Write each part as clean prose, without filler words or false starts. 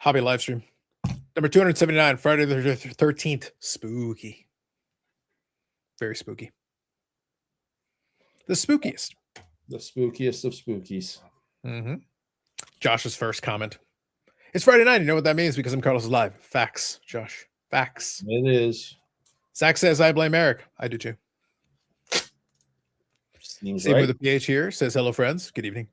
Hobby live stream. Number 279, Friday the 13th. Spooky. Very spooky. The spookiest. The spookiest of spookies. Mm-hmm. Josh's first comment. It's Friday night. You know what that means? Because I'm Carlos is live. Facts, Josh. Facts. It is. Zach says, I blame Eric. I do too. Seems Steve right. with a PH here says, hello, friends. Good evening.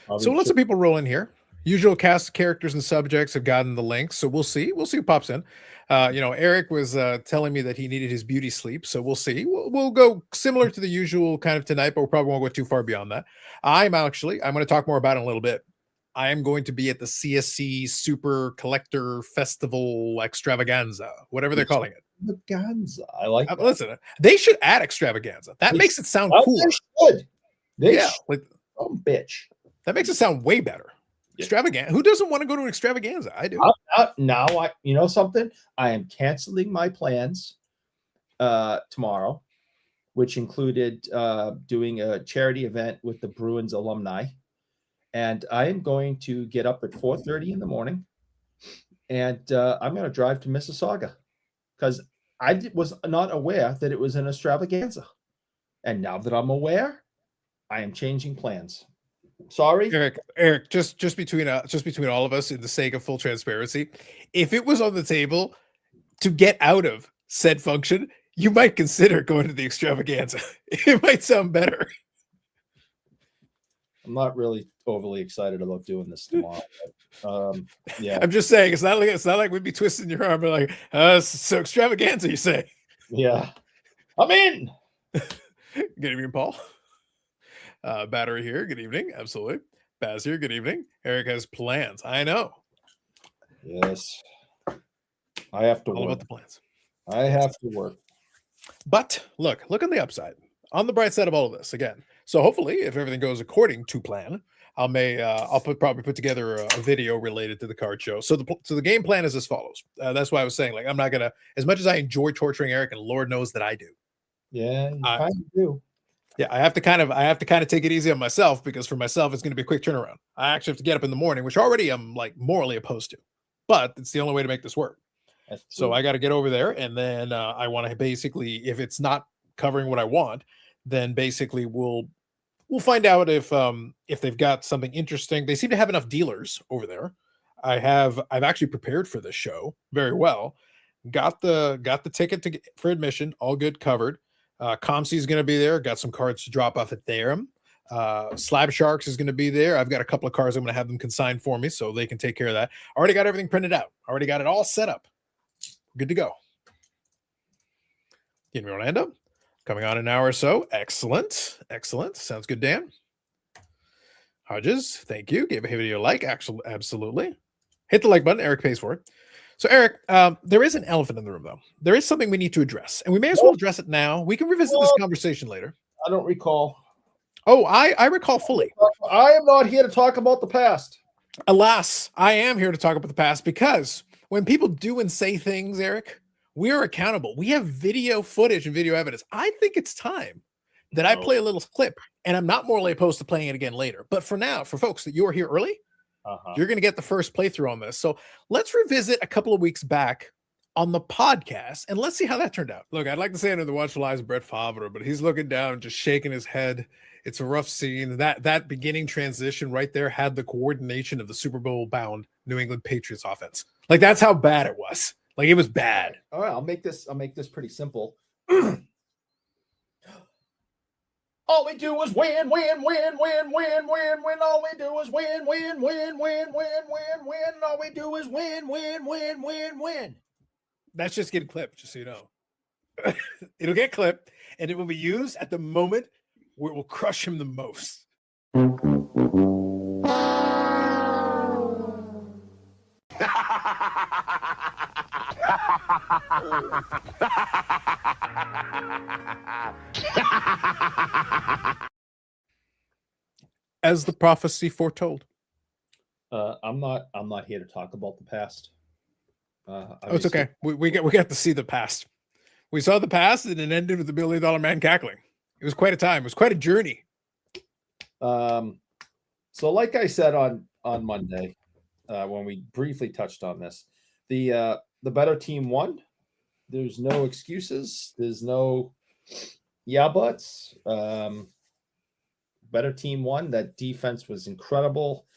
Probably So lots of people roll in here. Usual cast characters and subjects have gotten the links, so we'll see. We'll see who pops in. Eric was telling me that he needed his beauty sleep, so we'll see. We'll go similar to the usual kind of tonight, but we probably won't go too far beyond that. I'm going to talk more about it in a little bit. I am going to be at the CSC Super Collector Festival Extravaganza, whatever they're calling it. Extravaganza. I like that. Listen, they should add Extravaganza. That makes it sound cool. They should. Like, oh, bitch. That makes it sound way better. Extravaganza. Who doesn't want to go to an extravaganza? I do. Now, you know something? I am canceling my plans tomorrow, which included doing a charity event with the Bruins alumni. And I am going to get up at 4:30 in the morning, and I'm going to drive to Mississauga because I was not aware that it was an extravaganza. And now that I'm aware, I am changing plans. Sorry, Eric. Just between all of us, in the sake of full transparency, if it was on the table to get out of said function, you might consider going to the extravaganza. It might sound better. I'm not really overly excited about doing this tomorrow. But, yeah, I'm just saying it's not like we'd be twisting your arm and like, so extravaganza, you say? Yeah, I'm in. Good evening, Paul. Battery here. Good evening. Absolutely. Baz here. Good evening. Eric has plans. I know. Yes. I have to All work. about the plans. I have to work. But look on the upside. On the bright side of all of this, again. So hopefully, if everything goes according to plan, I'll probably put together a video related to the card show. So the game plan is as follows. That's why I was saying, like, I'm not gonna, as much as I enjoy torturing Eric, and Lord knows that I do. Yeah, you kind of do. Yeah, I have to kind of take it easy on myself, because for myself it's going to be a quick turnaround. I actually have to get up in the morning, which already I'm like morally opposed to, but it's the only way to make this work. So I got to get over there, and then I want to basically, if it's not covering what I want, then basically we'll find out if they've got something interesting. They seem to have enough dealers over there. I've actually prepared for this show very well. Got the ticket for admission, all good, covered. Comsey is going to be there. Got some cards to drop off at there. Slab Sharks is going to be there. I've got a couple of cards I'm going to have them consign for me, so they can take care of that. Already got everything printed out. Already got it all set up. Good to go. In Orlando, coming on an hour or so. Excellent. Sounds good, Dan. Hodges, thank you. Give a video a like. Absolutely. Hit the like button. Eric pays for it. So, Eric, there is an elephant in the room, though. There is something we need to address, and we may as well address it now. We can revisit this conversation later. I don't recall. Oh, I recall fully. I am not here to talk about the past. Alas, I am here to talk about the past, because when people do and say things, Eric, we are accountable. We have video footage and video evidence. I think it's time that I play a little clip, and I'm not morally opposed to playing it again later. But for now, for folks that you are here early, you're going to get the first playthrough on this. So let's revisit a couple of weeks back on the podcast, and let's see how that turned out. Look, I'd like to say under the watchful eyes of Brett Favre, but he's looking down, just shaking his head. It's a rough scene. That beginning transition right there had the coordination of the Super Bowl bound New England Patriots offense. Like, that's how bad it was. Like, it was bad. All right, I'll make this pretty simple. All we do is win, win, win, win, win, win, win. All we do is win, win, win, win, win, win, win. All we do is win, win, win, win, win. That's just getting clipped, just so you know. It'll get clipped, and it will be used at the moment where it will crush him the most. As the prophecy foretold. I'm not here to talk about the past. It's okay. We got to see the past. We saw the past, and it ended with the $1 billion man cackling. It was quite a time. It was quite a journey. So like I said on Monday, when we briefly touched on this. The better team won. There's no excuses. There's no buts. Better team won. That defense was incredible.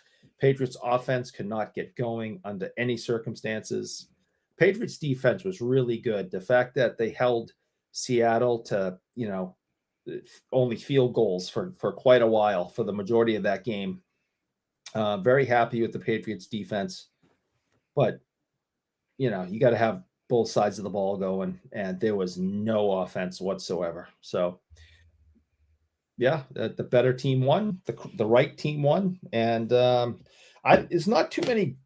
Patriots offense could not get going under any circumstances. Patriots defense was really good. The fact that they held Seattle to, only field goals for quite a while for the majority of that game. Very happy with the Patriots defense, but you got to have both sides of the ball going, and there was no offense whatsoever. So yeah, the better team won, the right team won, and it's not too many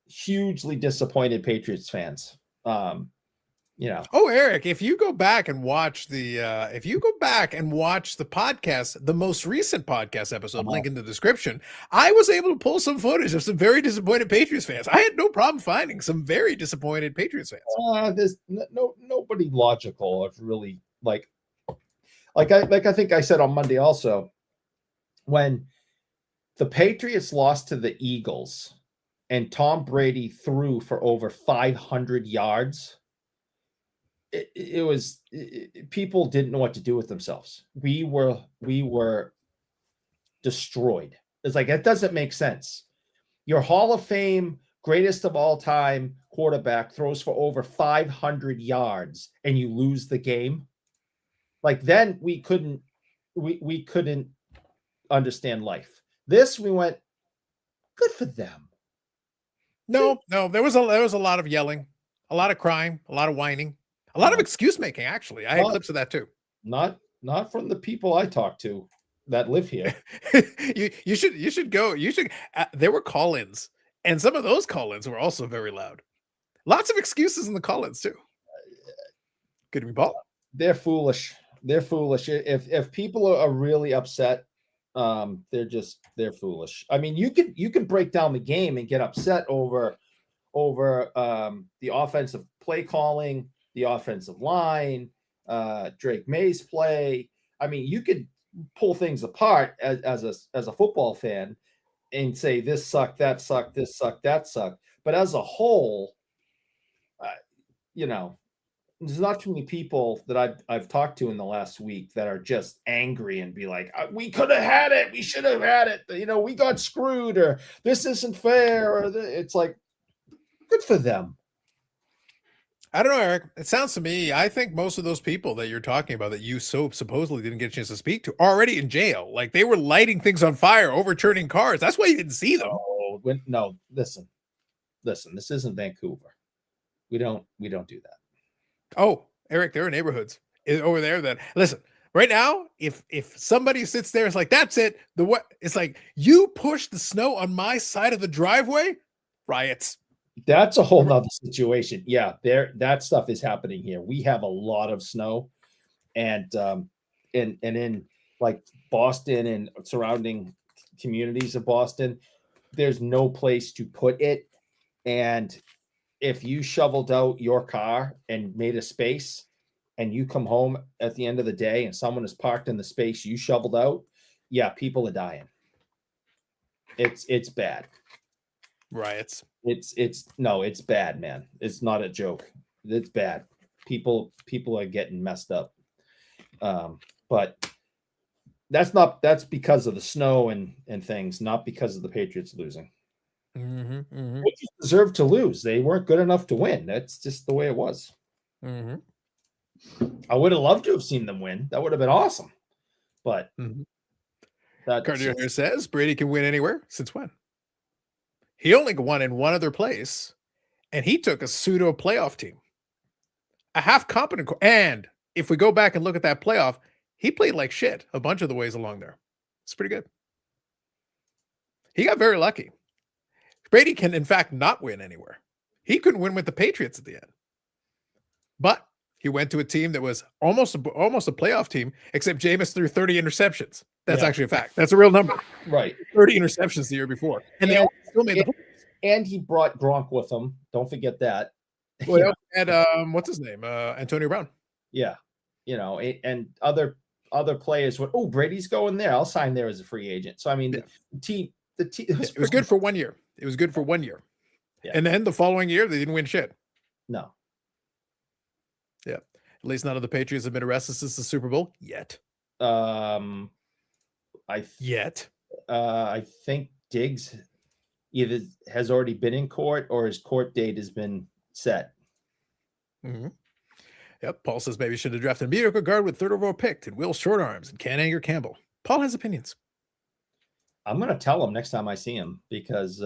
hugely disappointed Patriots fans. Oh, Eric, if you go back and watch the podcast, the most recent podcast episode, link in the description, I was able to pull some footage of some very disappointed Patriots fans. I had no problem finding some very disappointed Patriots fans. There's nobody logical or really like I think I said on Monday also, when the Patriots lost to the Eagles and Tom Brady threw for over 500 yards. People didn't know what to do with themselves. We were destroyed. It's like, it doesn't make sense. Your Hall of Fame, greatest of all time quarterback throws for over 500 yards and you lose the game. Like, then we couldn't understand life. This, we went, good for them. No, there was a lot of yelling, a lot of crying, a lot of whining. A lot of excuse making, actually. I had clips of that too. Not from the people I talk to that live here. you should go. There were call-ins, and some of those call-ins were also very loud. Lots of excuses in the call-ins too. Good to be ball. They're foolish. If people are really upset, they're foolish. I mean, you can break down the game and get upset over the offensive play calling, the offensive line, Drake May's play. I mean, you could pull things apart as a football fan and say this sucked, that sucked, this sucked, that sucked. But as a whole, there's not too many people that I've talked to in the last week that are just angry and be like, we could have had it, we should have had it, we got screwed, or this isn't fair, or it's like, good for them. I don't know, Eric. It sounds to me, I think most of those people that you're talking about that you so supposedly didn't get a chance to speak to are already in jail. Like, they were lighting things on fire, overturning cars. That's why you didn't see them. No, listen, this isn't Vancouver. We don't do that. Oh, Eric, there are neighborhoods over there that, listen, right now, if somebody sits there, it's like, that's it. It's like, you push the snow on my side of the driveway, riots. That's a whole nother situation. Yeah, that stuff is happening here. We have a lot of snow, and in like Boston and surrounding communities of Boston, there's no place to put it. And if you shoveled out your car and made a space, and you come home at the end of the day and someone is parked in the space you shoveled out, yeah, people are dying. It's bad. Riots. It's bad, man. It's not a joke. It's bad. People are getting messed up. But that's because of the snow and things, not because of the Patriots losing. Mm-hmm. Patriots deserved to lose. They weren't good enough to win. That's just the way it was. Mm-hmm. I would have loved to have seen them win. That would have been awesome. But Cardier says Brady can win anywhere. Since when? He only won in one other place, and he took a pseudo playoff team, a half competent. And if we go back and look at that playoff, he played like shit a bunch of the ways along there. It's pretty good. He got very lucky. Brady can, in fact, not win anywhere. He couldn't win with the Patriots at the end, but he went to a team that was almost a playoff team, except Jameis threw 30 interceptions. That's actually a fact. That's a real number. Right. 30 interceptions the year before. And they still made the playoffs. And he brought Gronk with him. Don't forget that. Well, and what's his name? Antonio Brown. Yeah. And other players went, oh, Brady's going there. I'll sign there as a free agent. So, I mean, the it was good for 1 year. It was good for 1 year. Yeah. And then the following year, they didn't win shit. No. Yeah. At least none of the Patriots have been arrested since the Super Bowl yet. I think Diggs either has already been in court or his court date has been set. Mm-hmm. Yep. Paul says maybe should have drafted a mediocre guard with third overall pick and Will short arms and can't anger Campbell. Paul has opinions. I'm going to tell him next time I see him because,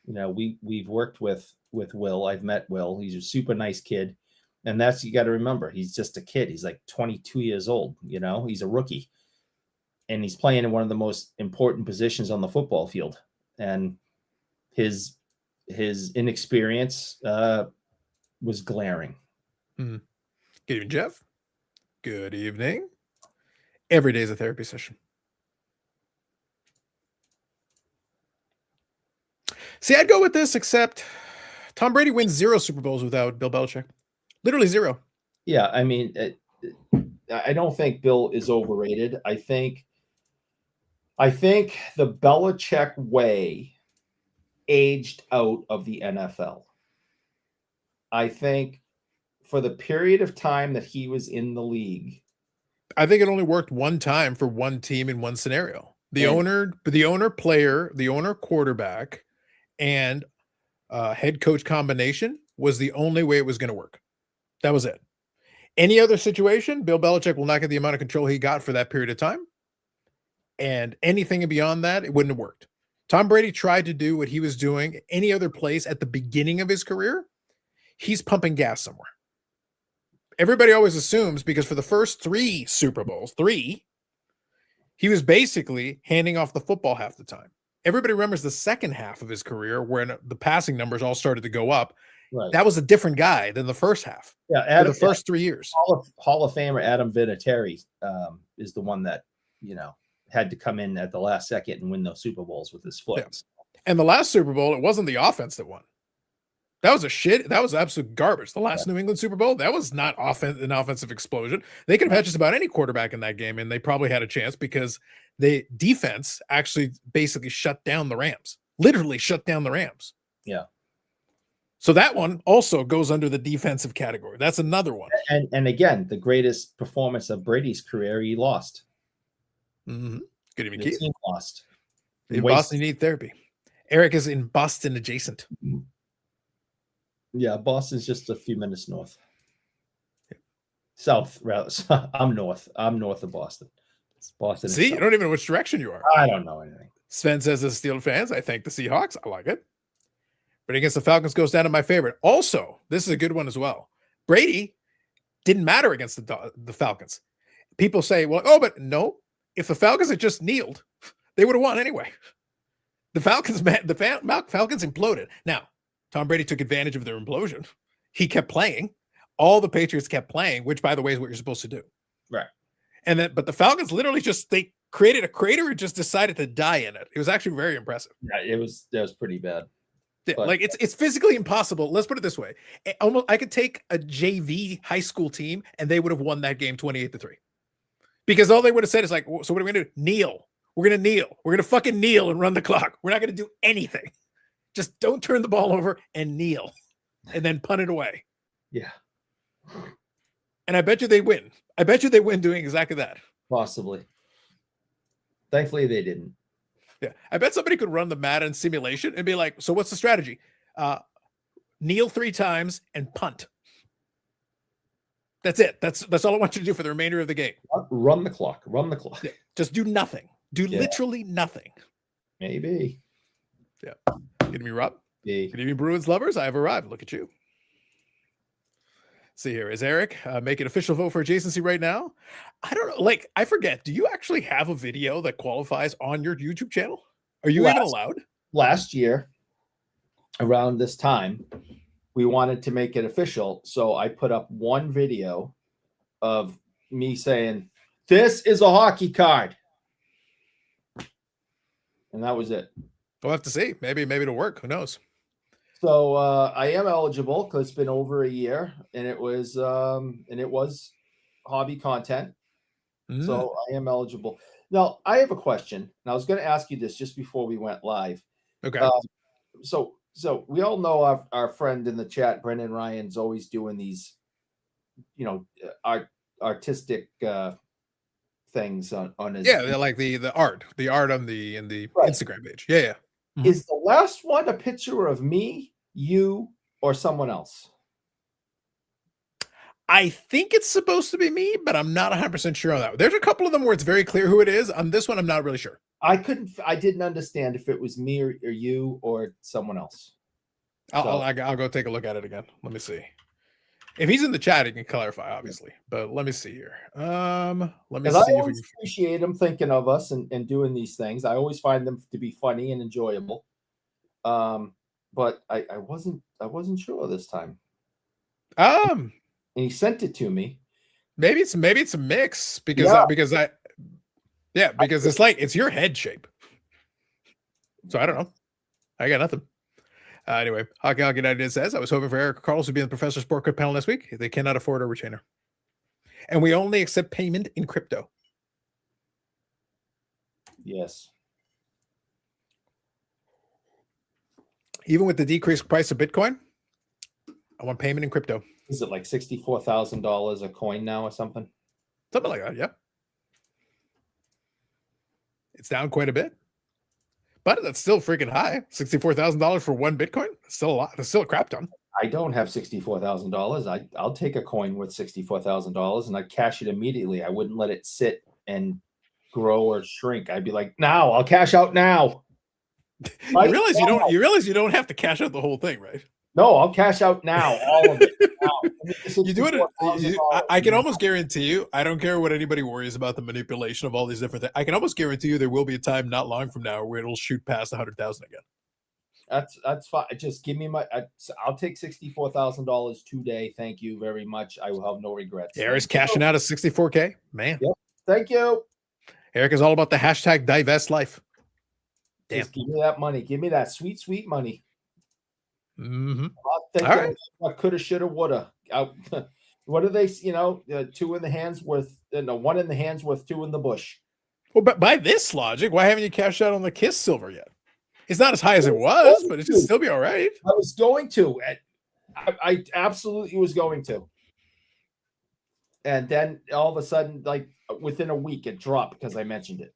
we've worked with Will. I've met Will. He's a super nice kid. And you got to remember, he's just a kid. He's like 22 years old. He's a rookie and he's playing in one of the most important positions on the football field. And his inexperience was glaring. Mm-hmm. Good evening, Jeff. Good evening. Every day is a therapy session. See, I'd go with this, except Tom Brady wins 0 Super Bowls without Bill Belichick. Literally 0. Yeah, I mean, I don't think Bill is overrated. I think the Belichick way aged out of the NFL. I think for the period of time that he was in the league, I think it only worked one time for one team in one scenario. The owner, player, the owner, quarterback, and head coach combination was the only way it was going to work. That was it. Any other situation, Bill Belichick will not get the amount of control he got for that period of time. And anything beyond that, it wouldn't have worked. Tom Brady tried to do what he was doing any other place at the beginning of his career. He's pumping gas somewhere. Everybody always assumes because for the first 3 Super Bowls, he was basically handing off the football half the time. Everybody remembers the second half of his career when the passing numbers all started to go up. Right. That was a different guy than the first half. Yeah, the first 3 years. Hall of Famer Adam Vinatieri is the one that had to come in at the last second and win those Super Bowls with his foot. Yeah. And the last Super Bowl, it wasn't the offense that won. That was that was absolute garbage. The last New England Super Bowl, that was not an offensive explosion. They could have had just about any quarterback in that game, and they probably had a chance because the defense actually basically shut down the Rams. Literally shut down the Rams. Yeah. So that one also goes under the defensive category. That's another one. And again, the greatest performance of Brady's career, he lost. Mm-hmm. Good evening, Keith. Keith. Lost. In Boston, you need therapy. Eric is in Boston adjacent. Mm-hmm. Yeah, Boston's just a few minutes north. South, rather. I'm north. I'm north of Boston. It's Boston. See, you don't even know which direction you are. I don't know anything. Sven says, as Steelers fans, I thank the Seahawks. I like it. But against the Falcons goes down to my favorite. Also, this is a good one as well. Brady didn't matter against the Falcons. People say, well, but no. If the Falcons had just kneeled, they would have won anyway. The Falcons imploded. Now, Tom Brady took advantage of their implosion. He kept playing. All the Patriots kept playing, which, by the way, is what you're supposed to do. Right. But the Falcons literally they created a crater and just decided to die in it. It was actually very impressive. Yeah, that was pretty bad. Yeah, like it's physically impossible. Let's put it this way. I could take a JV high school team and they would have won that game 28-3. Because all they would have said is like, so what are we going to do? Kneel. We're going to kneel. We're going to fucking kneel and run the clock. We're not going to do anything. Just don't turn the ball over and kneel and then punt it away. Yeah. And I bet you they win. I bet you they win doing exactly that. Possibly. Thankfully, they didn't. Yeah. I bet somebody could run the Madden simulation and be like, so what's the strategy? Kneel 3 times and punt. That's it. That's all I want you to do for the remainder of the game. Run the clock. Run the clock. Yeah. Just do nothing. Do literally nothing. Maybe. Yeah. Good evening, Rob. Yeah. Good evening, Bruins lovers. I have arrived. Look at you. See here. Is Eric making official vote for adjacency right now? I don't know. Like, I forget. Do you actually have a video that qualifies on your YouTube channel? Are you even allowed? Last year, around this time, we wanted to make it official. So I put up one video of me saying, "This is a hockey card." And that was it. We'll have to see. Maybe it'll work. Who knows? So I am eligible because it's been over a year, and it was hobby content. So I am eligible. Now, I have a question, and I was going to ask you this just before we went live. Okay. So we all know our friend in the chat, Brendan Ryan's always doing these, artistic things on his. Yeah, they're like the art on the Right. Instagram page. Yeah. Mm-hmm. Is the last one a picture of me, you, or someone else? I think it's supposed to be me, but I'm not 100% sure on that. There's a couple of them where it's very clear who it is. On this one, I'm not really sure. I didn't understand if it was me or you or someone else. I'll go take a look at it again. Let me see. If he's in the chat, he can clarify, obviously. But let me see here. Let me see. I always appreciate him thinking of us and doing these things. I always find them to be funny and enjoyable. But I wasn't sure this time. And he sent it to me. Maybe it's a mix because it's like it's your head shape. So I don't know. I got nothing. Anyway, Hockey United says, I was hoping for Eric Carlos to be in the Professor Sport Card panel this week. They cannot afford a retainer. And we only accept payment in crypto. Yes. Even with the decreased price of Bitcoin, I want payment in crypto. Is it like $64,000 a coin now or something? Something like that, yeah. It's down quite a bit. But that's still freaking high. $64,000 for one Bitcoin? That's still a lot. That's still a crap ton. I don't have $64,000. I'll take a coin worth $64,000 and I'd cash it immediately. I wouldn't let it sit and grow or shrink. I'd be like, now I'll cash out now. You realize you don't have to cash out the whole thing, right? No, I'll cash out now, all of it. Now. You do it. I can almost guarantee you. I don't care what anybody worries about the manipulation of all these different things. I can almost guarantee you there will be a time not long from now where it'll shoot past 100,000 again. That's fine. Just give me I'll take $64,000 today. Thank you very much. I will have no regrets. Eric's cashing out of 64K, man. Yep. Thank you. Eric is all about the hashtag divest life. Damn. Just give me that money. Give me that sweet, sweet money. Mm-hmm. All right. What coulda, shoulda, woulda. What do they? Two in the hands worth. No, one in the hands worth two in the bush. Well, but by this logic, why haven't you cashed out on the Kiss silver yet? It's not as high as it was, but it should still be all right. I was going to. I absolutely was going to. And then all of a sudden, like within a week, it dropped because I mentioned it.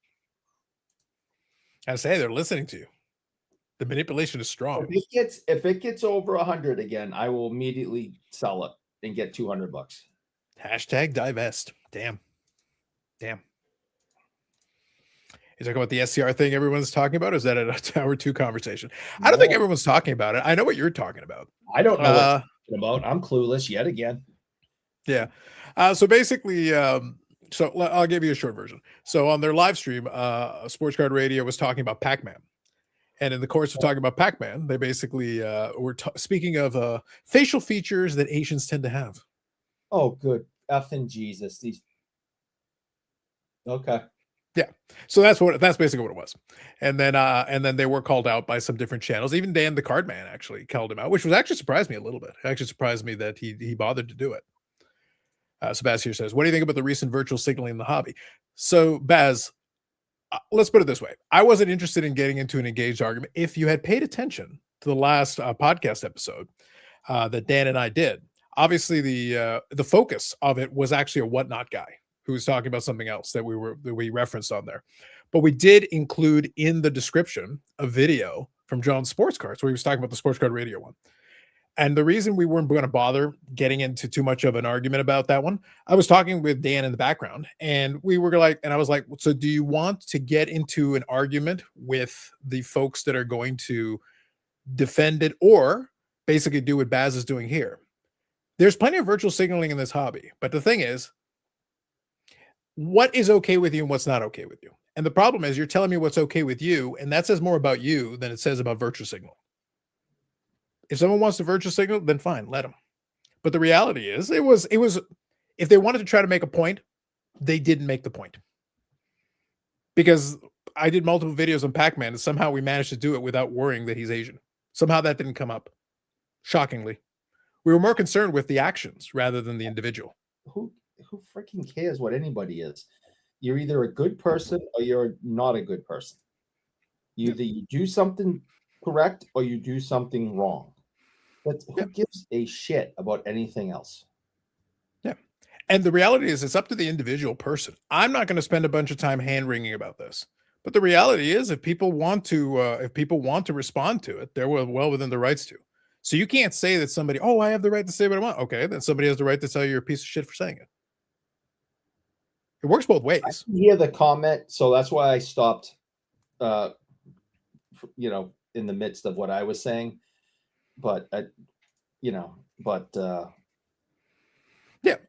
I say they're listening to you. The manipulation is strong. If it gets over 100 again, I will immediately sell it and get $200. Hashtag divest. Damn. You talking about the SCR thing everyone's talking about? Or is that a Tower 2 conversation? I don't think everyone's talking about it. I know what you're talking about. I don't know what you're talking about. I'm clueless yet again. Yeah. So basically, so I'll give you a short version. So on their live stream, Sports Card Radio was talking about Pac-Man. And in the course of talking about Pac-Man, they basically were speaking of facial features that Asians tend to have. Oh, good. Effing Jesus. Okay. Yeah. So that's basically what it was. And then they were called out by some different channels. Even Dan the Card Man actually called him out, which was actually surprised me a little bit. It actually surprised me that he bothered to do it. Sebastian says, what do you think about the recent virtual signaling in the hobby? So Baz, let's put it this way. I wasn't interested in getting into an engaged argument. If you had paid attention to the last podcast episode that Dan and I did, obviously the focus of it was actually a whatnot guy who was talking about something else that we referenced on there. But we did include in the description a video from John's Sports Cards where he was talking about the Sports Card Radio one. And the reason we weren't going to bother getting into too much of an argument about that one, I was talking with Dan in the background, and we were like, and I was like, so do you want to get into an argument with the folks that are going to defend it, or basically do what Baz is doing here? There's plenty of virtual signaling in this hobby, but the thing is, what is okay with you and what's not okay with you? And the problem is you're telling me what's okay with you, and that says more about you than it says about virtual signal. If someone wants to virtual signal, then fine, let them. But the reality is, it was if they wanted to try to make a point, they didn't make the point. Because I did multiple videos on Pac-Man, and somehow we managed to do it without worrying that he's Asian. Somehow that didn't come up. Shockingly. We were more concerned with the actions rather than the individual. Who freaking cares what anybody is? you're either a good person or you're not a good person. Either you do something correct or you do something wrong. But who gives a shit about anything else? Yeah. And the reality is, it's up to the individual person. I'm not going to spend a bunch of time hand wringing about this. But the reality is, if people want to respond to it, they're well within their rights to. So you can't say that somebody, oh, I have the right to say what I want. Okay, then somebody has the right to tell you you're a piece of shit for saying it. It works both ways. I can hear the comment, so that's why I stopped. In the midst of what I was saying, but yeah,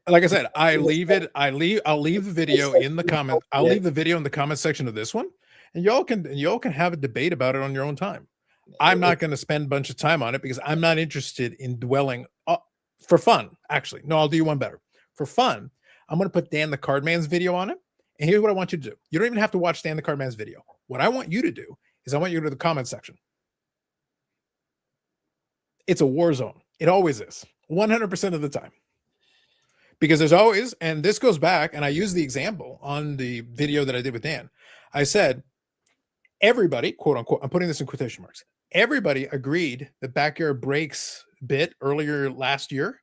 like I said, I'll leave the video in the comment. I'll leave the video in the comment section of this one, and y'all can have a debate about it on your own time. I'm not going to spend a bunch of time on it because I'm not interested in dwelling for fun. Actually, no, I'll do you one better. For fun, I'm going to put Dan the Cardman's video on it. And here's what I want you to do. You don't even have to watch Dan the Cardman's video. What I want you to do is I want you to go to the comment section. It's a war zone. It always is, 100% of the time. Because there's always, and this goes back, and I use the example on the video that I did with Dan. I said, everybody, quote unquote, I'm putting this in quotation marks, everybody agreed that Backyard Breaks bit earlier last year,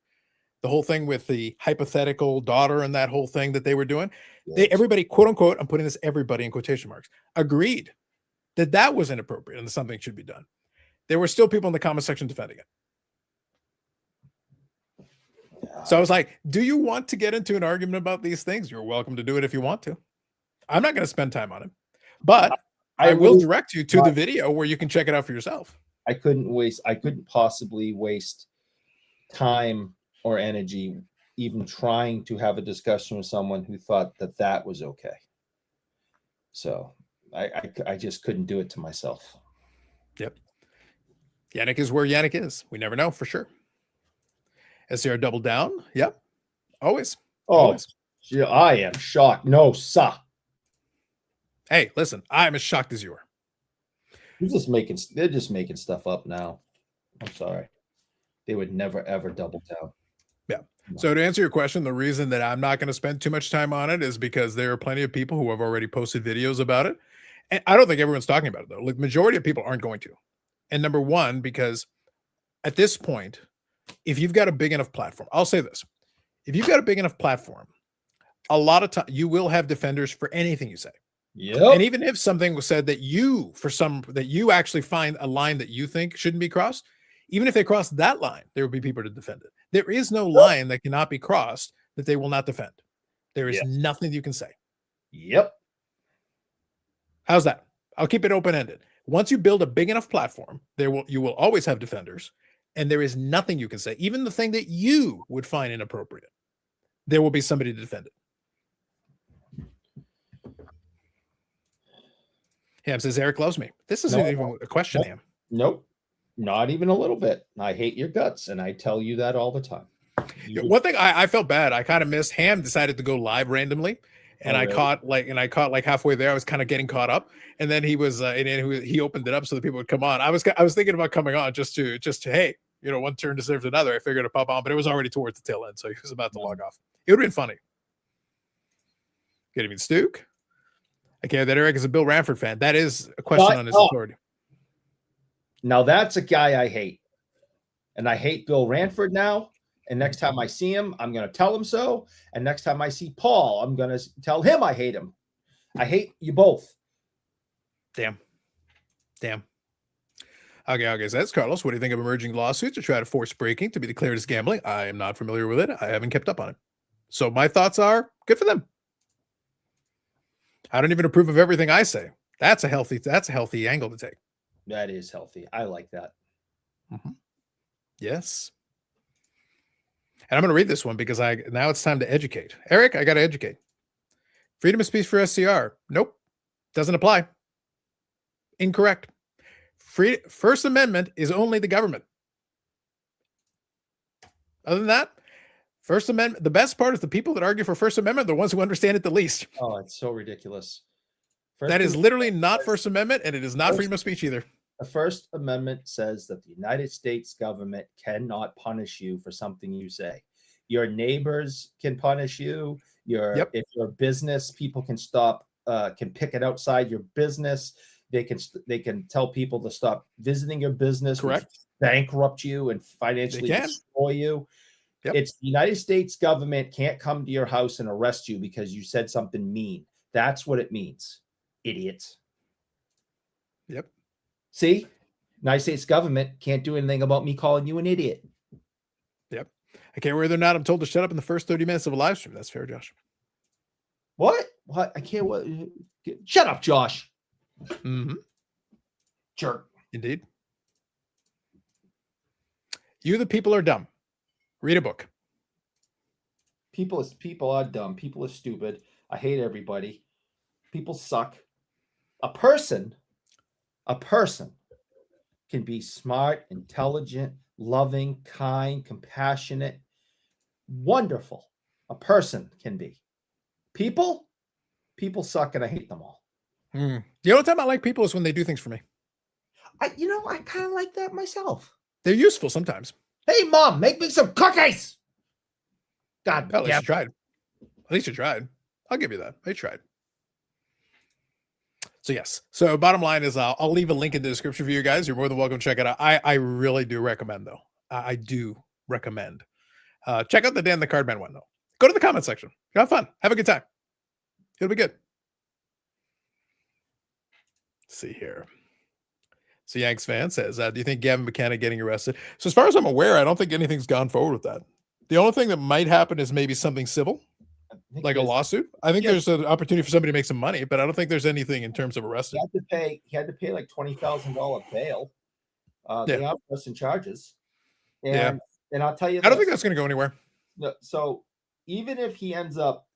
the whole thing with the hypothetical daughter and that whole thing that they were doing. Yes. Everybody, quote unquote, I'm putting this everybody in quotation marks, agreed that that was inappropriate and that something should be done. There were still people in the comment section defending it. So I was like, do you want to get into an argument about these things? You're welcome to do it if you want to. I'm not going to spend time on it, but I will direct you to the video where you can check it out for yourself. I couldn't possibly waste time or energy even trying to have a discussion with someone who thought that was okay. So I just couldn't do it to myself. Yep. Yannick is where Yannick is. We never know for sure. SCR double down. Yep. Always. Oh, always. Yeah, I am shocked. No, sir. Hey, listen, I'm as shocked as you are. They're just making stuff up now. I'm sorry. They would never, ever double down. Yeah. So to answer your question, the reason that I'm not going to spend too much time on it is because there are plenty of people who have already posted videos about it. And I don't think everyone's talking about it, though. Like, majority of people aren't going to. And number one, because at this point, if you've got a big enough platform, I'll say this. If you've got a big enough platform, a lot of time you will have defenders for anything you say. Yeah. And even if something was said that you actually find a line that you think shouldn't be crossed, even if they cross that line, there will be people to defend it. There is no line that cannot be crossed that they will not defend. There is nothing you can say. Yep. How's that? I'll keep it open-ended. Once you build a big enough platform, you will always have defenders, and there is nothing you can say. Even the thing that you would find inappropriate, there will be somebody to defend it. Ham says Eric loves me. This isn't even a question, Ham. Nope. Not even a little bit. I hate your guts, and I tell you that all the time. One thing I felt bad. I kind of missed. Ham decided to go live randomly, and I caught like halfway there. I was kind of getting caught up, and then he was he opened it up so that people would come on. I was thinking about coming on just to hey, one turn deserves another. I figured to pop on, but it was already towards the tail end, so he was about to log off. It would have been funny. Good evening, Stuke. Okay, that Eric is a Bill Ranford fan. That is a question on his authority. Now that's a guy I hate. And I hate Bill Ranford now. And next time I see him, I'm going to tell him so. And next time I see Paul, I'm going to tell him I hate him. I hate you both. Damn. Okay, so that's Carlos. What do you think of emerging lawsuits to try to force breaking to be declared as gambling? I am not familiar with it. I haven't kept up on it. So my thoughts are good for them. I don't even approve of everything I say. That's a healthy angle to take. That is healthy. I like that. Mm-hmm. Yes. And I'm going to read this one because now it's time to educate. Eric, I got to educate. Freedom of speech for SCR. Nope. Doesn't apply. Incorrect. First Amendment is only the government. Other than that, First Amendment, the best part is the people that argue for First Amendment, the ones who understand it the least. Oh, it's so ridiculous. That is literally not First Amendment, and it is not freedom of speech either. The First Amendment says that the United States government cannot punish you for something you say. Your neighbors can punish you. If your business, people can stop, can picket outside your business. They can tell people to stop visiting your business. Correct. Bankrupt you and financially destroy you. Yep. It's the United States government can't come to your house and arrest you because you said something mean. That's what it means, idiots. Yep. See, United States government can't do anything about me calling you an idiot. Yep. I can't whether or not I'm told to shut up in the first 30 minutes of a live stream. That's fair, Josh. What? I can't. What? Shut up, Josh. Mm-hmm. Jerk. Indeed. You, the people, are dumb. Read a book. People are dumb. People are stupid. I hate everybody. People suck. A person can be smart, intelligent, loving, kind, compassionate, wonderful. A person can be. People suck, and I hate them all. The only time I like people is when they do things for me. I kind of like that myself. They're useful sometimes. Hey, Mom, make me some cookies. God, at least you tried. At least you tried. I'll give you that. They tried. So yes. So bottom line is I'll leave a link in the description for you guys. You're more than welcome to check it out. I really do recommend, though. I do recommend. Check out the Dan the Cardman one, though. Go to the comment section. Have fun. Have a good time. It'll be good. Let's see here. So Yanks fan says, do you think Gavin Buchanan getting arrested? So as far as I'm aware, I don't think anything's gone forward with that. The only thing that might happen is maybe something civil, like a lawsuit. I think there's an opportunity for somebody to make some money, but I don't think there's anything in terms of arresting. He had to pay like $20,000 bail. They are pressing charges. And I'll tell you, I don't think that's going to go anywhere. So even if he ends up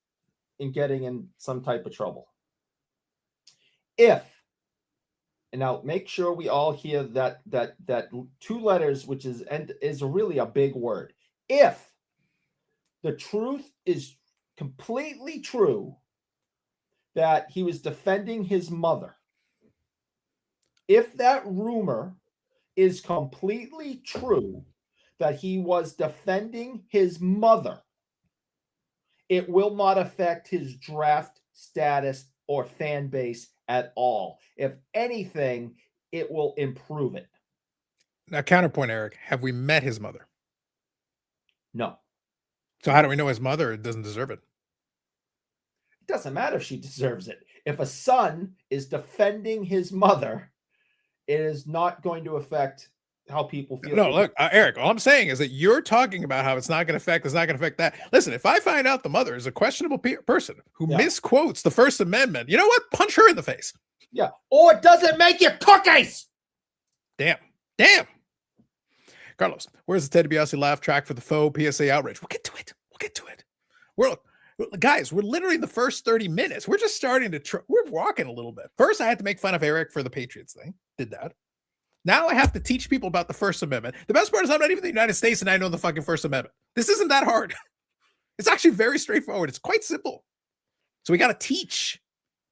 getting in some type of trouble, and now make sure we all hear that two letters, which is really a big word. If the truth is completely true that he was defending his mother, if that rumor is completely true that he was defending his mother, it will not affect his draft status or fan base at all. If anything, it will improve it. Now, counterpoint, Eric, have we met his mother? No. So how do we know his mother doesn't deserve it? It doesn't matter if she deserves it. If a son is defending his mother, it is not going to affect how people feel. No, look, Eric, all I'm saying is that you're talking about how it's not going to affect that. Listen, if I find out the mother is a questionable person who misquotes the First Amendment, you know what? Punch her in the face. Yeah. Or it doesn't make you cookies. Damn. Carlos, where's the Ted DiBiase laugh track for the faux PSA outrage? We'll get to it. Guys, we're literally in the first 30 minutes. We're just starting to we're walking a little bit. First, I had to make fun of Eric for the Patriots thing. Did that. Now I have to teach people about the First Amendment. The best part is I'm not even in the United States and I know the fucking First Amendment. This isn't that hard. It's actually very straightforward. It's quite simple. So we got to teach.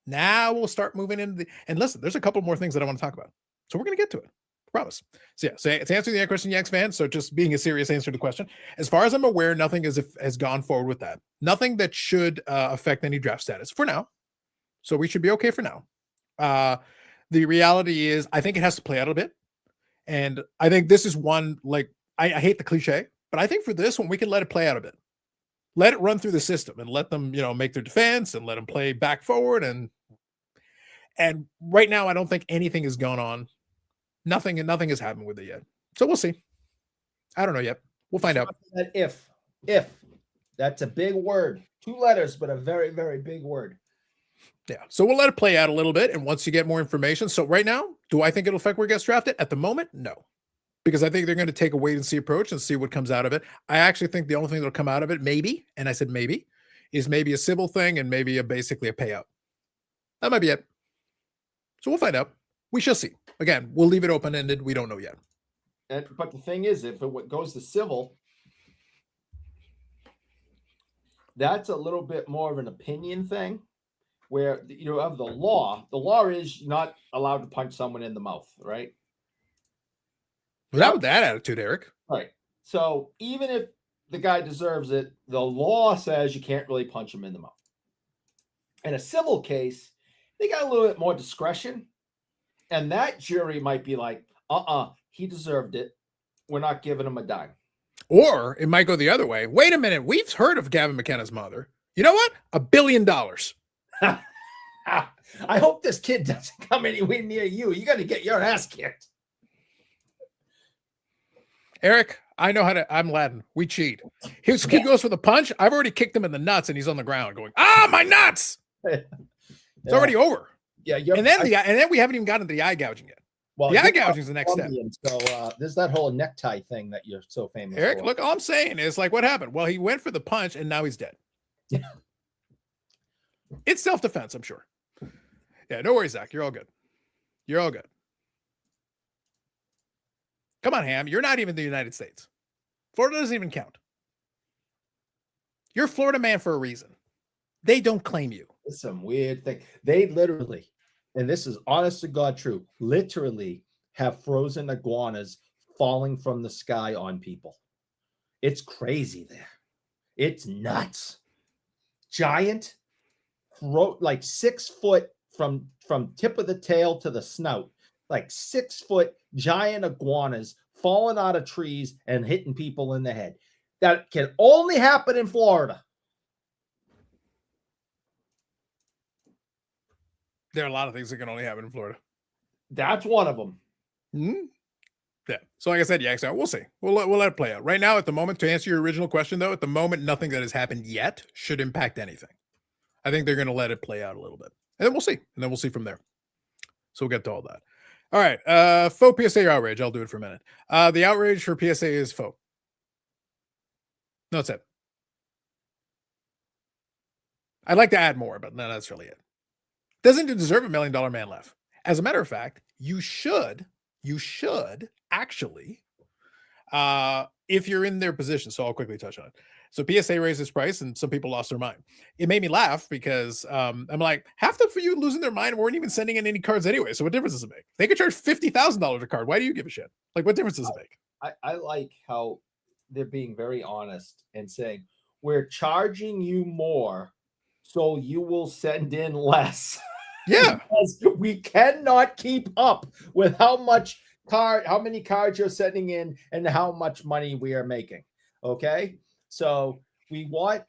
Now we'll start moving into and listen, there's a couple more things that I want to talk about. So we're going to get to it. I promise. So to answer the question, Yanks fan. So just being a serious answer to the question, as far as I'm aware, nothing has gone forward with that. Nothing that should affect any draft status for now. So we should be okay for now. The reality is I think it has to play out a bit. And I think this is one, like, I hate the cliche, but I think for this one, we can let it play out a bit. Let it run through the system and let them, make their defense and let them play back forward. And right now, I don't think anything has gone on. Nothing has happened with it yet. So we'll see. I don't know yet. We'll find out. If that's a big word, 2 letters, but a very, very big word. Yeah. So we'll let it play out a little bit. And once you get more information. So right now, do I think it'll affect where it gets drafted? At the moment, no. Because I think they're going to take a wait and see approach and see what comes out of it. I actually think the only thing that'll come out of it, maybe, and I said maybe, is maybe a civil thing and maybe basically a payout. That might be it. So we'll find out. We shall see. Again, we'll leave it open-ended. We don't know yet. But the thing is, if it goes to civil, that's a little bit more of an opinion thing. Where of the law is you're not allowed to punch someone in the mouth, right? Without that attitude, Eric. Right. So even if the guy deserves it. The law says you can't really punch him in the mouth. In a civil case, they got a little bit more discretion. And that jury might be like, he deserved it. We're not giving him a dime. Or it might go the other way. Wait a minute. We've heard of Gavin McKenna's mother. You know what? $1 billion. I hope this kid doesn't come anywhere near you. You got to get your ass kicked. Eric, I know how to. I'm Latin. We cheat. His kid goes for the punch. I've already kicked him in the nuts, and he's on the ground going, my nuts. It's already over. Yeah. And then we haven't even gotten to the eye gouging yet. Well, the eye gouging is the next step. So there's that whole necktie thing that you're so famous Eric, for. look, all I'm saying is like, what happened? Well, he went for the punch, and now he's dead. Yeah. It's self-defense, I'm sure. Yeah, no worries, Zach. You're all good. You're all good. Come on, Ham. You're not even the United States. Florida doesn't even count. You're a Florida man for a reason. They don't claim you. It's some weird thing. They literally, and this is honest to God true, literally have frozen iguanas falling from the sky on people. It's crazy there. It's nuts. Giant, like 6 foot from tip of the tail to the snout, like 6 foot giant iguanas falling out of trees and hitting people in the head. That can only happen in Florida. There are a lot of things that can only happen in Florida. That's one of them. Mm-hmm. Yeah. So like I said, yeah, so we'll see. We'll let it play out. Right now, at the moment, to answer your original question, though, at the moment, nothing that has happened yet should impact anything. I think they're going to let it play out a little bit. And then we'll see. And then we'll see from there. So we'll get to all that. All right. Faux PSA outrage. I'll do it for a minute. The outrage for PSA is faux. No, that's it. I'd like to add more, but no, that's really it. Doesn't deserve $1 million man laugh. As a matter of fact, you should actually, if you're in their position. So I'll quickly touch on it. So PSA raised its price and some people lost their mind. It made me laugh because I'm like, half the for you losing their mind weren't even sending in any cards anyway. So what difference does it make? They could charge $50,000 a card. Why do you give a shit? Like, what difference does it make? I like how they're being very honest and saying, we're charging you more so you will send in less. Yeah. Because we cannot keep up with how many cards you're sending in and how much money we are making. Okay. So we want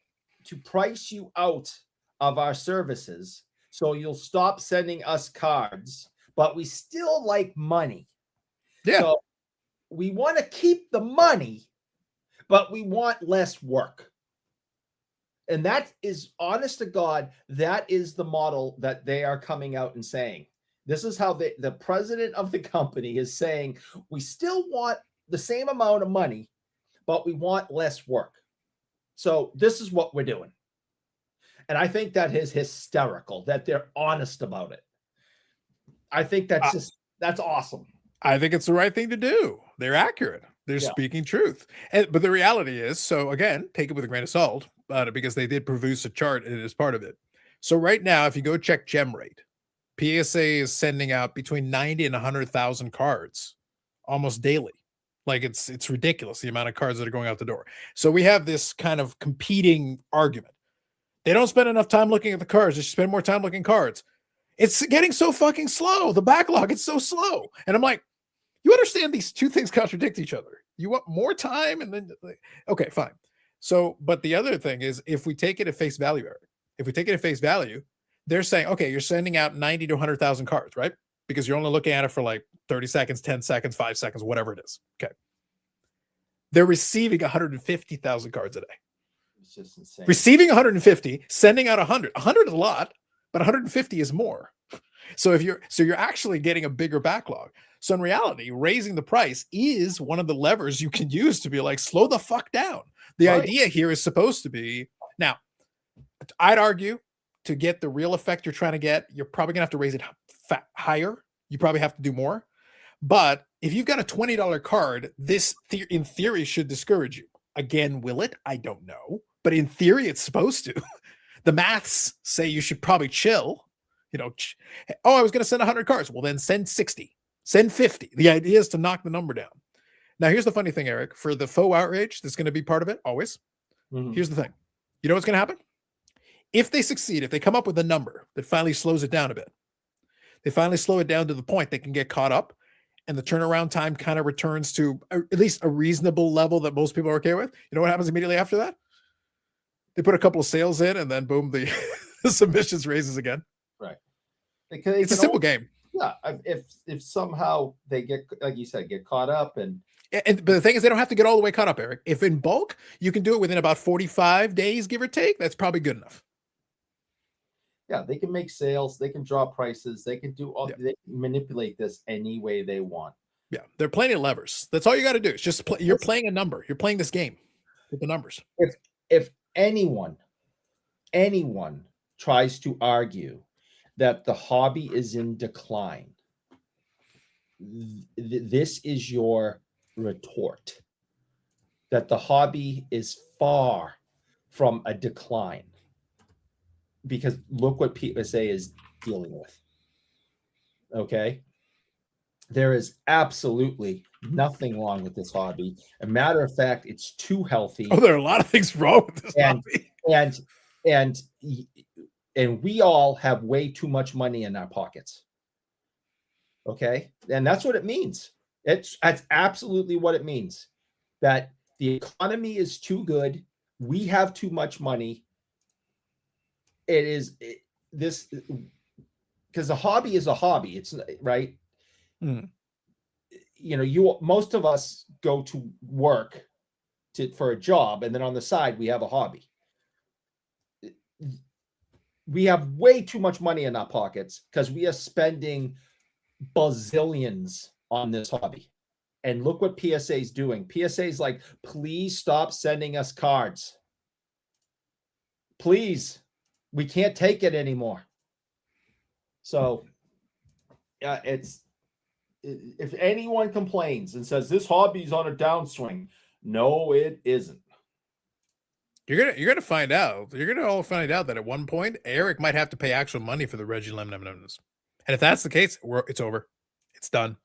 to price you out of our services so you'll stop sending us cards, but we still like money. Yeah. So we want to keep the money, but we want less work. And that is, honest to God, that is the model that they are coming out and saying. This is how the president of the company is saying, we still want the same amount of money, but we want less work. So this is what we're doing. And I think that is hysterical that they're honest about it. I think that's awesome. I think it's the right thing to do. They're accurate. They're speaking truth. But the reality is, so again, take it with a grain of salt, because they did produce a chart and it is part of it. So right now, if you go check gem rate, PSA is sending out between 90 and 100,000 cards almost daily. Like it's ridiculous, the amount of cards that are going out the door. So we have this kind of competing argument. They don't spend enough time looking at the cards. They should spend more time looking at cards. It's getting so fucking slow. The backlog, it's so slow. And I'm like, you understand these two things contradict each other. You want more time and then, okay, fine. So, but the other thing is, if we take it at face value, Eric, they're saying, okay, you're sending out 90 to 100,000 cards, right? Because you're only looking at it for like 30 seconds, 10 seconds, 5 seconds, whatever it is. Okay. They're receiving 150,000 cards a day. It's just insane. Receiving 150, sending out 100. 100 is a lot, but 150 is more. So you're actually getting a bigger backlog. So in reality, raising the price is one of the levers you can use to be like, slow the fuck down. The idea here is supposed to be, now, I'd argue to get the real effect you're trying to get, you're probably gonna have to raise it higher. You probably have to do more. But if you've got a $20 card, this in theory should discourage you. Again, will it? I don't know. But in theory, it's supposed to. The maths say you should probably chill. I was going to send 100 cards. Well, then send 60. Send 50. The idea is to knock the number down. Now, here's the funny thing, Eric. For the faux outrage that's going to be part of it, always, here's the thing. You know what's going to happen? If they succeed, if they come up with a number that finally slows it down a bit, they finally slow it down to the point they can get caught up, and the turnaround time kind of returns to at least a reasonable level that most people are okay with. You know what happens immediately after that? They put a couple of sales in, and then boom, the, the submissions raises again. Right. It's a simple game. Yeah. If somehow they get, like you said, get caught up but the thing is, they don't have to get all the way caught up, Eric. If in bulk, you can do it within about 45 days, give or take. That's probably good enough. Yeah, they can make sales. They can drop prices. They can do all. Yeah. They can manipulate this any way they want. Yeah, they're playing levers. That's all you got to do. It's just you're playing a number. You're playing this game with the numbers. If anyone tries to argue that the hobby is in decline, this is your retort. That the hobby is far from a decline, because look what PSA is dealing with. Okay, there is absolutely nothing wrong with this hobby. A matter of fact, it's too healthy. Oh, there are a lot of things wrong with this hobby. And we all have way too much money in our pockets. Okay, and that's what it means. That's absolutely what it means. That the economy is too good. We have too much money. This because the hobby is a hobby. It's right. You know, most of us go to work for a job, and then on the side we have a hobby. We have way too much money in our pockets because we are spending bazillions on this hobby. And look what PSA is doing. PSA is like, please stop sending us cards. Please. We can't take it anymore. So if anyone complains and says this hobby's on a downswing, no, it isn't. You're gonna find out. You're gonna all find out that at one point Eric might have to pay actual money for the Reggie Lemon M&Ms. And if that's the case, it's over. It's done.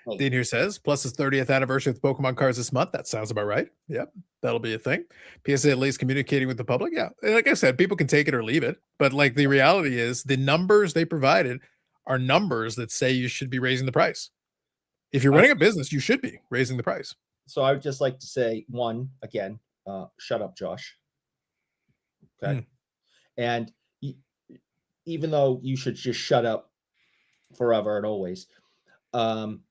Hey. Dean here says, plus his 30th anniversary with Pokemon cards this month. That sounds about right. Yep, that'll be a thing. PSA at least communicating with the public. Yeah, like I said, people can take it or leave it. But like the reality is, the numbers they provided are numbers that say you should be raising the price. If you're running a business, you should be raising the price. So I would just like to say, again, shut up, Josh. Okay. And even though you should just shut up forever and always,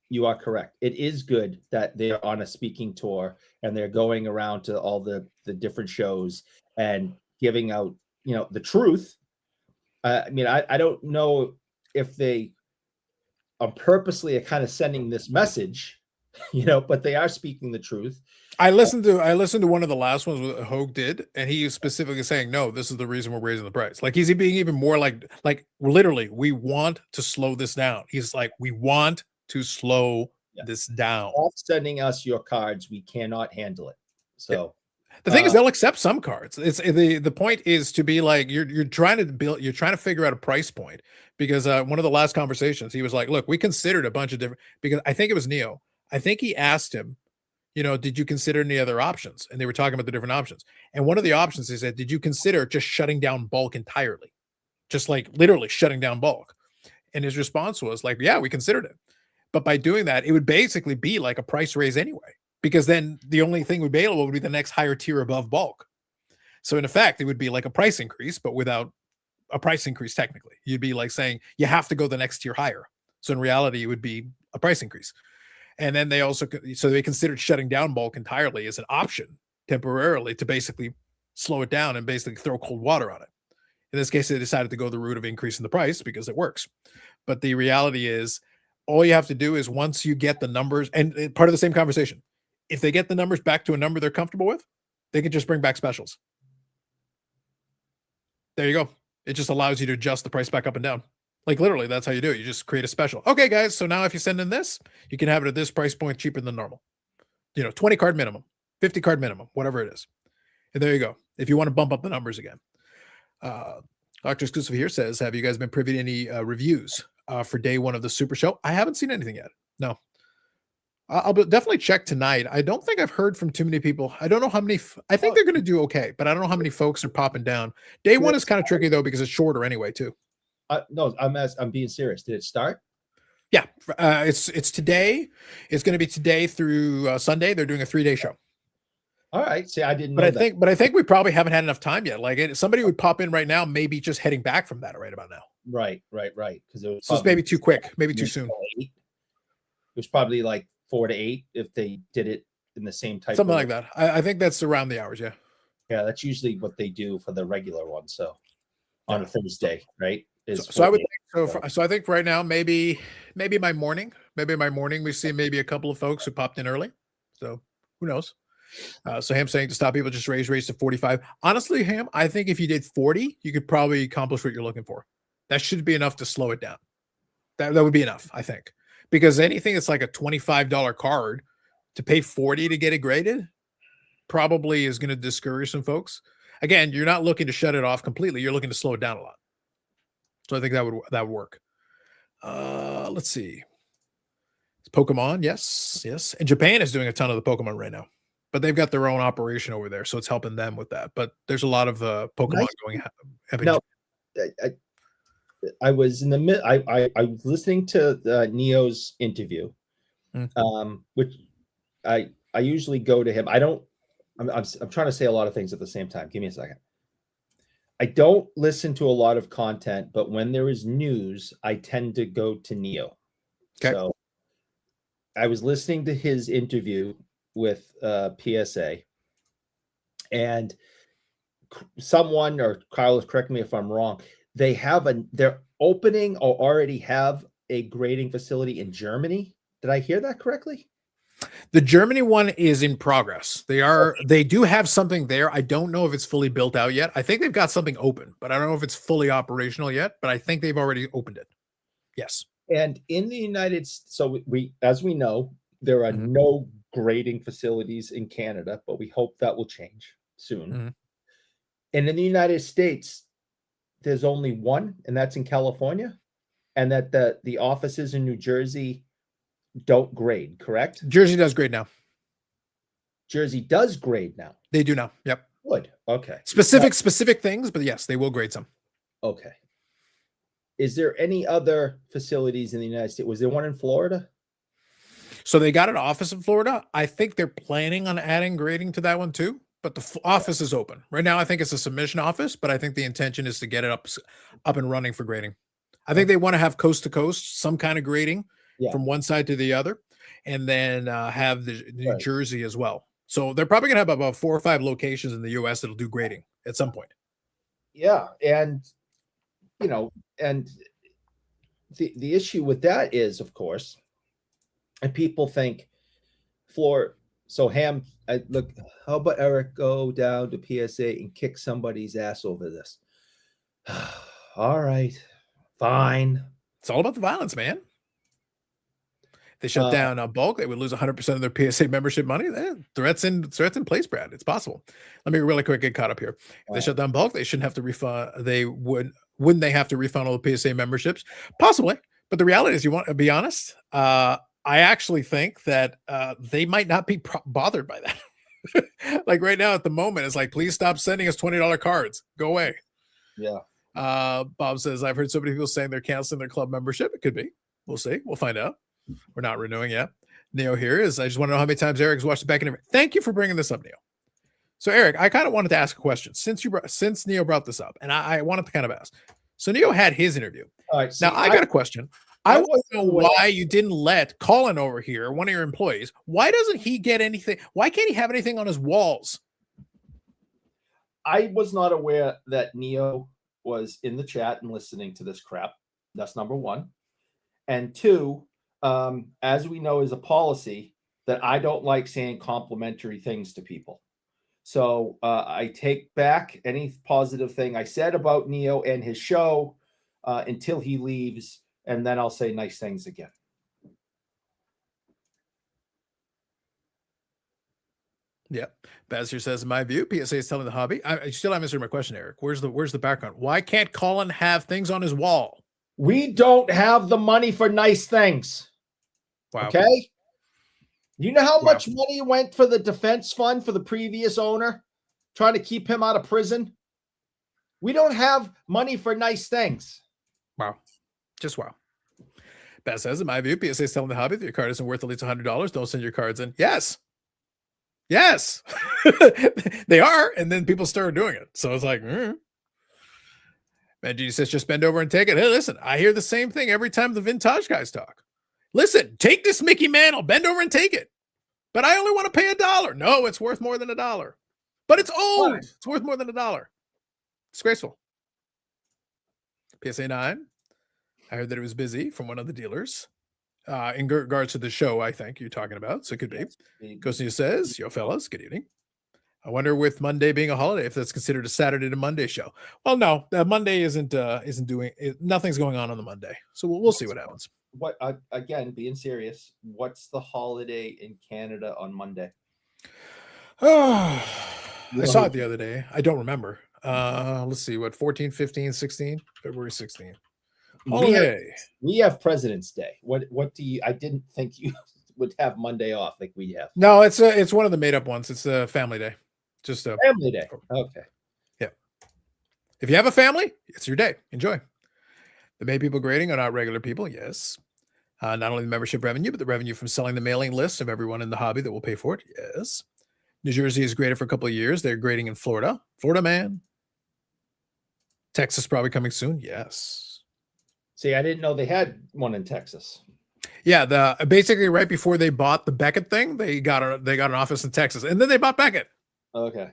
you are correct. It is good that they're on a speaking tour and they're going around to all the different shows and giving out, the truth. I mean, I don't know if they are purposely kind of sending this message, but they are speaking the truth. I listened to one of the last ones that Hogue did, and he is specifically saying, no, this is the reason we're raising the price. Like, he's being even more like literally, we want to slow this down. He's like, we want to slow this down. Stop sending us your cards. We cannot handle it. So the thing is, they'll accept some cards. It's the point is to be like, you're trying to figure out a price point, because one of the last conversations, he was like, look, we considered a bunch of different, because I think it was Neo. I think he asked him, did you consider any other options? And they were talking about the different options. And one of the options, he said, did you consider just shutting down bulk entirely? Just like literally shutting down bulk. And his response was like, yeah, we considered it. But by doing that, it would basically be like a price raise anyway, because then the only thing available would be the next higher tier above bulk. So in effect, it would be like a price increase, but without a price increase technically. You'd be like saying you have to go the next tier higher. So in reality, it would be a price increase. And then they considered shutting down bulk entirely as an option temporarily to basically slow it down and basically throw cold water on it. In this case, they decided to go the route of increasing the price because it works. But the reality is, all you have to do is, once you get the numbers, and part of the same conversation, if they get the numbers back to a number they're comfortable with, they can just bring back specials. There you go. It just allows you to adjust the price back up and down. Like literally, that's how you do it. You just create a special. Okay, guys. So now if you send in this, you can have it at this price point, cheaper than normal. 20 card minimum, 50 card minimum, whatever it is. And there you go. If you want to bump up the numbers again. Dr. Exclusive here says, have you guys been privy to any reviews for day one of the Super Show? I haven't seen anything yet. No. I'll definitely check tonight. I don't think I've heard from too many people. I don't know how many. I think they're going to do okay, but I don't know how many folks are popping down. Day one is kind of tricky though because it's shorter anyway too. No, I'm being serious. Did it start? Yeah, it's today. It's going to be today through Sunday. They're doing a 3-day show. All right. See, I didn't. But I think we probably haven't had enough time yet. Like somebody would pop in right now, maybe just heading back from that right about now. Right. Because so it's maybe too quick, maybe too soon. It was probably like 4 to 8 if they did it in the same type. Something like that. I think that's around the hours. Yeah. Yeah, that's usually what they do for the regular one. So on a Thursday, right? So I would think so I think right now maybe my morning we see maybe a couple of folks who popped in early. So who knows? So Ham saying to stop people, just raise to 45. Honestly, Ham, I think if you did 40, you could probably accomplish what you're looking for. That should be enough to slow it down. That would be enough, I think, because anything that's like a $25 card to pay 40 to get it graded probably is going to discourage some folks. Again, you're not looking to shut it off completely. You're looking to slow it down a lot. So I think that would work. Let's see. Pokemon, yes. And Japan is doing a ton of the Pokemon right now, but they've got their own operation over there, so it's helping them with that. But there's a lot of Pokemon going. No, I was in the mid. I was listening to Neo's interview, which I usually go to him. I'm trying to say a lot of things at the same time. Give me a second. I don't listen to a lot of content, but when there is news, I tend to go to Neo. Okay. So I was listening to his interview with PSA, and someone, or Carlos, correct me if I'm wrong, they're opening or already have a grading facility in Germany. Did I hear that correctly? The Germany one is in progress. They do have something there. I don't know if it's fully built out yet. I think they've got something open, but I don't know if it's fully operational yet, but I think they've already opened it. Yes. And in the United States, so as we know, there are no grading facilities in Canada, but we hope that will change soon. And in the United States, there's only one, and that's in California, and that the offices in New Jersey don't grade, correct? Jersey does grade now. Jersey does grade now. They do now. Yep. Good. Okay. Specific things, but yes, they will grade some. Okay. Is there any other facilities in the United States? Was there one in Florida? So they got an office in Florida. I think they're planning on adding grading to that one too, but the office is open. Right now, I think it's a submission office, but I think the intention is to get it up and running for grading. I think they want to have coast to coast, some kind of grading from one side to the other, and then have the New Jersey as well. So they're probably going to have about 4 or 5 locations in the U.S. that'll do grading at some point. Yeah, and and the issue with that is, of course, and people think so Ham, look, how about Eric go down to PSA and kick somebody's ass over this? All right, fine. It's all about the violence, man. They shut down bulk, they would lose 100% of their PSA membership money. Threats in place, Brad. It's possible. Let me really quick get caught up here. If they shut down bulk, they shouldn't have to refund. Wouldn't they have to refund all the PSA memberships? Possibly. But the reality is, you want to be honest, I actually think that they might not be bothered by that. Like right now at the moment, it's like, please stop sending us $20 cards. Go away. Yeah. Bob says, I've heard so many people saying they're canceling their club membership. It could be. We'll see. We'll find out. We're not renewing yet. Neo here is, I just want to know how many times Eric's watched it back in. Thank you for bringing this up, Neo. So Eric, I kind of wanted to ask a question since Neo brought this up, and I wanted to kind of ask. So Neo had his interview. All right. Now I got a question. I want to know why you didn't let Colin over here, one of your employees. Why doesn't he get anything? Why can't he have anything on his walls? I was not aware that Neo was in the chat and listening to this crap. That's number one. And two, as we know, is a policy that I don't like saying complimentary things to people. So I take back any positive thing I said about Neo and his show until he leaves, and then I'll say nice things again. Yeah. Bazir says, in my view, PSA is telling the hobby. I still haven't answered my question, Eric. Where's the background? Why can't Colin have things on his wall? We don't have the money for nice things. Wow. Okay. You know how Wow. much money went for the defense fund for the previous owner, trying to keep him out of prison? We don't have money for nice things. Wow. Just wow. Beth says, in my view, PSA is telling the hobby that your card isn't worth at least $100. Don't send your cards in. Yes. Yes. They are. And then people started doing it. So it's like, Manji says, just bend over and take it. Hey, listen, I hear the same thing every time the vintage guys talk. Listen, take this Mickey Mantle, bend over and take it. But I only want to pay $1. No, it's worth more than $1. But it's old. Fine. It's worth more than $1. Disgraceful. PSA 9. I heard that it was busy from one of the dealers. In regards to the show, I think you're talking about. So it could be. Cosnia says, yo, fellas, good evening. I wonder, with Monday being a holiday, if that's considered a Saturday to Monday show. Well, no, Monday isn't doing it. Nothing's going on the Monday. So we'll see what happens. What again, being serious, what's the holiday in Canada on Monday? Oh, I saw it the other day. I don't remember. Let's see, what, 14, 15, 16? February 16th. Holiday. We have President's Day. What do you, I didn't think you would have Monday off like we have. No, it's one of the made up ones. It's a family day. Just a family day. Okay. Yeah. If you have a family, it's your day. Enjoy. The May people grading are not regular people. Yes. Not only the membership revenue, but the revenue from selling the mailing list of everyone in the hobby that will pay for it. Yes. New Jersey is graded for a couple of years. They're grading in Florida. Florida, man. Texas probably coming soon. Yes. See, I didn't know they had one in Texas. Yeah, basically right before they bought the Beckett thing, they got an office in Texas, and then they bought Beckett. Okay.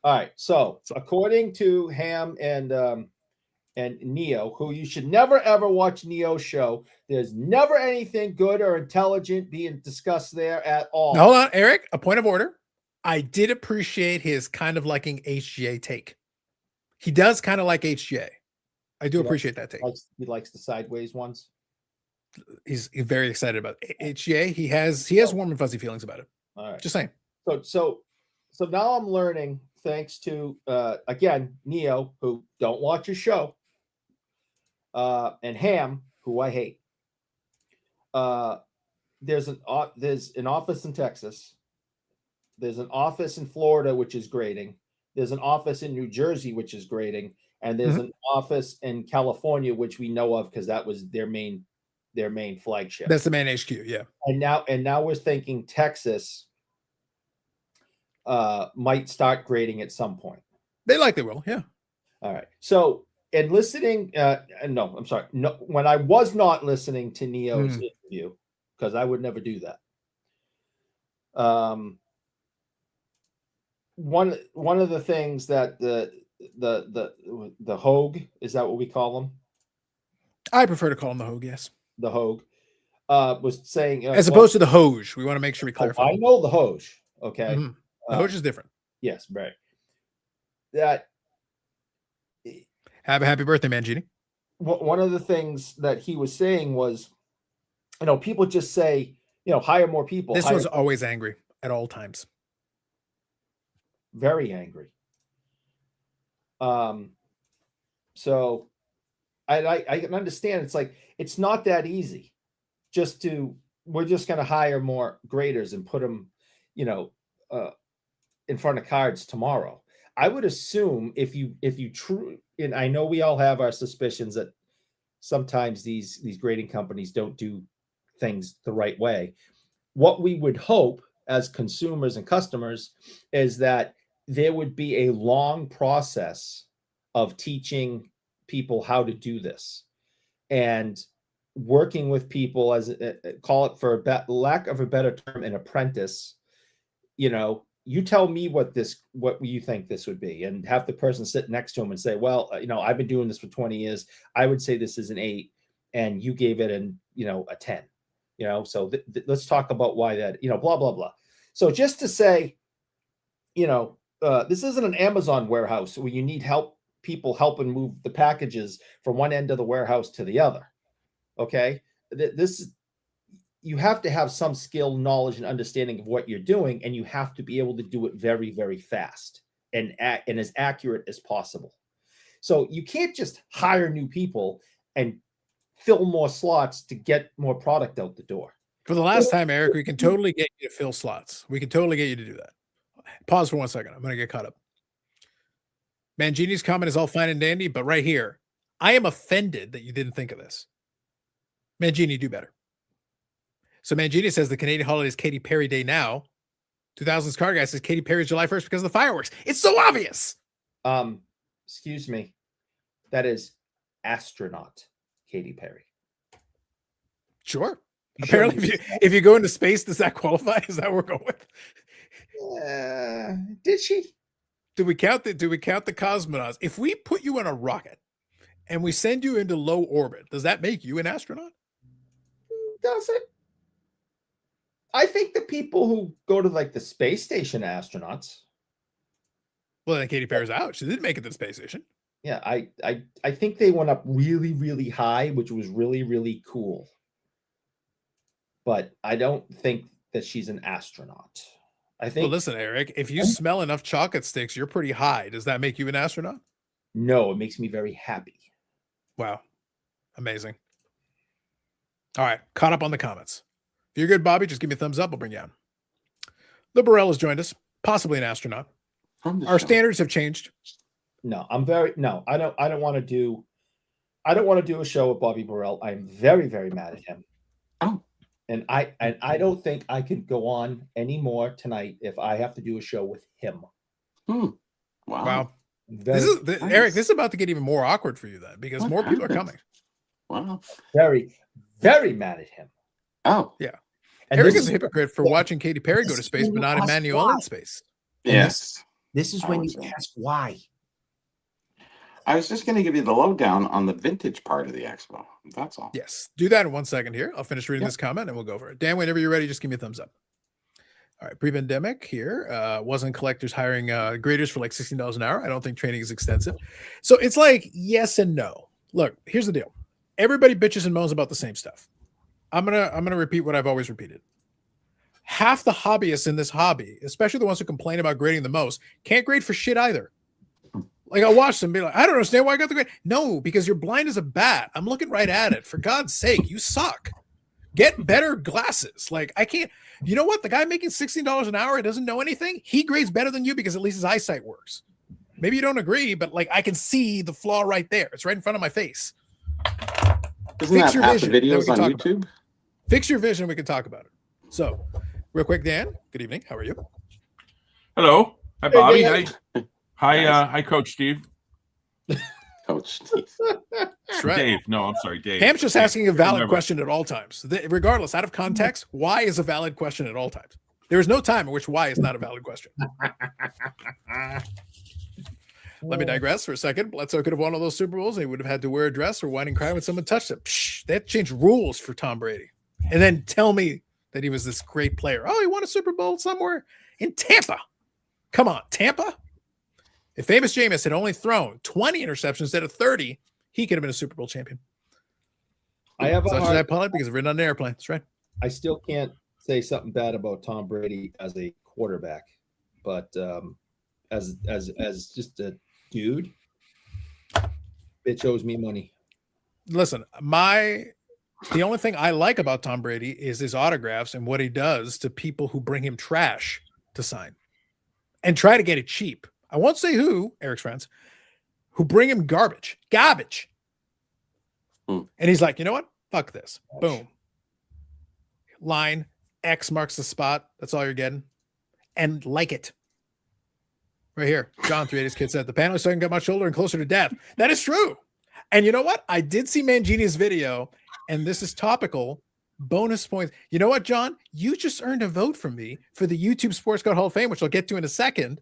All right. So according to Ham and Neo, who you should never ever watch Neo's show. There's never anything good or intelligent being discussed there at all. Now, hold on, Eric. A point of order. I did appreciate his kind of liking HGA take. He does kind of like HGA. I do appreciate that take. He likes the sideways ones. He's very excited about HGA. He has warm and fuzzy feelings about it. All right. Just saying. So now I'm learning, thanks to again Neo, who don't watch your show, and Ham, who I hate. There's an office in Texas. There's an office in Florida, which is grading. There's an office in New Jersey, which is grading, and there's an office in California, which we know of because that was their main flagship. That's the main HQ, yeah. And now we're thinking Texas might start grading at some point. They likely will, yeah. All right. So, and listening, no, I'm sorry. No, when I was not listening to Neo's interview, because I would never do that. One of the things that the Hogue, is that what we call them? I prefer to call them the Hogue, yes. The Hogue was saying, as opposed to the Hoge. We want to make sure we clarify. I know the Hoge. Okay. Mm-hmm. The Hoge is different. Yes, right. That. Happy birthday, Mangini. One of the things that he was saying was, people just say, hire more people. This was always angry at all times. Very angry. So I can understand. It's like, it's not that easy we're just going to hire more graders and put them, in front of cards tomorrow. I would assume if you and I know we all have our suspicions that sometimes these grading companies don't do things the right way. What we would hope as consumers and customers is that there would be a long process of teaching people how to do this and working with people, as call it, for lack of a better term, an apprentice. You tell me what you think this would be, and have the person sit next to him and say, well, I've been doing this for 20 years. I would say this is an 8 and you gave it a 10, so let's talk about why that, blah, blah, blah. So just to say, this isn't an Amazon warehouse where you need people helping move the packages from one end of the warehouse to the other. Okay. You have to have some skill, knowledge, and understanding of what you're doing, and you have to be able to do it very, very fast and as accurate as possible. So you can't just hire new people and fill more slots to get more product out the door. For the last time, Eric, we can totally get you to fill slots. We can totally get you to do that. Pause for 1 second. I'm going to get caught up. Mangini's comment is all fine and dandy, but right here, I am offended that you didn't think of this. Mangini, do better. So Mangini says the Canadian holiday is Katy Perry Day now. 2000s Car Guy says Katy Perry's July 1st because of the fireworks. It's so obvious. Excuse me. That is astronaut Katy Perry. Sure. Apparently, if you go into space, does that qualify? Is that what we're going with? Did she? Do we count the cosmonauts? If we put you in a rocket and we send you into low orbit, does that make you an astronaut? Does it? I think the people who go to like the space station are astronauts. Well, then Katy Perry's out. She didn't make it to the space station. Yeah, I think they went up really, really high, which was really, really cool. But I don't think that she's an astronaut. I think. Well, listen, Eric, if you smell enough chocolate sticks, you're pretty high. Does that make you an astronaut? No, it makes me very happy. Wow. Amazing. All right. Caught up on the comments. If you're good, Bobby, just give me a thumbs up. I'll bring you on. The Burrell has joined us, possibly an astronaut. Our standards have changed. No, I don't want to do a show with Bobby Burrell. I'm very, very mad at him. Oh. And I don't think I could go on anymore tonight if I have to do a show with him. Wow. Nice. Eric, this is about to get even more awkward for you then, because more people are coming. Wow. Very, very mad at him. Oh. Yeah. And Eric is a hypocrite for watching Katy Perry go to space, but not Emmanuel in space. Yes. This is when you ask why. I was just going to give you the lowdown on the vintage part of the expo. That's all. Yes. Do that in 1 second here. I'll finish reading this comment and we'll go for it. Dan, whenever you're ready, just give me a thumbs up. All right. Pre-pandemic here. Wasn't collectors hiring graders for like $16 an hour. I don't think training is extensive. So it's like yes and no. Look, here's the deal. Everybody bitches and moans about the same stuff. I'm gonna repeat what I've always repeated. Half the hobbyists in this hobby, especially the ones who complain about grading the most, can't grade for shit either. Like I'll watch them be like, I don't understand why I got the grade. No, because you're blind as a bat. I'm looking right at it. For God's sake, you suck. Get better glasses. Like I can't. You know what? The guy making $16 an hour doesn't know anything. He grades better than you because at least his eyesight works. Maybe you don't agree, but like I can see the flaw right there. It's right in front of my face. Isn't that half the videos on YouTube? Fix your vision. We can talk about it. So, real quick, Dan. Good evening. How are you? Hello. Hi, Bobby. Hey, Hi, Coach Steve. Coach Steve. That's right. Dave. No, I'm sorry, Dave. Ham's just asking a valid question at all times. Regardless, out of context, why is a valid question at all times? There is no time in which why is not a valid question. Let me digress for a second. Bledsoe could have won all those Super Bowls. And he would have had to wear a dress or whine and cry when someone touched him. Psh, they had to change rules for Tom Brady. And then tell me that he was this great player. Oh, he won a Super Bowl somewhere in Tampa. Come on, Tampa? If Famous Jameis had only thrown 20 interceptions instead of 30, he could have been a Super Bowl champion. I have Such as I apologize because I've ridden on an airplane. That's right. I still can't say something bad about Tom Brady as a quarterback, but as just a dude, bitch owes me money. Listen, the only thing I like about Tom Brady is his autographs and what he does to people who bring him trash to sign and try to get it cheap. I won't say who, Eric's friends, who bring him garbage. And he's like, you know what? Fuck this. Boom. Line, X marks the spot. That's all you're getting. And like it. Right here. John, 380's kid said, the panel is starting to get much older and closer to death. That is true. And you know what? I did see Mangini's video, and this is topical. Bonus points. You know what, John? You just earned a vote from me for the YouTube Sports Card Hall of Fame, which I'll get to in a second,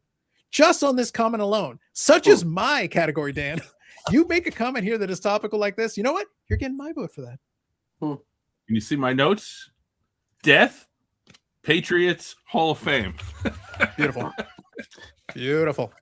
just on this comment alone. Such is my category, Dan. You make a comment here that is topical like this. You know what? You're getting my vote for that. Can you see my notes? Death, Patriots, Hall of Fame. Beautiful. Beautiful.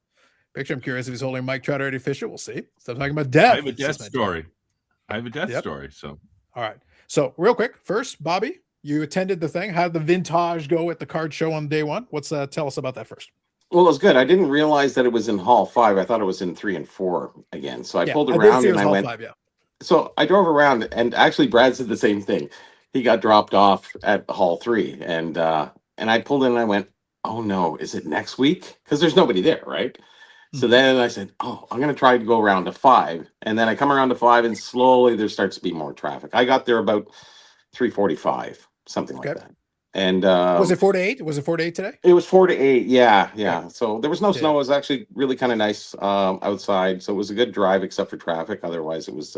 Picture, I'm curious if he's holding Mike Trout or Eddie Fisher. We'll see. Stop talking about death. I have a death story. So, all right. So, real quick, first, Bobby, you attended the thing. How did the vintage go at the card show on day one? Tell us about that first. Well, it was good. I didn't realize that it was in Hall 5. I thought it was in 3 and 4 again. So I pulled around and I went. 5, yeah. So I drove around, and actually Brad said the same thing. he got dropped off at Hall 3, and I pulled in and I went, oh no, is it next week? Because there's nobody there, right? So Mhm. then I said, oh, I'm gonna try to go around to 5, and then I come around to 5, and slowly there starts to be more traffic. I got there about 3:45, something like Okay. that, and Was it 4 to 8? Was it 4 to 8 today? it was 4 to 8. Yeah, yeah. Okay. So there was no Yeah. snow. It was actually really kind of nice outside. So it was a good drive, except for traffic. Otherwise, it was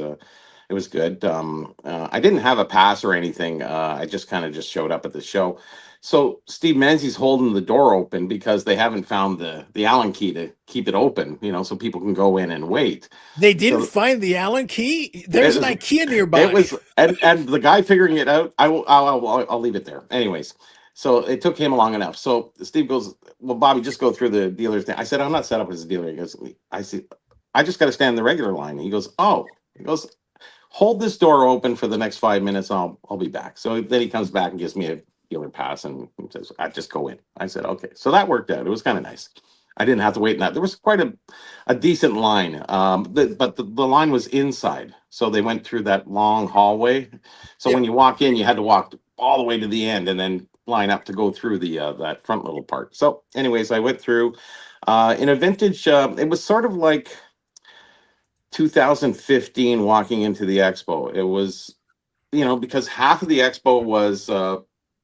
good. I didn't have a pass or anything. I just kind of just showed up at the show. So Steve Menzies holding the door open because they haven't found the Allen key to keep it open. So people can go in and wait. They didn't So find the Allen key. There's an was- IKEA nearby. it was, and the guy figuring it out. I'll leave it there. Anyways, so it took him long enough. So Steve goes, well, Bobby, just go through the dealer's thing. I said, I'm not set up as a dealer. He goes, I see, I just got to stand in the regular line. He goes, oh, he goes, hold this door open for the next 5 minutes. I'll be back. So then he comes back and gives me a dealer pass and says, I just go in. I said, okay. So that worked out. It was kind of nice. I didn't have to wait in that. There was quite a decent line, but the line was inside. So they went through that long hallway. So Yeah. when you walk in, you had to walk all the way to the end and then line up to go through the that front little part. So anyways, I went through in a vintage. It was sort of like 2015 walking into the expo. It was, because half of the expo was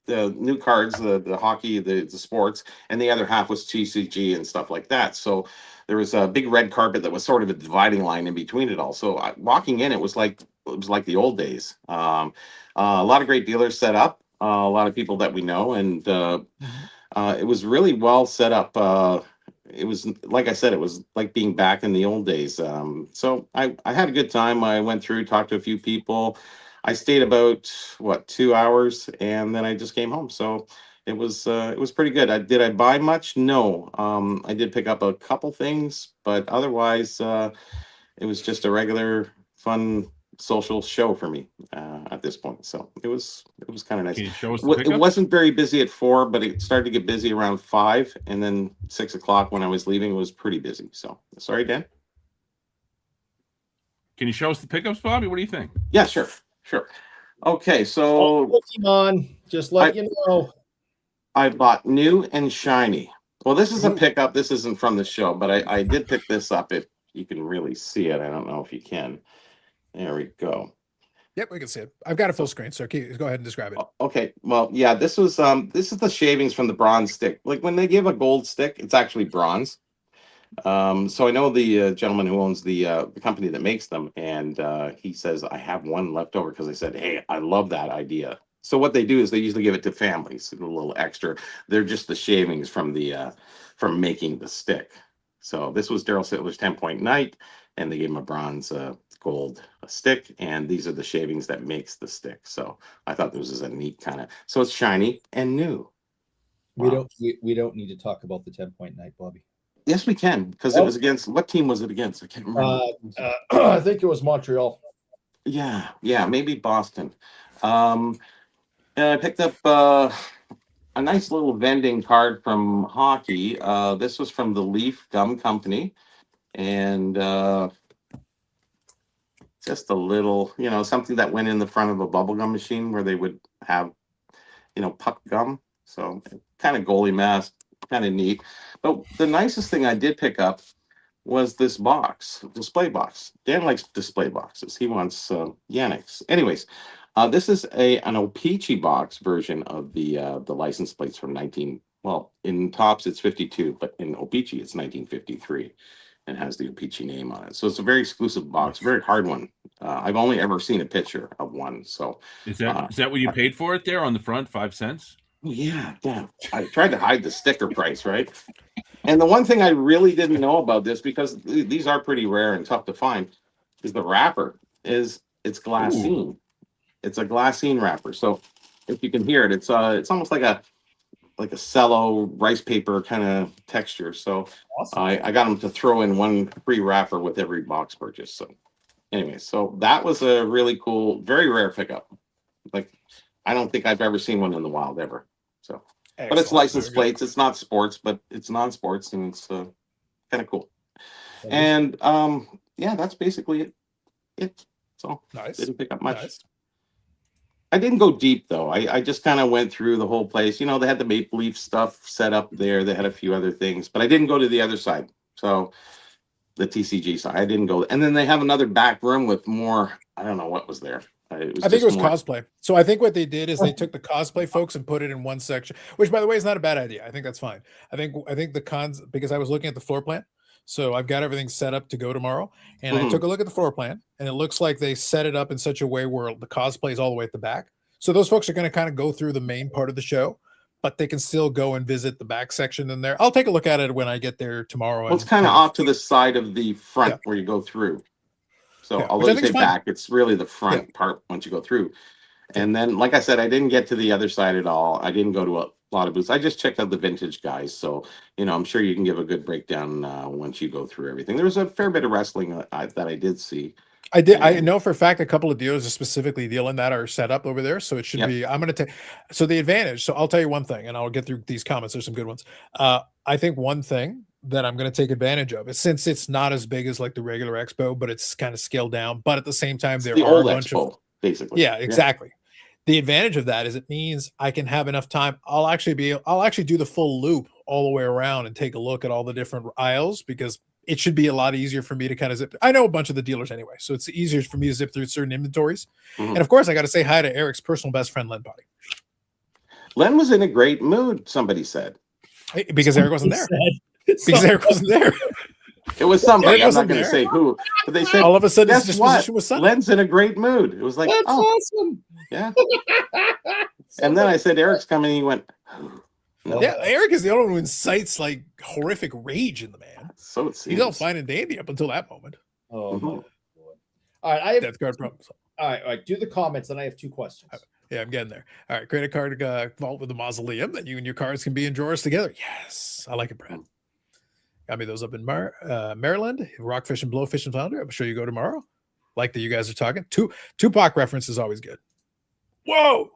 the new cards, the hockey, the sports, and the other half was TCG and stuff like that. So there was a big red carpet that was sort of a dividing line in between it all. So walking in, it was like the old days. A lot of great dealers set up, a lot of people that we know, and it was really well set up. It was, like I said, it was like being back in the old days. So I had a good time. I went through, talked to a few people. I stayed about 2 hours, and then I just came home. So it was pretty good. Did I buy much? No. I did pick up a couple things, but otherwise, it was just a regular fun social show for me at this point. So it was kind of nice. Can you show us the It pickups? wasn't very busy at 4, but it started to get busy around 5, and then 6 o'clock when I was leaving, it was pretty busy. So sorry, Dan. Can you show us the pickups, Bobby? What do you think? Yeah, sure. Okay, so Pokemon, just let you know. I bought new and shiny. Well, this is a pickup. This isn't from the show, but I did pick this up. If you can really see it, I don't know if you can. There we go. Yep, we can see it. I've got a full screen, so go ahead and describe it. Okay, well, yeah, this is the shavings from the bronze stick. Like when they give a gold stick, it's actually bronze. So I know the gentleman who owns the company that makes them, and he says I have one left over because I said, hey, I love that idea. So what they do is they usually give it to families, a little extra. They're just the shavings from the from making the stick. So this was Daryl Sittler's 10-point night, and they gave him a bronze gold stick, and these are the shavings that makes the stick. So I thought this was a neat kind of. So it's shiny and new. We don't need to talk about the 10-point night, Bobby. Yes, we can, because it was against, what team was it against? I can't remember. I think it was Montreal. Yeah, maybe Boston. And I picked up a nice little vending card from hockey. This was from the Leaf Gum Company, and just a little, something that went in the front of a bubblegum machine where they would have, puck gum. So kind of goalie mask, kind of neat. But the nicest thing I did pick up was this display box. Dan likes display boxes. He wants Yannick's. Anyways, this is an O-Pee-Chee box version of the license plates from in Topps it's 52, but in O-Pee-Chee it's 1953, and has the O-Pee-Chee name on it. So it's a very exclusive box, very hard one. I've only ever seen a picture of one. So Is that what you paid for it there on the front? 5 cents? yeah. I tried to hide the sticker price, right? And the one thing I really didn't know about this, because these are pretty rare and tough to find, is the wrapper. It's glassine. Ooh. It's a glassine wrapper. So if you can hear it, it's almost like a cello rice paper kind of texture. So awesome. I got them to throw in one free wrapper with every box purchase. So anyway, so that was a really cool, very rare pickup. Like I don't think I've ever seen one in the wild ever. So. Excellent. But it's license plates. It's not sports, but it's non-sports, and it's kind of cool. And yeah, that's basically it. So nice. Didn't pick up much. Nice. I didn't go deep though. I just kind of went through the whole place. You know, they had the Maple Leaf stuff set up there. They had a few other things, but I didn't go to the other side. So the TCG side, I didn't go. And then they have another back room with more. I don't know what was there. I think it was cosplay. So I think what they did is they took the cosplay folks and put it in one section, which by the way is not a bad idea. I think that's fine. I think the cons, because I was looking at the floor plan. So I've got everything set up to go tomorrow. And I took a look at the floor plan and it looks like they set it up in such a way where the cosplay is all the way at the back. So those folks are going to kind of go through the main part of the show, but they can still go and visit the back section in there. I'll take a look at it when I get there tomorrow. Well, it's kind of off to the side of the front where you go through. So although you say back, it's really the front part once you go through. And then, like I said, I didn't get to the other side at all. I didn't go to a lot of booths. I just checked out the vintage guys. So, you know, I'm sure you can give a good breakdown once you go through everything. There was a fair bit of wrestling that I did see. I did. I know for a fact a couple of dealers are specifically dealing that are set up over there. So it should be, I'm going to take, so the advantage. So I'll tell you one thing and I'll get through these comments. There's some good ones. I think one thing that I'm going to take advantage of is since it's not as big as like the regular expo, but it's kind of scaled down, but at the same time, there are a bunch of, basically. Yeah, exactly. The advantage of that is it means I can have enough time. I'll actually do the full loop all the way around and take a look at all the different aisles because it should be a lot easier for me to kind of zip. I know a bunch of the dealers anyway, so it's easier for me to zip through certain inventories. And of course, I got to say hi to Eric's personal best friend, Len Potty. Len was in a great mood, somebody said. Because Eric wasn't there. Because Eric wasn't there. It was somebody. I'm not going to say who, but they said all of a sudden his guess disposition what? was sudden. Len's in a great mood. It was like, That's awesome. Yeah. And then I said, Eric's coming. He went, no. Yeah, Eric is the only one who incites like horrific rage in the man. So it seems. He's all fine and dandy up until that moment. Oh, my Lord. All right. I have Death card problems. All right. Do the comments, and I have two questions. Yeah, I'm getting there. All right, credit card vault with the mausoleum that you and your cards can be in drawers together. Yes, I like it, Brad. Got me those up in Maryland, Rockfish and Blowfish and Flounder. I'm sure you go tomorrow. Like that you guys are talking. Tupac reference is always good. Whoa!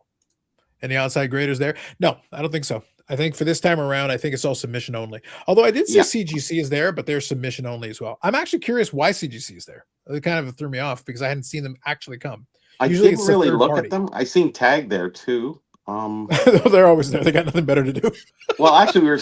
Any outside graders there? No, I don't think so. I think for this time around, I think it's all submission only. Although I did see CGC is there, but they're submission only as well. I'm actually curious why CGC is there. It kind of threw me off because I hadn't seen them actually come. I didn't really look at them. I seen Tag there too. They're always there. They got nothing better to do. Well, actually,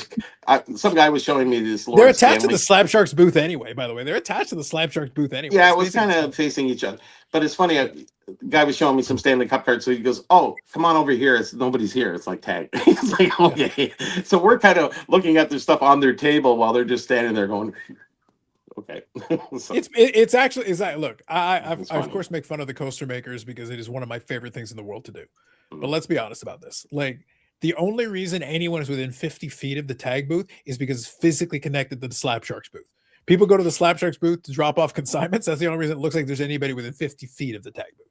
some guy was showing me this. They're attached to the Slab Sharks booth anyway. By the way, they're attached to the Slab Sharks booth anyway. Yeah, it was kind of facing each other. But it's funny. The guy was showing me some Stanley Cup cards, so he goes, "Oh, come on over here. Nobody's here." It's like Tag. It's like, okay. So we're kind of looking at their stuff on their table while they're just standing there going. Okay. So, it's actually look, I of course make fun of the coaster makers because it is one of my favorite things in the world to do. But let's be honest about this. Like the only reason anyone is within 50 feet of the Tag booth is because it's physically connected to the Slab Sharks booth. People go to the Slab Sharks booth to drop off consignments. That's the only reason it looks like there's anybody within 50 feet of the Tag booth.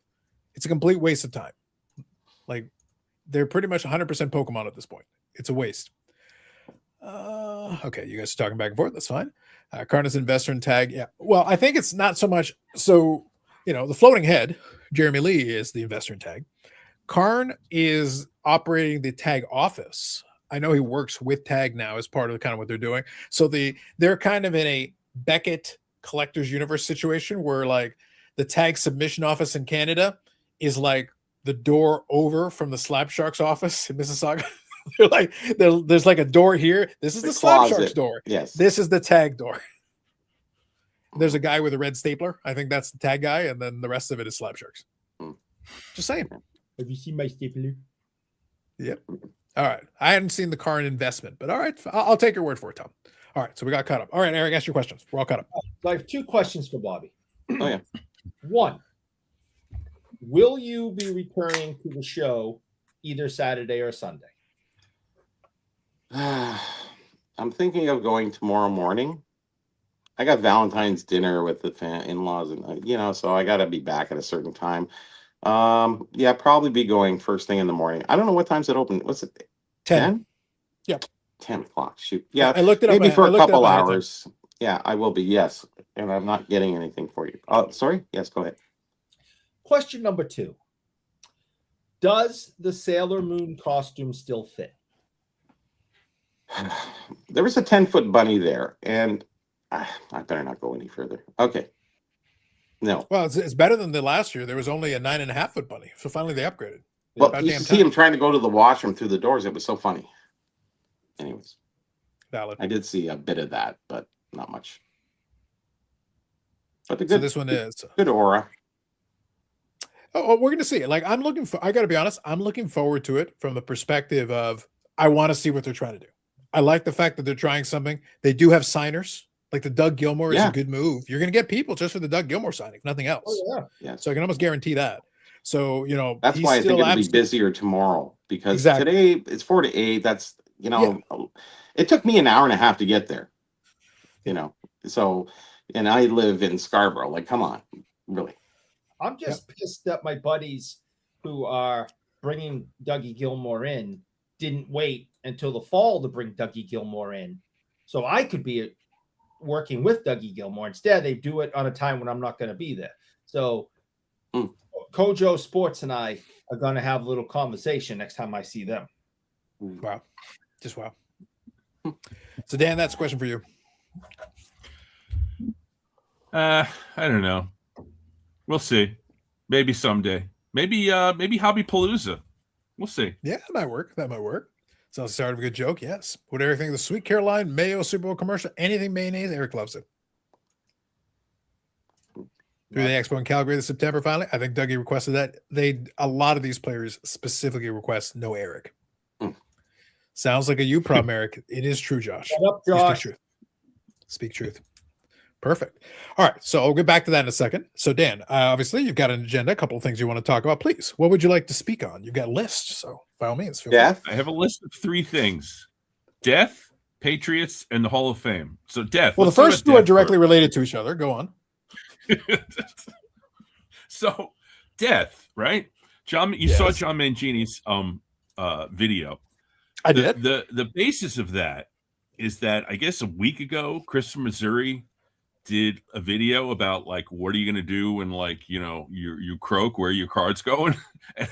It's a complete waste of time. Like they're pretty much 100% Pokemon at this point. It's a waste. Okay, you guys are talking back and forth. That's fine. Karn is investor in Tag. Yeah. Well, I think it's not so much. So, the floating head, Jeremy Lee, is the investor in Tag. Karn is operating the Tag office. I know he works with Tag now as part of kind of what they're doing. So they're kind of in a Beckett Collectors Universe situation where like the Tag submission office in Canada is like the door over from the Slab Sharks office in Mississauga. They're like there's like a door here. This is the Slab Sharks door. Yes. This is the Tag door. There's a guy with a red stapler. I think that's the Tag guy, and then the rest of it is Slab Sharks. Just saying. Have you seen my stapler? Yep. All right. I hadn't seen the Karn investment, but all right. I'll take your word for it, Tom. All right. So we got caught up. All right, Eric, ask your questions. We're all caught up. So I have two questions for Bobby. Oh, yeah. One, will you be returning to the show either Saturday or Sunday? I'm thinking of going tomorrow morning. I got Valentine's dinner with the in-laws, and so I got to be back at a certain time. Yeah, probably be going first thing in the morning. I don't know what time's it open. What's it? 10. Yep. 10 o'clock. Shoot. Yeah. I looked it up. Maybe for a couple hours. Yeah, I will be. Yes. And I'm not getting anything for you. Sorry. Yes, go ahead. Question number 2. Does the Sailor Moon costume still fit? There was a 10-foot bunny there, and I better not go any further. Okay. No. Well, it's better than the last year. There was only a 9.5-foot bunny. So finally they upgraded. Well, About you damn should see time. him trying to go to the washroom through the doors. It was so funny. Anyways, Valid. I did see a bit of that, but not much. But the So good, this one is. good aura. Oh, we're gonna see it. Like I'm looking for. I got to be honest. I'm looking forward to it from the perspective of I want to see what they're trying to do. I like the fact that they're trying something. They do have signers. Like the Doug Gilmour is Yeah. a good move. You're gonna get people just for the Doug Gilmour signing, nothing else. Oh yeah. Yes. So I can almost guarantee that. So That's he's why I think still it'll be abs- busier tomorrow because Exactly. today it's 4 to 8. That's it took me an hour and a half to get there. So and I live in Scarborough. Like, come on, really. I'm just pissed that my buddies who are bringing Dougie Gilmour in didn't wait until the fall to bring Dougie Gilmour in, so I could be working with Dougie Gilmour. Instead, they do it on a time when I'm not going to be there. So Kojo Sports and I are going to have a little conversation next time I see them. Wow. Just wow. So Dan, that's a question for you. I don't know. We'll see. Maybe someday. Maybe Hobby Palooza. We'll see. Yeah, that might work. That might work. Sounds the start of a good joke. Yes. Would Eric think of the Sweet Caroline Mayo Super Bowl commercial? Anything mayonnaise? Eric loves it. Through the expo in Calgary this September, finally, I think Dougie requested that. A lot of these players specifically request no Eric. Sounds like a you problem, Eric. It is true, Josh. Shut up, You Josh. Speak truth. Speak truth. Perfect. All right. So I'll get back to that in a second. So Dan, obviously you've got an agenda, a couple of things you want to talk about. Please, what would you like to speak on? You've got a list. So by all means, feel free. Death. I have a list of 3 things: death, Patriots, and the Hall of Fame. So death. Well, the let's talk first about two are death directly first. related to each other. Go on. So death, right? John, you saw John Mangini's video. I did. The basis of that is that I guess a week ago, Chris from Missouri did a video about like what are you going to do when like you croak, where are your cards going?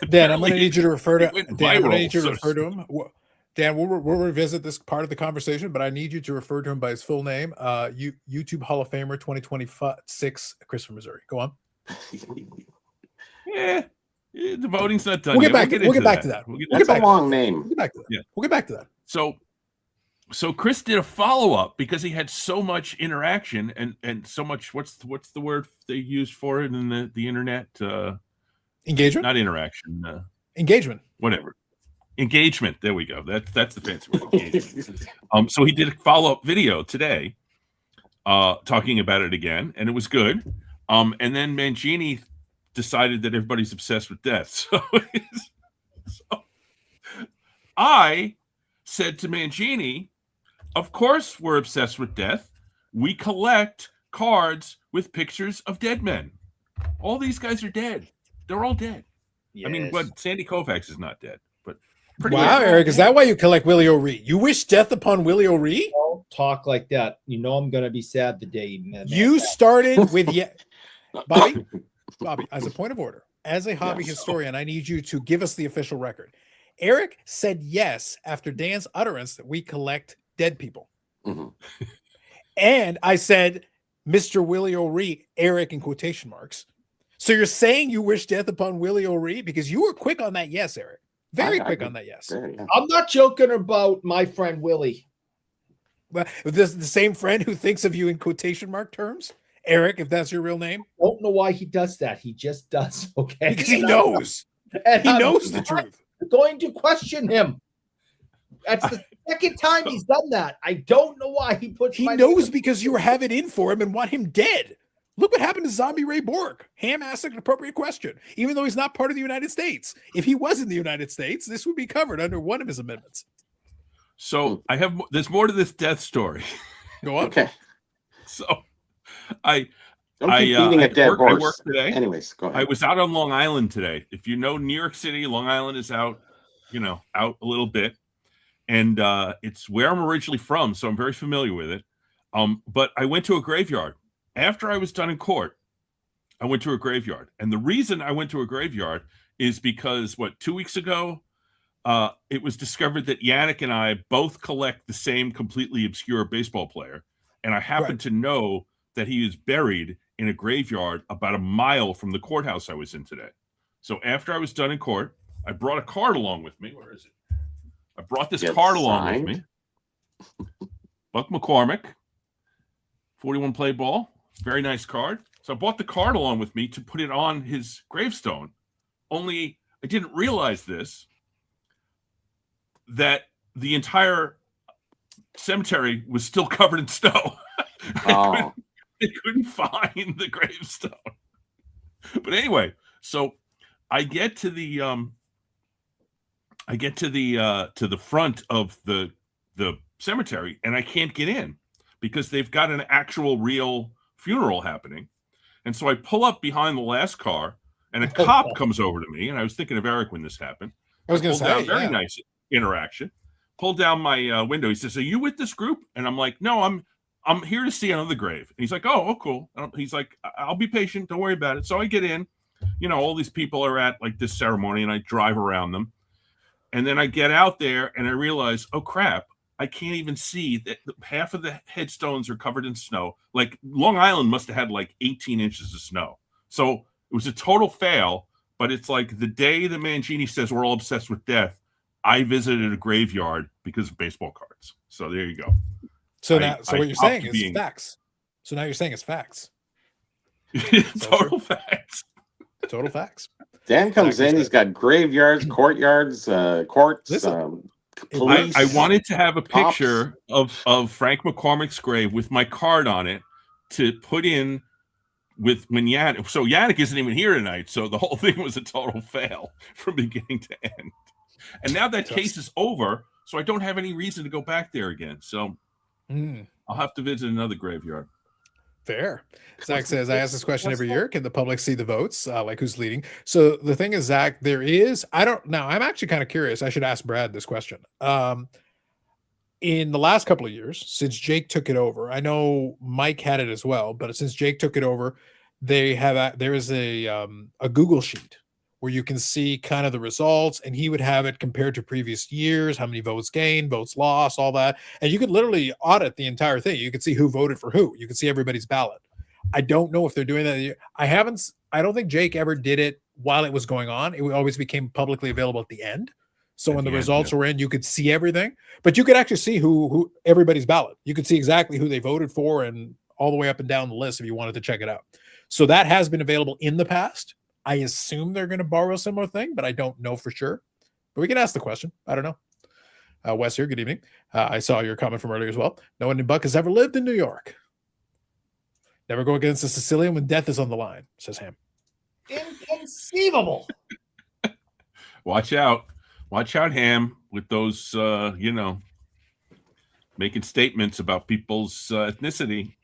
Dan, I'm going to need you to refer to went Dan. I'm going to viral, need you to so to refer to him. Dan, we'll revisit this part of the conversation, but I need you to refer to him by his full name. YouTube Hall of Famer 2026, Chris from Missouri. Go on. Yeah, the voting's not done. We'll yet. get back to that. We'll get That's back a to long name. We'll get back to that. Yeah. We'll get back to that. So Chris did a follow-up because he had so much interaction and so much what's the word they use for it in the internet? Engagement? Not interaction. Engagement. Whatever. Engagement. There we go. That's the fancy word. Engagement. So he did a follow-up video today talking about it again, and it was good. And then Mangini decided that everybody's obsessed with death. So I said to Mangini, of course we're obsessed with death. We collect cards with pictures of dead men. All these guys are dead. They're all dead. Yes. I mean, but Sandy Koufax is not dead, but pretty Wow, much. Eric, is that why you collect Willie O'Ree? You wish death upon Willie O'Ree? Don't talk like that. You know I'm going to be sad the day. You started with Bobby, as a point of order, as a hobby Yes. historian, I need you to give us the official record. Eric said yes after Dan's utterance that we collect dead people. Mhm. And I said, Mr. Willie O'Ree, Eric in quotation marks. So you're saying you wish death upon Willie O'Ree? Because you were quick on that yes, Eric. Very quick on that yes. Yeah. I'm not joking about my friend Willie. Well, this the same friend who thinks of you in quotation mark terms? Eric, if that's your real name? Don't know why he does that. He just does. Okay. Because he knows. And He I'm knows the not truth. going to question him. That's the second time he's done that. I don't know why he puts. He my knows name- because you have it in for him and want him dead. Look what happened to Zombie Ray Bork. Ham asked an appropriate question, even though he's not part of the United States. If he was in the United States, this would be covered under one of his amendments. So there's more to this death story. Go on. Okay. So I Don't keep beating a dead I horse. worked today. Anyways, go ahead. I was out on Long Island today. If you know New York City, Long Island is out a little bit. And it's where I'm originally from, so I'm very familiar with it. But I went to a graveyard. After I was done in court, I went to a graveyard. And the reason I went to a graveyard is because, 2 weeks ago, it was discovered that Yannick and I both collect the same completely obscure baseball player. And I happen to know that he is buried in a graveyard about a mile from the courthouse I was in today. So after I was done in court, I brought a card along with me. Where is it? I brought this Get card along signed. with me. Buck McCormick, 41 play ball. Very nice card. So I bought the card along with me to put it on his gravestone. Only I didn't realize this, that the entire cemetery was still covered in snow. I couldn't find the gravestone. But anyway, so I get to the to the front of the cemetery, and I can't get in because they've got an actual real funeral happening. And so I pull up behind the last car, and a cop comes over to me. And I was thinking of Eric when this happened. I was going to say, very nice interaction. Pulled down my window. He says, "Are you with this group?" And I'm like, "No, I'm here to see another grave." And he's like, "Oh, cool." And he's like, "I'll be patient. Don't worry about it." So I get in. You know, all these people are at like this ceremony, and I drive around them. And then I get out there, and I realize, oh crap, I can't even see that half of the headstones are covered in snow. Like Long Island must have had like 18 inches of snow. So it was a total fail. But it's like the day that Mangini says we're all obsessed with death, I visited a graveyard because of baseball cards. So there you go. So now, what you're saying is facts. So now you're saying it's facts. Total facts. Total facts. Dan comes in. He's got graveyards, courtyards, courts. Police, I wanted to have a picture of Frank McCormick's grave with my card on it to put in with when Yannick. So Yannick isn't even here tonight. So the whole thing was a total fail from beginning to end. And now that case is over, so I don't have any reason to go back there again. So I'll have to visit another graveyard. Fair. Zach says, I ask this question every year. Can the public see the votes? Like who's leading? So the thing is, Zach, I'm actually kind of curious. I should ask Brad this question. In the last couple of years, since Jake took it over, I know Mike had it as well, but since Jake took it over, there is a Google sheet where you can see kind of the results, and he would have it compared to previous years, how many votes gained, votes lost, all that. And you could literally audit the entire thing. You could see who voted for who. You could see everybody's ballot. I don't know if they're doing that. I don't think Jake ever did it while it was going on. It always became publicly available at the end. So when the results were in, you could see everything, but you could actually see who everybody's ballot. You could see exactly who they voted for and all the way up and down the list if you wanted to check it out. So that has been available in the past. I assume they're going to borrow a similar thing, but I don't know for sure. But we can ask the question. I don't know. Wes here, good evening. I saw your comment from earlier as well. No one in Buck has ever lived in New York. Never go against a Sicilian when death is on the line, says Ham. Inconceivable. Watch out. Watch out, Ham, with those, making statements about people's ethnicity.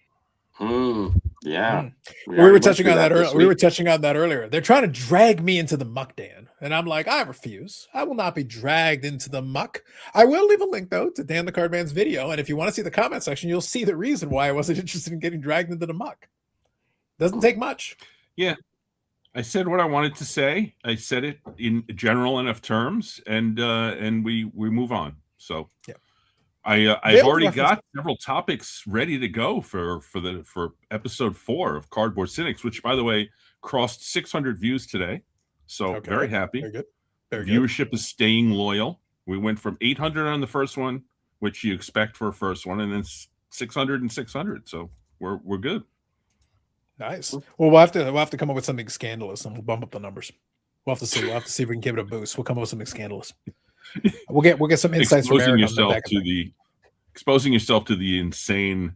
Yeah. We were touching on that earlier. We were touching on that earlier. They're trying to drag me into the muck, Dan. And I'm like, I refuse. I will not be dragged into the muck. I will leave a link, though, to Dan the Cardman's video. And if you want to see the comment section, you'll see the reason why I wasn't interested in getting dragged into the muck. Doesn't take much. Yeah. I said what I wanted to say. I said it in general enough terms, and we move on. So yeah. I've already got several topics ready to go for episode 4 of Cardboard Cynics, which, by the way, crossed 600 views today. So very happy. Very good. Viewership is staying loyal. We went from 800 on the first one, which you expect for a first one, and then 600 and 600. So we're good. Nice. Well, we'll have to come up with something scandalous, and we'll bump up the numbers. We'll have to see. We'll have to see if we can give it a boost. We'll come up with something scandalous. We'll get some insights from Eric exposing yourself to the insane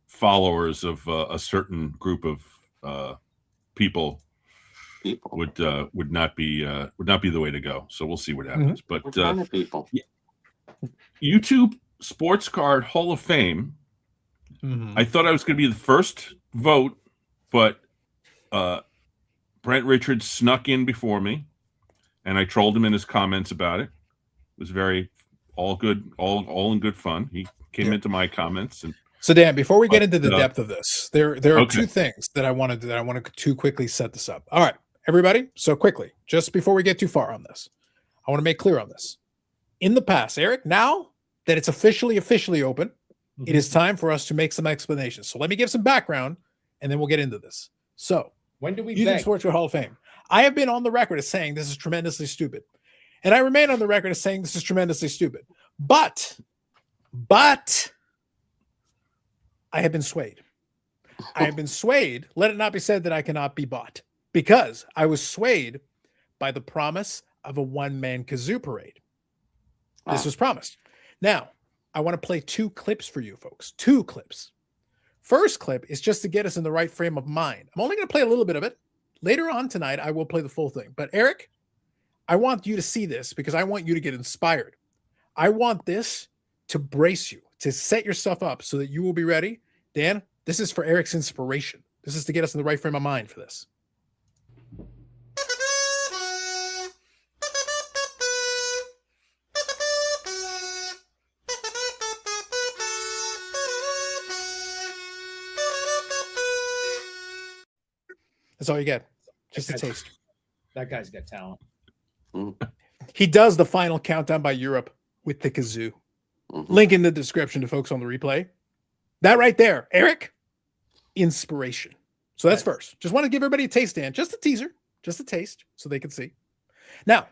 followers of a certain group of people would not be the way to go. So we'll see what happens. But people. YouTube Sports Card Hall of Fame. I thought I was going to be the first vote, but Brent Richards snuck in before me, and I trolled him in his comments about it. It was all good, all in good fun. He came into my comments. And so, Dan, before we get into the depth of this, there are two things that I wanted to quickly set this up. All right, everybody. So quickly, just before we get too far on this, I want to make clear on this. In the past, Eric, now that it's officially open, it is time for us to make some explanations. So let me give some background, and then we'll get into this. So when do we YouTube Sports Card Hall of Fame? I have been on the record as saying this is tremendously stupid. And I remain on the record as saying this is tremendously stupid. But I have been swayed. I have been swayed. Let it not be said that I cannot be bought, because I was swayed by the promise of a one-man kazoo parade. This was promised. Now, I want to play 2 clips for you folks. 2 clips. First clip is just to get us in the right frame of mind. I'm only going to play a little bit of it. Later on tonight, I will play the full thing. But Eric, I want you to see this because I want you to get inspired. I want this to brace you, to set yourself up so that you will be ready. Dan, this is for Eric's inspiration. This is to get us in the right frame of mind for this. That's all you get. Just a taste. That guy's got talent. He does the final countdown by Europe with the kazoo. Link in the description to folks on the replay. That right there, Eric, inspiration. So that's first. Just want to give everybody a taste, Dan. Just a teaser, just a taste so they can see. Now,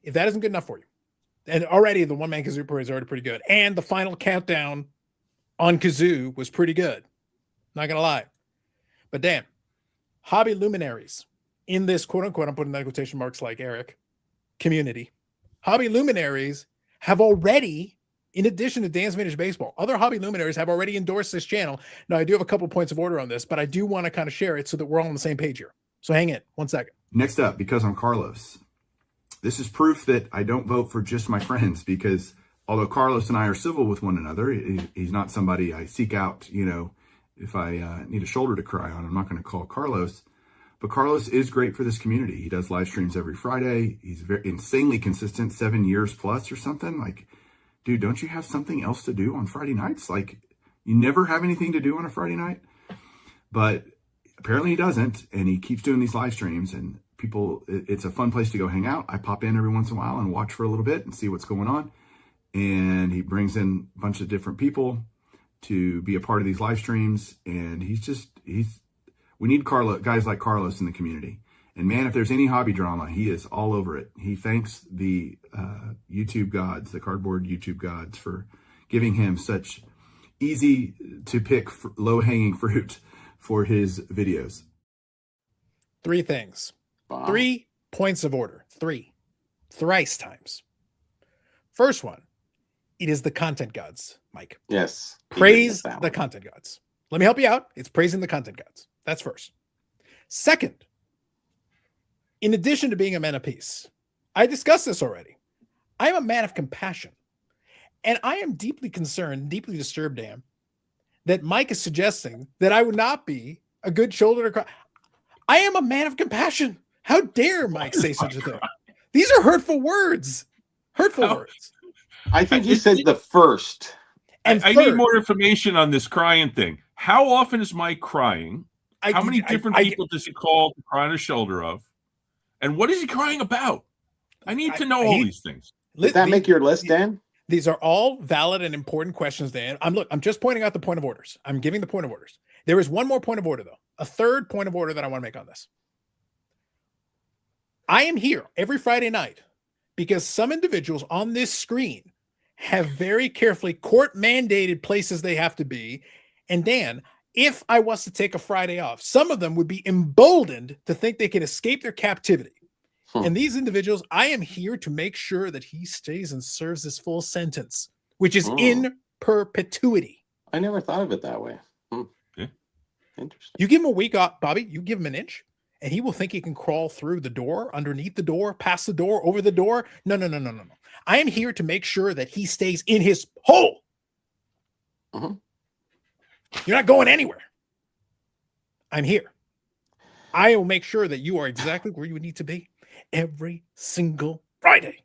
if that isn't good enough for you, and already the one-man kazoo parade is already pretty good, and the final countdown on kazoo was pretty good. Not going to lie. But Dan, hobby luminaries in this quote-unquote, I'm putting that in quotation marks like Eric, community. Hobby luminaries have already, in addition to Dan's Vintage Baseball, other hobby luminaries have already endorsed this channel. Now, I do have a couple points of order on this, but I do want to kind of share it so that we're all on the same page here. So hang in 1 second. Next up, because I'm Carlos. This is proof that I don't vote for just my friends, because although Carlos and I are civil with one another, he's not somebody I seek out, you know, if I need a shoulder to cry on. I'm not going to call Carlos. But Carlos is great for this community. He does live streams every Friday. He's very insanely consistent, 7 years plus or something. Like, dude, don't you have something else to do on Friday nights? Like, you never have anything to do on a Friday night? But apparently he doesn't, and he keeps doing these live streams, and people, it's a fun place to go hang out. I pop in every once in a while and watch for a little bit and see what's going on. And he brings in a bunch of different people to be a part of these live streams. And we need guys like Carlos in the community. And man, if there's any hobby drama, he is all over it. He thanks the YouTube gods, the cardboard YouTube gods, for giving him such easy to pick low-hanging fruit for his videos. 3 things. Wow. 3 points of order. 3. Thrice times. First one, it is the content gods, Mike. Yes. Praise the content gods. Let me help you out. It's praising the content gods. That's first. Second, in addition to being a man of peace, I discussed this already. I am a man of compassion. And I am deeply concerned, deeply disturbed, Dan, that Mike is suggesting that I would not be a good shoulder to cry. I am a man of compassion. How dare Mike say such a thing? These are hurtful words. Hurtful words. I think you said the first. And I need more information on this crying thing. How often is Mike crying? How many different people does he call to cry on his shoulder of? And what is he crying about? I need to know all these things. Did that make your list, Dan? These are all valid and important questions, Dan. I'm just pointing out the point of orders. I'm giving the point of orders. There is one more point of order, though. A third point of order that I want to make on this. I am here every Friday night because some individuals on this screen have very carefully court-mandated places they have to be. And Dan, if I was to take a Friday off, some of them would be emboldened to think they can escape their captivity. And these individuals, I am here to make sure that he stays and serves his full sentence, which is in perpetuity. I never thought of it that way. Yeah. Interesting. You give him a week off, Bobby, you give him an inch, and he will think he can crawl through the door, underneath the door, past the door, over the door. No. I am here to make sure that he stays in his hole. You're not going anywhere. I'm here. I will make sure that you are exactly where you need to be every single Friday.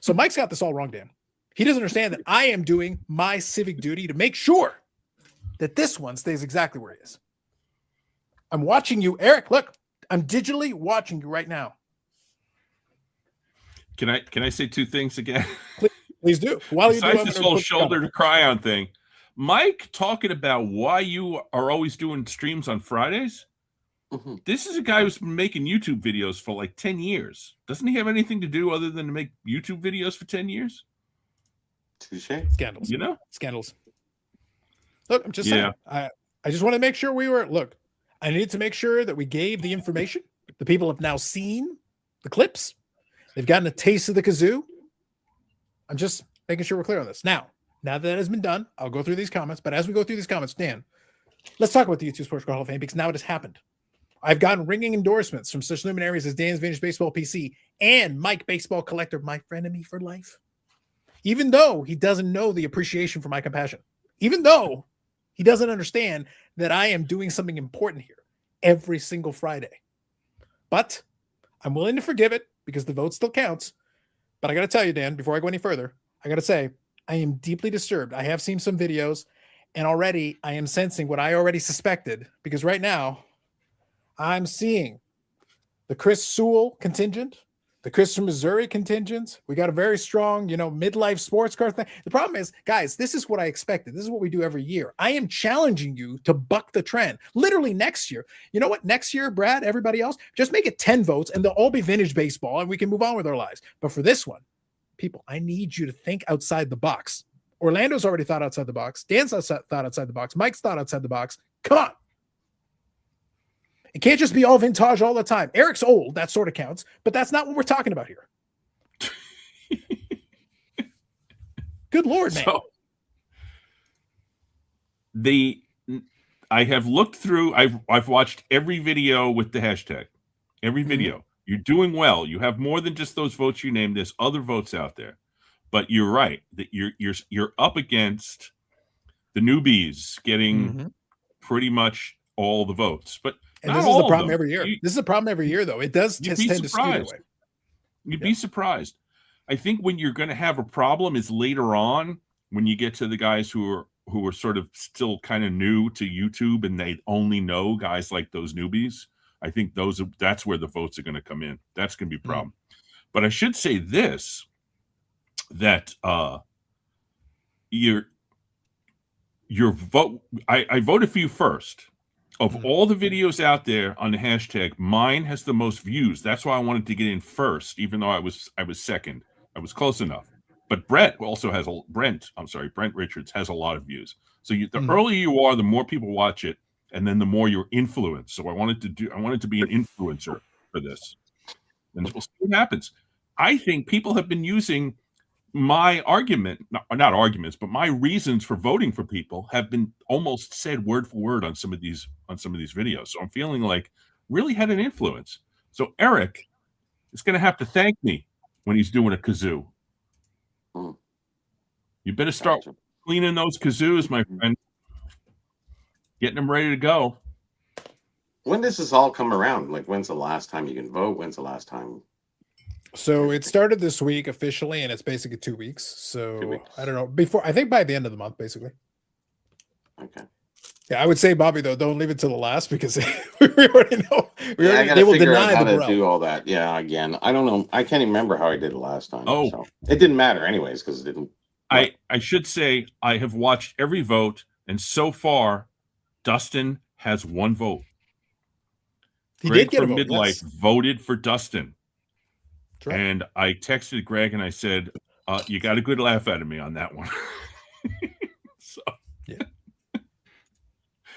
So Mike's got this all wrong, Dan. He doesn't understand that I am doing my civic duty to make sure that this one stays exactly where he is. I'm watching you, Eric. Look, I'm digitally watching you right now. Can I say 2 things again? Please do. While you Besides do, this whole shoulder to cry on thing, Mike talking about why you are always doing streams on Fridays. Mhm. This is a guy who's been making YouTube videos for like 10 years. Doesn't he have anything to do other than to make YouTube videos for 10 years? Touche. Scandals. You know? Scandals. Look, I'm just Yeah. saying. I just want to make sure look, I need to make sure that we gave the information. The people have now seen the clips. They've gotten a taste of the kazoo. I'm just making sure we're clear on this. Now that has been done, I'll go through these comments. But as we go through these comments, Dan, let's talk about the YouTube Sports Car Hall of Fame, because now it has happened. I've gotten ringing endorsements from such luminaries as Dan's Vintage Baseball PC and Mike Baseball Collector, my frenemy for life. Even though he doesn't know the appreciation for my compassion, even though he doesn't understand that I am doing something important here every single Friday. But I'm willing to forgive it because the vote still counts. But I got to tell you, Dan, before I go any further, I got to say, I am deeply disturbed. I have seen some videos, and already I am sensing what I already suspected, because right now I'm seeing the Chris Sewell contingent, the Chris from Missouri contingent. We got a very strong, midlife sports car thing. The problem is, guys, this is what I expected. This is what we do every year. I am challenging you to buck the trend. Literally next year. You know what? Next year, Brad, everybody else, just make it 10 votes and they'll all be vintage baseball and we can move on with our lives. But for this one, people, I need you to think outside the box. Orlando's already thought outside the box. Dan's thought outside the box. Mike's thought outside the box. Come on. It can't just be all vintage all the time. Eric's old. That sort of counts. But that's not what we're talking about here. Good Lord, man. So, I have looked through, I've watched every video with the hashtag. Every video. You're doing well. You have more than just those votes you named. There's other votes out there. But you're right that you're up against the newbies getting pretty much all the votes. But and this is the problem every year. This is a problem every year, though. It does tend to skew that way. You'd be surprised. I think when you're going to have a problem is later on, when you get to the guys who are sort of still kind of new to YouTube and they only know guys like those newbies. I think that's where the votes are going to come in. That's going to be a problem. But I should say this, that your vote, I voted for you first. Of all the videos out there on the hashtag, mine has the most views. That's why I wanted to get in first, even though I was second. I was close enough. But Brent Richards has a lot of views. So the earlier you are, the more people watch it, and then the more you're influenced. So I wanted to be an influencer for this, and we'll see what happens. I think people have been using my argument, not arguments, but my reasons for voting for people have been almost said word for word on some of these videos. So I'm feeling like really had an influence. So Eric is going to have to thank me when he's doing a kazoo. You better start cleaning those kazoos, my friend. Getting them ready to go. When does this all come around? Like, when's the last time you can vote? When's the last time? So it started this week officially, and it's basically 2 weeks. So 2 weeks. I don't know. I think by the end of the month, basically. Okay. Yeah, I would say, Bobby, though, don't leave it to the last, because we already know. They will deny how to do all that. Yeah, again, I don't know. I can't even remember how I did it last time. Oh, so it didn't matter anyways, because it didn't. I should say I have watched every vote, and so far, Dustin has 1 vote. He Greg did get a from vote. Midlife Yes. voted for Dustin. Right. And I texted Greg and I said, you got a good laugh out of me on that one. So yeah.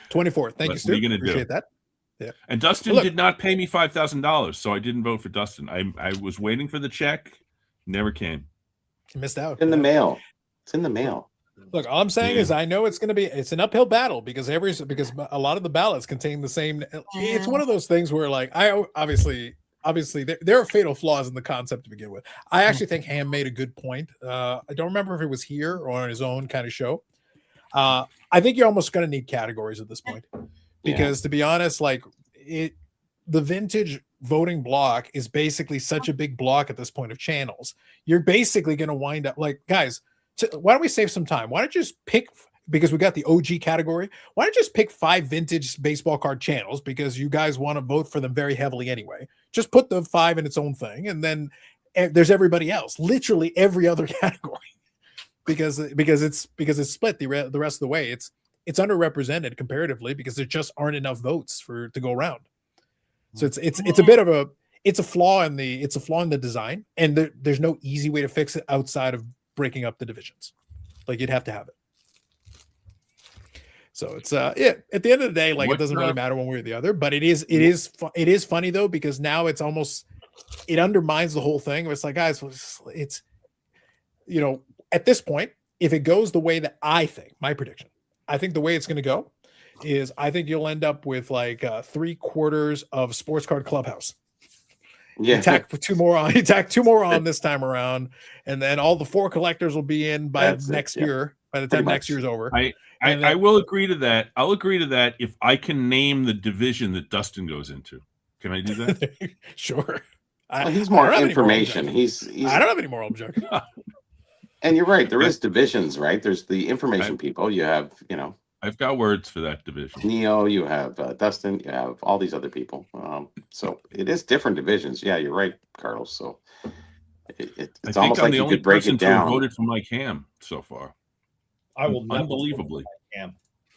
24th. Thank you, Stu. Appreciate that. Yeah. And Dustin did not pay me $5,000, so I didn't vote for Dustin. I was waiting for the check, never came. You missed out. In the mail. It's in the mail. Look, all I'm saying is I know it's an uphill battle because a lot of the ballots contain the same. It's one of those things where, like, I obviously there are fatal flaws in the concept to begin with. I actually think Ham made a good point. I don't remember if it was here or on his own kind of show. I think you're almost going to need categories at this point, because to be honest, like the vintage voting block is basically such a big block at this point of channels. You're basically going to wind up like, guys, why don't we save some time? Why don't you just pick, because we got the OG category, why don't you just pick 5 vintage baseball card channels, because you guys want to vote for them very heavily anyway. Just put the 5 in its own thing, and then there's everybody else, literally every other category, because it's split the rest of the way. It's underrepresented comparatively because there just aren't enough votes to go around. So it's a bit of a flaw in the design, and there's no easy way to fix it outside of breaking up the divisions. Like you'd have to have it. So it's at the end of the day, like it doesn't really matter one way or the other, but it is funny though, because now it undermines the whole thing. It's like, guys, it's at this point, if it goes the way that I think, my prediction, I think the way it's going to go is I think you'll end up with like 3/4 of Sports Card Clubhouse. Yeah. You tack two more on this time around, and then all the 4 collectors will be in by next year. By the time next year's over, I will agree to that. I'll agree to that if I can name the division that Dustin goes into. Can I do that? Sure. He's more information. I don't have any moral objection. And you're right. There is divisions, right? There's the information people. You have, I've got words for that division. Neo, you have Dustin, you have all these other people. So it is different divisions. Yeah, you're right, Carlos. So it's almost like you could break it down. Voted for Mike Ham so far. I will unbelievably.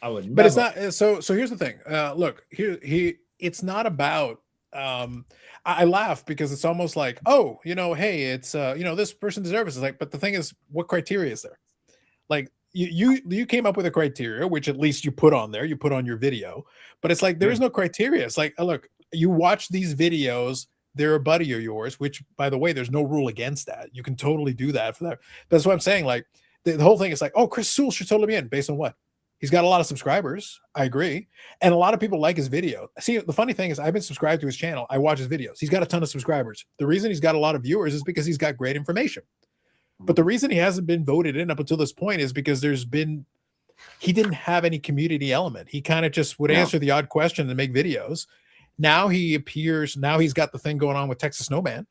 I would, never. But it's not. So here's the thing. Look, it's not about. I laugh because it's almost like, oh, hey, it's this person deserves it. It's like, but the thing is, what criteria is there? Like you came up with a criteria, which at least you put on there. You put on your video, but it's like there is no criteria. It's like, look, you watch these videos. They're a buddy of yours, which, by the way, there's no rule against that. You can totally do that for that. That's what I'm saying. Like. The whole thing is like, oh, Chris Sewell should totally be in. Based on what? He's got a lot of subscribers. I agree. And a lot of people like his video. See, the funny thing is I've been subscribed to his channel. I watch his videos. He's got a ton of subscribers. The reason he's got a lot of viewers is because he's got great information. But the reason he hasn't been voted in up until this point is because he didn't have any community element. He kind of just would answer the odd question and make videos. Now he appears, now he's got the thing going on with Texas Snowman.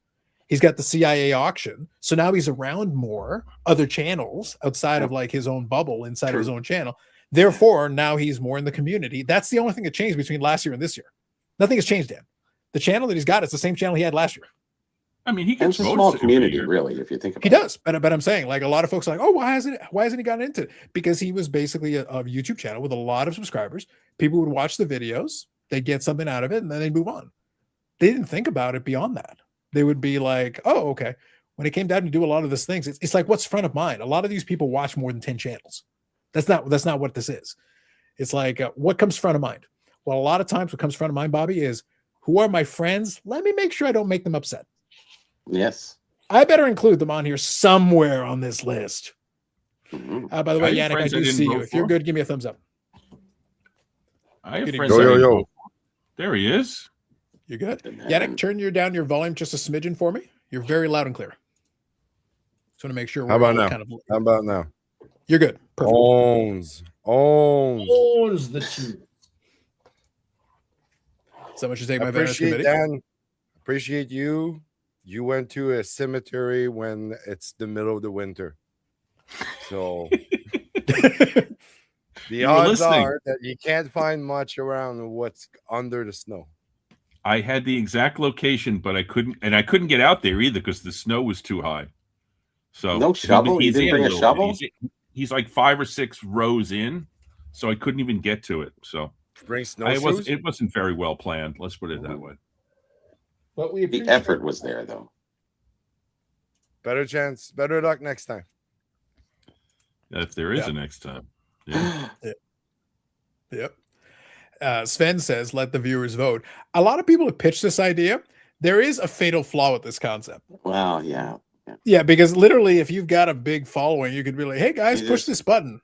He's got the CIA auction. So now he's around more other channels outside of like his own bubble inside of his own channel. Therefore, now he's more in the community. That's the only thing that changed between last year and this year. Nothing has changed, Dan. The channel that he's got is the same channel he had last year. I mean, he gets a small community, really, if you think about it. He does, but I'm saying, like, a lot of folks are like, oh, why hasn't he gotten into it? Because he was basically a YouTube channel with a lot of subscribers. People would watch the videos, they get something out of it, and then they move on. They didn't think about it beyond that. They would be like, oh, okay. When it came down to do a lot of these things, it's like, what's front of mind? A lot of these people watch more than 10 channels. That's not what this is. It's like, what comes front of mind? Well, a lot of times what comes front of mind, Bobby, is who are my friends? Let me make sure I don't make them upset. Yes. I better include them on here somewhere on this list. Mm-hmm. By the way, Yannick, I do see you. If you're good, give me a thumbs up. I have friends. Yo. There he is. You're good. Yannick, turn down your volume just a smidgen for me. You're very loud and clear. Just want to make sure. How about now? How about now? You're good. Perfect. Owns the truth. So much to take my veterans committee. Dan. Appreciate you. You went to a cemetery when it's the middle of the winter. So the odds are that you can't find much around what's under the snow. I had the exact location, but I couldn't get out there either because the snow was too high. So no shovel. You didn't bring a shovel? He's like 5 or 6 rows in, so I couldn't even get to it. So bring snowshoes? It wasn't very well planned. Let's put it that way. But the effort was there, though. Better chance, better luck next time. If there is a next time. Yeah. Yep. Sven says, let the viewers vote. A lot of people have pitched this idea. There is a fatal flaw with this concept. Well, yeah. Yeah, because literally, if you've got a big following, you could be like, hey, guys, push this button.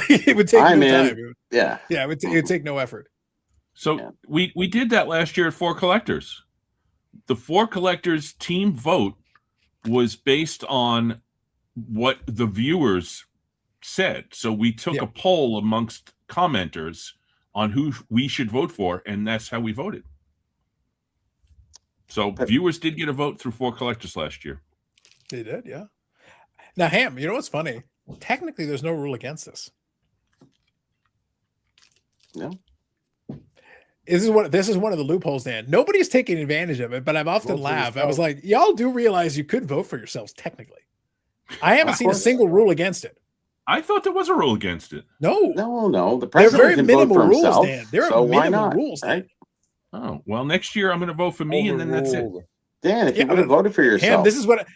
It would take no time. Yeah, it would take no effort. So we did that last year at 4 Collectors. The 4 Collectors team vote was based on what the viewers said. So we took a poll amongst commenters on who we should vote for, and that's how we voted. So viewers did get a vote through 4 Collectors last year. They did, yeah. Now, Ham, you know what's funny? Technically, there's no rule against this. No. This is one of the loopholes, Dan. Nobody's taking advantage of it, but I've often laughed. I was like, y'all do realize you could vote for yourselves technically. I haven't seen a single rule against it. I thought there was a rule against it. No. The president They're very can minimal vote for rules, himself, Dan. There are so why minimal not, rules, right? Oh, well, next year I'm going to vote for me, and then that's it. Overruled. Dan, if you Yeah, would have voted for Ham, yourself. this is what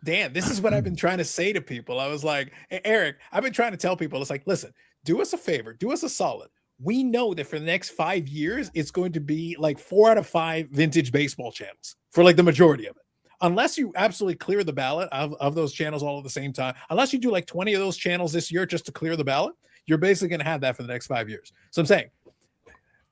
Dan, this is what I've been trying to say to people. I was like, "Hey, Eric, I've been trying to tell people, it's like, listen, do us a favor, do us a solid. We know that for the next 5 years, it's going to be like 4 out of 5 vintage baseball channels for like the majority of it. Unless you absolutely clear the ballot of those channels all at the same time, unless you do like 20 of those channels this year just to clear the ballot, you're basically going to have that for the next 5 years. So I'm saying,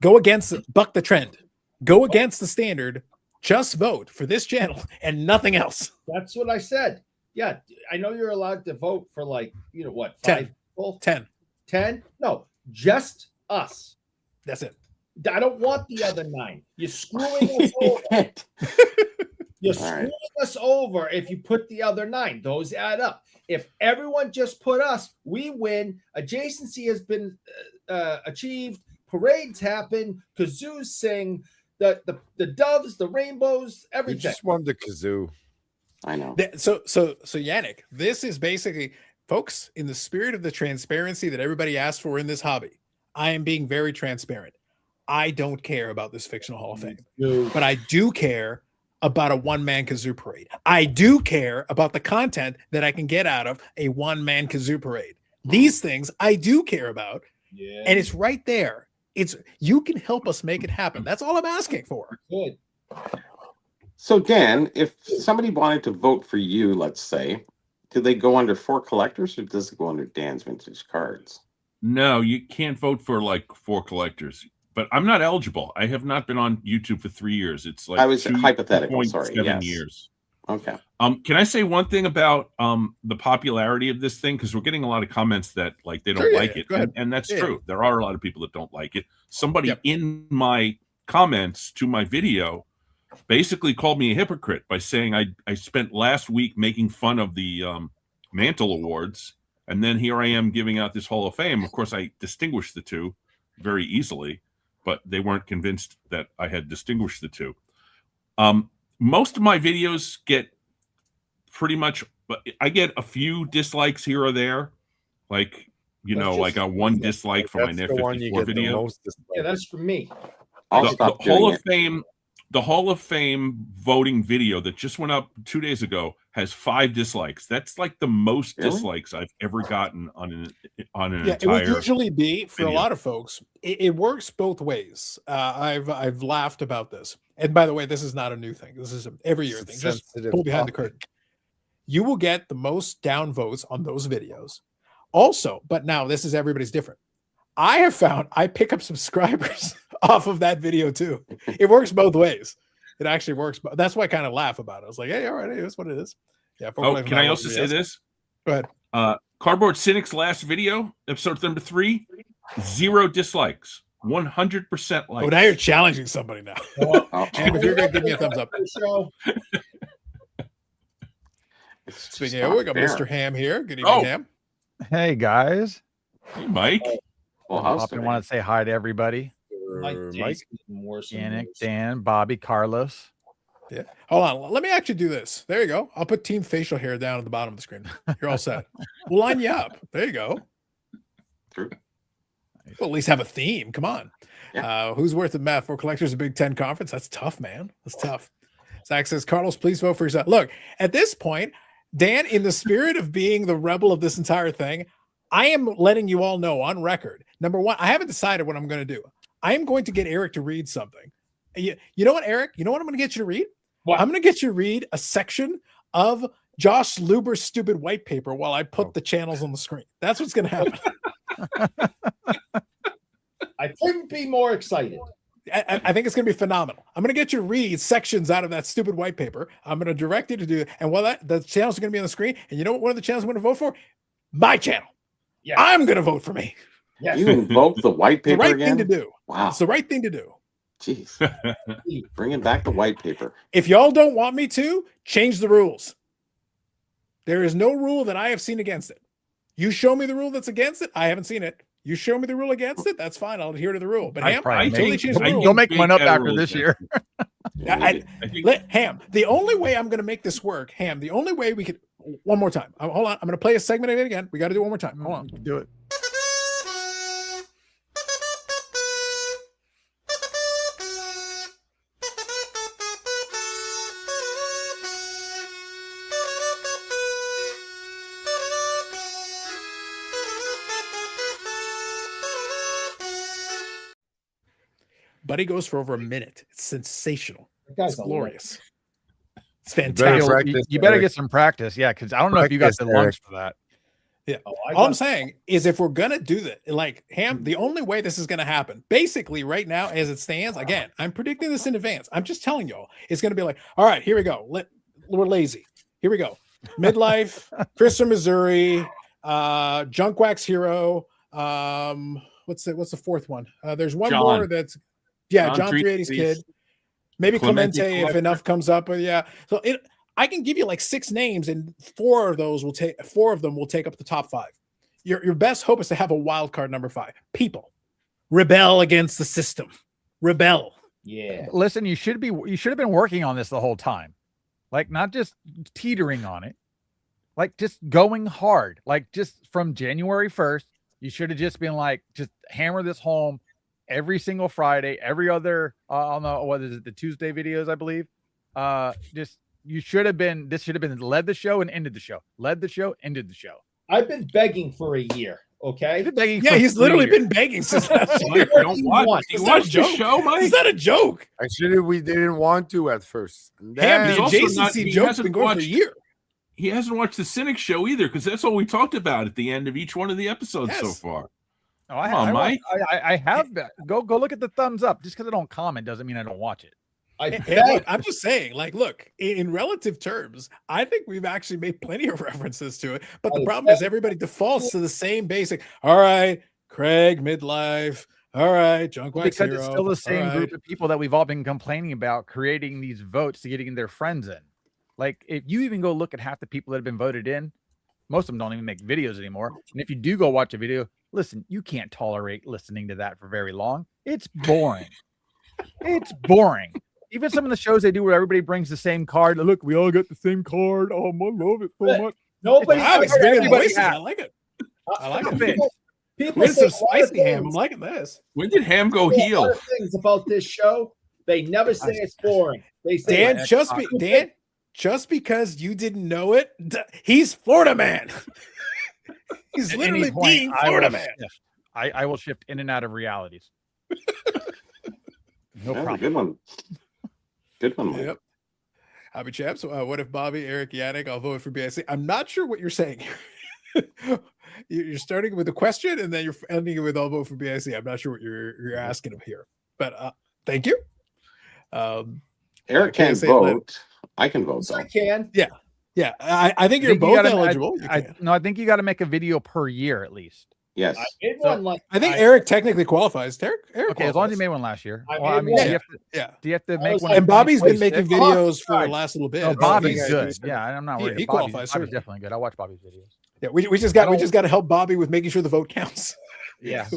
go against, buck the trend, go against the standard, just vote for this channel and nothing else. That's what I said. Yeah, I know you're allowed to vote for like, you know what, 10. 5 people? 10. 10? No, just us. That's it. I don't want the other 9. You're screwing us over. You're All right. screwing us over if you put the other 9. Those add up. If everyone just put us, we win. Adjacency has been achieved. Parades happen. Kazoos sing. The doves, the rainbows, You everything. just won the kazoo. I know. So Yannick, this is basically, folks, in the spirit of the transparency that everybody asked for in this hobby, I am being very transparent. I don't care about this fictional Hall of Fame, but I do care about a one-man kazoo parade. I do care about the content that I can get out of a one-man kazoo parade. These things I do care about, Yeah. and it's right there. You can help us make it happen. That's all I'm asking for. Good. So, Dan, if somebody wanted to vote for you, let's say, do they go under For Collectors or does it go under Dan's Vintage Cards? No, you can't vote for like 4 collectors. But I'm not eligible. I have not been on YouTube for 3 years. It's like I was hypothetical, 2.7 sorry, yes. years. Okay. Can I say one thing about the popularity of this thing? Because we're getting a lot of comments that like they don't Sure, yeah, like yeah, it, go ahead. and that's Yeah. true. There are a lot of people that don't like it. Somebody Yep. in my comments to my video basically called me a hypocrite by saying I spent last week making fun of the Mantle Awards, and then here I am giving out this Hall of Fame. Of course, I distinguished the two very easily, but they weren't convinced that I had distinguished the two. Most of my videos get pretty much, but I get a few dislikes here or there, like like a 1 dislike for my That's NEF the one you 54 get the video. most dislike. Yeah, that's for me. I'll The stop Hall doing of it. Fame, the Hall of Fame voting video that just went up 2 days ago has 5 dislikes. That's like the most Really? dislikes I've ever gotten on an Yeah, it would entire. usually be for a video. lot of folks. It works both ways. I've laughed about this, and by the way, this is not a new thing. This is an every year It's a thing. Just sensitive pull behind the topic. curtain. You will get the most down votes on those videos. Also, but now this is everybody's different. I have found I pick up subscribers off of that video too. It works both ways. It actually works. But that's why I kind of laugh about it. I was like, hey, all right, that's what it is. Yeah. Oh, can I also say this? Go ahead. Cardboard Cynics last video, episode number 3, 0 dislikes, 100% Oh, likes. now you're challenging somebody now. Oh, And if you're going to give me a thumbs up. Show. it's Speaking just of, we not got fair. Mr. Ham here. Good evening, Oh. Ham. Hey guys, Hey, Mike. Well, how's I want to say hi to everybody. Mike, Mike, worse and Yannick, worse. Dan, Bobby, Carlos. Yeah. Hold on. Let me actually do this. There you go. I'll put team facial hair down at the bottom of the screen. You're all set. We'll line you up. There you go. True. We'll at least have a theme. Come on. Yeah. Who's worth the math for collectors of Big Ten Conference? That's tough, man. That's tough. Zach says, Carlos, please vote for yourself. Look, at this point, Dan, in the spirit of being the rebel of this entire thing, I am letting you all know on record. Number one, I haven't decided what I'm going to do. I am going to get Eric to read something. You know what, Eric? You know what I'm going to get you to read? What? I'm going to get you to read a section of Josh Luber's stupid white paper while I put the channels on the screen. That's what's going to happen. I couldn't be more excited. I think it's going to be phenomenal. I'm going to get you to read sections out of that stupid white paper. I'm going to direct you to do it. And while the channels are going to be on the screen, and you know what one of the channels I'm going to vote for? My channel. Yeah. I'm going to vote for me. Yes. You invoked the white The paper right again? thing to do. Wow. It's the right thing to do. Jeez. Bringing back the white paper. If y'all don't want me to, change the rules. There is no rule that I have seen against it. You show me the rule that's against it, I haven't seen it. You show me the rule against it, that's fine. I'll adhere to the rule. But I Ham, probably totally make- change the I rule. You'll make big one up better after rules this then. year. I- I think Ham, the only way I'm going to make this work, Ham, the only way we could, one more time. Hold on. I'm going to play a segment of it again. We got to do it one more time. Hold on. Do it. Buddy goes for over a minute. It's sensational. That guy's It's a glorious. It's better fantastic. practice, You better Eric. get some practice. Yeah, because I don't know if you got Practice, the Eric. lungs for that. All I'm saying is if we're gonna do that, like Ham, the only way this is gonna happen, basically right now as it stands, again, I'm predicting this in advance. I'm just telling y'all, it's gonna be like, all right, here we go. We're lazy. Here we go. Midlife, Christopher Missouri, Junk Wax Hero. What's the fourth one? There's one John. more that's John 380's 380's kid. Maybe Clemente Clemente if Collector. enough comes up. But yeah, so I can give you like 6 names, and 4 of them will take up the top 5. Your best hope is to have a wild card number 5. People rebel against the system. Rebel. Yeah. Listen, you should have been working on this the whole time. Like, not just teetering on it, like just going hard. Like, just from January 1st, you should have just been like, just hammer this home every single Friday, every other on the, what is it, the Tuesday videos, I believe. This should have been led the show and ended the show. Led the show, ended the show. I've been begging for a year. Okay. You've been begging Yeah, for he's 3 literally years. been begging since last Mike, year. you don't watch. You It's not a watch the joke. show, Mike. It's not a joke. Actually, we didn't want to at first. And Ham, then- the also not- adjacency he joke's hasn't been going for a watched- year. He hasn't watched the Cynic show either, because that's all we talked about at the end of each one of the episodes so Yes. far. Oh, I, Come on, I, Mike. I have that. Go look at the thumbs up. Just because I don't comment doesn't mean I don't watch it. I And beg. look, I'm just saying, like, look, in relative terms, I think we've actually made plenty of references to it. But the problem is everybody defaults to the same basic. All right, Craig, midlife. All right, Junk Wax Because Hero. it's still the same all group right. of people that we've all been complaining about creating these votes to getting their friends in. Like, if you even go look at half the people that have been voted in, most of them don't even make videos anymore. And if you do go watch a video, listen, you can't tolerate listening to that for very long. It's boring. It's boring. Even some of the shows they do where everybody brings the same card. Look, we all got the same card. Oh, I love it so much. Nobody. Wow, it's ever- bringing everybody voices. has. I like it. I like Stop it. it. People We're some say a lot of spicy ham. I'm things- liking this. When did Ham go say a lot heel? of things about this show. They never say it's boring. They say Dan, just because you didn't know it, he's Florida man. He's At literally any point, being I Florida will man. shift. I will shift in and out of realities. No That's a problem. good one. Good one, Mike. Yep. Happy chaps. What if Bobby, Eric, Yannick? I'll vote for BIC. I'm not sure what you're saying here. You're starting with a question and then you're ending it with I'll vote for BIC. I'm not sure what you're asking him here, but thank you. Eric can't can't say it later. vote. I can vote, though. I can. Yeah, I think you're think you both gotta- eligible. You can. No, I think you got to make a video per year at least. Yes. I made So- one like I think Eric technically qualifies. Eric Okay, as long as you qualifies. made one last year. I Well, I made mean, one. do you have to, Yeah. do you have to I make was one? like- And Bobby's been 2026? making videos for the last little bit. No, so Bobby's he's- good. Yeah, I'm not worried. he Bobby's qualifies, Bobby's certainly. definitely good. I watch Bobby's videos. Yeah, we just got to help Bobby with making sure the vote counts. Yeah.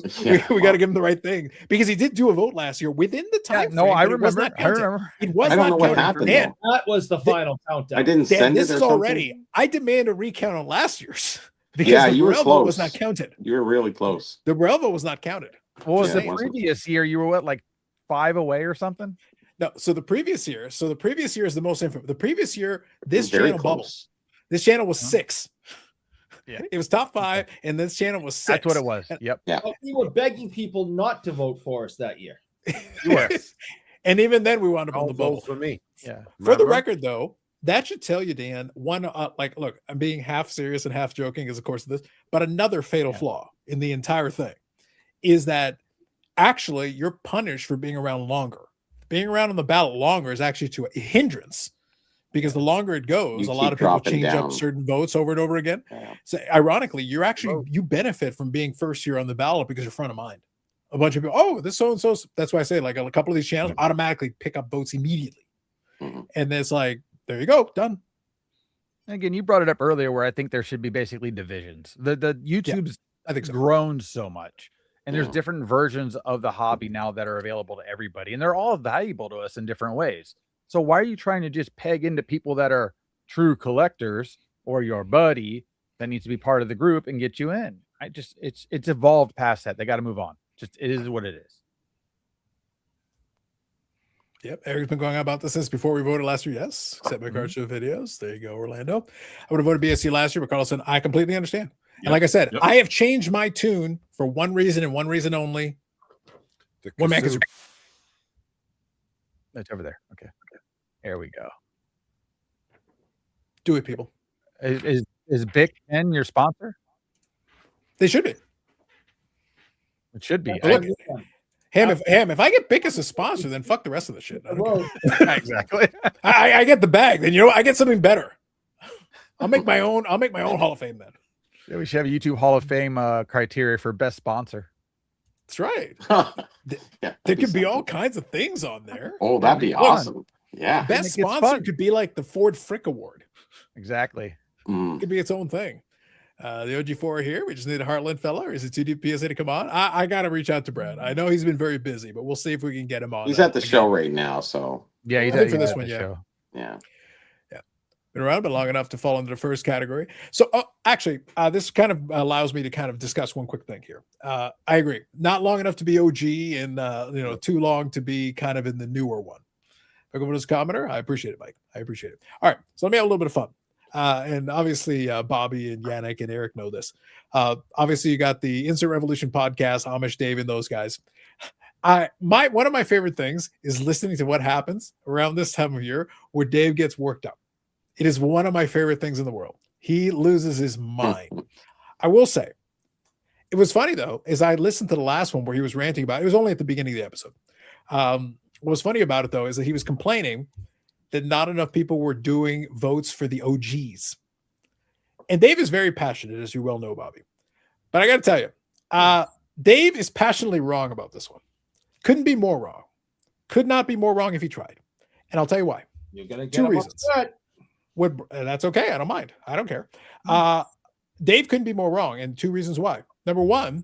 we got to give him the right thing because he did do a vote last year within the Yeah, time. no, frame, I but it was remember. not I counted. remember. It was I don't not know what counted. happened, Dan, though. that was the final countdown. I didn't Dan, send this it or is something. already. I demand a recount on last year's because Yeah, the you were Burrell vote was close. not counted. You were really close. The Burrell vote was not counted. What was Yeah, the it wasn't. previous year? You were what, like 5 away or something? No, so the previous year is the most infamous. The previous year, this Very channel bubbled. close. This channel was Huh? 6. Yeah. It was top 5, and this channel was 6. That's what it was. Yep. But we were begging people not to vote for us that year. You were. And even then, we wound up on Don't the bubble. vote for me. Yeah. For the Remember? record, though, that should tell you, Dan, look, I'm being half serious and half joking as of course of this, but another fatal flaw in the entire thing is that actually you're punished for being around longer. Being around on the ballot longer is actually to a hindrance because the longer it goes, You a lot keep of people dropping change down. up certain votes over and over again. Yeah. So ironically, you benefit from being first year on the ballot because you're front of mind. A bunch of people, oh, this so and so. That's why I say like a couple of these channels automatically pick up votes immediately. Mhm. And then it's like, there you go, done. And again, you brought it up earlier where I think there should be basically divisions. The YouTube's I think so. grown so much. And there's Yeah. different versions of the hobby now that are available to everybody. And they're all valuable to us in different ways. So why are you trying to just peg into people that are true collectors or your buddy that needs to be part of the group and get you in? It's evolved past that. They got to move on. Just it is what it is. Yep, Eric's been going on about this since before we voted last year. Yes, except my card show videos. There you go, Orlando. I would have voted BSC last year, but Carlson, I completely understand. And like I said, Yep. I have changed my tune for one reason and one reason only. The One man Kazoo. It's over there. Okay. There we go. Do it, people. Is Bic Pen your sponsor? They should be. It should be. Look, if I get Bic as a sponsor, then fuck the rest of the shit. I don't care. Exactly. I get the bag, then I get something better. I'll make my own Hall of Fame then. Yeah, we should have a YouTube Hall of Fame criteria for best sponsor. That's right. Yeah, There could be all kinds of things on there. Oh, that'd be awesome. Yeah. Best it gets sponsor fun. could be like the Ford Frick Award. Exactly. Mm. Could be its own thing. The OG4 are here. We just need a Heartland fella, or is it too deep PSA to come on? I got to reach out to Brad. I know he's been very busy, but we'll see if we can get him on. He's at the show right now, so Yeah, he's I think at for this the one, yeah. show. yeah. Been around, but long enough to fall into the first category. So actually, this kind of allows me to kind of discuss one quick thing here. I agree. Not long enough to be OG and, too long to be kind of in the newer one. If I go this commenter, I appreciate it, Mike. I appreciate it. All right. So let me have a little bit of fun. And obviously, Bobby and Yannick and Eric know this. Obviously, you got the Instant Revolution podcast, Amish Dave and those guys. One of my favorite things is listening to what happens around this time of year where Dave gets worked up. It is one of my favorite things in the world. He loses his mind. I will say, it was funny though, as I listened to the last one where he was ranting about it. It was only at the beginning of the episode. What was funny about it though is that he was complaining that not enough people were doing votes for the OGs. And Dave is very passionate, as you well know, Bobby. But I got to tell you, Dave is passionately wrong about this one. Couldn't be more wrong. Could not be more wrong if he tried. And I'll tell you why. You're gonna get Two him reasons. upset. That's okay. I don't mind. I don't care. Dave couldn't be more wrong. And two reasons why. Number one,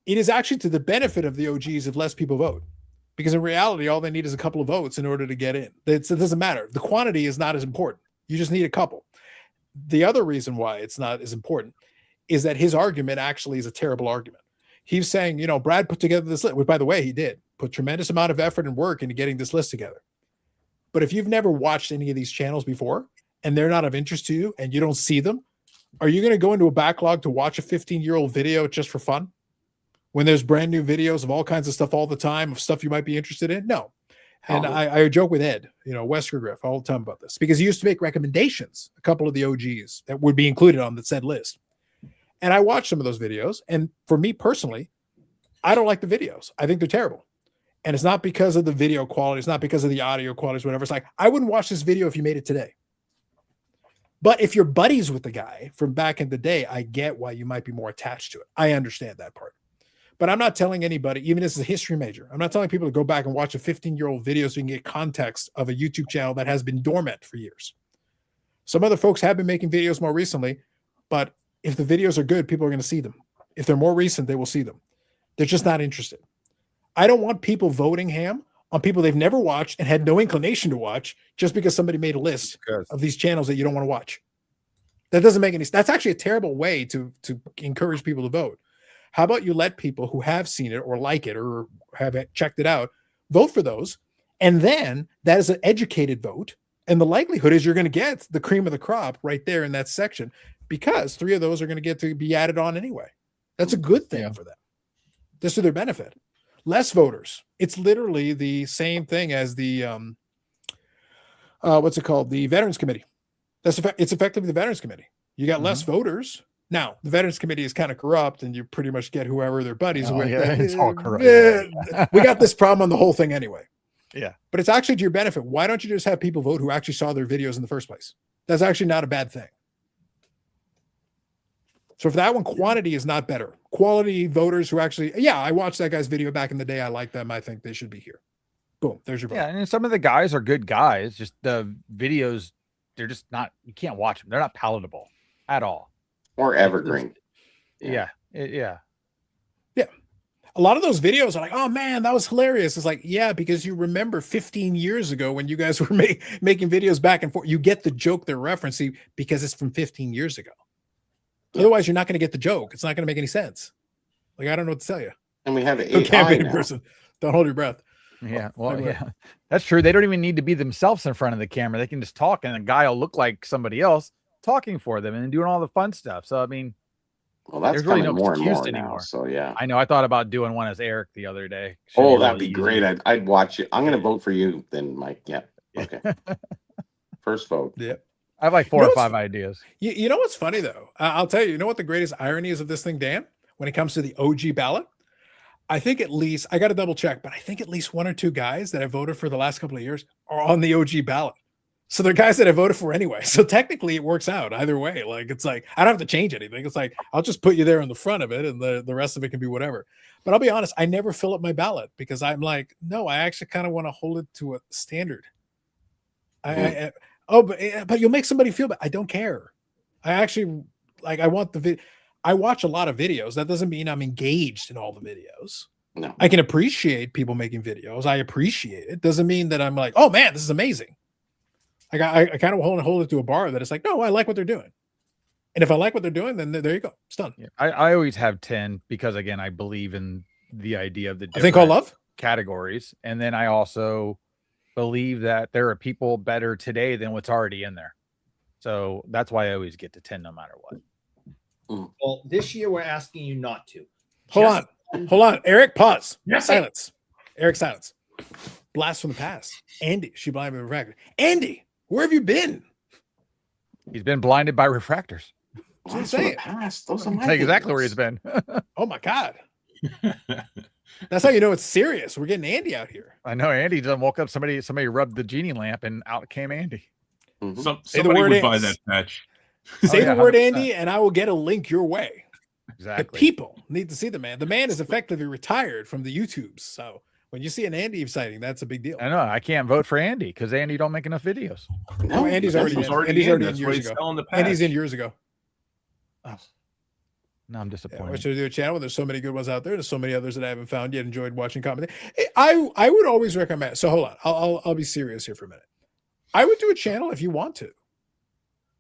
it is actually to the benefit of the OGs if less people vote. Because in reality, all they need is a couple of votes in order to get in. It doesn't matter. The quantity is not as important. You just need a couple. The other reason why it's not as important is that his argument actually is a terrible argument. He's saying, Brad put together this list, which, by the way, he did put tremendous amount of effort and work into getting this list together. But if you've never watched any of these channels before and they're not of interest to you and you don't see them, are you going to go into a backlog to watch a 15-year-old video just for fun? When there's brand new videos of all kinds of stuff all the time, of stuff you might be interested in? No. And I joke with Ed, Wesker Griff all the time about this because he used to make recommendations, a couple of the OGs that would be included on the said list. And I watched some of those videos. And for me personally, I don't like the videos. I think they're terrible. And it's not because of the video quality. It's not because of the audio quality, whatever. It's like, I wouldn't watch this video if you made it today. But if you're buddies with the guy from back in the day, I get why you might be more attached to it. I understand that part. But I'm not telling anybody, even as a history major, I'm not telling people to go back and watch a 15-year-old video so you can get context of a YouTube channel that has been dormant for years. Some other folks have been making videos more recently, but if the videos are good, people are going to see them. If they're more recent, they will see them. They're just not interested. I don't want people voting ham on people they've never watched and had no inclination to watch just because somebody made a list of these channels that you don't want to watch. That doesn't make any sense. That's actually a terrible way to encourage people to vote. How about you let people who have seen it or like it or have checked it out vote for those? And then that is an educated vote. And the likelihood is you're going to get the cream of the crop right there in that section because 3 of those are going to get to be added on anyway. That's a good thing for them. Just to their benefit. Less voters. It's literally the same thing as the, what's it called? The Veterans Committee. It's effectively the Veterans Committee. You got less voters. Now, the Veterans Committee is kind of corrupt, and you pretty much get whoever their buddies with. Yeah, it's all corrupt. We got this problem on the whole thing anyway. Yeah. But it's actually to your benefit. Why don't you just have people vote who actually saw their videos in the first place? That's actually not a bad thing. So for that one, quantity is not better. Quality voters who actually, I watched that guy's video back in the day. I like them. I think they should be here. Boom. There's your vote. Yeah, and some of the guys are good guys. Just the videos, they're just not, you can't watch them. They're not palatable at all. Or evergreen. Yeah. A lot of those videos are like, oh man, that was hilarious. It's like, yeah, because you remember 15 years ago when you guys were making videos back and forth, you get the joke they're referencing because it's from 15 years ago. Otherwise, you're not going to get the joke. It's not going to make any sense. Like, I don't know what to tell you. And we have You AI can't be a now. person. Don't hold your breath. Yeah. Well, Anyway. yeah, that's true. They don't even need to be themselves in front of the camera. They can just talk and the guy will look like somebody else talking for them and doing all the fun stuff. So, I mean, Well, that's There's really coming no more and excuse more now. anymore. So yeah. I know. I thought about doing one as Eric the other day. Should Oh, really that'd be easy. great. I'd watch it. I'm going to vote for you then, Mike. Yeah. Okay. First vote. Yep. I have like You 4 know or what's 5 ideas. You know what's funny though? I'll tell you. You know what the greatest irony is of this thing, Dan? When it comes to the OG ballot, I think at least I got to double check, but I think at least 1 or 2 guys that I voted for the last couple of years are on the OG ballot. So they're guys that I voted for anyway. So technically, it works out either way. Like it's like I don't have to change anything. It's like I'll just put you there in the front of it, and the rest of it can be whatever. But I'll be honest, I never fill up my ballot because I'm like, no, I actually kind of want to hold it to a standard. But you'll make somebody feel bad. I don't care. I actually like. I want the video. I watch a lot of videos. That doesn't mean I'm engaged in all the videos. No. I can appreciate people making videos. I appreciate it. Doesn't mean that I'm like, oh man, this is amazing. Like I kind of hold it to a bar that it's like, no, I like what they're doing. And if I like what they're doing, then there you go. It's done. Yeah, I always have 10 because again, I believe in the idea of the I think all different love. categories. And then I also believe that there are people better today than what's already in there. So that's why I always get to 10 no matter what. Well, this year we're asking you not to. Hold on. Eric, pause. Yes, Silence. Eric, silence. Blast from the past. Andy, she blinded by refractor. Andy, where have you been? He's been blinded by refractors. That's what I'm Blast from the saying. past. Those are my That's exactly where he's favorites. been. Oh my God. That's how you know it's serious. We're getting Andy out here. I know Andy done woke up. Somebody rubbed the genie lamp and out came Andy. Mhm. Say the Somebody word would buy is. that patch. Say yeah, the word 100%. Andy, and I will get a link your way. The Exactly. people need to see the man. The man is effectively retired from the YouTubes. So when you see an Andy sighting, that's a big deal. I know. I can't vote for Andy because Andy don't make enough videos. No, Oh, Andy's that's- already It was in. Andy's already in That's why years he's ago. selling the patch. Andy's in years ago. Oh, now I'm Yeah, disappointed. I should do a channel. There's so many good ones out there. There's so many others that I haven't found yet. Enjoyed watching comedy. I would always recommend. So hold on. I'll be serious here for a minute. I would do a channel if you want to.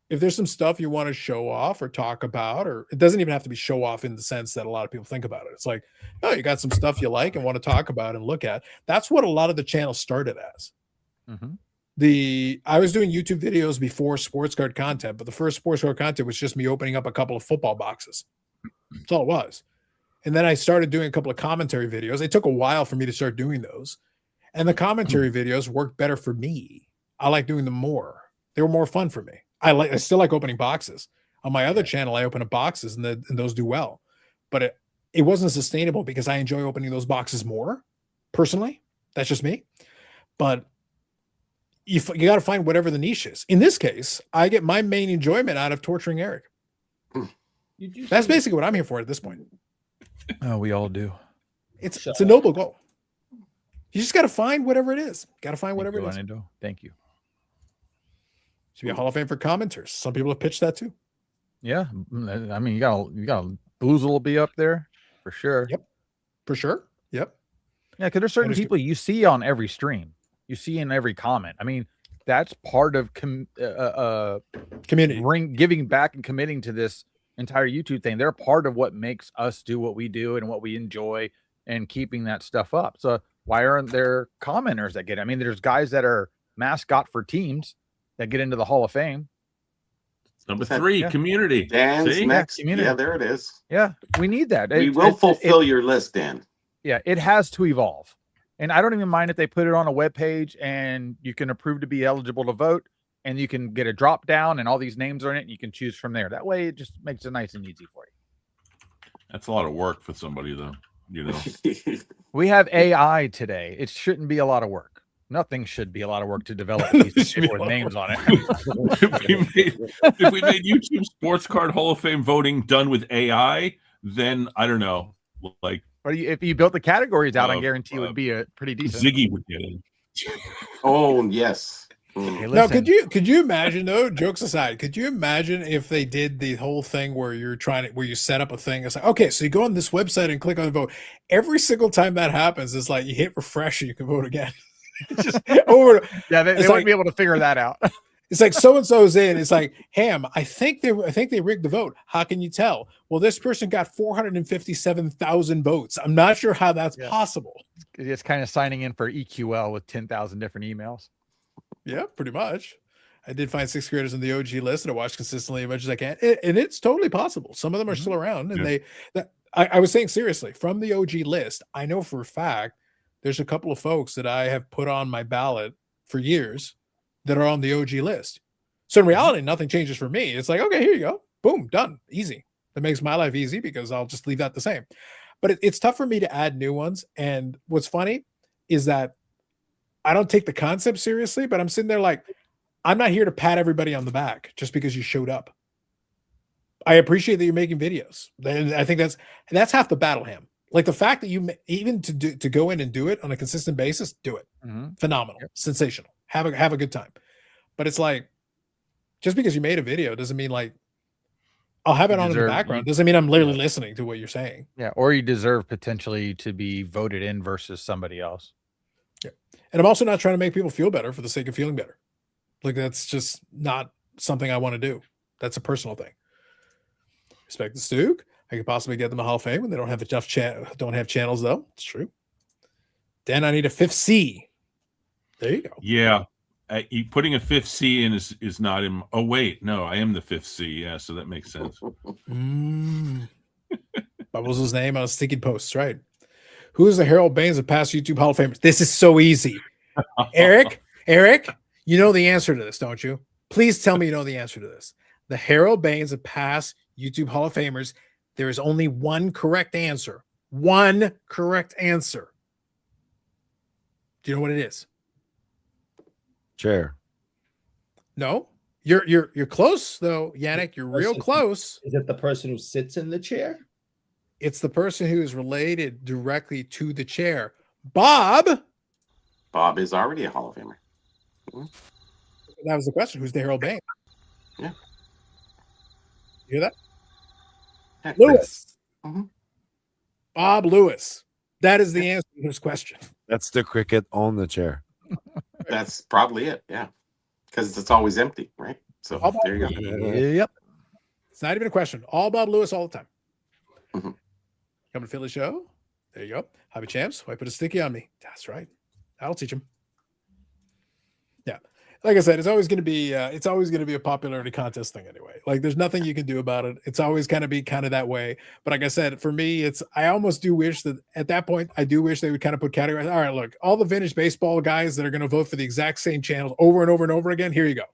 If there's some stuff you want to show off or talk about, or it doesn't even have to be show off in the sense that a lot of people think about it. It's like, oh, you got some stuff you like and want to talk about and look at. That's what a lot of the channels started as. Mhm. I was doing YouTube videos before sports card content, but the first sports card content was just me opening up a couple of football boxes. That's all it was. And then I started doing a couple of commentary videos. It took a while for me to start doing those. And the commentary videos worked better for me. I like doing them more. They were more fun for me. I still like opening boxes. On my other channel, I open up boxes and those do well. But it wasn't sustainable because I enjoy opening those boxes more personally. That's just me. But you got to find whatever the niche is. In this case, I get my main enjoyment out of torturing Eric. That's basically what I'm here for at this point. Oh, we all do. It's a noble goal. You just got to find whatever it is. Got to find whatever it is. Thank you. Should be a Hall of Fame for commenters. Some people have pitched that too. Yeah, I mean, you got Boozle will be up there for sure. Yep, for sure. Yep. Yeah, because there's certain That is people you see on every stream, you see in every comment. I mean, that's part of Community. giving back and committing to this entire YouTube thing. They're part of what makes us do what we do and what we enjoy and keeping that stuff up. So why aren't there commenters that get it? I mean, there's guys that are mascot for teams that get into the Hall of Fame. Number 3, Yeah. community. Dan's See? next. Community. Yeah, there it is. Yeah, we need that. We will fulfill your list, Dan. Yeah, it has to evolve. And I don't even mind if they put it on a web page and you can approve to be eligible to vote and you can get a drop down and all these names are in it and you can choose from there. That way it just makes it nice and easy for you. That's a lot of work for somebody, though. You know, We have AI today. It shouldn't be a lot of work. Nothing should be a lot of work to develop a piece of Should be paper a with lot of names on it. if we made YouTube Sports Card Hall of Fame voting done with AI, then I don't know, like But if you built the categories out, I guarantee it would be a pretty decent. Ziggy would get in. Oh yes. Hey, Now, listen, could you imagine though? Jokes aside, could you imagine if they did the whole thing where you set up a thing? It's like, okay, so you go on this website and click on the vote. Every single time that happens, it's like you hit refresh and you can vote again. It's just over. yeah, they it's wouldn't like- be able to figure that out. It's like so and so's in. It's like, Ham, I think they rigged the vote. How can you tell? Well, this person got 457,000 votes. I'm not sure how that's Yeah. possible. It's kind of signing in for EQL with 10,000 different emails. Yeah, pretty much. I did find 6th graders on the OG list that I watch consistently as much as I can. And it's totally possible. Some of them are still around. And I was saying seriously, from the OG list, I know for a fact there's a couple of folks that I have put on my ballot for years that are on the OG list. So in reality, nothing changes for me. It's like, okay, here you go. Boom, done. Easy. That makes my life easy because I'll just leave that the same. But it's tough for me to add new ones. And what's funny is that I don't take the concept seriously, but I'm sitting there like, I'm not here to pat everybody on the back just because you showed up. I appreciate that you're making videos. And I think that's half the battle, Ham. Like the fact that you even to go in and do it on a consistent basis, do it. Phenomenal, sensational. Have a good time. But it's like, just because you made a video doesn't mean like I'll have it on in the background. Doesn't mean I'm literally listening to what you're saying. Yeah, or you deserve potentially to be voted in versus somebody else. Yeah, and I'm also not trying to make people feel better for the sake of feeling better. Like that's just not something I want to do. That's a personal thing. Respect the Stook. I could possibly get them a Hall of Fame when they don't have enough don't have channels though. It's true. Then I need a 5th C. There you go. Yeah. Putting a 5th C in is not in. Oh wait, no, I am the 5th C. Yeah, so that makes sense. Bubbles' name on a sticky post, right? Who is the Harold Baines of past YouTube Hall of Famers? This is so easy. Eric, you know the answer to this, don't you? Please tell me you know the answer to this. The Harold Baines of past YouTube Hall of Famers. There is only one correct answer. One correct answer. Do you know what it is? Chair. No, you're close though, Yannick. You're real close. Is it the person who sits in the chair? It's the person who is related directly to the chair. Bob is already a Hall of Famer. That was the question. Who's the Harold Baines? Yeah. You hear that? Yeah, Lewis. Bob Lewis. That is the answer to this question. That's the cricket on the chair. That's probably it. Yeah, because it's always empty, right? So there you go. Yep. It's not even a question. All Bob Lewis all the time. Mhm. Come to Philly show. There you go. Happy champs. Why put a sticky on me? That's right. I'll teach him. Yeah. Like I said, it's always going to be a popularity contest thing anyway. Like there's nothing you can do about it. It's always going to be kind of that way. But like I said, for me, I almost do wish that at that point, I do wish they would kind of put categories. All right, look, all the vintage baseball guys that are going to vote for the exact same channels over and over and over again. Here you go.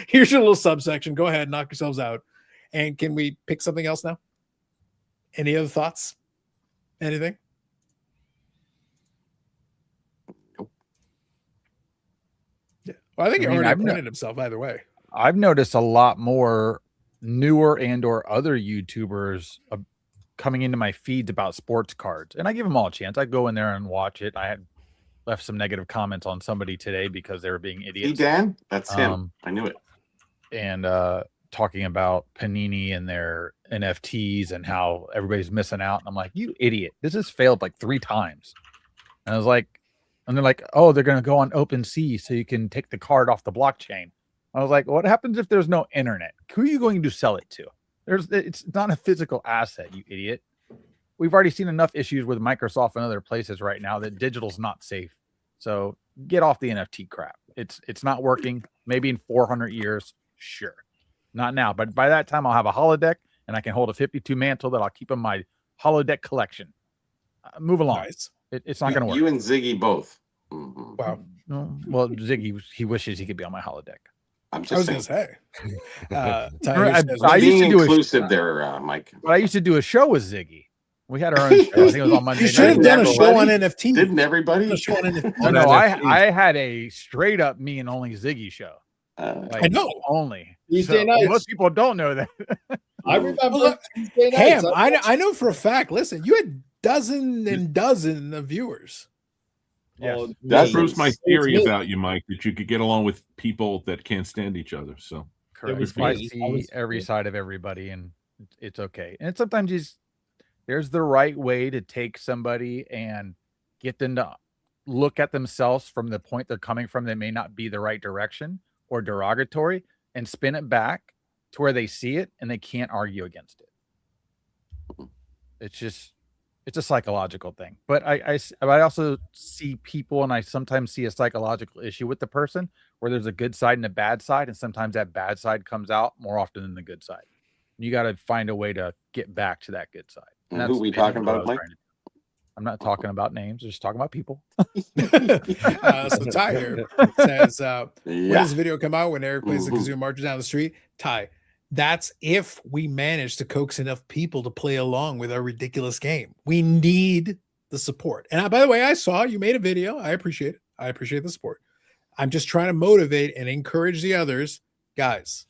Here's your little subsection. Go ahead, knock yourselves out. And can we pick something else now? Any other thoughts? Anything? Yeah. Well, I think he already appointed himself either way. I've noticed a lot more newer and or other YouTubers coming into my feeds about sports cards, and I give them all a chance. I go in there and watch it. I had left some negative comments on somebody today because they were being idiots. Hey, Dan, that's him. I knew it. And talking about Panini and their NFTs and how everybody's missing out. And I'm like, you idiot. This has failed like 3 times. And I was like, and they're like, oh, they're going to go on OpenSea so you can take the card off the blockchain. I was like, what happens if there's no internet? Who are you going to sell it to? It's not a physical asset, you idiot. We've already seen enough issues with Microsoft and other places right now that digital's not safe. So get off the NFT crap. It's not working. Maybe in 400 years, sure. Not now, but by that time I'll have a holodeck and I can hold a 52 mantle that I'll keep in my holodeck collection. Move along. Nice. It's not going to work. You and Ziggy both. Wow. Well, Ziggy, he wishes he could be on my holodeck. I'm just going to say. I used to do inclusive there, Mike. But I used to do a show with Ziggy. We had our own show. I think it was on Monday. You should have done a show on NFT. Didn't everybody? No, I had a straight up me and only Ziggy show. I know. Only. Tuesday nights. Most people don't know that. I remember Tuesday nights. Ham, I know for a fact. Listen, you had dozen and dozen of viewers. Yes. That proves my theory about you, Mike, that you could get along with people that can't stand each other. So correct. I see every side of everybody, and it's okay. And sometimes there's the right way to take somebody and get them to look at themselves from the point they're coming from. They may not be the right direction or derogatory, and spin it back to where they see it and they can't argue against it. It's a psychological thing. But I also see people, and I sometimes see a psychological issue with the person where there's a good side and a bad side, and sometimes that bad side comes out more often than the good side. You got to find a way to get back to that good side. And who are we talking about, Mike? I'm not talking about names. I'm just talking about people. So Ty here says, when Yeah. does the video come out when Eric plays the kazoo and marches down the street? Ty, that's if we manage to coax enough people to play along with our ridiculous game. We need the support. And by the way, I saw you made a video. I appreciate it. I appreciate the support. I'm just trying to motivate and encourage the others. Guys,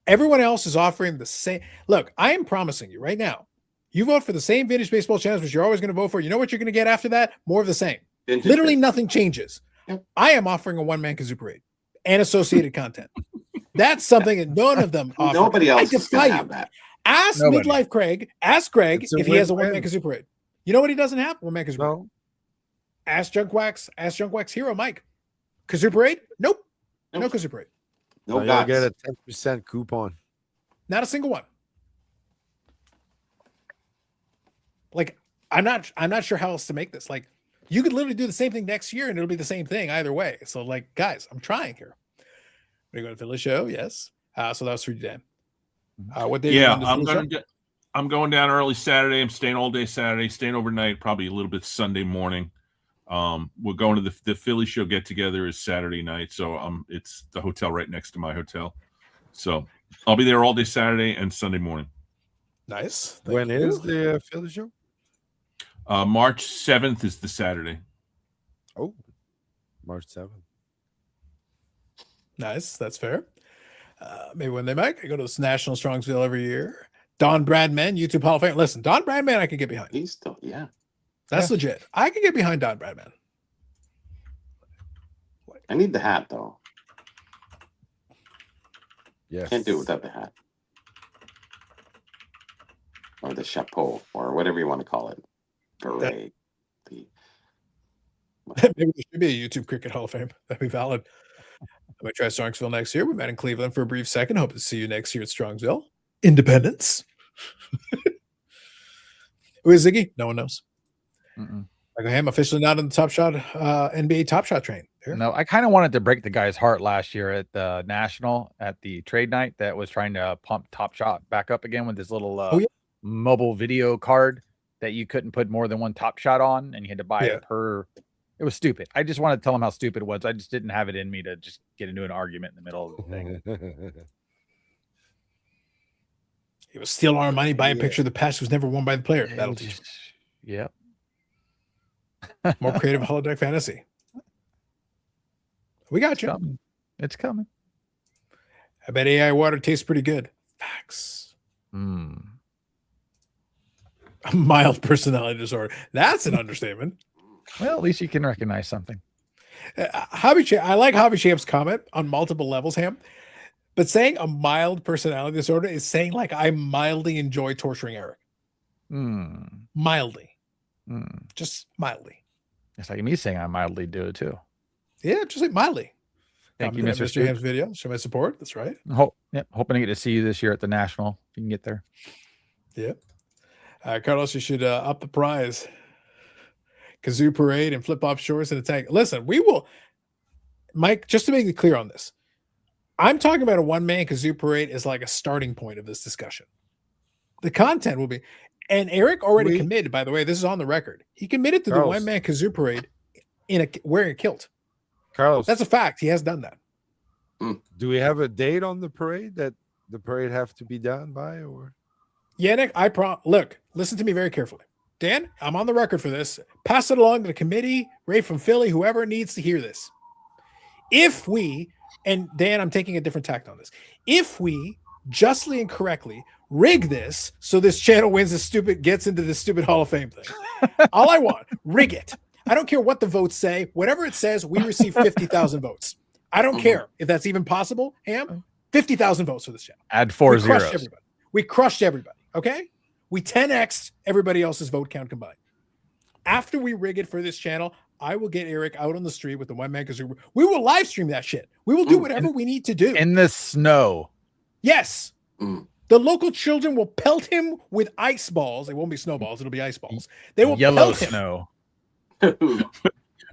everyone else is offering the same. Look, I am promising you right now, you vote for the same vintage baseball channels, which you're always going to vote for. You know what you're going to get after that? More of the same. Literally nothing changes. Yep. I am offering a one-man kazoo parade and associated content. That's something that none of them offer. Nobody else I is defy going to you. have that. Ask Nobody. Midlife Craig. Ask Greg It's a if he has a win-win. one-man kazoo parade. You know what he doesn't have? One-man kazoo parade. No, Ask Junkwax. Ask Junkwax hero Mike. Kazoo parade? Nope. No Nope. kazoo parade. No you'll guts. get a 10% coupon. Not a single one. Like, I'm not sure how else to make this. Like, you could literally do the same thing next year and it'll be the same thing either way. So, like, guys, I'm trying here. We're going to Philly show, yes. So that was for you, Dan. What day? are you Yeah, going to Philly show? I'm going down early Saturday. I'm staying all day Saturday, staying overnight, probably a little bit Sunday morning. We're going to the Philly show get together is Saturday night. So it's the hotel right next to my hotel. So I'll be there all day Saturday and Sunday morning. Nice. When Thank you. is the Philly show? March 7th is the Saturday. Oh, March 7th. Nice. That's fair. Maybe when they make, I go to this National Strongsville every year. Don Bradman, YouTube Hall of Fame. Listen, Don Bradman, I can get behind. He's still, yeah. That's legit. I can get behind Don Bradman. I need the hat, though. Yes. Can't do it without the hat. Or the chapeau, or whatever you want to call it. Beret. Maybe there should be a YouTube Cricket Hall of Fame. That'd be valid. I might try Strongsville next year. We met in Cleveland for a brief second. Hope to see you next year at Strongsville. Independence. Who is Ziggy? No one knows. Mm-mm. Michael Ham officially not on the Top Shot NBA Top Shot train. There. No, I kind of wanted to break the guy's heart last year at the National at the trade night that was trying to pump Top Shot back up again with this little yeah. mobile video card that you couldn't put more than one Top Shot on, and you had to buy Yeah. it per. It was stupid. I just wanted to tell him how stupid it was. I just didn't have it in me to just get into an argument in the middle of the thing. He was stealing our money, buying a picture of the patch was never worn by the player. That'll teach him. Yep. More creative holodeck fantasy. We got It's you. coming. It's coming. I bet AI water tastes pretty good. Facts. Mm. A mild personality disorder. That's an understatement. Well, at least you can recognize something. Hobby Champ, I like Hobby Champ's comment on multiple levels, Ham. But saying a mild personality disorder is saying like I mildly enjoy torturing Eric. Mm. Mildly. Mm. Just mildly. It's like me saying I mildly do it too. Yeah, just like mildly. Thank you, Comment on Mr. Mr. Ham's Stoops. video. Show my support. That's right. Hoping to get to see you this year at the National. If you can get there. Yeah. Carlos, you should up the prize. Kazoo parade and flip off shorts in a tank. Listen, we will, Mike, just to make it clear on this, I'm talking about a one-man kazoo parade as like a starting point of this discussion. The content will be, and Eric already committed, by the way, this is on the record. He committed to the Carlos. one-man kazoo parade in wearing a kilt. Carlos, That's a fact. He has done that. do we have a date on the parade that the parade have to be done by, or? Yannick, look, listen to me very carefully. Dan, I'm on the record for this. Pass it along to the committee, Ray from Philly, whoever needs to hear this. If we, and Dan, I'm taking a different tact on this. If we justly and correctly rig this so this channel wins gets into this stupid Hall of Fame thing. All I want, rig it. I don't care what the votes say. Whatever it says, we receive 50,000 votes. I don't care if that's even possible. Ham, 50,000 votes for this channel. Add 4 We crushed zeros. everybody. We crushed everybody. Okay. We 10x'd everybody else's vote count combined. After we rig it for this channel, I will get Eric out on the street with the one man kazoo. We will live stream that shit. We will do whatever we need to do. In the snow. Yes. Mm. The local children will pelt him with ice balls. It won't be snowballs. It'll be ice balls. They will Yellow pelt him. snow.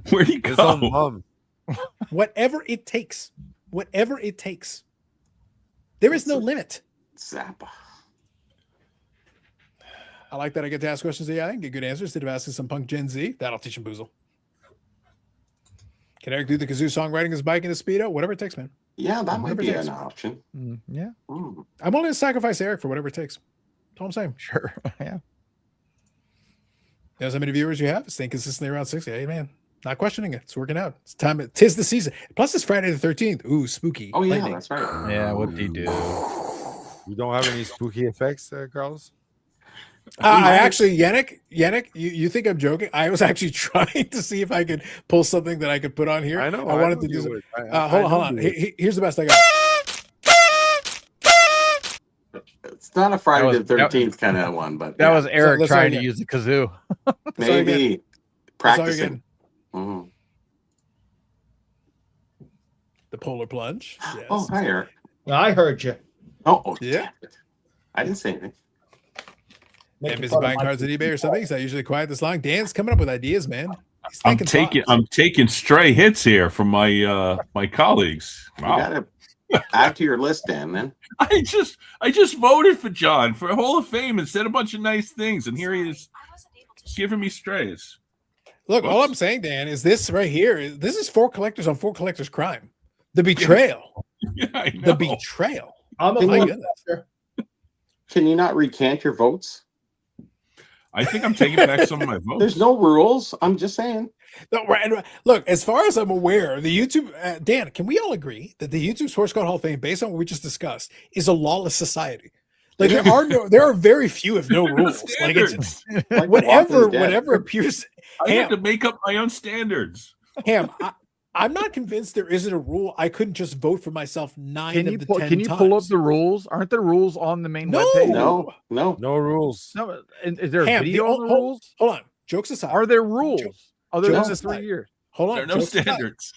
Where'd he It's on go? mom. Whatever it takes. Whatever it takes. There is no limit. Zappa. I like that I get to ask questions to AI and get good answers instead of asking some punk Gen Z. That'll teach him boozle. Can Eric do the Kazoo song riding his bike in a Speedo? Whatever it takes, man. Yeah, that might Whatever be it takes. an option. Yeah, Mm. I'm only going to sacrifice Eric for whatever it takes. That's all I'm saying. sure. Yeah. You know how many viewers you have? Staying consistently around 60. Hey, man. Not questioning it. It's working out. It's time. Tis the season. Plus, it's Friday the 13th. Ooh, spooky. Oh, yeah, lightning. that's right. Yeah, what do you do? You don't have any spooky effects, Carlos? I actually, Yannick, you think I'm joking? I was actually trying to see if I could pull something that I could put on here. I know. I wanted to you do. would. Hold on. Here's the best I got. It's not a Friday That the was- 13th kind of one, but That yeah, was Eric let's trying try to again. use the kazoo. maybe That's all you're practicing. getting. Mhm. The polar plunge. Yes. Oh, hi, Eric. I heard you. Oh, Yeah. damn it. I didn't say anything. And busy buying cards at eBay or something. He's not usually quiet this long. Dan's coming up with ideas, man. He's I'm thinking taking stray hits here from my my colleagues. You Wow. gotta add to your list, Dan, man. I just voted for John for Hall of Fame and said a bunch of nice things, and here he is giving me strays. Look, all I'm saying, Dan, is this right here. This is four collectors on four collectors crime. The betrayal. Yeah, I know. The betrayal. I'm a Oh my vote goodness. collector. Can you not recant your votes? I think I'm taking back some of my votes. There's no rules. I'm just saying. No, right. Look, as far as I'm aware, the YouTube Dan, can we all agree that the YouTube Sports Card Hall of Fame, based on what we just discussed, is a lawless society? Like there are very few, if no rules. Like it's Standards. Like whatever Walking Dead. appears. I had Ham, to make up my own standards. Ham, I'm not convinced there isn't a rule. I couldn't just vote for myself 9 Can of you the pull, 10 can you times. pull up the rules? Aren't there rules on the main No. webpage? No. No rules. No, is there a Ham, video on the hold- rules? Hold on. Jokes aside. Are there rules other than Jokes the aside. 3 years? Hold on. There are no jokes aside. standards.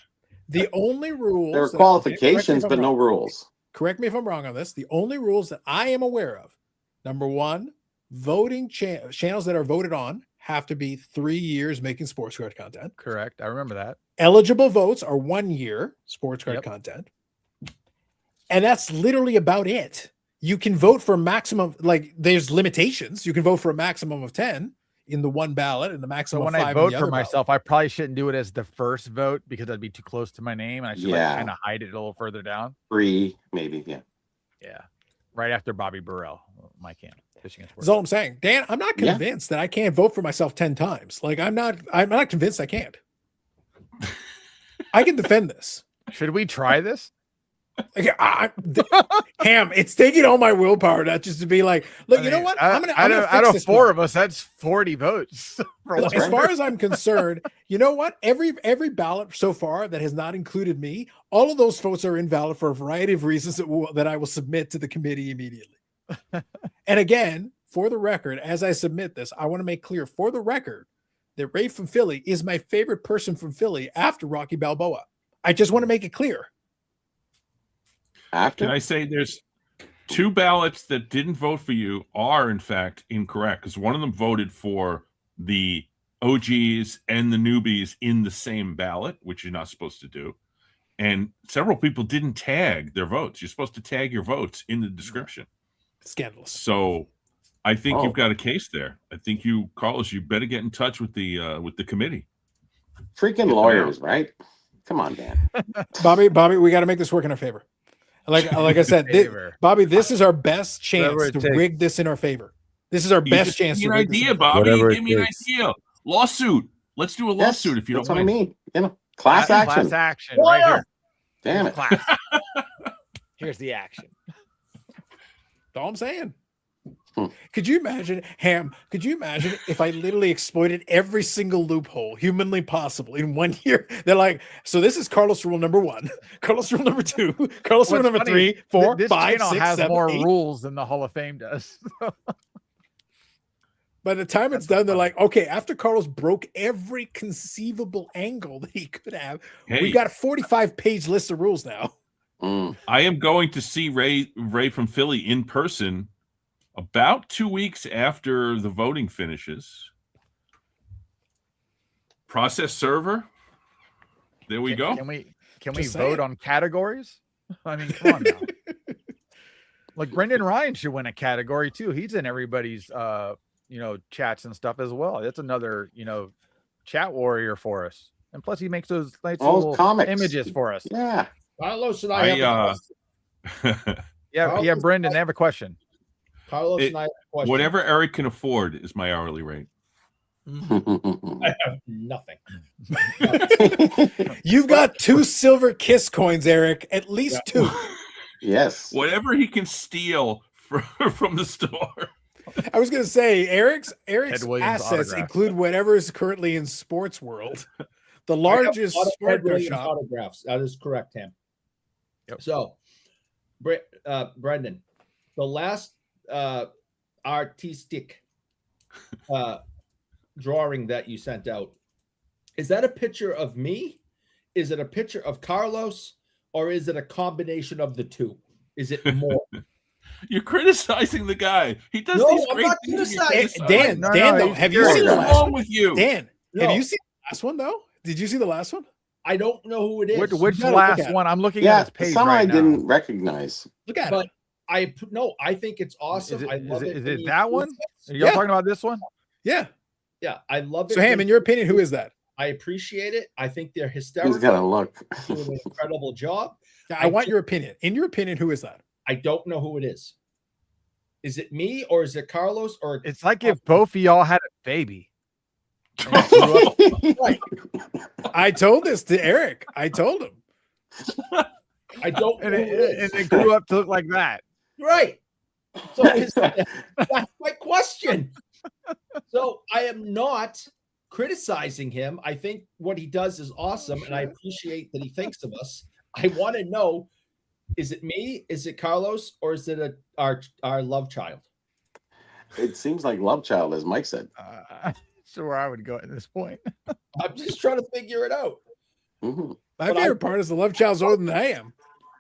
The only rules There are that- qualifications, correct me if but I'm no wrong. rules. Correct me if I'm wrong on this. The only rules that I am aware of, number one, voting channels that are voted on have to be 3 years making sports card content. Correct. I remember that. Eligible votes are 1 year sports card Yep. content. And that's literally about it. You can vote for a maximum, like there's limitations. You can vote for a maximum of 10 in the one ballot and the So maximum when of 5 I in vote the for other ballot. myself, I probably shouldn't do it as the first vote because that'd be too close to my name, and I should Yeah. kind of hide it a little further down. 3, maybe. Yeah. Yeah, right after Bobby Burrell, my camp. Fishing That's all I'm saying. Dan, I'm not Yeah. convinced that I can't vote for myself 10 times. Like I'm not convinced I can't. I can defend this. Should we try this? Like, Ham, it's taking all my willpower not just to be like, look, you know what? I'm gonna out fix of this four one. of us, that's 40 votes. For Look, one. as far as I'm concerned, you know what? Every ballot so far that has not included me, all of those votes are invalid for a variety of reasons that I will submit to the committee immediately. And again, for the record, as I submit this, I want to make clear for the record that Ray from Philly is my favorite person from Philly after Rocky Balboa. I just want to make it clear. After? Can I say there's 2 ballots that didn't vote for you are in fact incorrect because one of them voted for the OGs and the newbies in the same ballot, which you're not supposed to do. And several people didn't tag their votes. You're supposed to tag your votes in the description. Scandalous. So I think Oh. you've got a case there. I think you, Carlos, you better get in touch with the committee. Freaking lawyers, right? Come on, Dan. Bobby, we got to make this work in our favor. Like I said, Favor. Bobby, this is our best chance Whatever it to takes. rig this in our favor. This is our You best just chance give to me an rig this in idea, our favor. Bobby. Whatever it Give me an takes. idea. Lawsuit. Let's do a lawsuit if you That's don't what mind. I mean. You know, class action. Class action. Right here. Damn it. Class. Here's the action. That's all I'm saying. Hmm. Could you imagine, Ham? Could you imagine if I literally exploited every single loophole humanly possible in 1 year? They're like, so this is Carlos rule number 1, Carlos rule number 2, Carlos rule What's number funny, 3, 4, this 5, channel 6, has 7, more 8. rules than the Hall of Fame does. By the time it's done, they're like, okay, after Carlos broke every conceivable angle that he could have, Hey, we've got a 45-page list of rules now. Mm. I am going to see Ray from Philly in person about 2 weeks after the voting finishes. Process server, There we go. Can we Just vote saying. on categories? I mean, come on now. Like Brendan Ryan should win a category too. He's in everybody's chats and stuff as well. That's another, chat warrior for us. And plus he makes those nice Oh, little comics. images for us. Yeah. Carlos and I have a question. Yeah, Brendan, they have a question. Carlos It- and I have a question. Whatever Eric can afford is my hourly rate. I have nothing. You've got 2 silver kiss coins, Eric. At least 2. Yes. Whatever he can steal from the store. I was gonna say Eric's Ted Williams assets autograph. include whatever is currently in sports world. The I have largest a lot of sport Ted Williams shop. autographs. That is correct, Ham. Yep. So, Brendan, the last artistic drawing that you sent out, is that a picture of me? Is it a picture of Carlos? Or is it a combination of the two? Is it more? You're criticizing the guy. He does No, these I'm great not things. and you're criticizing. criticizing. Dan, though, he's have you What's seen the serious. last wrong one? with you? Dan, No. have you seen the last one though? Did you see the last one? I don't know who it is. Which You gotta look last at it. one? I'm looking Yeah. at his page Some right I now. didn't recognize. Look at But it. I think it's awesome. Is it- I is love it- it. is when it he that one? includes Are it. y'all Yeah. talking about this one? Yeah. Yeah, I love it. So, Ham, when- in your opinion, who is that? I appreciate it. I think they're He's hysterical. got to look. Doing an incredible job. I want your opinion. In your opinion, who is that? I don't know who it is. Is it me or is it Carlos or It's like if both of y'all had a baby. And it grew up- right? I told this to Eric. I told him. I don't know and who it, it and is. it grew up to look like that. Right. So that's my question. So I am not criticizing him. I think what he does is awesome, and I appreciate that he thinks of us. I want to know: is it me? Is it Carlos? Or is it our love child? It seems like Love Child, as Mike said. So where I would go at this point. I'm just trying to figure it out. Mhm. My But favorite part is the love child's older than I am.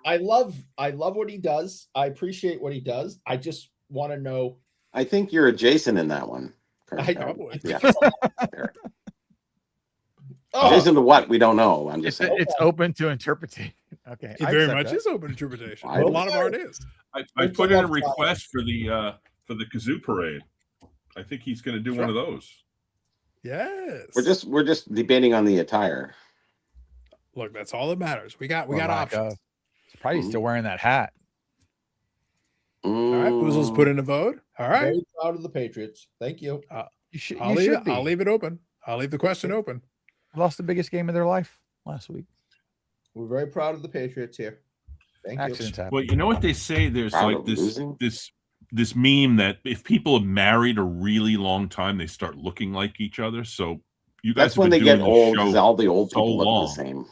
I love what he does. I appreciate what he does. I just want to know. I think you're a Jason in that one. I Probably. Yeah. Oh, Jason to what? We don't know. I'm just saying. It's open to interpretation. Okay. It I very accept much that. is open interpretation. I A lot of art is. I It's put a in a love child. request for the Kazoo parade. I think he's going to do one of those. Yes. We're just debating on the attire. Look, that's all that matters. We got Well, options. He's probably still wearing that hat. All right, Boozle's put in a vote. All right. very proud of the Patriots. Thank you. You should. I'll You leave should it. be. I'll leave it open. I'll leave the question open. Lost the biggest game of their life last week. We're very proud of the Patriots here. Thank Accidents happen. Well, you know what they say? There's Proud like of this losing? this meme that if people have married a really long time, they start looking like each other. So you guys That's have when been they get doing this old show because all the old so people look long. the same.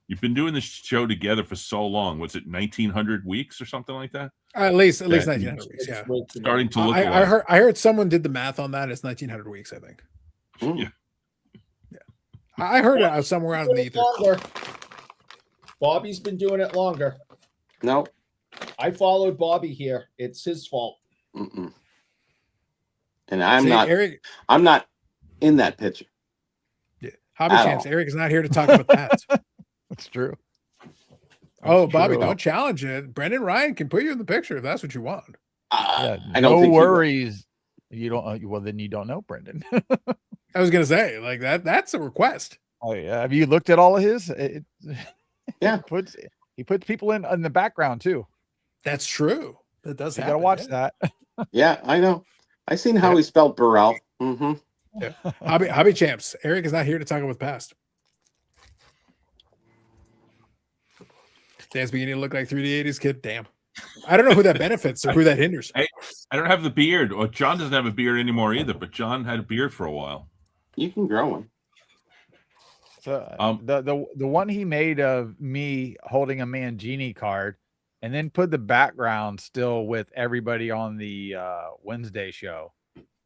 You've been doing this show together for so long. Was it 1900 weeks or something like that? At least Yeah. 1900 weeks. It's Yeah. way too Starting to look I alike. heard someone did the math on that. It's 1900 weeks, I think. Mm. Yeah. I heard it somewhere out in the much. ether. Longer. Bobby's been doing it longer. No. I followed Bobby here. It's his fault. Mm-mm. And I'm See, not. Eric. I'm not in that picture. Yeah. Hobby At Champs. all. Eric is not here to talk about that. That's true. Oh, That's Bobby, true. don't challenge it. Brendan Ryan can put you in the picture if that's what you want. Yeah, I don't no think he will. worries. You don't. Well, then you don't know Brendan. I was gonna say like that. That's a request. Oh yeah. Have you looked at all of his? Yeah. He puts people in the background too. That's true. That does You happen. gotta watch yeah. that. Yeah, I know. I seen how he spelled Burrell. Mm-hmm. Hobby Champs. Eric is not here to talk about the past. Dan's beginning to look like 3D 80s kid. Damn. I don't know who that benefits or who that hinders. Hey, I don't have the beard, or John doesn't have a beard anymore either. But John had a beard for a while. You can grow one. So the one he made of me holding a Mangini card, and then put the background still with everybody on the Wednesday show.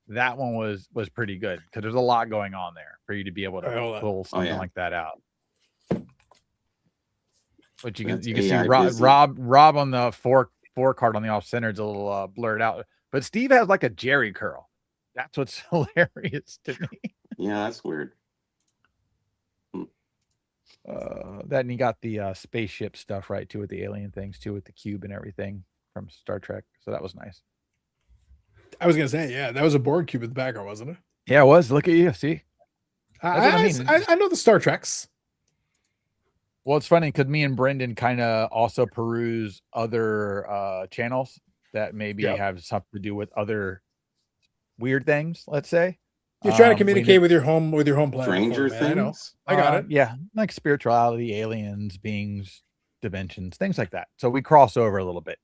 That one was pretty good because there's a lot going on there for you to be able to All right, hold on. pull something yeah. like that out. But you can That's you can see AI Rob, busy. Rob on the four card on the off center is a little blurred out. But Steve has like a Jerry curl. That's what's hilarious to me. Yeah, that's weird. That, and you got the spaceship stuff right too, with the alien things too, with the cube and everything from Star Trek. So that was nice. I was gonna say, yeah, that was a Borg cube in the background, wasn't it? Yeah, it was. Look at you. See, That's what I mean. I know the Star Treks. well, it's funny because me and Brendan kind of also peruse other channels that maybe Yeah. have something to do with other weird things. Let's say You're trying to We communicate make- with your home planet. Stranger man, I know. Things. I got it. Yeah, like spirituality, aliens, beings, dimensions, things like that. So we cross over a little bit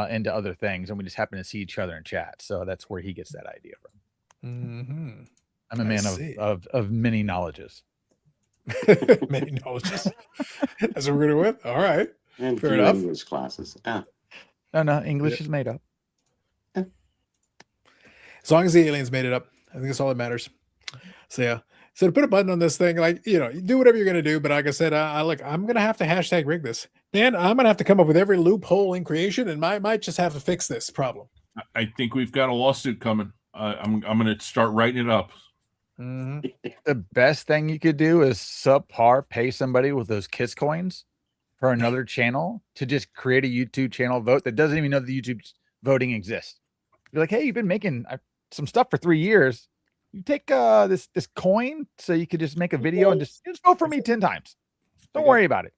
into other things, and we just happen to see each other in chat. So that's where he gets that idea from. Mm-hmm. I'm a I man see. of many knowledges. Many knowledges. That's what we're gonna with. All right. And Fair few enough. English classes. Yeah. No, English is made up. As long as the aliens made it up, I think that's all that matters. So yeah. So to put a button on this thing, like, you do whatever you're gonna do. But like I said, I'm gonna have to hashtag rig this. Dan, I'm gonna have to come up with every loophole in creation, and might just have to fix this problem. I think we've got a lawsuit coming. I'm going to start writing it up. Mhm. The best thing you could do is subpar pay somebody with those KISS coins for another channel to just create a YouTube channel vote that doesn't even know the YouTube voting exists. You're like, hey, you've been making some stuff for 3 years. You take this coin so you could just make a video and just vote for me 10 times. Don't worry about it.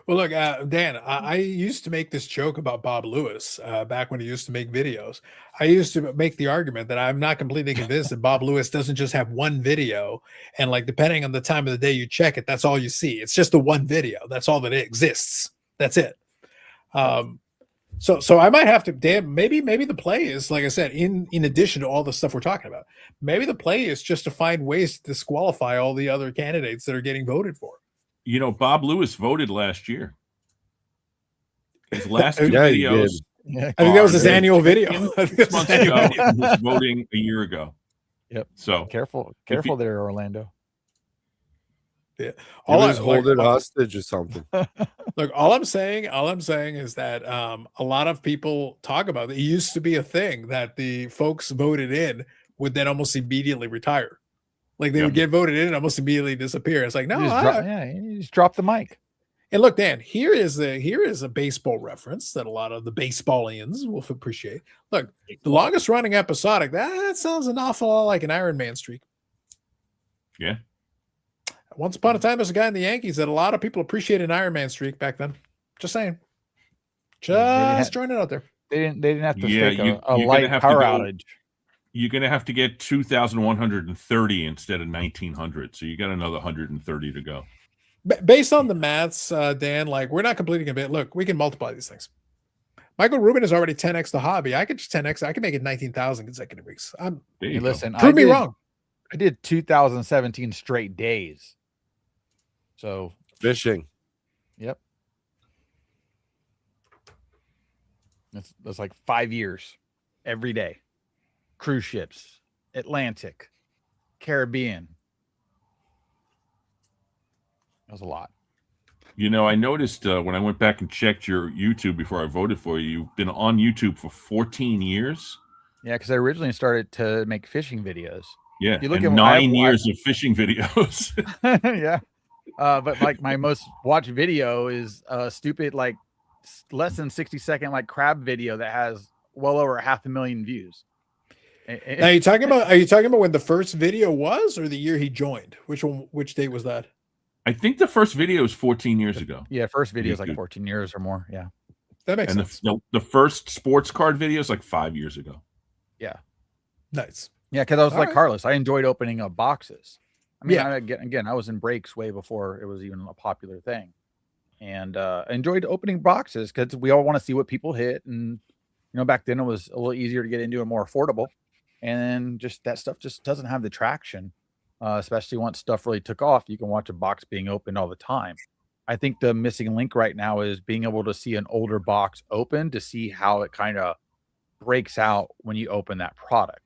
Well, look, Dan, I used to make this joke about Bob Lewis back when he used to make videos. I used to make the argument that I'm not completely convinced that Bob Lewis doesn't just have one video, and like depending on the time of the day you check it, that's all you see. It's just the one video. That's all that exists. That's it. So I might have to, Dan. Maybe the play is, like I said, in addition to all the stuff we're talking about, maybe the play is just to find ways to disqualify all the other candidates that are getting voted for. Bob Lewis voted last year. His last two Yeah, he videos. Yeah. I think that was his are annual video. I think 6 that's months his annual ago, video. and was voting a year ago. Yep. So Careful you- there, Orlando. He All was I- holding like- hostage or something. Look, all I'm saying is that a lot of people talk about it. It used to be a thing that the folks voted in would then almost immediately retire. Like they would get voted in and almost immediately disappear. It's like, no, You just drop the mic. and look, Dan, here is a baseball reference that a lot of the baseballians will appreciate. Look, the longest running episodic, that sounds an awful lot like an Iron Man streak. Yeah. Once upon a time, there's a guy in the Yankees that a lot of people appreciated an Iron Man streak back then. Just saying. Just throwing it out there. They didn't have to Yeah, fake you're a gonna light have to power go- outage. You're going to have to get 2,130 instead of 1,900. So you got another 130 to go. Based on the maths, Dan, like we're not completing a bit. Look, we can multiply these things. Michael Rubin is already 10x the hobby. I could just 10x. I can make it 19,000 consecutive weeks. There Hey, you go. listen, Prove me wrong. I did 2017 straight days. So, Fishing. yep. That's like 5 years every day. Cruise ships, Atlantic, Caribbean. That was a lot. I noticed when I went back and checked your YouTube before I voted for you, you've been on YouTube for 14 years. Yeah, because I originally started to make fishing videos. Yeah. You look and at- I have- 9 years of fishing videos. Yeah. But like my most watched video is a stupid, like less than 60-second, like crab video that has well over 500,000 views. Now, are you talking about when the first video was, or the year he joined? Which date was that? I think the first video was 14 years ago. Yeah, first video is like YouTube. 14 years or more. Yeah. That makes And sense. the first sports card video is like 5 years ago. Nice. Yeah, because I was All like right. Carlos. I enjoyed opening up boxes. I mean, Yeah. again, I was in breaks way before it was even a popular thing, and I enjoyed opening boxes because we all want to see what people hit. And back then it was a little easier to get into and more affordable, and just that stuff just doesn't have the traction, especially once stuff really took off. You can watch a box being opened all the time. I think the missing link right now is being able to see an older box open to see how it kind of breaks out when you open that product.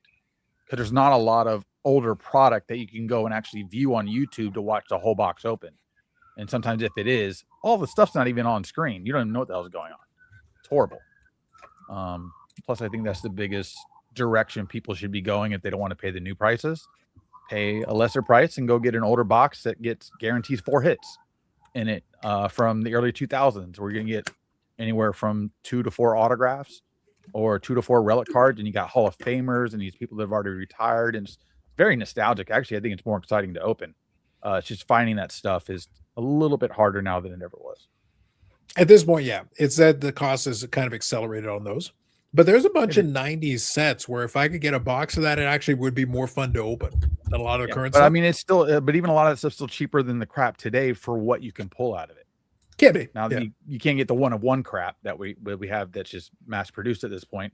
Because there's not a lot of older product that you can go and actually view on YouTube to watch the whole box open. And sometimes if it is, all the stuff's not even on screen. You don't even know what the hell's going on. It's horrible. Plus, I think that's the biggest direction people should be going if they don't want to pay the new prices, pay a lesser price and go get an older box that gets guarantees 4 hits in it from the early 2000s. Where you're gonna get anywhere from 2 to 4 autographs or 2 to 4 relic cards, and you got Hall of Famers and these people that have already retired, and it's very nostalgic. Actually, I think it's more exciting to open. It's just finding that stuff is a little bit harder now than it ever was. At this point, yeah, it's that the cost is kind of accelerated on those. But there's a bunch of 90s sets where if I could get a box of that, it actually would be more fun to open than a lot of the current But stuff. I mean, it's still, but even a lot of that stuff's still cheaper than the crap today for what you can pull out of it. Can be. Now Yeah. you can't get the one of one crap that we have that's just mass produced at this point.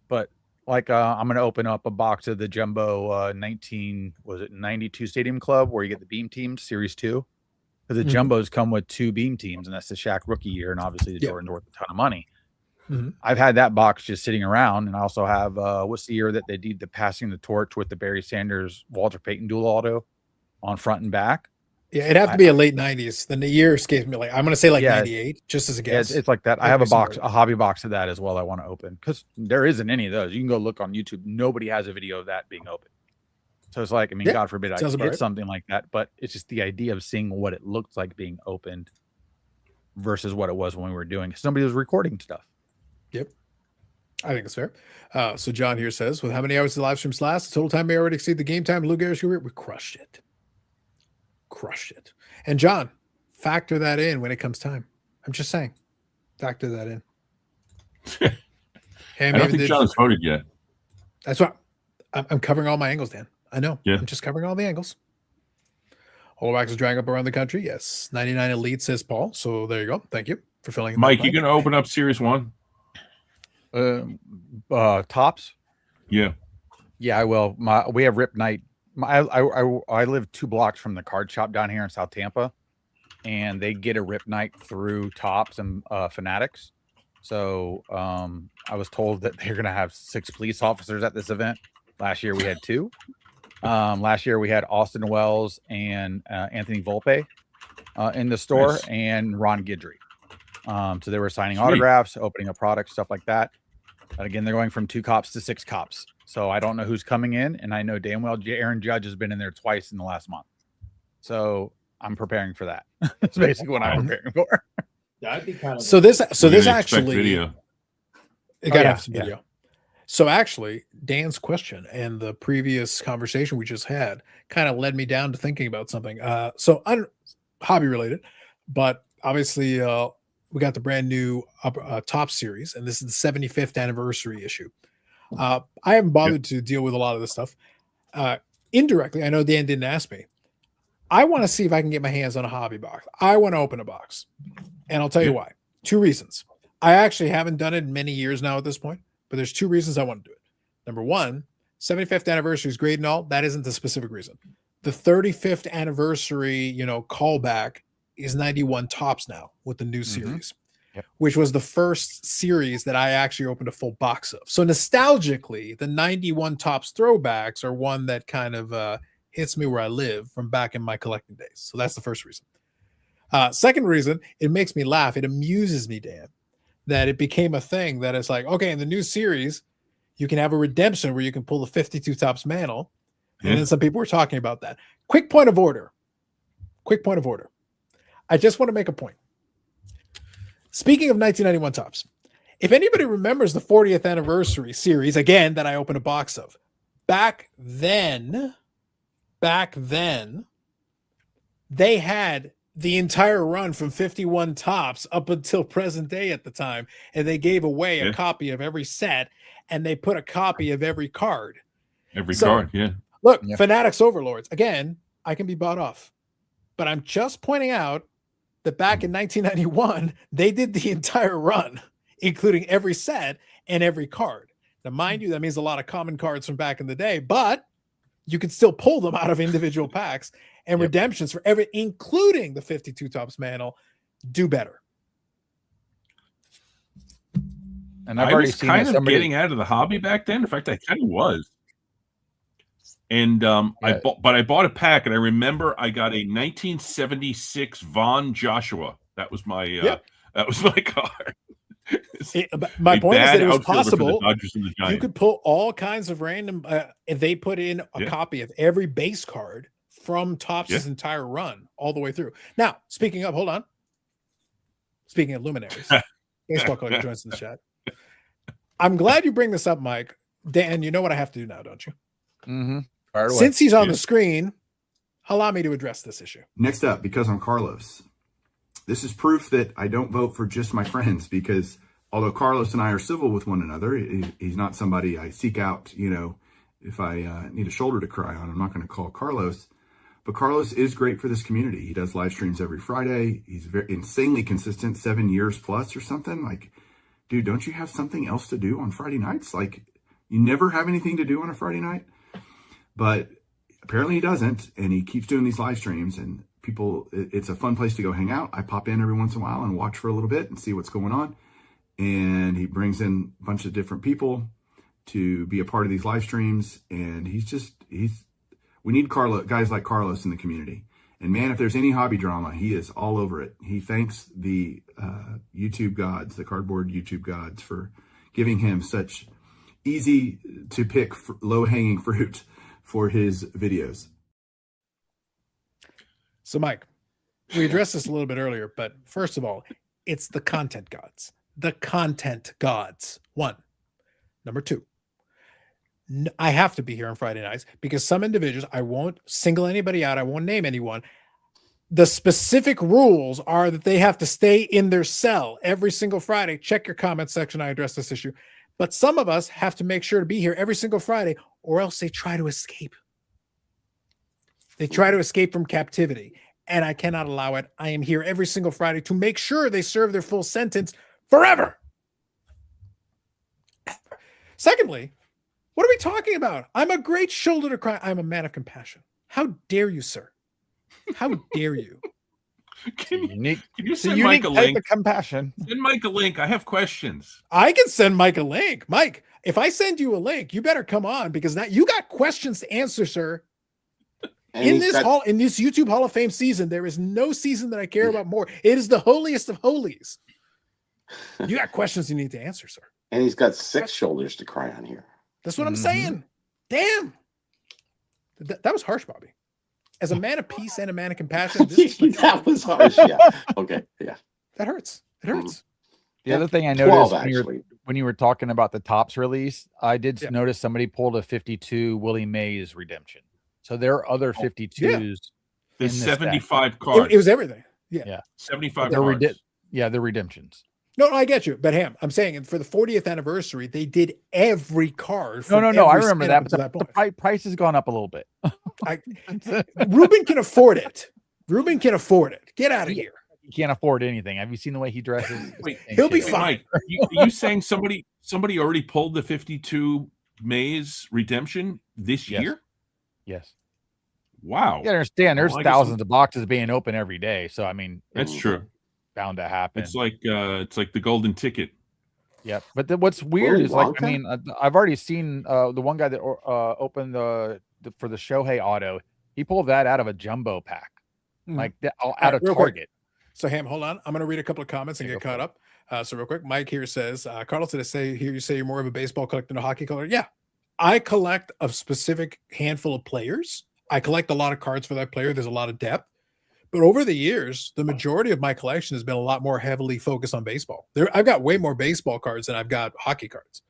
But like I'm gonna open up a box of the jumbo 92 Stadium Club where you get the beam teams series 2. Because the jumbos come with 2 beam teams, and that's the Shaq rookie year, and obviously the Jordan's worth a ton of money. I've had that box just sitting around, and I also have what's the year that they did the passing the torch with the Barry Sanders Walter Payton dual auto on front and back. Yeah, it'd have to be a late 90s. Then the year escapes me. Like I'm gonna say 98, just as a guess. It's like that. I have a box, a hobby box of that as well. I want to open because there isn't any of those. You can go look on YouTube. Nobody has a video of that being open. So it's like, I mean, God forbid I sounds get about right. something like that, but it's just the idea of seeing what it looked like being opened versus what it was when we were doing. Somebody was recording stuff. Yep. I think it's fair. So John here says, with how many hours the live streams last, the total time may already exceed the game time. Lou Gehrig's career, we crushed it. Crushed it. And John, factor that in when it comes time. I'm just saying, factor that in. I don't think John's voted yet. That's what I'm covering all my angles, Dan. I know. Yeah. I'm just covering all the angles. Holobax is drying up around the country. Yes. 99 Elite, says Paul. So there you go. Thank you for filling in. Mike, you going to open up Series 1? Tops? Yeah. Yeah, I will. We have Rip Night. I live 2 blocks from the card shop down here in South Tampa, and they get a Rip Night through Tops and Fanatics. So I was told that they're going to have 6 police officers at this event. Last year we had 2. Last year we had Austin Wells and Anthony Volpe in the store, nice. And Ron Guidry. So they were signing autographs, opening up products, stuff like that. But again, they're going from 2 cops to 6 cops. So I don't know who's coming in, and I know damn well Aaron Judge has been in there twice in the last month. So I'm preparing for that. That's basically what I'm preparing for. Yeah, I'd be kind of this actually video. It got to have some video. So actually, Dan's question and the previous conversation we just had kind of led me down to thinking about something. So hobby related, but obviously we got the brand new Top series, and this is the 75th anniversary issue. I haven't bothered to deal with a lot of this stuff. Indirectly, I know Dan didn't ask me. I want to see if I can get my hands on a hobby box. I want to open a box, and I'll tell you why. 2 reasons. I actually haven't done it in many years now at this point. But there's 2 reasons I want to do it. Number 1, 75th anniversary is great and all. That isn't the specific reason. The 35th anniversary, callback is 91 Tops now with the new series, which was the first series that I actually opened a full box of. So nostalgically, the 91 Tops throwbacks are one that kind of hits me where I live from back in my collecting days. So that's the first reason. Second reason, it makes me laugh. It amuses me, Dan, that it became a thing that it's like, okay, in the new series, you can have a redemption where you can pull the 52 Tops mantle. And then some people were talking about that. Quick point of order. I just want to make a point. Speaking of 1991 Tops, if anybody remembers the 40th anniversary series, again, that I opened a box of, back then, they had the entire run from 51 Tops up until present day at the time. And they gave away a copy of every set, and they put a copy of every card. Look, Fanatics Overlords. Again, I can be bought off. But I'm just pointing out that back in 1991, they did the entire run, including every set and every card. Now, mind you, that means a lot of common cards from back in the day, but you can still pull them out of individual packs. And redemptions for every, including the 52 Tops mantle, do better. And I've already seen kind of getting out of the hobby back then. In fact, I kind of was. And I bought a pack, and I remember I got a 1976 Von Joshua. That was my card. My A point is bad that it was outfielder for the possible. Dodgers and the You Giants. could pull all kinds of random. And they put in a Yeah. copy of every base card from Topps' entire run all the way through. Now, speaking of, hold on. Speaking of luminaries, baseball collector joins in the chat. I'm glad you bring this up, Mike. Dan, you know what I have to do now, don't you? Mm-hmm. Fire away. Since he's on Yeah. the screen, allow me to address this issue. Next up, because I'm Carlos. This is proof that I don't vote for just my friends, because although Carlos and I are civil with one another, he's not somebody I seek out, if I need a shoulder to cry on. I'm not going to call Carlos. But Carlos is great for this community. He does live streams every Friday. He's very insanely consistent, 7 years plus or something. Like, dude, don't you have something else to do on Friday nights? Like, you never have anything to do on a Friday night? But apparently he doesn't, and he keeps doing these live streams, and people, it's a fun place to go hang out. I pop in every once in a while and watch for a little bit and see what's going on. And he brings in a bunch of different people to be a part of these live streams. And we need guys like Carlos in the community. And man, if there's any hobby drama, he is all over it. He thanks the YouTube gods, the cardboard YouTube gods, for giving him such easy to pick low hanging fruit for his videos. So, Mike, we addressed this a little bit earlier, but first of all, it's the content gods. The content gods. One. Number two, I have to be here on Friday nights because some individuals, I won't single anybody out. I won't name anyone. The specific rules are that they have to stay in their cell every single Friday. Check your comment section. I address this issue. But some of us have to make sure to be here every single Friday, or else they try to escape. They try to escape from captivity, and I cannot allow it. I am here every single Friday to make sure they serve their full sentence forever. Secondly, what are we talking about? I'm a great shoulder to cry. I'm a man of compassion. How dare you, sir? How dare you? Can Unique. you It's a send unique Mike a type link? of compassion. Send Mike a link. I have questions. I can send Mike a link. Mike, if I send you a link, you better come on because now you got questions to answer, sir. And In he's this got- in this YouTube Hall of Fame season, there is no season that I care about more. It is the holiest of holies. You got questions you need to answer, sir. and he's got 6 shoulders to cry on here. That's what I'm Mhm. saying. Damn. That was harsh, Bobby. As a man of peace and a man of compassion, this is That was harsh. Yeah. Okay. Yeah. that hurts. It hurts. The other thing I 12 noticed actually. when you were talking about the Topps release, I did Yeah. notice somebody pulled a 52 Willie Mays redemption. So there are other 52s. There's in this deck. 75 cards. It was everything. 75 They're cards. they're redemptions. No, I get you. But Ham, I'm saying for the 40th anniversary, they did every card. No, from no, no. I every remember spin that, up but until the point. price has gone up a little bit. Ruben can afford it. Ruben can afford it. Get out of here. He can't afford anything. Have you seen the way he dresses? Wait, He'll be Shit. fine. Mike, you saying somebody already pulled the 52 Mays redemption this Yes. year? Yes. Wow. You gotta understand, there's Well, I guess thousands of boxes being open every day. So I mean, That's it's true. bound to happen. It's like the golden ticket. Yeah, but what's weird Willy is like, Wonka? I mean, I've already seen the one guy that opened for the Shohei auto. He pulled that out of a jumbo pack, Mhm. like that, out right, of real quick. Target. So Ham, hold on. I'm going to read a couple of comments and Okay, get go for caught up. So real quick, Mike here says, Carlos, did I say here you say you're more of a baseball collector than a hockey collector? Yeah, I collect a specific handful of players. I collect a lot of cards for that player. There's a lot of depth. But over the years, the majority of my collection has been a lot more heavily focused on baseball. I've got way more baseball cards than I've got hockey cards.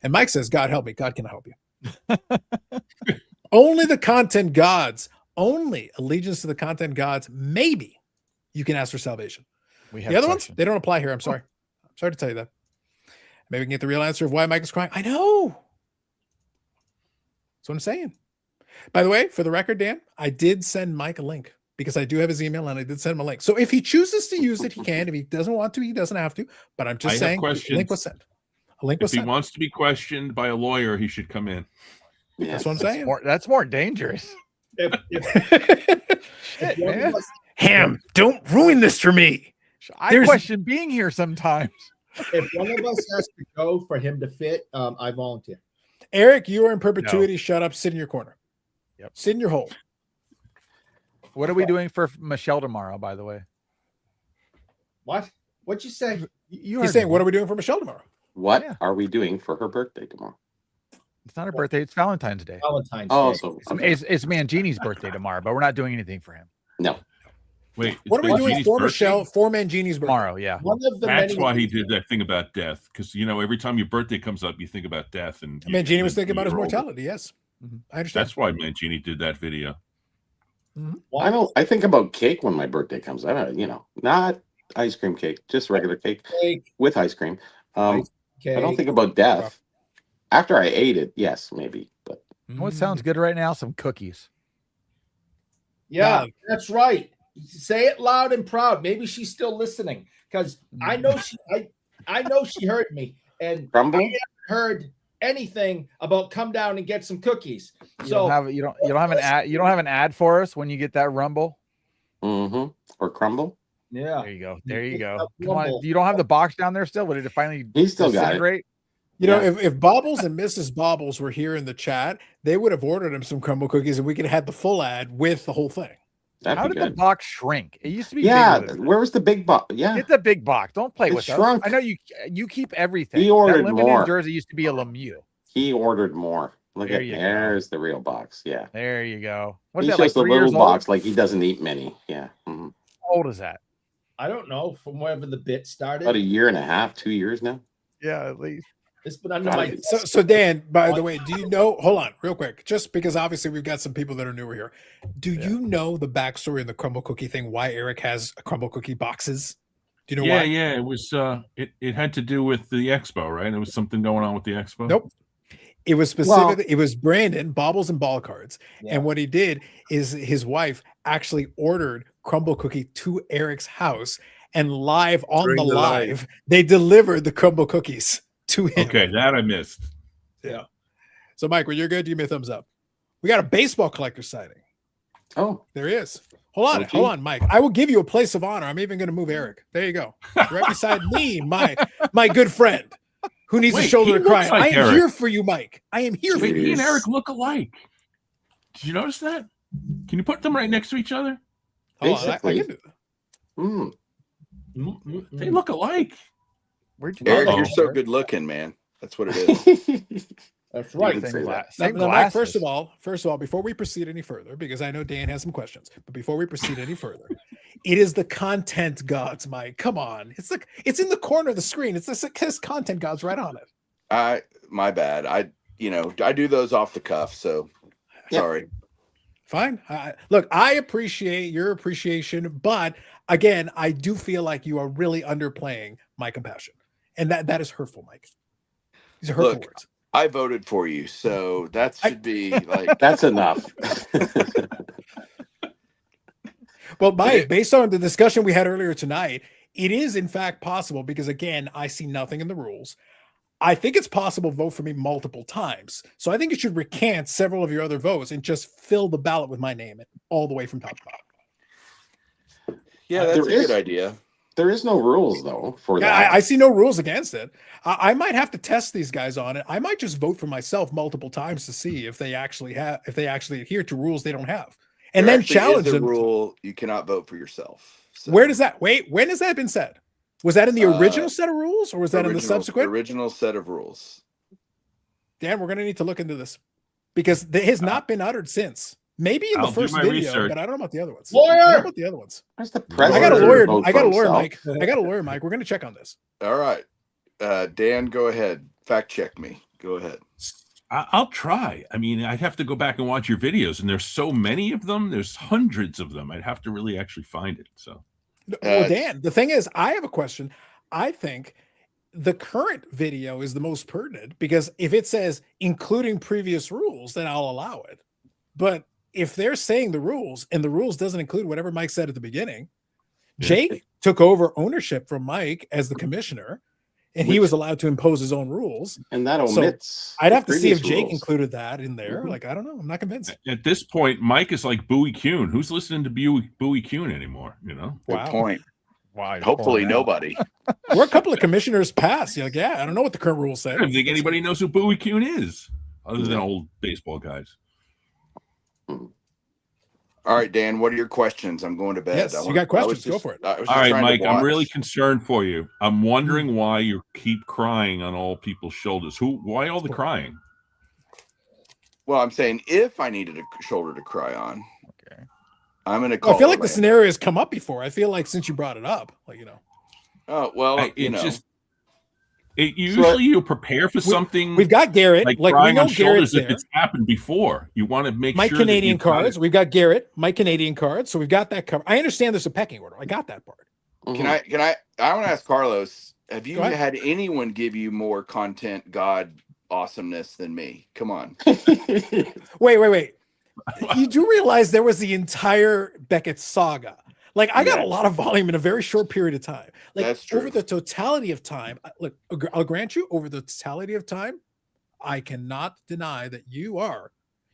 And Mike says, God help me. God can help you. Only the content gods, only allegiance to the content gods, maybe you can ask for salvation. We have The other ones, questions. they don't apply here. I'm sorry. I'm sorry to tell you that. Maybe we can get the real answer of why Mike is crying. I know. That's what I'm saying. By the way, for the record, Dan, I did send Mike a link because I do have his email and I did send him a link. So if he chooses to use it, he can. If he doesn't want to, he doesn't have to. But I'm I just have saying, a questions. link was sent. A link If was he sent. wants to be questioned by a lawyer, he should come in. Yeah. That's what I'm saying. That's more dangerous. Shit, one of man. us- Ham, don't ruin this for me. I There's- question being here sometimes. if one of us has to go for him to fit, I volunteer. Eric, you are in perpetuity. Shut up. Sit in your corner. Yep. Sit in your hole. What are we doing for Michelle tomorrow, by the way? What? What'd you say? You He's heard saying, me. what are we doing for Michelle tomorrow? What Yeah. are we doing for her birthday tomorrow? It's not her birthday. It's Valentine's Day. Valentine's Oh, Day. so It's, okay. it's Mangini's birthday tomorrow, but we're not doing anything for him No. Wait, What are we doing Mangini's for birthday? Michelle for Mangini's birthday? tomorrow. Yeah. One of the That's many why he did that thing about death, because every time your birthday comes up, you think about death, and Mangini was thinking about his you're older. mortality. Yes, Mhm. I understand. That's why Mangini did that video. I think about cake when my birthday comes. I don't, not ice cream cake, just regular cake cake. with ice cream. I don't Cake. think about death. After I ate it, yes, maybe. But You know what sounds good right now? Some cookies. Yeah, No. that's right. Say it loud and proud. Maybe she's still listening because I know I know she heard me, and crumble. I haven't heard anything about come down and get some cookies. You So don't have an ad. You don't have an ad for us when you get that rumble. Mm-hmm. Or crumble. yeah, There you go. There you Get go. that Come on. rumble. You don't have the box down there still? Would it finally He still got it. disintegrate? You know, Yeah. if Bobbles and Mrs. Bobbles were here in the chat, they would have ordered him some crumble cookies, and we could have had the full ad with the whole thing. That'd How be did the good. box shrink? It used to be Yeah. bigger than Where was the big box? Yeah. Get the big box. Don't play It with shrunk. us. I know you keep everything. He ordered that limited more. jersey used to be a Lemieux. He ordered more. Look There at you go. there's the real box. Yeah. There you go. What's He's that, like just a 3 little years box, old? like he doesn't eat many. Yeah. Mhm. How old is that? I don't know from wherever the bit started. About a year and a half, 2 years now. Yeah, at least. It's been under Got my it. So Dan, by the way, do you know? Hold on, real quick, just because obviously we've got some people that are newer here. Do you know the backstory of the crumble cookie thing? Why Eric has crumble cookie boxes? Do you know Yeah, why? yeah. It was it had to do with the expo, right? There was something going on with the expo. Nope. It was specifically, it was Brandon, Bobbles and Ball Cards. Yeah. And what he did is his wife actually ordered crumble cookie to Eric's house, and live on During the the live, they delivered the crumble cookies to him. Okay, that I missed. Yeah. So Mike, when you're good, give me a thumbs up. We got a baseball collector sighting. Oh, There he is. Hold on, Okay. hold on, Mike. I will give you a place of honor. I'm even going to move Eric. There you go. Right beside me, my good friend who needs a Wait, shoulder he to cry. looks like I am Eric. here for you, Mike. I am here for Wait, you. he and Jeez. Eric look alike. Did you notice that? Can you put them right next to each other? Hold on, I Basically. can do that. They look alike. Where'd you Eric, go? you're so good looking, man. That's what it is. That's right. would say Same, that. Now, same now, Mike, glasses. first of all, before we proceed any further, because I know Dan has some questions, but before we proceed any further, it is the content gods, Mike. Come on, it's in the corner of the screen. It says content gods right on it. My bad. I do those off the cuff, so Yeah. sorry. Fine. Look, I appreciate your appreciation, but again, I do feel like you are really underplaying my compassion, and that is hurtful, Mike. These are hurtful Look, words. I voted for you, so that should be like That's enough. Well, Mike, based on the discussion we had earlier tonight, it is in fact possible because again, I see nothing in the rules. I think it's possible to vote for me multiple times. So I think you should recant several of your other votes and just fill the ballot with my name all the way from top to bottom. yeah, that's a There is- good idea. There is no rules though for Yeah, that. I see no rules against it. I might have to test these guys on it. I might just vote for myself multiple times to see if they actually adhere to rules they don't have, and There then actually challenge is a them. rule you cannot vote for yourself. So When has that been said? Was that in the original Uh, set of rules, or was that in the subsequent? original set of rules? Dan, we're going to need to look into this because it has not been uttered since. Maybe in the I'll do first my video, research. but I don't know about the other ones. Lawyer! I don't know about the other ones. Where's the I president? got a to lawyer. vote I for got a lawyer, himself? Mike. I got a lawyer, Mike. We're going to check on this. All right, Dan, go ahead. Fact check me. Go ahead. I'll try. I mean, I'd have to go back and watch your videos, and there's so many of them. There's hundreds of them. I'd have to really actually find it. So Well, Dan, the thing is, I have a question. I think the current video is the most pertinent because if it says including previous rules, then I'll allow it. But if they're saying the rules and the rules doesn't include whatever Mike said at the beginning, Yeah. Jake took over ownership from Mike as the commissioner, and he Which- was allowed to impose his own rules. And that So, omits. I'd the have to see if previous Jake rules. included that in there. Mhm. Like, I don't know. I'm not convinced. at this point, Mike is like Bowie Kuhn. Who's listening to Bowie Kuhn anymore? You know, Good Wow. point. Wow, you're Hopefully, pouring out. nobody. We're a couple of commissioners past. You're like, yeah, I don't know what the current rules say. I don't think anybody knows who Bowie Kuhn is, other than old baseball guys. All right, Dan, what are your questions? I'm going to bed. Yes, I you was- got I was questions. Go for it. I was All just right, trying to Mike, I'm really watch. concerned for you. I'm wondering why you keep crying on all people's shoulders. Why all the crying? Well, I'm saying if I needed a shoulder to cry on, Okay. I'm going to Well, call I feel like the Orlando. scenario has come up before. I feel like since you brought it up, like, you know. Oh, well, Usually you prepare for something. We've got Garrett. like Like, we crying know on shoulders Garrett's if there. it's happened before. You want to make My sure Canadian that you've got cards. it. We've got Garrett. My Canadian cards. So we've got that covered. I understand there's a pecking order. I got that part. Can I want to ask Carlos, have you Go ahead. had anyone give you more content God awesomeness than me? Come on. Wait. You do realize there was the entire Beckett saga. Like, I got a lot of volume in a very short period of time. Like, That's true. over the totality of time, look, I'll grant you, over the totality of time, I cannot deny that you are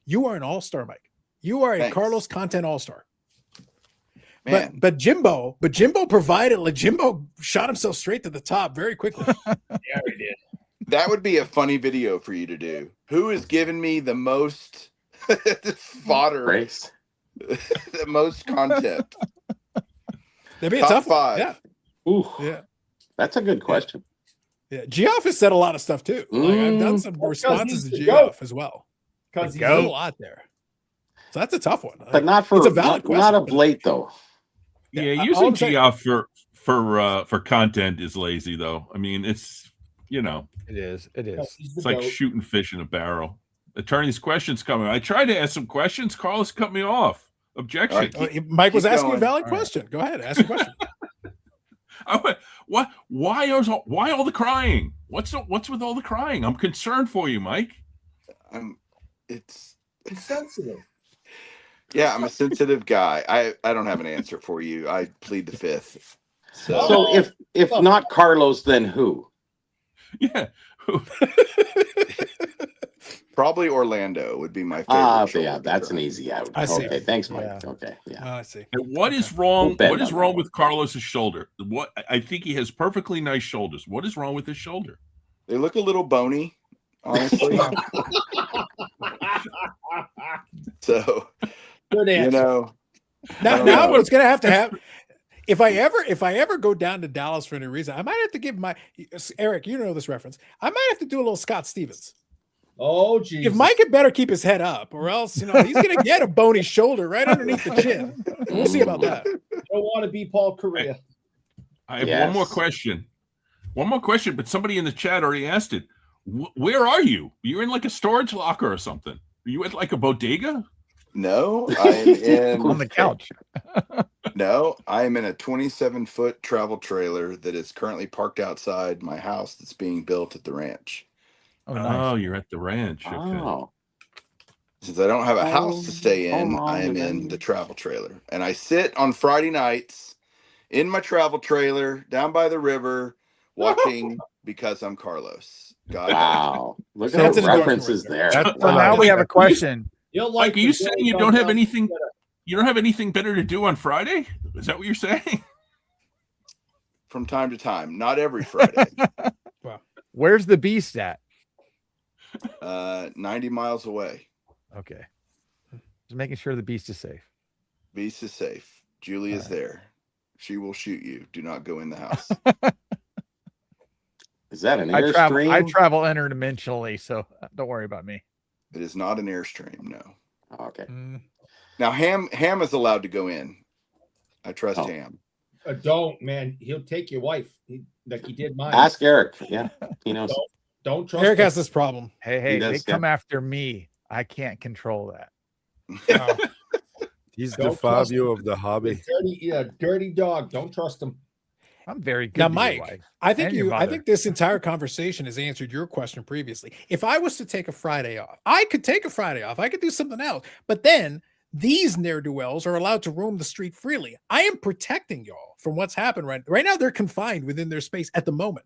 an all-star, Mike. You are a Thanks. Carlos content all-star. Man, But Jimbo provided, like, Jimbo shot himself straight to the top very quickly. Yeah, he did. that would be a funny video for you to do. Who has given me the most fodder, Grace. the most content? That'd be a Top tough 5. one. Ooh, Yeah. that's a good question. Yeah. Geoff has said a lot of stuff too. Like, I've done some Well, responses to he's the Geoff as well. Because Like, there's a lot there. So that's a tough one. But not for It's a valid not of question. late though. Yeah, all using I'm saying- Geoff for content is lazy though. I mean, it's It is. It is. it's like shooting fish in a barrel. Attorney's questions coming. I tried to ask some questions. Carlos cut me off. Objection. All right, Oh, Mike was keep asking going. a valid All right. question. Go ahead, ask a question. I went, what? Why all the crying? What's with all the crying? I'm concerned for you, Mike. It's sensitive. Yeah, I'm a sensitive guy. I don't have an answer for you. I plead the fifth. So, So if not Carlos, then who? Yeah. probably Orlando would be my favorite. Ah, shoulder yeah, to that's cry. an easy out. I see. Okay, thanks, Mike. Yeah. Okay, yeah. Oh, I see. And what is Okay. wrong? We'll bend What is on that wrong one. with Carlos's shoulder? What I think he has perfectly nice shoulders. What is wrong with his shoulder? They look a little bony, honestly. So, Good you answer. know, Now, know. what's gonna have to happen? If I ever go down to Dallas for any reason, I might have to give Eric. You know this reference. I might have to do a little Scott Stevens. Oh, geez. If Mike had better keep his head up, or else he's gonna get a bony shoulder right underneath the chin. We'll see about that. don't want to be Paul Correa. I have one more Yes. question. One more question, but somebody in the chat already asked it. Where are you? You're in like a storage locker or something. Are you at like a bodega? no, I'm in On the couch. No, I am in a 27-foot travel trailer that is currently parked outside my house that's being built at the ranch. Oh, Oh, nice. you're at the ranch. Okay. Oh, Since I don't have a house to stay how in, long I am did that in mean? the travel trailer. And I sit on Friday nights in my travel trailer down by the river watching Because I'm Carlos. God. wow! Look That's at an the endorsement references right there. So now we have a question. You'll Like, are the you saying Billy you don't have Gunn- anything? You don't have anything better to do on Friday? Is that what you're saying? From time to time, not every Friday. Where's the beast at? 90 miles away. Okay. Just making sure the beast is safe. Beast is safe. Julie is Alright. there. She will shoot you. Do not go in the house. Is that an I Airstream? travel interdimensionally, so don't worry about me. It is not an Airstream, no. Okay. Now Ham is allowed to go in. I trust Oh. Ham. Don't, man. He'll take your wife like he did mine. Ask Eric. Yeah, he knows. Don't trust Eric him. has this problem. Hey, does, they yeah. come after me. I can't control that. He's Don't the trust Fabio of the hobby. Dirty dog. Don't trust him. I'm very good. Now, to your Mike, wife. I think and your I mother. think this entire conversation has answered your question previously. If I was to take a Friday off, I could take a Friday off. I could do something else. But then these ne'er-do-wells are allowed to roam the street freely. I am protecting y'all from what's happened right now. They're confined within their space at the moment.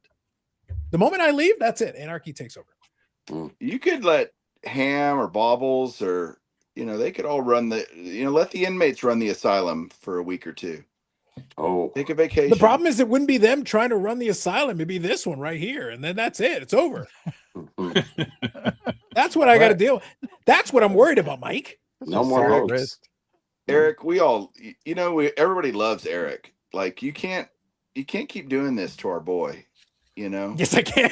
The moment I leave, that's it. Anarchy takes over. You could let Ham or Baubles or they could all run let the inmates run the asylum for a week or two. Oh, Take a vacation. The problem is it wouldn't be them trying to run the asylum. It'd be this one right here. And then that's it. It's over. mhm. That's what I got to deal with. That's what I'm worried about, Mike. No more Sorry, hopes. Riz. Eric, everybody loves Eric. Like you can't keep doing this to our boy, you know? Yes, I can.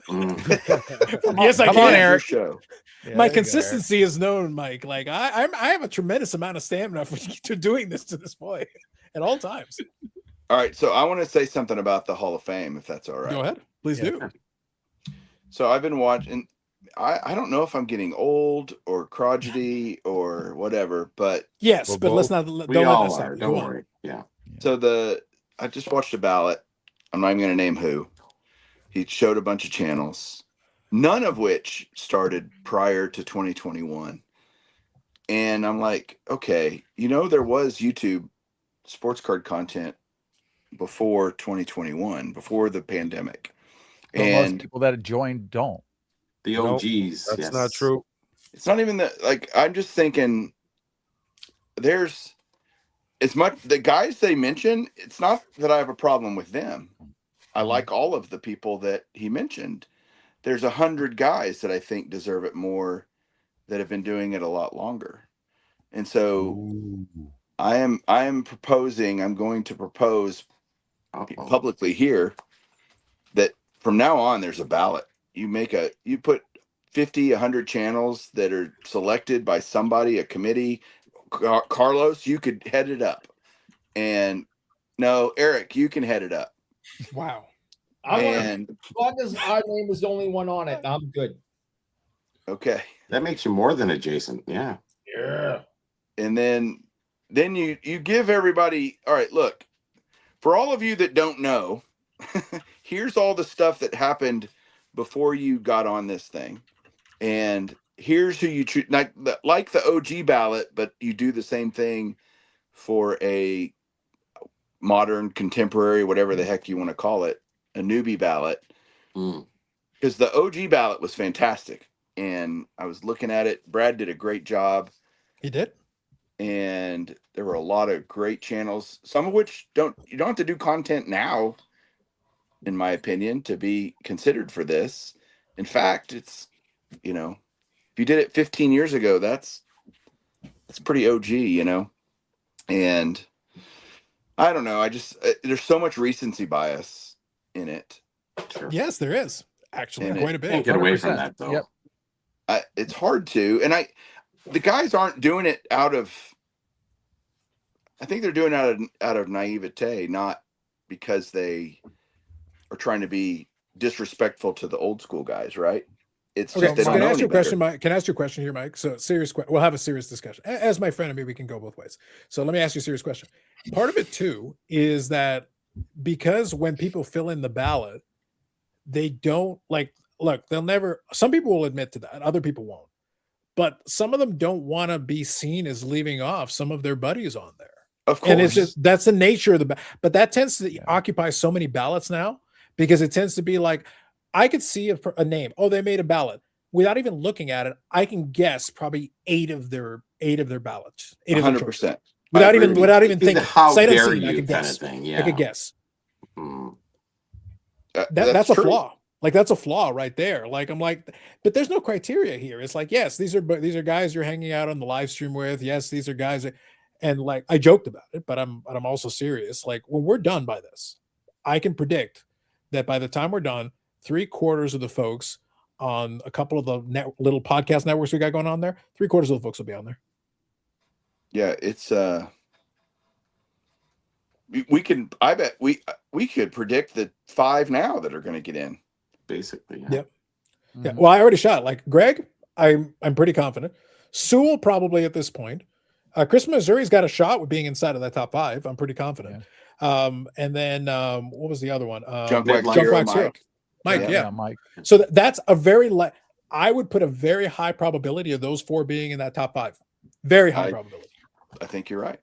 Mm. Yes, I Come can. on, It's your Eric. show. Yeah, My there you go, Eric. consistency is known, Mike. Like I have a tremendous amount of stamina to doing this to this boy at all times. All right, so I want to say something about the Hall of Fame, if that's all right. Go ahead, please Yeah. do. So I've been watching. I don't know if I'm getting old or crotchety or whatever, but Yes, Well, but let's both. not. We Don't let all that stop are. you. Don't Go on. worry. Yeah. so I just watched a ballot. I'm not even going to name who. He showed a bunch of channels, none of which started prior to 2021. And I'm like, okay, there was YouTube sports card content before 2021, before the pandemic. But most And people that have joined don't. The Nope, OGs. That's yes. not true. it's not even that, like, I'm just thinking there's as much the guys they mention, it's not that I have a problem with them. I like all of the people that he mentioned. There's 100 guys that I think deserve it more that have been doing it a lot longer. And so Ooh. I'm going to propose Uh-oh. publicly here that from now on there's a ballot. You put 50, 100 channels that are selected by somebody, a committee. Carlos, you could head it up. And no, Eric, you can head it up. Wow. And As long as our name is the only one on it, I'm good. okay. That makes you more than adjacent. Yeah. Yeah. And then you give everybody, all right, look, for all of you that don't know, here's all the stuff that happened before you got on this thing. And here's who you choose, like the OG ballot, but you do the same thing for a modern, contemporary, whatever the heck you want to call it, a newbie ballot. Mm. Because the OG ballot was fantastic. And I was looking at it. Brad did a great job. He did. And there were a lot of great channels, some of which you don't have to do content now, in my opinion, to be considered for this. In fact, it's, if you did it 15 years ago, that's pretty OG, and I don't know. I just, there's so much recency bias in it. Sure. Yes, there is actually And quite a Can't bit. get away from 100%. that though. Yep. It's hard to, and the guys aren't doing it I think they're doing it out of naivete, not because they are trying to be disrespectful to the old school guys, right? It's Okay, just they so don't can I know ask you any a question, better. Mike? Can I ask you a question here, Mike? So we'll have a serious discussion. As my friend, I mean, we can go both ways. So let me ask you a serious question. Part of it too is that because when people fill in the ballot, they don't look, some people will admit to that, other people won't. But some of them don't want to be seen as leaving off some of their buddies on there. Of course. And it's just that's the nature of the but that tends to occupy so many ballots now because it tends to be like I could see a name. Oh, they made a ballot without even looking at it. I can guess probably eight of their ballots, 100%. without even thinking. How Sight dare unseen, I you could kind guess. of thing. Yeah. I could guess. Mm. That's a true. flaw. Like that's a flaw right there. Like I'm like, but there's no criteria here. It's like, yes, these are guys you're hanging out on the live stream with. Yes, these are guys and like I joked about it, but I'm also serious. Like when we're done by this, I can predict that by the time we're done, 3/4 of the folks on a couple of the little podcast networks we got going on there, 3/4 of the folks will be on there. Yeah, it's I bet we could predict the 5 now that are going to get in. Basically. Yeah. Yep. Yeah. Well, I already shot. Like Greg, I'm pretty confident. Sewell probably at this point. Chris Missouri's got a shot with being inside of that top 5. I'm pretty confident. Yeah. And then what was the other one? Junk Wax Hero, Mike. Yeah. Mike. So that's a I would put a very high probability of those 4 being in that top 5. Very high probability. I think you're right.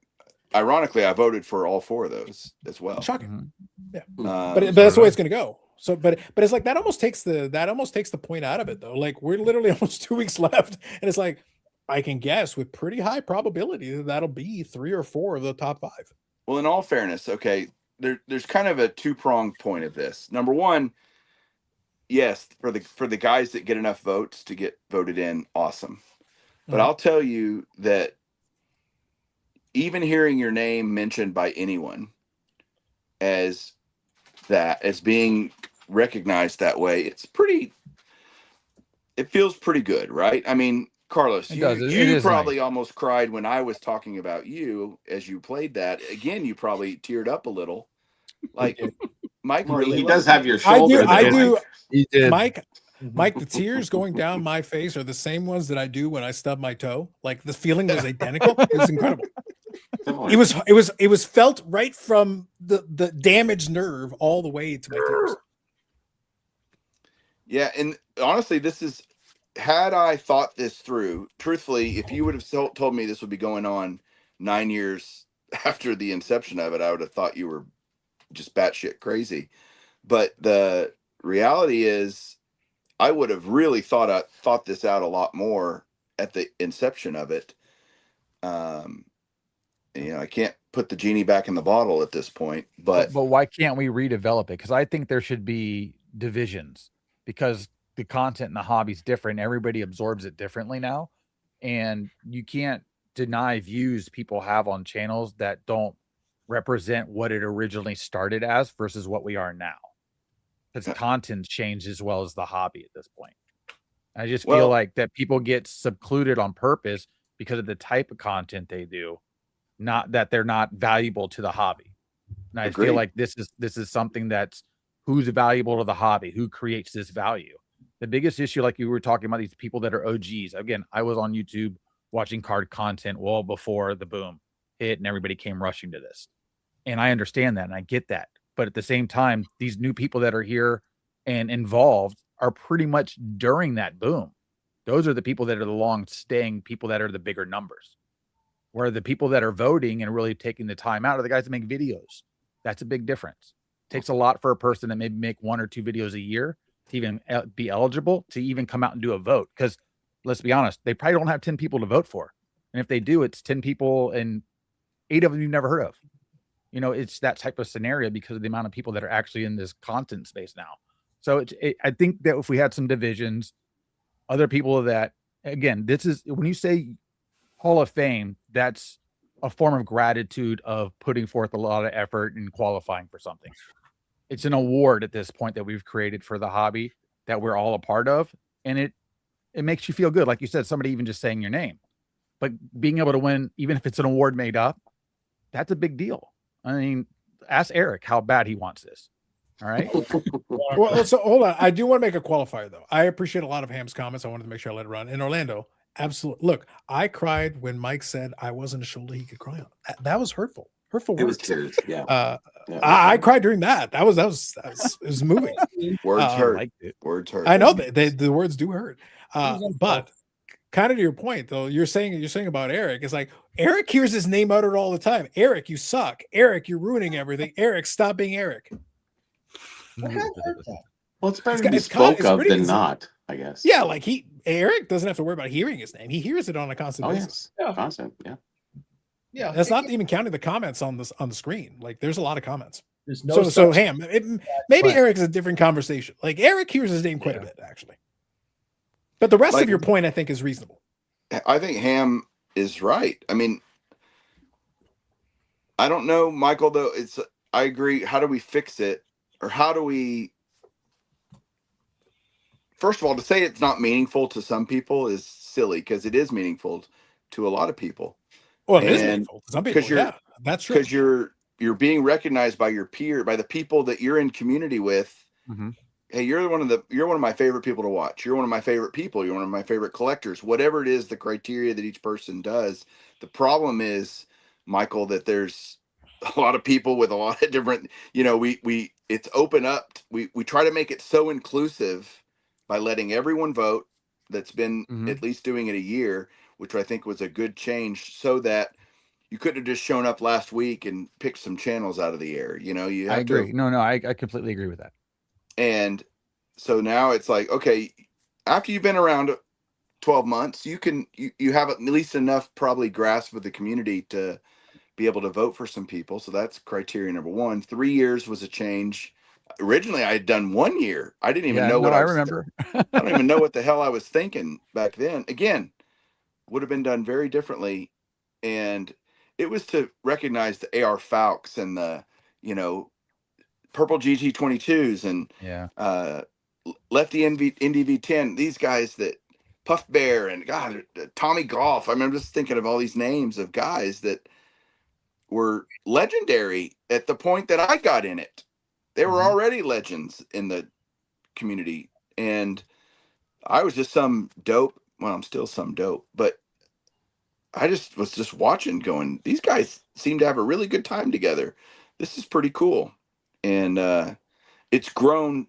Ironically, I voted for all 4 of those as well. Shocking. Yeah. But that's the way it's going to go. So, but it's like that almost takes the point out of it though. Like we're literally almost 2 weeks left, and it's like I can guess with pretty high probability that that'll be 3 or 4 of the top 5. Well, in all fairness, okay, there's kind of a 2-pronged point of this. Number one, yes, for the guys that get enough votes to get voted in, awesome. But I'll tell you that even hearing your name mentioned by anyone as being recognized that way, it feels pretty good, right? I mean, Carlos, It does. It you is probably nice. almost cried when I was talking about you as you played that. Again, you probably teared up a little. Like, Mike Well, really he does loves have it. your shoulder. I there, do. Mike. He did. Mike, the tears going down my face are the same ones that I do when I stub my toe. Like the feeling was identical. It was incredible. Similar. It was felt right from the damaged nerve all the way to my tears. Yeah, and honestly, had I thought this through, truthfully, if you would have told me this would be going on 9 years after the inception of it, I would have thought you were just batshit crazy. But the reality is, I would have really thought this out a lot more at the inception of it. I can't put the genie back in the bottle at this point, but why can't we redevelop it? Because I think there should be divisions, because the content and the hobby's different. Everybody absorbs it differently now, and you can't deny views people have on channels that don't represent what it originally started as versus what we are now. Because content changed as well as the hobby at this point. I just feel like that people get secluded on purpose because of the type of content they do, not that they're not valuable to the hobby. And I feel like this is something that's who's valuable to the hobby, who creates this value. The biggest issue, like you were talking about, these people that are OGs. Again, I was on YouTube watching card content well before the boom hit and everybody came rushing to this. And I understand that and I get that. But at the same time, these new people that are here and involved are pretty much during that boom. Those are the people that are the long staying people that are the bigger numbers. Where the people that are voting and really taking the time out are the guys that make videos. That's a big difference. It takes a lot for a person to maybe make 1 or 2 videos a year to even be eligible to even come out and do a vote. Because let's be honest, they probably don't have 10 people to vote for. And if they do, it's 10 people and 8 of them you've never heard of. It's that type of scenario because of the amount of people that are actually in this content space now. So I think that if we had some divisions, other people that, again, this is when you say Hall of Fame, that's a form of gratitude of putting forth a lot of effort and qualifying for something. It's an award at this point that we've created for the hobby that we're all a part of. And it makes you feel good. Like you said, somebody even just saying your name, but being able to win, even if it's an award made up, that's a big deal. I mean, ask Eric how bad he wants this. All right. Well, so hold on. I do want to make a qualifier though. I appreciate a lot of Ham's comments. I wanted to make sure I let it run. In Orlando, absolutely. Look, I cried when Mike said I wasn't a shoulder he could cry on. That was hurtful. Hurtful words. It was tears. Yeah. I cried during that. That was it was moving. Words hurt. Liked it. Words hurt. I know the words do hurt. But kind of to your point though, you're saying about Eric, it's like Eric hears his name uttered all the time. Eric, you suck. Eric, you're ruining everything. Eric, stop being Eric. Well, it's better to be spoke of than not, I guess. Yeah, like Eric doesn't have to worry about hearing his name. He hears it on a constant basis. Yes. Constant, yeah. Yeah, That's not even counting the comments on the screen. Like there's a lot of comments. There's no So Ham, maybe Right. Eric's a different conversation. Like Eric hears his name quite a bit, actually. But the rest of your point, I think, is reasonable. I think Ham is right. I mean, I don't know, Michael, though. I agree. How do we fix it? Or how do we, first of all, to say it's not meaningful to some people is silly because it is meaningful to a lot of people. Well, it is meaningful to some people. Yeah, that's true. Because you're being recognized by your peer, by the people that you're in community with. Mm-hmm. Hey, you're one of my favorite people to watch. You're one of my favorite people. You're one of my favorite collectors. Whatever it is, the criteria that each person does. The problem is, Michael, that there's a lot of people with a lot of different. It's open up. We try to make it so inclusive by letting everyone vote. That's been at least doing it a year, which I think was a good change, so that you couldn't have just shown up last week and picked some channels out of the air. I agree. I completely agree with that. And so now it's like, okay, after you've been around 12 months, you have at least enough probably grasp of the community to be able to vote for some people. So that's criteria number 1. 3 years was a change. Originally, I had done 1 year. I didn't even know what I remember. I don't even know what the hell I was thinking back then. Again, would have been done very differently. And it was to recognize the AR Falcons and the, purple GT22s and lefty NDV10. These guys that Puff Bear and God, Tommy Golf. I remember just thinking of all these names of guys that were legendary at the point that I got in it. They were already legends in the community, and I was just some dope. Well, I'm still some dope, but I was just watching going, these guys seem to have a really good time together. This is pretty cool. And it's grown,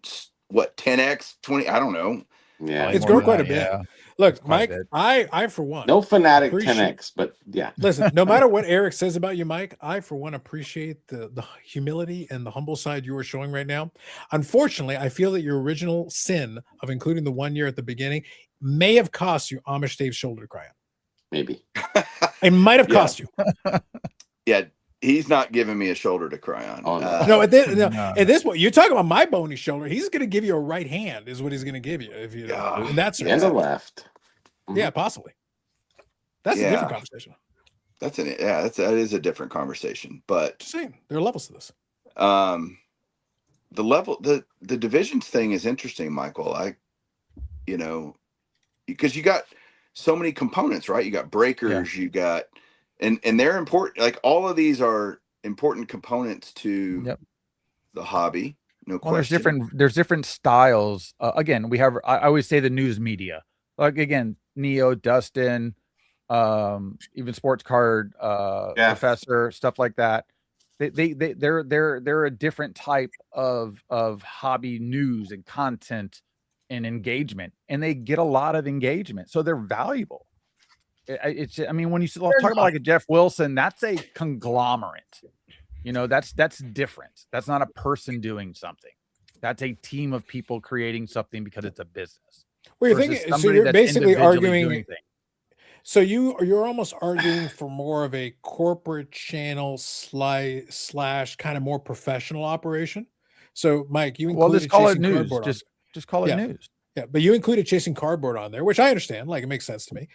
what, 10x, 20? I don't know. Yeah. It's grown quite a bit. Yeah. Look, Quite Mike, a bit. I for one, No fanatic appreciate- 10x, but yeah. listen, no matter what Eric says about you, Mike, I for one appreciate the humility and the humble side you are showing right now. Unfortunately, I feel that your original sin of including the 1 year at the beginning may have cost you Amish Dave's shoulder to cry on. Maybe. It might have cost you. Yeah, he's not giving me a shoulder to cry on. Oh, no. No, at No. this point, you're talking about my bony shoulder. He's going to give you a right hand, is what he's going to give you. If you Yeah. and that's And the left. yeah, possibly. That's a Yeah. different conversation. that is a different conversation. But Just saying, there are levels to this. the divisions thing is interesting, Michael. Because you got so many components, right? You got breakers, you got, and they're important. Like all of these are important components to the hobby. No Well, question. there's different styles. Again, we have, I always say the news media, like again, Neo, Dustin, even Sports Card, Professor, stuff like that. They're a different type of hobby news and content and engagement, and they get a lot of engagement, so they're valuable. I mean, when you talk about like a Jeff Wilson, that's a conglomerate. That's different. That's not a person doing something. That's a team of people creating something because it's a business. Well, you're versus thinking, so somebody you're that's basically individually arguing. doing things. So you're almost arguing for more of a corporate channel slash kind of more professional operation. So Mike, you Well, included just call it Chasing news. Cardboard on Just call it Yeah. news. Yeah, but you included Chasing Cardboard on there, which I understand. Like, it makes sense to me.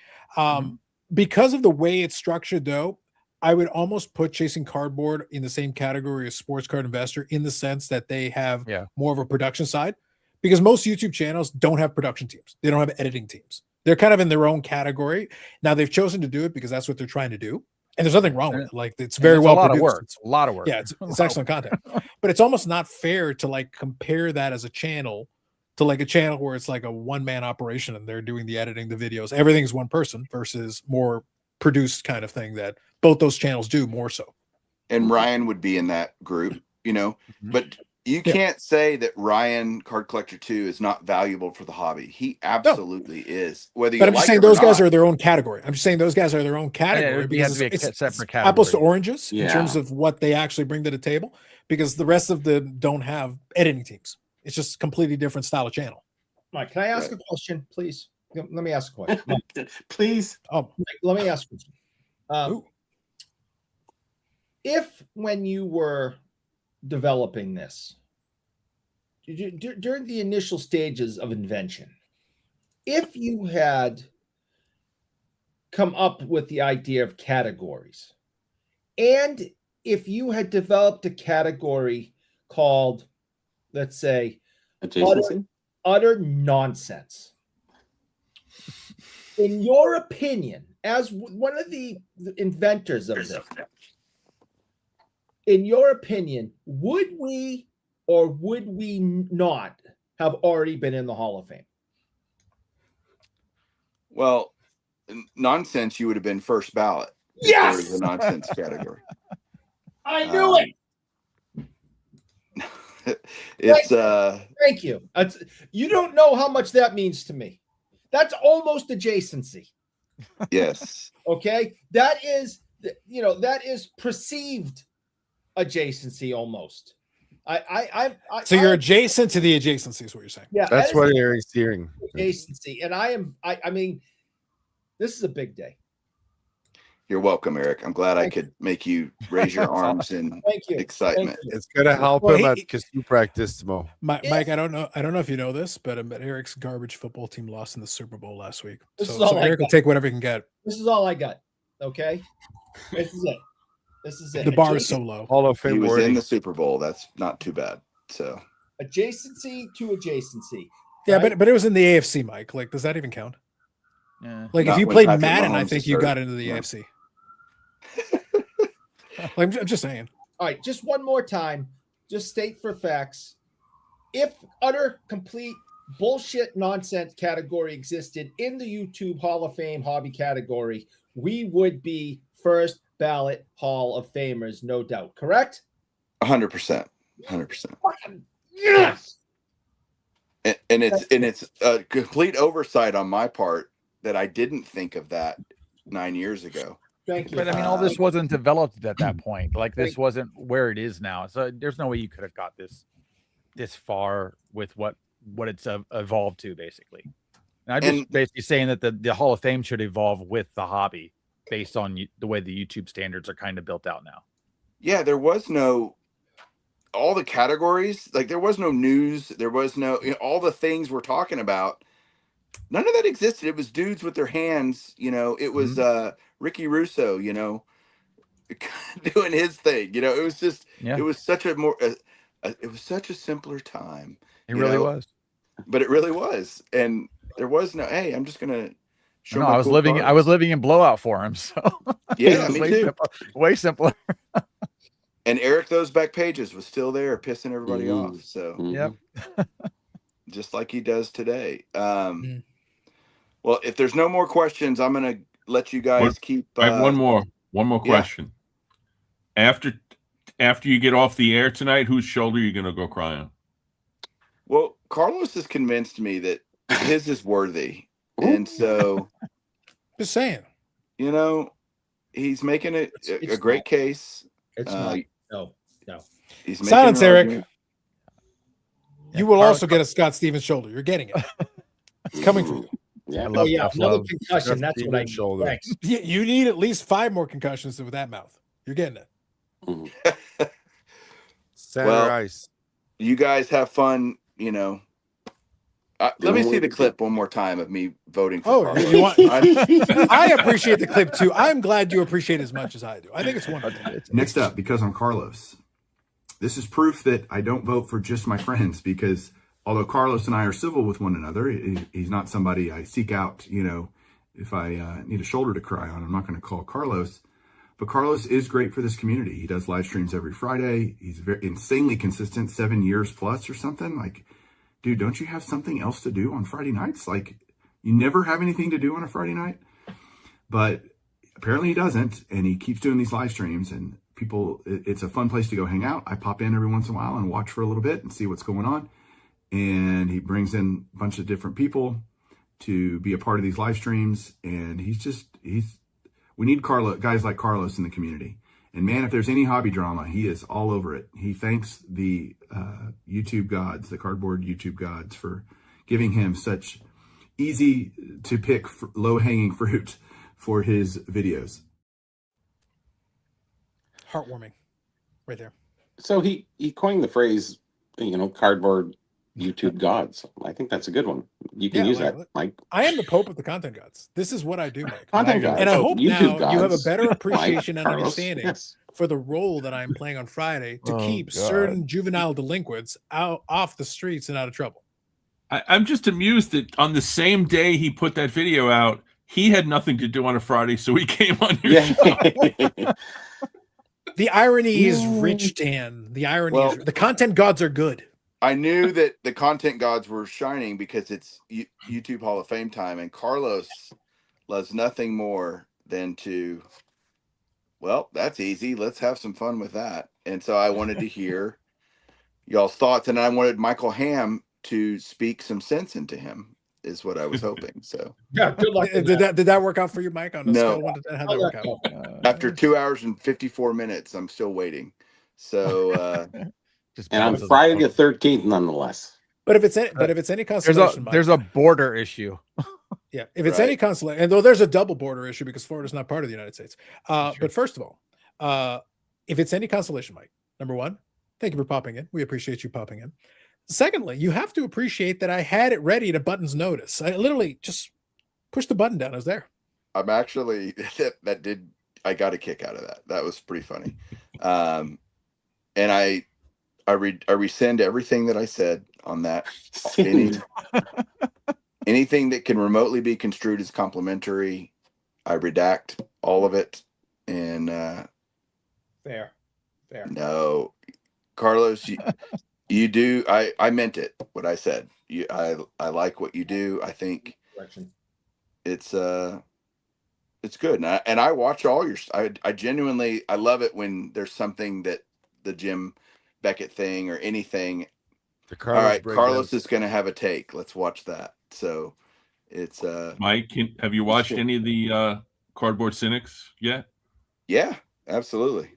Because of the way it's structured, though, I would almost put Chasing Cardboard in the same category as Sports Card Investor, in the sense that they have more of a production side. Because most YouTube channels don't have production teams. They don't have editing teams. They're kind of in their own category. Now they've chosen to do it because that's what they're trying to do. And there's nothing wrong with it. Like, it's very well produced. A lot of work. Yeah, it's excellent content. But it's almost not fair to like compare that as a channel to like a channel where it's like a one-man operation and they're doing the editing, the videos, everything's one person, versus more produced kind of thing that both those channels do more so. And Ryan would be in that group, but you can't say that Ryan Card Collector 2 is not valuable for the hobby. He absolutely is. Whether you But I'm like just saying it or those guys not. are their own category. I'm just saying those guys are their own category it because has to be a it's separate apples to category. oranges in terms of what they actually bring to the table, because the rest of them don't have editing teams. It's just a completely different style of channel. Mike, can I ask a question, please? Let me ask a question. Mike, Please. Mike, let me ask a question. Ooh. If when you were developing this, during the initial stages of invention, if you had come up with the idea of categories, and if you had developed a category called, let's say, Adjacency. utter nonsense, in your opinion, as one of the inventors of this, in your opinion, would we or would we not have already been in the Hall of Fame? Well, nonsense, you would have been first ballot. if Yes! there was a nonsense category. I knew it. It's Thank you. You don't know how much that means to me. That's almost adjacency. yes. Okay, that is that is perceived adjacency almost. So you're adjacent to the adjacency is what you're saying. Yeah, That's that what is Eric's hearing. adjacency, and I mean, this is a big day. You're welcome, Eric. I'm glad I could make you raise your arms in Thank you. excitement. It's gonna help Well, him he- at Kazoo practice tomorrow. Mike, I don't know if you know this, but Eric's garbage football team lost in the Super Bowl last week. This is So all I Eric will got. take whatever he can get. This is all I got. Okay, this is it. This is it. The bar is so low. Hall of He Fame was worthy. in the Super Bowl. That's not too bad. So Adjacency to adjacency. Yeah, right? but it was in the AFC, Mike. Like, does that even count? Yeah. Like, if Not you when played Patrick Madden, I Mahomes think is you hurt. got into the No. AFC. Like, I'm just saying. All right, just one more time. Just state for facts. If utter, complete bullshit nonsense category existed in the YouTube Hall of Fame hobby category, we would be first ballot Hall of Famers, no doubt. Correct? 100%. 100%. Yes. And it's a complete oversight on my part that I didn't think of that 9 years ago. Thank you. But I mean, all this wasn't developed at that point. Like, this wasn't where it is now. So there's no way you could have got this far with what it's evolved to, basically. And I'm just basically saying that the Hall of Fame should evolve with the hobby based on the way the YouTube standards are kind of built out now. Yeah, there was no all the categories, like there was no news, there was no all the things we're talking about. None of that existed. It was dudes with their hands, it was Ricky Russo, doing his thing. It was just it was such a more it was such a simpler time. It really was. But it really was. And there was no, hey, I'm just gonna show No, my I was cool living cards. in blowout forums. So Yeah, me too. Way simpler. And Eric Those Back Pages was still there pissing everybody off. So Yep. just like he does today. Well, if there's no more questions, I'm gonna let you guys keep I have one more question. After you get off the air tonight, whose shoulder are you gonna go cry on? Well, Carlos has convinced me that his is worthy. And so Just saying. He's making it It's a great not. case. It's not. No. He's making Silence, an Eric. argument. You will also get a Scott Stevens shoulder. You're getting it. It's coming for you. Yeah. I Oh love yeah, tough another love. concussion. That's what I need. Shoulder. Thanks. You need at least 5 more concussions with that mouth. You're getting it. Center Well, ice. You guys have fun, let me see the clip one more time of me voting for Oh, Carlos. you want? I appreciate the clip too. I'm glad you appreciate it as much as I do. I think it's wonderful. Next up, because I'm Carlos. This is proof that I don't vote for just my friends, because although Carlos and I are civil with one another, he's not somebody I seek out. If I need a shoulder to cry on, I'm not going to call Carlos. But Carlos is great for this community. He does live streams every Friday. He's very insanely consistent, 7 years plus or something. Like, dude, don't you have something else to do on Friday nights? Like, you never have anything to do on a Friday night? But apparently he doesn't, and he keeps doing these live streams, and it's a fun place to go hang out. I pop in every once in a while and watch for a little bit and see what's going on. And he brings in a bunch of different people to be a part of these live streams. And we need guys like Carlos in the community. And man, if there's any hobby drama, he is all over it. He thanks the YouTube gods, the cardboard YouTube gods, for giving him such easy to pick low hanging fruit for his videos. Heartwarming, right there. So he coined the phrase, cardboard YouTube gods. I think that's a good one. You can use that, Mike. I am the Pope of the content gods. This is what I do, Mike. Content gods. And I hope YouTube now you have a gods. better Mike, appreciation and Carlos, understanding yes. for the role that I'm playing on Friday to keep God. certain juvenile delinquents off the streets and out of trouble. I'm just amused that on the same day he put that video out, he had nothing to do on a Friday, so he came on your show. The irony is rich, Dan. The irony is the content gods are good. I knew that the content gods were shining because it's YouTube Hall of Fame time, and Carlos loves nothing more than to, that's easy. Let's have some fun with that. And so I wanted to hear y'all's thoughts, and I wanted Michael Hamm to speak some sense into him, is what I was hoping. So Yeah, good luck. Did that work out for you, Mike? On a No. scale of 1 to 10, how'd that work out? after 2 hours and 54 minutes, I'm still waiting. So And on Friday the 13th, nonetheless. But if it's any consolation, Mike, there's a border issue. yeah. If it's any consolation, and though there's a double border issue because Florida's not part of the United States. But first of all, if it's any consolation, Mike, number one, thank you for popping in. We appreciate you popping in. Secondly, you have to appreciate that I had it ready at a button's notice. I literally just pushed the button down. I was there. I'm actually got a kick out of that. That was pretty funny. And I rescind everything that I said on that. Anything that can remotely be construed as complimentary, I redact all of it. And Fair. no, Carlos, you do. I meant it. What I said. I like what you do. I think it's good. And I watch all your. I genuinely I love it when there's something that the Jim Beckett thing or anything. All right, Carlos is going to have a take. Let's watch that. So it's Mike, have you watched any of the Cardboard Cynics yet? Yeah, absolutely.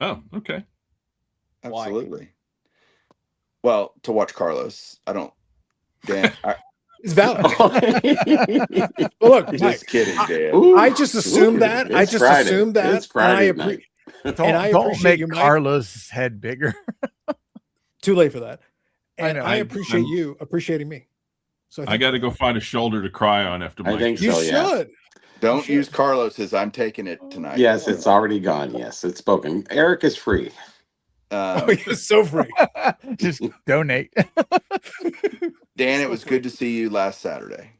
Oh, okay. Absolutely. Well, to watch Carlos, I don't. Dan, It's valid. Well, look, just Mike, kidding, Dan. I just assumed that. I just assumed that. It's Friday night. Don't make Carlos' head bigger. Too late for that. I And know. I appreciate you appreciating me. So I got to go find a shoulder to cry on after Mike. I think You so. Yeah. should. Don't use Carlos as I'm taking it tonight. Yes, it's already gone. Yes, it's spoken. Eric is free. Oh, you're so free. Just donate. Dan, it was good to see you last Saturday.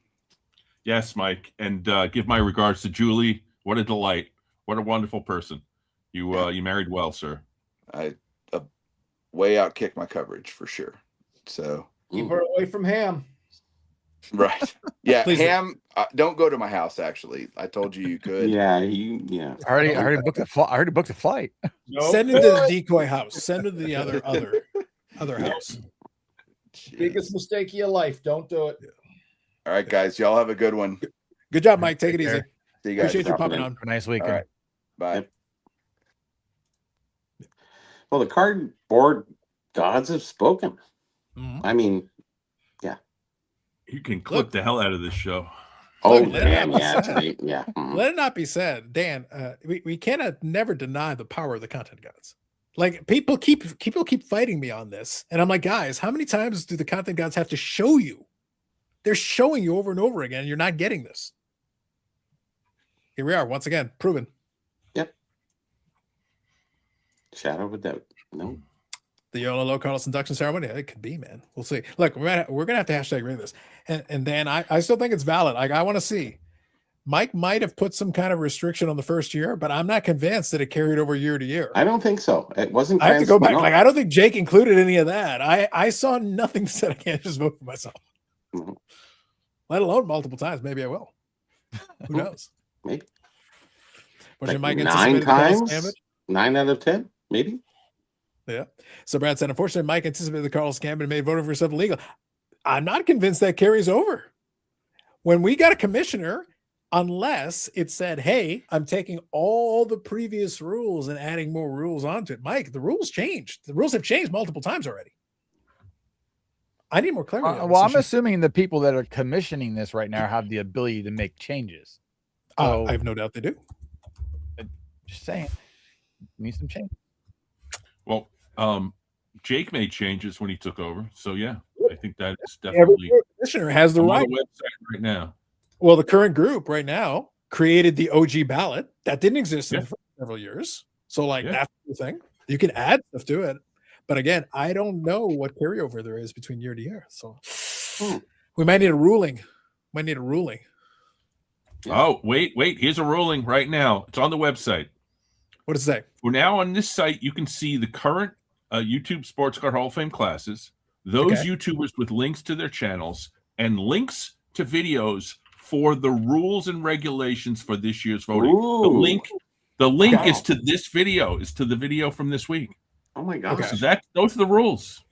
Yes, Mike, and give my regards to Julie. What a delight! What a wonderful person. You married well, sir. I way outkicked my coverage for sure. So Keep her away from Ham. right, yeah. Please Ham, don't go to my house. Actually, I told you could. Yeah, I already booked a flight. I already booked a flight. Nope. Send him to the decoy house. Send him to the other house. Biggest mistake of your life. Don't do it. All right, guys, y'all have a good one. Good job, Mike. Take it easy. See you guys. Appreciate you dropping popping in. on. Have a nice weekend. All right. Bye. Yep. Well, the cardboard gods have spoken. Mhm. I mean, You can clip the hell out of this show. oh Look, let it damn, not be yeah, said. today, yeah. Mhm. Let it not be said, Dan. We cannot never deny the power of the content gods. Like people keep fighting me on this, and I'm like, guys, how many times do the content gods have to show you? They're showing you over and over again. And you're not getting this. Here we are once again, proven. Shadow of a doubt. No. The YOLO Carlos induction ceremony. It could be, man. We'll see. Look, we're gonna have to hashtag rate this, and Dan, I still think it's valid. Like I want to see. Mike might have put some kind of restriction on the first year, but I'm not convinced that it carried over year to year. I don't think so. It wasn't. I have to go back. no. Like I don't think Jake included any of that. I saw nothing that said I can't just vote for myself. Mhm. Let alone multiple times. Maybe I will. Who knows? Maybe. Was Like your Mike 9 anticipated Carlos times. Gambit? 9 out of 10, maybe. Yeah. So Brad said, unfortunately, Mike anticipated the Carlos Gambit and made voting for himself illegal. I'm not convinced that carries over. When we got a commissioner, unless it said, hey, I'm taking all the previous rules and adding more rules onto it. Mike, the rules changed. The rules have changed multiple times already. I need more clarity. on Well, this I'm issue. assuming the people that are commissioning this right now have the ability to make changes. So, I have no doubt they do. just saying, need some change. Well, Jake made changes when he took over, so yeah, I think that is Every definitely commissioner has the I'm right. on the website right now. Well, the current group right now created the OG ballot that didn't exist in the first several years. So, like, that's the thing. You can add stuff to it. But again, I don't know what carryover there is between year to year. So, we might need a ruling. Oh, wait. Here's a ruling right now. It's on the website. What does it say? For now on this site, you can see the current YouTube Sports Card Hall of Fame classes, those Okay. YouTubers with links to their channels, and links to videos for the rules and regulations for this year's voting. Ooh. The link Wow. is to this video, is to the video from this week. Oh my gosh. Okay. So those are the rules.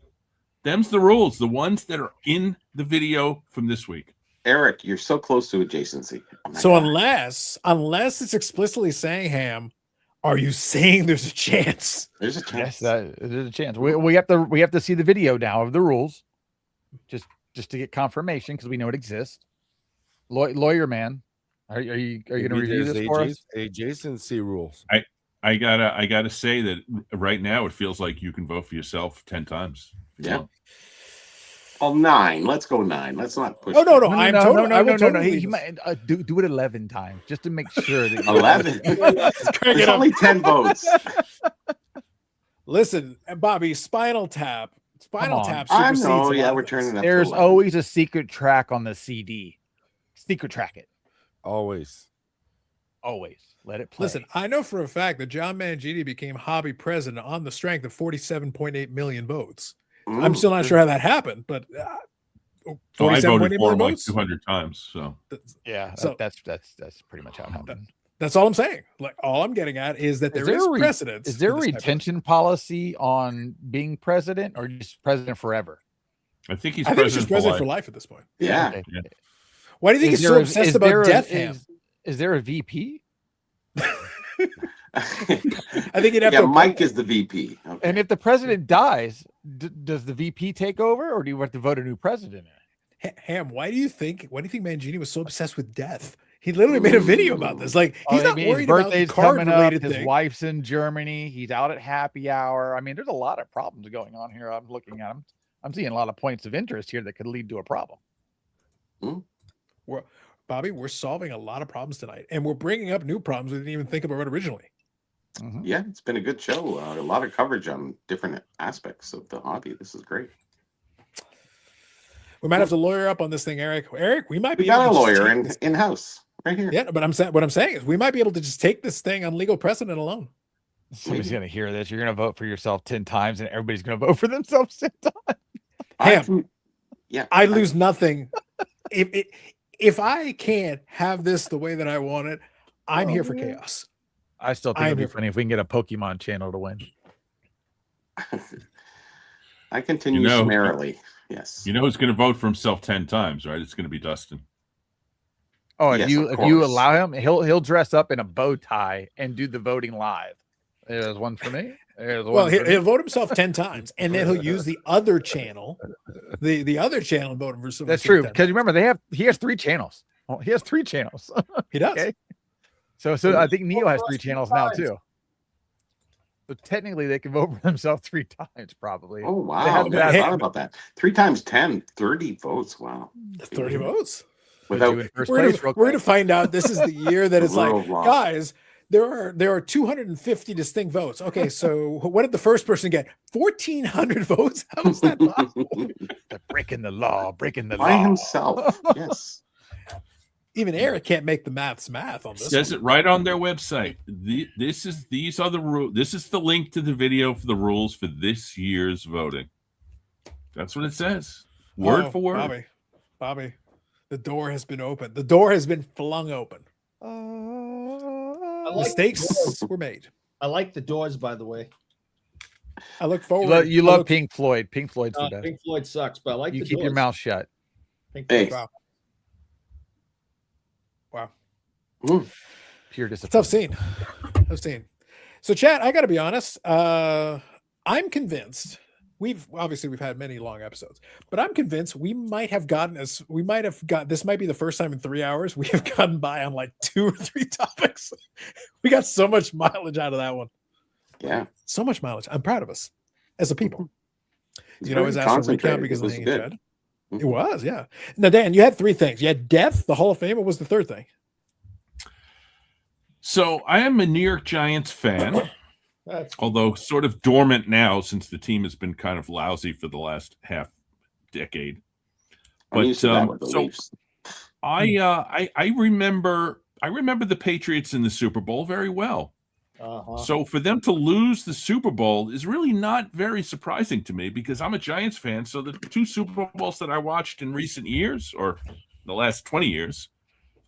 Them's the rules, the ones that are in the video from this week. Eric, you're so close to adjacency. Oh my So God. unless it's explicitly saying, Ham, are you saying there's a chance? There's a chance. Yes, there's a chance. We have to see the video now of the rules, just to get confirmation because we know it exists. Lawyer man, are you going to review this for us? Adjacency rules. I gotta say that right now it feels like you can vote for yourself 10 times. Yeah. Well, 9. Let's go 9. Let's not push. Oh no, that. no, I'm totally. I will totally He leave might do it 11 times just to make sure that 11. Crank There's it up. only 10 votes. Listen, Bobby, Spinal Tap. Spinal on. Tap I supersedes know. a Yeah, lot we're of turning things. up. to there's 11. always a secret track on the CD. Secret track it. Always. Always. Let it play. Listen, I know for a fact that John Mangini became hobby president on the strength of 47.8 million votes. I'm still not sure how that happened, but Oh, I 47.8 voted for him million like votes. 200 times. So yeah, So- that's pretty much how it happened. That's all I'm saying. Like all I'm getting at is that there is precedence. Is there a for this type of- retention policy on being president, or just president forever? I think he's I think he's just president president for for life. life at this point. Yeah. Okay. Yeah. Why do you think Is he's so there a- obsessed is about there a- Death Ham? Is there a VP? I think you'd have Yeah, to. Mike is the VP. Okay. And if the president dies, does the VP take over, or do you have to vote a new president in? Ham, why do you think Mangini was so obsessed with death? He literally made a video about this. Like he's I not mean, his worried about birthday's card coming up. related His things. wife's in Germany. He's out at happy hour. I mean, there's a lot of problems going on here. I'm looking at them. I'm seeing a lot of points of interest here that could lead to a problem. Bobby, we're solving a lot of problems tonight, and we're bringing up new problems we didn't even think about originally. Mhm. Yeah, it's been a good show. A lot of coverage on different aspects of the hobby. This is great. We might have to lawyer up on this thing, Eric. Eric, we might We be got a able to just lawyer take this- in house right here. Yeah, but what I'm saying is we might be able to just take this thing on legal precedent alone. Somebody's going to hear this. You're going to vote for yourself 10 times, and everybody's going to vote for themselves 10 times. Ham, Yeah, I lose nothing. If I can't have this the way that I want it, I'm here for chaos. I still think I'm it'd be here for- funny if we can get a Pokemon channel to win. I continue You know- summarily. Yes. You know who's going to vote for himself 10 times, right? It's going to be Dustin. Oh, Yes, if you of if you course. allow him, he'll dress up in a bow tie and do the voting live. There's one for me. There's Well, one for he'll me. vote himself 10 times, and then he'll use the other channel, the other channel, and vote him for some. That's for true 10 because remember he has 3 channels. Oh, he has 3 channels. He does. Okay. So I think Neo has 3 channels now too. So technically, they can vote for themselves 3 times probably. Oh, wow. They I have never that- thought about that. 3 times 10, 30 votes. Wow. 30 votes. Put Without you in first We're place gonna, real we're gonna quick. find out this is the year that it's like, Rural block. guys, there are 250 distinct votes. Okay, so what did the first person get? 1,400 votes? How is that possible? They're breaking the law, breaking the by law. himself. Yes. Even Eric can't make the math on this. Says one. it right on their website. These are the rules. This is the link to the video for the rules for this year's voting. That's what it says. Word Oh, for word. Bobby, the door has been opened. The door has been flung open. I The like stakes were made. I like the Doors, by the way. I look You forward. love, you I love look- Pink Floyd. Pink Floyd's the best. Pink Floyd sucks, but I like You the keep your Doors. mouth shut. Pink Hey. Floyd. Wow. Pure Tough disappointment. scene. Tough scene. So, Chad, I got to be honest. I'm convinced we've had many long episodes, but I'm convinced this might be the first time in 3 hours we have gotten by on like 2 or 3 topics. We got so much mileage out of that one. Yeah. So much mileage. I'm proud of us as a people. It's You know, very always ask for a recount concentrated. because It was they ain't good. dead. It was, yeah. Now, Dan, you had 3 things. You had death, the Hall of Fame. What was the third thing? So I am a New York Giants fan, That's although sort of dormant now since the team has been kind of lousy for the last half decade. I'm But used to that with the so Leafs. I remember the Patriots in the Super Bowl very well. So for them to lose the Super Bowl is really not very surprising to me because I'm a Giants fan. So the 2 Super Bowls that I watched in recent years or the last 20 years,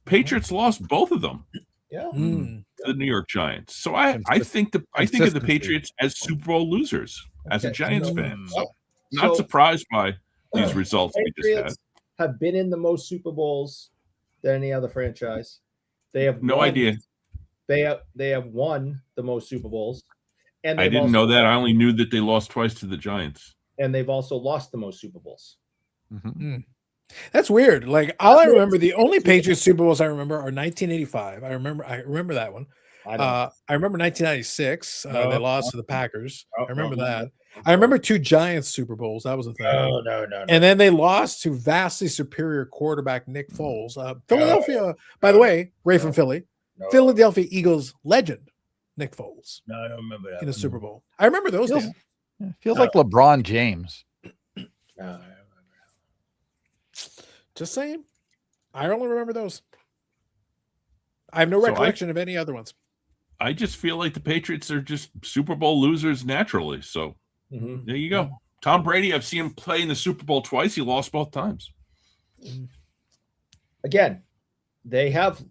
Patriots lost both of them yeah. Mm. to the New York Giants. So I think of the Consistency. Patriots as Super Bowl losers as a Okay, Giants so- fan. so- Not surprised by these results we just had. Patriots have been in the most Super Bowls than any other franchise. They have No won- idea. They have won the most Super Bowls, and I they've didn't also- know that. I only knew that they lost twice to the Giants. and they've also lost the most Super Bowls. That's weird. Like all I remember, the only Patriots Super Bowls I remember are 1985. I remember that one. I don't. I remember 1996. They No, lost to the Packers. no, I remember no. that. I remember 2 Giants Super Bowls. That was a thing. No. And then they lost to vastly superior quarterback Nick Foles. Philadelphia, by the way, Ray from Philly, Philadelphia Eagles legend Nick Foles No, I don't remember that. in a Super Bowl. I remember those Feels, days. feels like LeBron James. No. Just saying. I only remember those. I have no So recollection of any other ones. I just feel like the Patriots are just Super Bowl losers naturally. So Mhm. there you go. Tom Brady, I've seen him play in the Super Bowl twice. He lost both times. Again, they have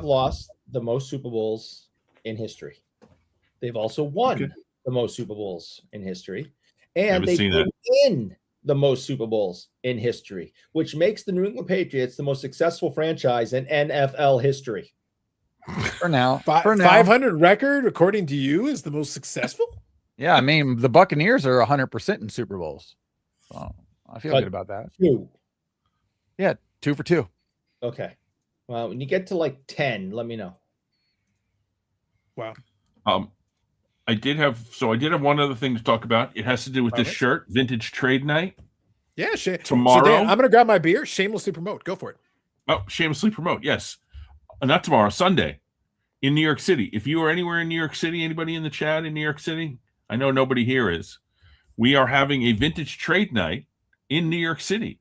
lost the most Super Bowls in history. They've also won Okay. the most Super Bowls in history, and Haven't they've seen been in the most Super Bowls in history, which makes the New England Patriots the most successful franchise in NFL history. For now. Fi- For now. 500 record, according to you, is the most successful? Yeah, I mean, the Buccaneers are 100% in Super Bowls. So I feel Cut. good about that. 2. 2 for 2. Okay. Well, when you get to like 10, let me know. Wow. I did have one other thing to talk about. It has to do with this Alright. shirt, Vintage Trade Night. Yeah, Tomorrow? So Dan, I'm going to grab my beer. Shamelessly promote. Go for it. Oh, shamelessly promote. Yes. Not tomorrow, Sunday in New York City. If you are anywhere in New York City, anybody in the chat in New York City, I know nobody here is. We are having a vintage trade night in New York City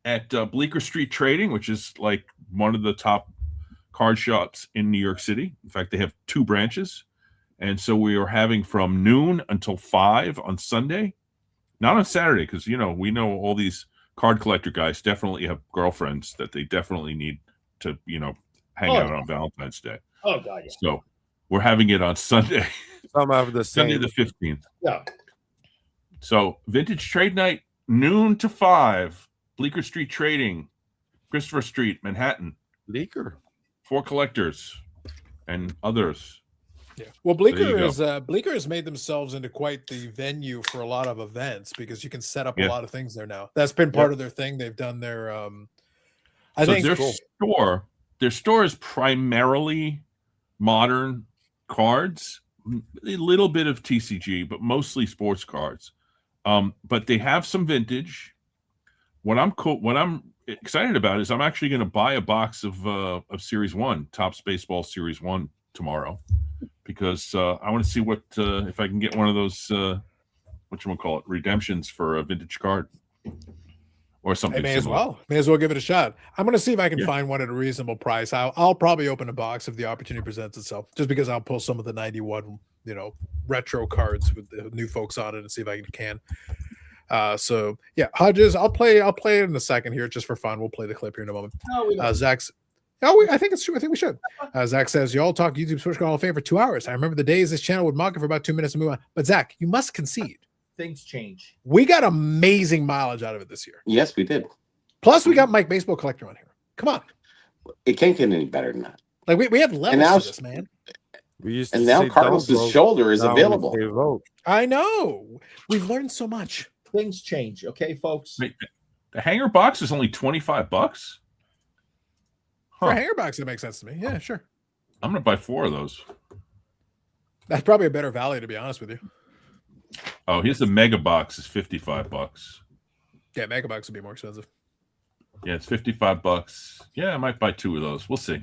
at Bleecker Street Trading, which is like one of the top card shops in New York City. In fact, they have 2 branches. And so we are having from noon until 5 on Sunday, not on Saturday, because, you know, we know all these card collector guys definitely have girlfriends that they definitely need to, you know, hang out on Valentine's Day. Oh, God, yeah. So we're having it on Sunday, Some have the Sunday same. the 15th. Yeah. So vintage trade night, noon to 5, Bleecker Street Trading, Christopher Street, Manhattan, Leaker. for collectors and others. Yeah. Well, There you Bleecker has made themselves into quite the venue for a lot of events because you can set up a Yeah. lot of things there now. That's been part of their thing. They've done their I So think their store is primarily modern cards, a little bit of TCG, but mostly sports cards. But they have some vintage. What I'm excited about is I'm actually going to buy a box of Series 1, Topps Baseball Series 1 tomorrow, because I want to see what if I can get one of those whatchamacallit, redemptions for a vintage card or something. may as similar. well give it a shot. I'm going to see if I can Yeah. find one at a reasonable price. I'll probably open a box if the opportunity presents itself, just because I'll pull some of the 91, retro cards with the new folks on it and see if I can. So yeah, Hodges, I'll play it in a second here just for fun. We'll play the clip here in a moment. No, we don't. Zach's. I think it's true. I think we should. Zach says, y'all talk YouTube Switch Hall of Fame for 2 hours. I remember the days this channel would mock it for about 2 minutes and move on. But Zach, you must concede. Things change. We got amazing mileage out of it this year. Yes, we did. Plus, we got Mike Baseball Collector on here. Come on. It can't get any better than that. Like we have levels now- to this, man. We used And to now say Cardinals' don't vote, shoulder is now we available. say vote. I know. We've learned so much. Things change. Okay, folks. Wait, the hanger box is only $25. For a Huh. hanger box, it makes sense to me. Yeah, sure. I'm gonna buy 4 of those. That's probably a better value, to be honest with you. Oh, here's the mega box is $55. Yeah, mega box would be more expensive. Yeah, it's $55. Yeah, I might buy 2 of those. We'll see.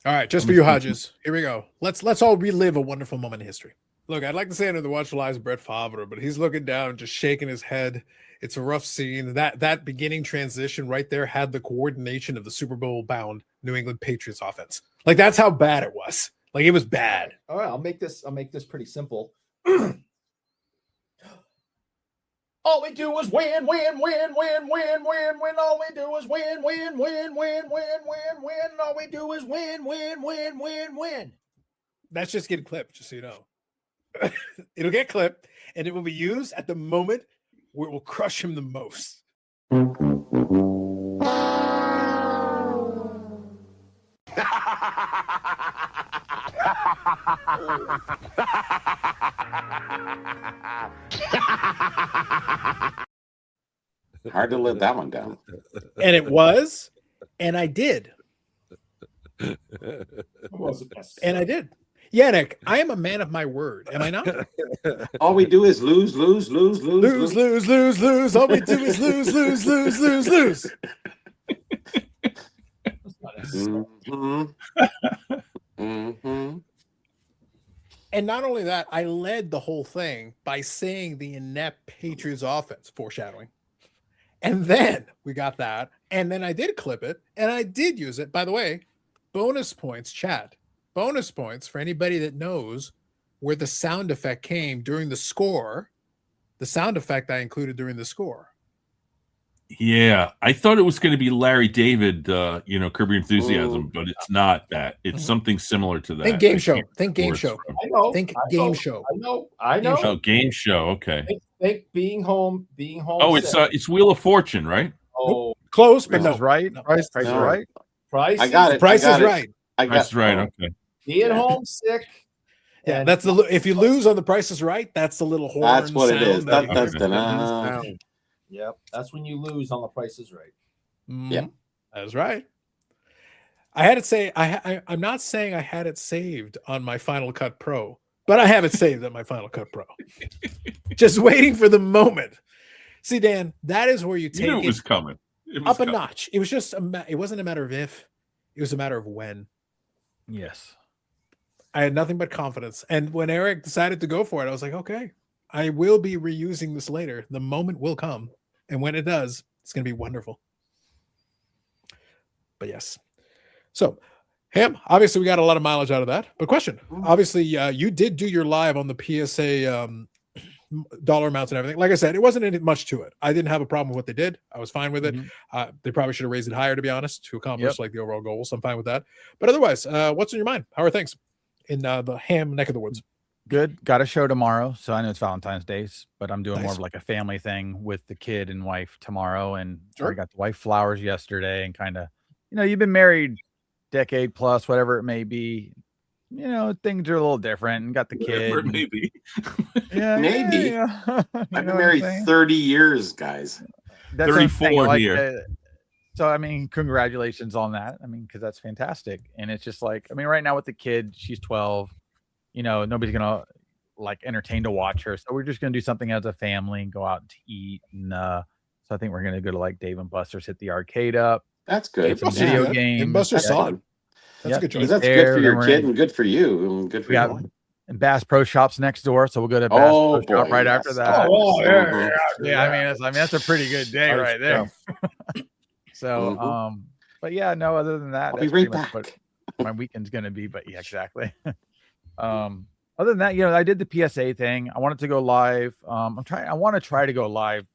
All right, just for you, Hodges. Here we go. Let's all relive a wonderful moment in history. Look, I'd like to say under the watchful eyes of Brett Favre, but he's looking down, just shaking his head. It's a rough scene. That beginning transition right there had the coordination of the Super Bowl bound New England Patriots offense. Like that's how bad it was. Like it was bad. All right, I'll make this pretty simple. All we do is win, win, win, win, win, win, win. All we do is win, win, win, win, win, win, win. All we do is win, win, win, win, win. That's just getting clipped, just so you know. It'll get clipped, and it will be used at the moment where it will crush him the most. Hard to let that one down. And it was, and I did. And I did. Yannick, I am a man of my word. Am I not? All we do is lose. Lose. All we do is lose. And not only that, I led the whole thing by saying the inept Patriots offense, foreshadowing. And then we got that. And then I did clip it and I did use it. By the way, bonus points, chat. Bonus points for anybody that knows where the sound effect came during the score. The sound effect I included during the score. Yeah, I thought it was going to be Larry David, Curb Your Enthusiasm, but it's not that. It's something similar to that. Think game show. Think game show. I know. Think I game know, show. I know. Oh, game show. Okay. Think being home. Oh, it's Wheel of Fortune, right? Oh, Close, but Price no. is right. No. Price is No. right. Price. I got it. Price I got is it. right. That's right. Okay. Being homesick. Yeah, and that's the if you lose on the Price is Right, that's the little horn. That's what it is. sound that That's you- the Yep, that's when you lose on the Price is Right. Yeah. That's right. I had it say I'm not saying I had it saved on my Final Cut Pro, but I have it saved on my Final Cut Pro. Just waiting for the moment. See, Dan, that is where you You take knew it was coming. It was up a coming. notch. It was just it wasn't a matter of if, it was a matter of when. Yes. I had nothing but confidence. And when Eric decided to go for it, I was like, okay, I will be reusing this later. The moment will come. And when it does, it's going to be wonderful. But yes. So, Ham, obviously we got a lot of mileage out of that. But question, obviously you did do your live on the PSA dollar amounts and everything. Like I said, it wasn't any much to it. I didn't have a problem with what they did. I was fine with it. They probably should have raised it higher, to be honest, to accomplish like the overall goal. So I'm fine with that. But otherwise, what's in your mind? How are things in the Ham neck of the woods? Good. Got a show tomorrow. So I know it's Valentine's Day, but I'm doing more Nice. of like a family thing with the kid and wife tomorrow. And Sure. I got the wife flowers yesterday and kind of, you've been married decade plus, whatever it may be. Things are a little different and got the kid. Whatever it may be. Yeah, Maybe. yeah. You I've know been what I'm married saying? 30 years, guys. That's what I'm saying, 34 here. So, I mean, congratulations on that. I mean, because that's fantastic. And it's just like, right now with the kid, she's 12, nobody's going to like entertain to watch her. So we're just going to do something as a family and go out to eat. And so I think we're going to go to like Dave and Buster's, hit the arcade up, That's get good. some Buster's video good. games. And Buster's Yeah. solid. That's a good choice. eat That's there, good for then your we're kid in- and good for you and good for We got you. and Bass Pro Shops next door, so we'll go to Bass Oh, Pro Shop boy, right yes. after that. Oh, yeah, Yeah, I mean that's a pretty good day right there. So, but yeah, no. Other than that, I'll be that's right pretty much back. what my weekend's gonna be. But yeah, exactly. Other than that, I did the PSA thing. I wanted to go live. I want to try to go live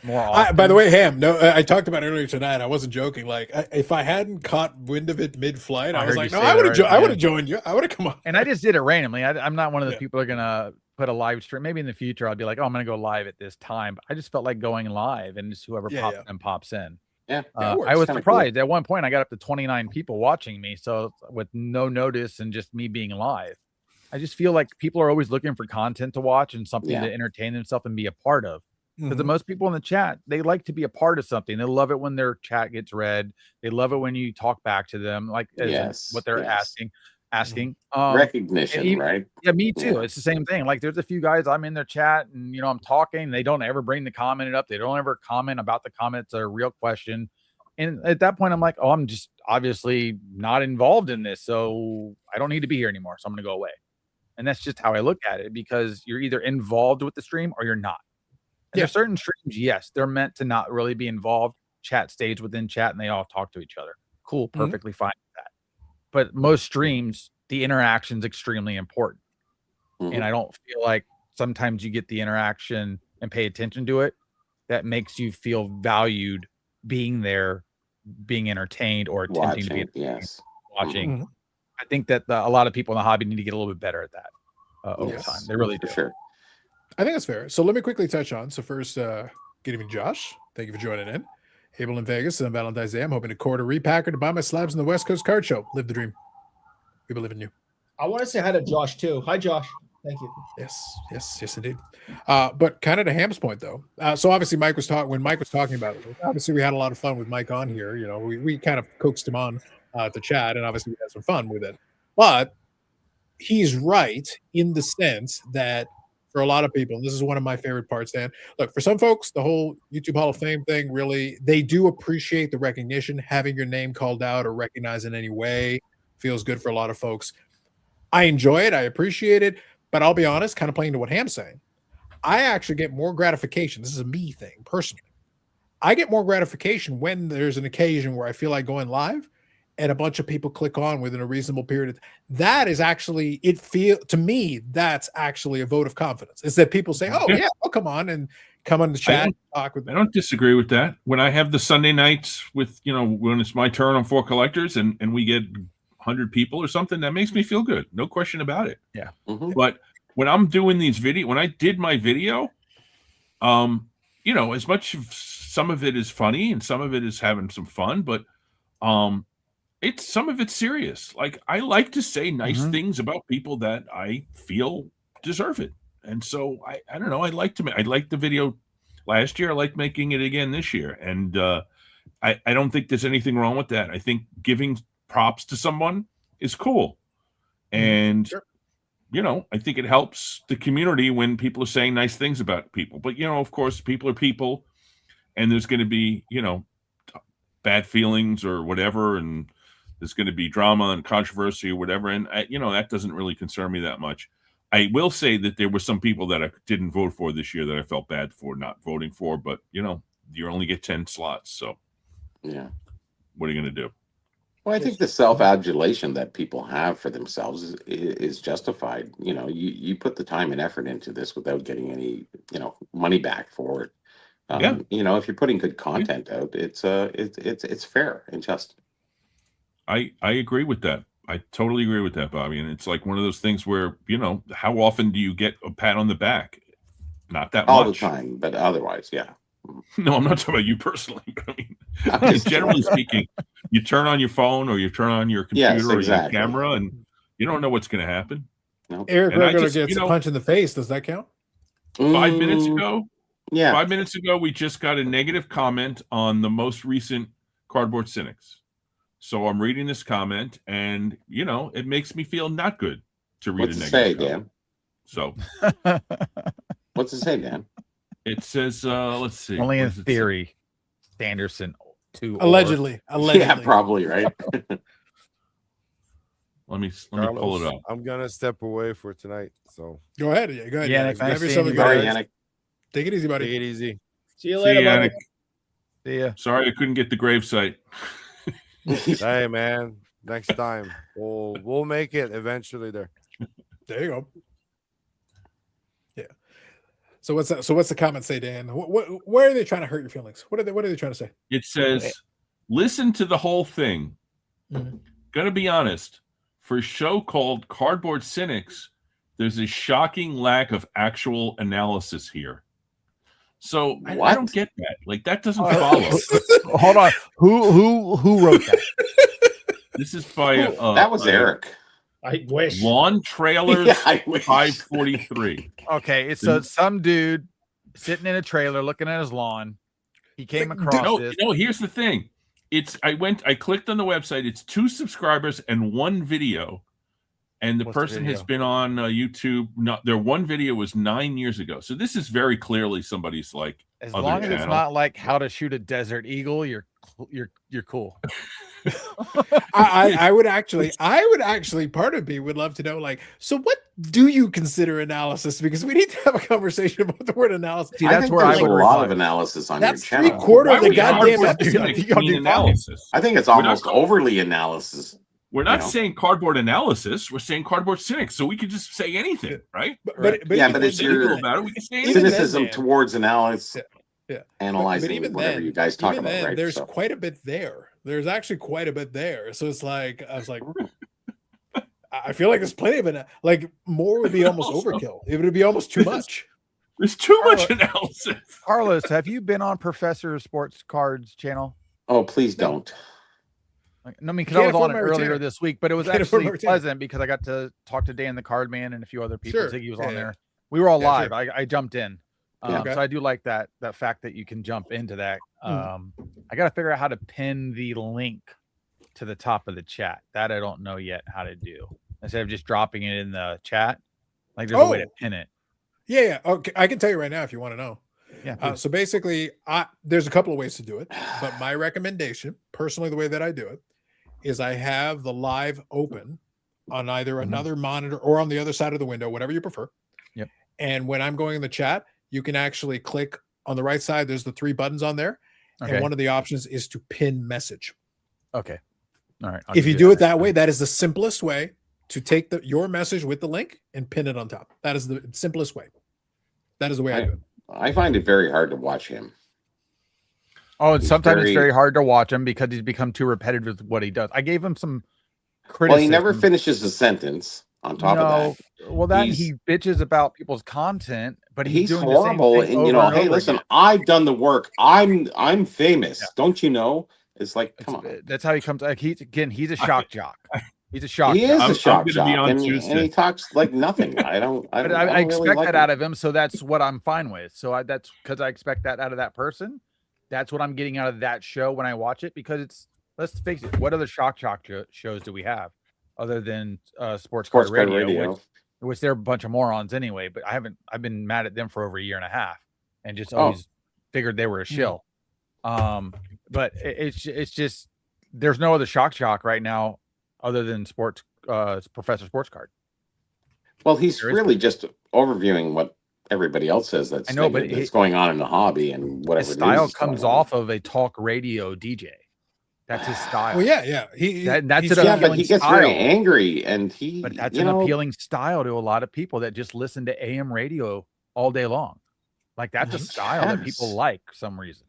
more often. By the way, Ham, no, I talked about it earlier tonight. I wasn't joking. Like, if I hadn't caught wind of it mid-flight, I was heard like, you no, say I that, would have, right? I would Yeah. have joined you. I would have come on. And I just did it randomly. I'm not one of the Yeah. people that are gonna put a live stream. Maybe in the future I'll be like, oh, I'm gonna go live at this time. But I just felt like going live and just whoever Yeah, pops yeah. in pops in. Yeah. it I works. was Kinda surprised. At one point, I got up to 29 people watching me. So with no notice and just me being live, I just feel like people are always looking for content to watch and something Yeah. to entertain themselves and be a part of. Because the Mhm. most people in the chat, they like to be a part of something. They love it when their chat gets read. They love it when you talk back to them, like as in Yes, what they're yes. asking. Recognition, and even- right? Yeah, me too. Yeah. It's the same thing. Like there's a few guys I'm in their chat and I'm talking. They don't ever bring the comment up. They don't ever comment about the comments or a real question. And at that point, I'm like, oh, I'm just obviously not involved in this. So I don't need to be here anymore. So I'm going to go away. And that's just how I look at it because you're either involved with the stream or you're not. And there's certain streams, yes, they're meant to not really be involved. Chat stays within chat and they all talk to each other. Cool. Perfectly fine with that. But most streams, the interaction is extremely important. And I don't feel like sometimes you get the interaction and pay attention to it. That makes you feel valued being there, being entertained or attempting to be Watching, yes. watching. Mhm. I think that a lot of people in the hobby need to get a little bit better at that over Yes, time. They really do. For sure. I think that's fair. So let me quickly touch on. So first, good evening, Josh. Thank you for joining in. Abel in Vegas on Valentine's Day. I'm hoping to court a repacker to buy my slabs in the West Coast Card Show. Live the dream. We believe in you. I want to say hi to Josh too. Hi, Josh. Thank you. Yes, indeed. But kind of to Ham's point, though. So obviously, when Mike was talking about it, obviously we had a lot of fun with Mike on here. We kind of coaxed him on to chat, and obviously we had some fun with it. But he's right in the sense that for a lot of people, and this is one of my favorite parts, Dan. Look, for some folks, the whole YouTube Hall of Fame thing really, they do appreciate the recognition, having your name called out or recognized in any way feels good for a lot of folks. I enjoy it, I appreciate it, but I'll be honest, kind of playing to what Ham's saying. I actually get more gratification. This is a me thing personally. I get more gratification when there's an occasion where I feel like going live and a bunch of people click on within a reasonable period. That is actually, to me, that's actually a vote of confidence. Is that people say, oh yeah, I'll come on and come on the chat and talk with me. I don't disagree with that. When I have the Sunday nights with, when it's my turn on 4 collectors and we get 100 people or something, that makes me feel good. No question about it. Yeah. Mhm. But when I'm doing these when I did my video, as much of some of it is funny and some of it is having some fun, but some of it's serious. Like, I like to say nice things about people that I feel deserve it. And so I don't know. I liked the video last year. I like making it again this year. And I don't think there's anything wrong with that. I think giving props to someone is cool. And Sure. I think it helps the community when people are saying nice things about people. But of course, people are people, and there's going to be bad feelings or whatever, and there's going to be drama and controversy or whatever. And that doesn't really concern me that much. I will say that there were some people that I didn't vote for this year that I felt bad for not voting for. But you only get 10 slots, so Yeah. what are you going to do? Well, I think the self-adulation that people have for themselves is justified. You put the time and effort into this without getting any, money back for it. Yeah. If you're putting good content out, it's fair and just. I agree with that. I totally agree with that, Bobby. And it's like one of those things where, how often do you get a pat on the back? Not that All much. the time, but otherwise, yeah. No, I'm not talking about you personally. But I mean, generally speaking, you turn on your phone or you turn on your computer Yes, or exactly. your camera, and you don't know what's going to happen. No. Eric And I Regular just, gets a punch in the face. Does that count? 5 minutes ago, Yeah. 5 minutes ago, we just got a negative comment on the most recent Cardboard Cynics. So I'm reading this comment, and it makes me feel not good to read What's a it negative say, comment. Dan? So What's it say, Dan? it says, let's see. Only What in does it say? theory, Sanderson to Allegedly. Yeah, probably, right? Let me pull it Carlos, up. I'm gonna step away for tonight. So Go ahead. Yeah, go ahead. Yeah, Yannick. nice Have seeing yourself a you good Sorry, night. Yannick. Take it easy, take buddy. it easy. See you See later, you, buddy. Yannick. See ya. Sorry I couldn't get the gravesite. Hey man, next time we'll make it eventually there. There you go. Yeah. So what's that? So what's the comment say, Dan? Where are they trying to hurt your feelings? What are they trying to say? It says, listen to the whole thing. Mhm. Gonna be honest, for a show called Cardboard Cynics, there's a shocking lack of actual analysis here. So I What? don't get that. Like, that doesn't follow. Hold on. Who wrote that? This is by That was Eric. I wish. Lawn Trailers Yeah, I wish. 543. Okay, so some dude sitting in a trailer looking at his lawn. He came across No, this. here's the thing. I clicked on the website. It's 2 subscribers and 1 video. And the What's the person has video? been on YouTube. Their one video was 9 years ago. So this is very clearly somebody's like As other long as it's channel. not like how to shoot a desert eagle, you're cool. I would actually, part of me would love to know, like, so what do you consider analysis? Because we need to have a conversation about the word analysis. See, I that's think where I there's a would lot reply. of analysis on That's your channel. 3/4 Why of the would goddamn Cardboard episode. Cynics You gotta mean do analysis? I think it's We're not- almost overly analysis. We're not You know. saying cardboard analysis. We're saying cardboard cynics. So we could just say anything, right? But Yeah, even but it's then- your- Cynical about it. We can say Even anything. then, Cynicism Dan. towards analysis, Yeah. analyzing but even whatever then, you guys talk even about, then, right? there's So, quite a bit there. There's actually quite a bit there. So it's like, I was like, I feel like there's plenty of it. Like, more would be almost Also- overkill. It would be almost too much. There's too much analysis. Carlos, have you been on Professor Sports Cards channel? oh, please No. don't. No, I mean, because Can't I was on afford it my earlier retainer. this week, but it was Can't afford actually my retainer. pleasant because I got to talk to Dan the Card Man and a few other people. Sure. Ziggy was Yeah, on yeah. there. We were all Yeah, live. sure. I jumped in. Yeah. Okay. So I do like that fact that you can jump into that. I got to figure out how to pin the link to the top of the chat. That I don't know yet how to do. instead of just dropping it in the chat. Like there's a way to pin it. Yeah. Okay, I can tell you right now if you want to know. Yeah. So basically, there's a couple of ways to do it, but my recommendation, personally, the way that I do it, is I have the live open on either another monitor or on the other side of the window, whatever you prefer. Yep. And when I'm going in the chat, you can actually click on the right side. There's the 3 buttons on there, and one of the options is to pin message. Okay. All right. If you do it that way, that is the simplest way to take your message with the link and pin it on top. That is the simplest way. That is the way I do it. I find it very hard to watch him. Oh, and sometimes it's very hard to watch him because he's become too repetitive with what he does. I gave him some criticism. Well, he never finishes a sentence on top of that. Well, that he bitches about people's content, but he's doing horrible. The same thing and you know, hey, listen, again. I've done the work. I'm famous. Yeah. Don't you know? It's like, come on. That's how he comes. Like he's a shock jock. He's a shock. He is a shock jock, and he talks like nothing. I expect really like that out of him, so that's what I'm fine with. So that's because I expect that out of that person. That's what I'm getting out of that show when I watch it. Because let's face it, what other shock shows do we have other than Sports Card Radio? Which they're a bunch of morons anyway. But I've been mad at them for over a year and a half, and just always figured they were a shill. But it's just there's no other shock right now other than Professor Sports Card. Well, he's really just overviewing what everybody else says. That's going on in the hobby and whatever. His style comes off of a talk radio DJ. That's his style. Well, yeah. But he gets very angry, and But that's an appealing style to a lot of people that just listen to AM radio all day long. Like that's a style that people like for some reason.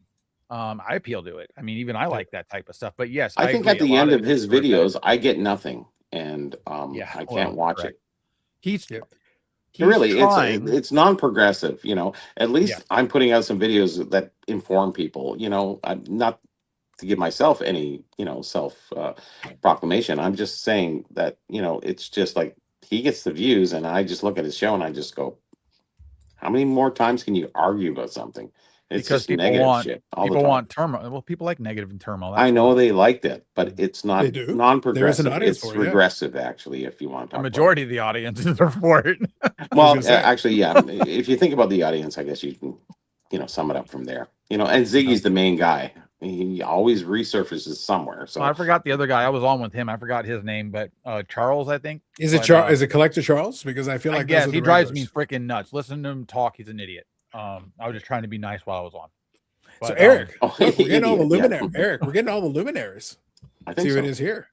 I appeal to it. I mean, even I like that type of stuff. But yes, I think at the end of his videos, I get nothing, and I can't watch it. He's really it's non-progressive. You know, at least I'm putting out some videos that inform people. You know, I'm not to give myself any self proclamation. I'm just saying that it's just like he gets the views, and I just look at his show and I just go, how many more times can you argue about something? It's because just people want turmoil. Well, people like negative and turmoil. I know they like that, but it's not non-progressive. It's regressive, actually. If you want to, the majority of the audience is for it. Well, actually, yeah. If you think about the audience, I guess you can, sum it up from there. And Ziggy's the main guy. He always resurfaces somewhere. So I forgot the other guy. I was on with him. I forgot his name, but Charles, I think. Is it Collector Charles? Because I feel like he drives me freaking nuts. Listen to him talk. He's an idiot. I was just trying to be nice while I was on. But, so Eric, we're getting all the luminaries. Eric, we're getting all the luminaries. I think see what it is here.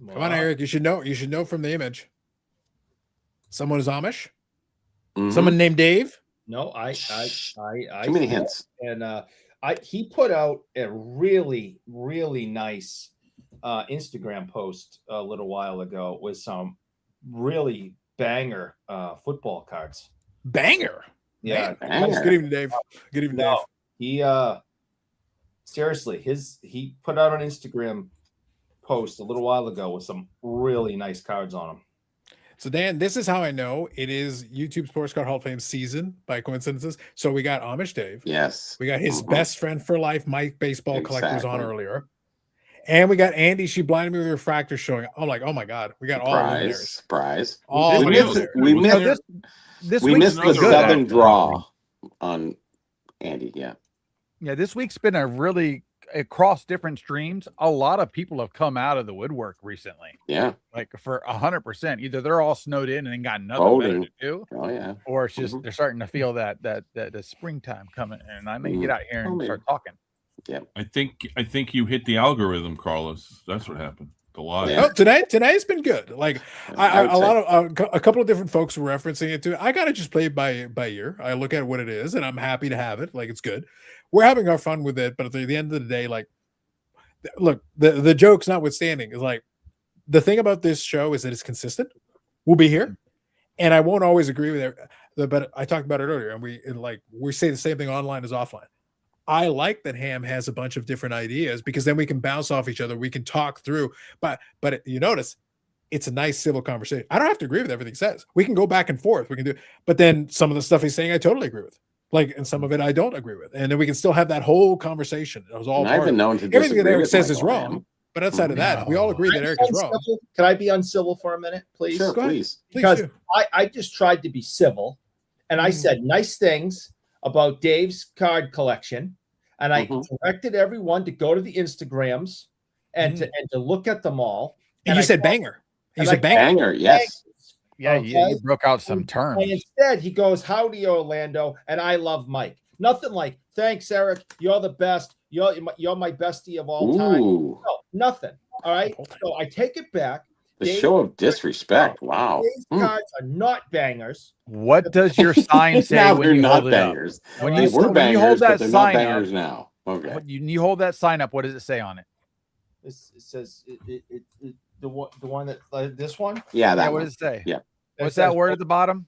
Come on, Eric. You should know from the image. Someone is Amish. Mm-hmm. Someone named Dave. No, I too many hints. And he put out a really, really nice Instagram post a little while ago with some really banger football cards. Banger. Yeah. Banger. Good evening, Dave. Good evening, Dave. He seriously, he put out an Instagram post a little while ago with some really nice cards on them. So Dan, this is how I know it is YouTube Sports Card Hall of Fame season by coincidences. So we got Amish Dave. Yes. We got his best friend for life, Mike Baseball Collectors on earlier. And we got Andy. She blinded me with refractor showing. I'm like, oh my God, we got all the luminaries. Surprise. All we missed the Southern draw on Andy. Yeah. Yeah. This week's been across different streams. A lot of people have come out of the woodwork recently. Yeah. Like for 100%. Either they're all snowed in and got nothing better to do. Oh yeah. Or it's just they're starting to feel that the springtime coming, and I may get out here and start talking. Yeah, I think you hit the algorithm, Carlos. That's what happened. The live. Yeah. Today's been good. Like a couple of different folks were referencing it too. I gotta just play it by ear. I look at what it is, and I'm happy to have it. Like it's good. We're having our fun with it, but at the end of the day, like, look, the jokes notwithstanding, is like the thing about this show is that it's consistent. We'll be here, and I won't always agree with it. But I talked about it earlier, and we say the same thing online as offline. I like that Ham has a bunch of different ideas because then we can bounce off each other. We can talk through, but you notice it's a nice civil conversation. I don't have to agree with everything he says. We can go back and forth. We can do, but then some of the stuff he's saying, I totally agree with. Like, and some of it I don't agree with. And then we can still have that whole conversation. It was all I've been known to everything that Eric says is wrong. But outside of that, we all agree that Eric is wrong. Uncivil? Can I be uncivil for a minute, please? Sure, Go ahead. please. Because do. I just tried to be civil, and I said nice things about Dave's card collection, and I directed everyone to go to the Instagrams and to look at them all. And you I said told- banger. You and said I- banger. Banger, yes. Yeah, Okay. you broke out some And terms. instead, he goes, "Howdy, Orlando," and I love Mike. Nothing like, "Thanks, Eric. You're the best. You're my bestie of all time." Ooh, No, nothing. All right. So I take it back. the Dave- show of disrespect. Wow. Dave's cards are not bangers. What does your sign say Now when they're you not hold it up? bangers. When They you, were when you bangers, hold but that they're not sign bangers up, now. Okay. when you hold that sign up, what does it say on it? It says the one that this one. Yeah, Yeah, that what one. does it say? Yeah. What's It says that word at the bottom?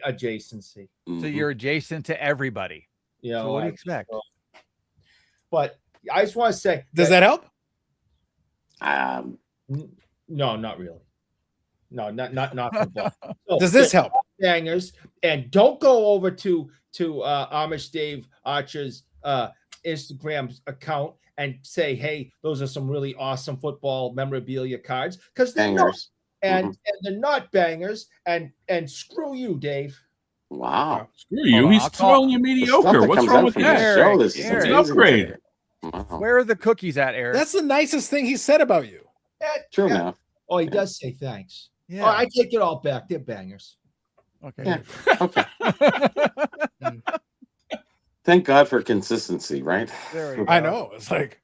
Adjacency. So Mhm. you're adjacent to everybody. You know, So what do you I- expect? But I just want to say, Does that help? No, not really. No, not football. So, Does this help? bangers? And don't go over to Amish Dave Archer's Instagram account and say, "Hey, those are some really awesome football memorabilia cards," because they're not, Bangers. and they're not bangers. And screw you, Dave. Wow. Screw you. on, He's I'll call- calling you The stuff mediocre. that What's comes wrong out with from this that? show, this is Eric, amazing upgrade. today. Wow. Where are the cookies at, Eric? That's the nicest thing he said about you. True Yeah. enough. Oh, he does say thanks. yeah. Oh, I take it all back. They're bangers. Okay. Yeah. Okay. Thank God for consistency, right? There we go. I know. It's like,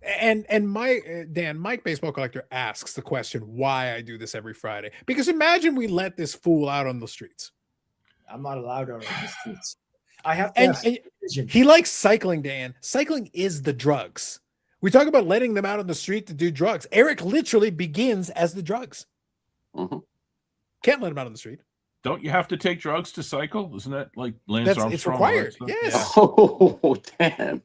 and Mike Baseball Collector asks the question why I do this every Friday. Because imagine we let this fool out on the streets. I'm not allowed on the streets. I have to And, have and vision. he likes cycling, Dan. Cycling is the drugs. We talk about letting them out on the street to do drugs. Eric literally begins as the drugs. Mhm. Can't let him out on the street. Don't you have to take drugs to cycle? Isn't that like Lance Armstrong? It's all that required. stuff? Yes. Oh, damn.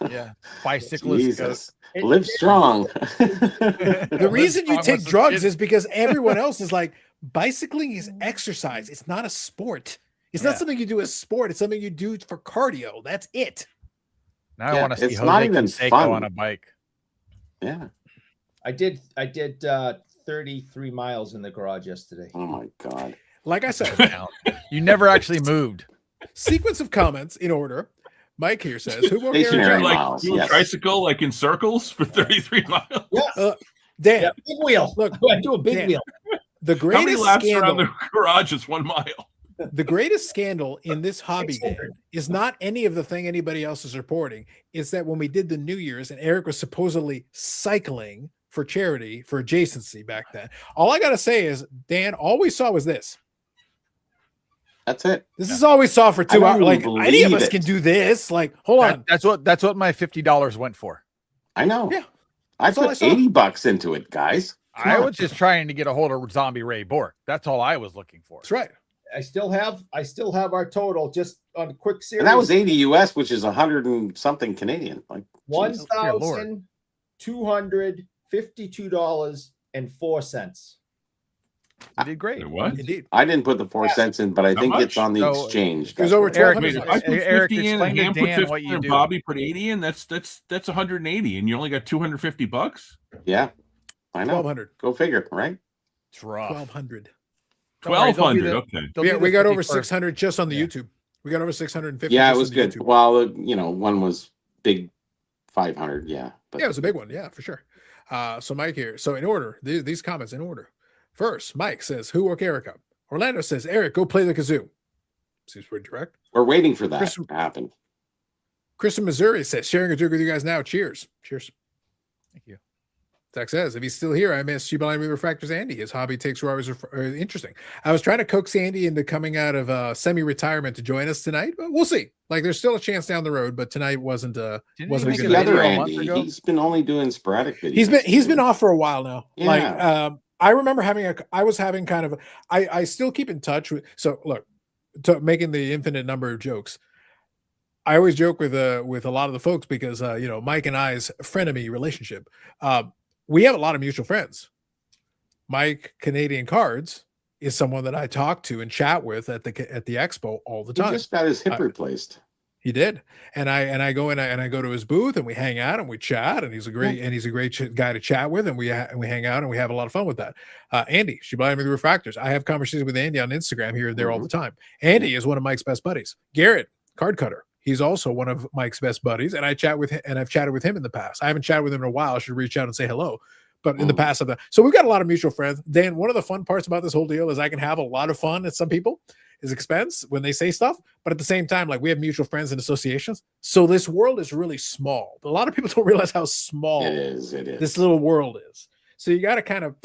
Yeah. Bicyclists. Jesus. Live strong. The reason you wrong take with some drugs shit? is because everyone else is like, bicycling is exercise. It's not a sport. It's Yeah. not something you do as sport. It's something you do for cardio. That's it. Now I Yeah, want to see it's not Jose even Canseco fun. on a bike. Yeah. I did 33 miles in the garage yesterday. Oh my God. Like I said, You never actually moved. sequence of comments in order. Mike here says, "Who will Stationary Eric?" Like miles, do a yes. tricycle like in circles for 33 miles. Dan, Yeah, big wheel. Look, I do a big Dan, wheel. the How many greatest laps around scandal, the garage is 1 mile? the greatest scandal in this hobby, Dan, is not any of the thing anybody else is reporting. It's that when we did the New Year's and Eric was supposedly cycling for charity for adjacency back then, all I gotta say is, Dan, all we saw was this. That's it. This is all we saw for 2 don't hours. even Like any of believe us it. can do this. Like, hold on. That's what my $50 went for. I know. Yeah. I That's all I put saw. $80 into it, guys. Come I on. was just trying to get a hold of Zombie Ray Bork. That's all I was looking for. That's right. I still have our total just on a quick series. And that was 80 US, which is 100 and something Canadian. Like Jesus. Lord. $1,252.04. You did great. Wait, what? Indeed. I didn't put the 4 cents in, but I How think much? it's on the So, exchange. it was That's over what Eric, it Wait, is. if I put Eric, 50 in explain and to Ham put Dan 50 what you and do. Bobby put 80 in, that's 180, and you only got $250. Yeah, I know. 1,200. Go figure, right? It's rough. 1,200. Don't worry, they'll do 1,200. the- Okay. they'll do Yeah, the we got 50 over first. 600 just on the Yeah. YouTube. We got over 650. Yeah, it just was on the good. YouTube. Well, one was big 500. Yeah, but Yeah, it was a big one. Yeah, for sure. So Mike here. So in order, these comments in order. First, Mike says, "Who woke Eric up?" Orlando says, "Eric, go play the kazoo." Seems pretty direct. we're waiting for that Chris- to happen. Chris in Missouri says, "Sharing a drink with you guys now. Cheers." Cheers. Thank you. Zach says, "If he's still here, I miss She Blind Me Refractors Andy. His hobby takes 2 hours. Interesting. I was trying to coax Andy into coming out of semi-retirement to join us tonight, but we'll see. Like, there's still a chance down the road, but tonight wasn't Didn't a he Who's make good a the night. video other a month Andy? ago? He's been only doing sporadic videos. He's been off for a while now. Yeah. Like I remember I was having kind of I still keep in touch with, so look, to making the infinite number of jokes. I always joke with a lot of the folks because Mike and I's frenemy relationship. We have a lot of mutual friends. Mike Canadian Cards is someone that I talk to and chat with at the expo all the He time. just got his hip replaced. He did, and I go in and I go to his booth and we hang out and we chat, and he's a great guy to chat with, and we hang out and we have a lot of fun with that. Andy, she bought me the refractors. I have conversations with Andy on Instagram here and there all the time. Andy is one of Mike's best buddies. Garrett, card cutter, he's also one of Mike's best buddies, and I chat with him, and I've chatted with him in the past. I haven't chatted with him in a while. I should reach out and say hello. But in the past of that, so we've got a lot of mutual friends. Dan, one of the fun parts about this whole deal is I can have a lot of fun at some people. Is expense when they say stuff, but at the same time, like we have mutual friends and associations. So this world is really small. A lot of people don't realize how small It is. this little world is. So you got to kind of,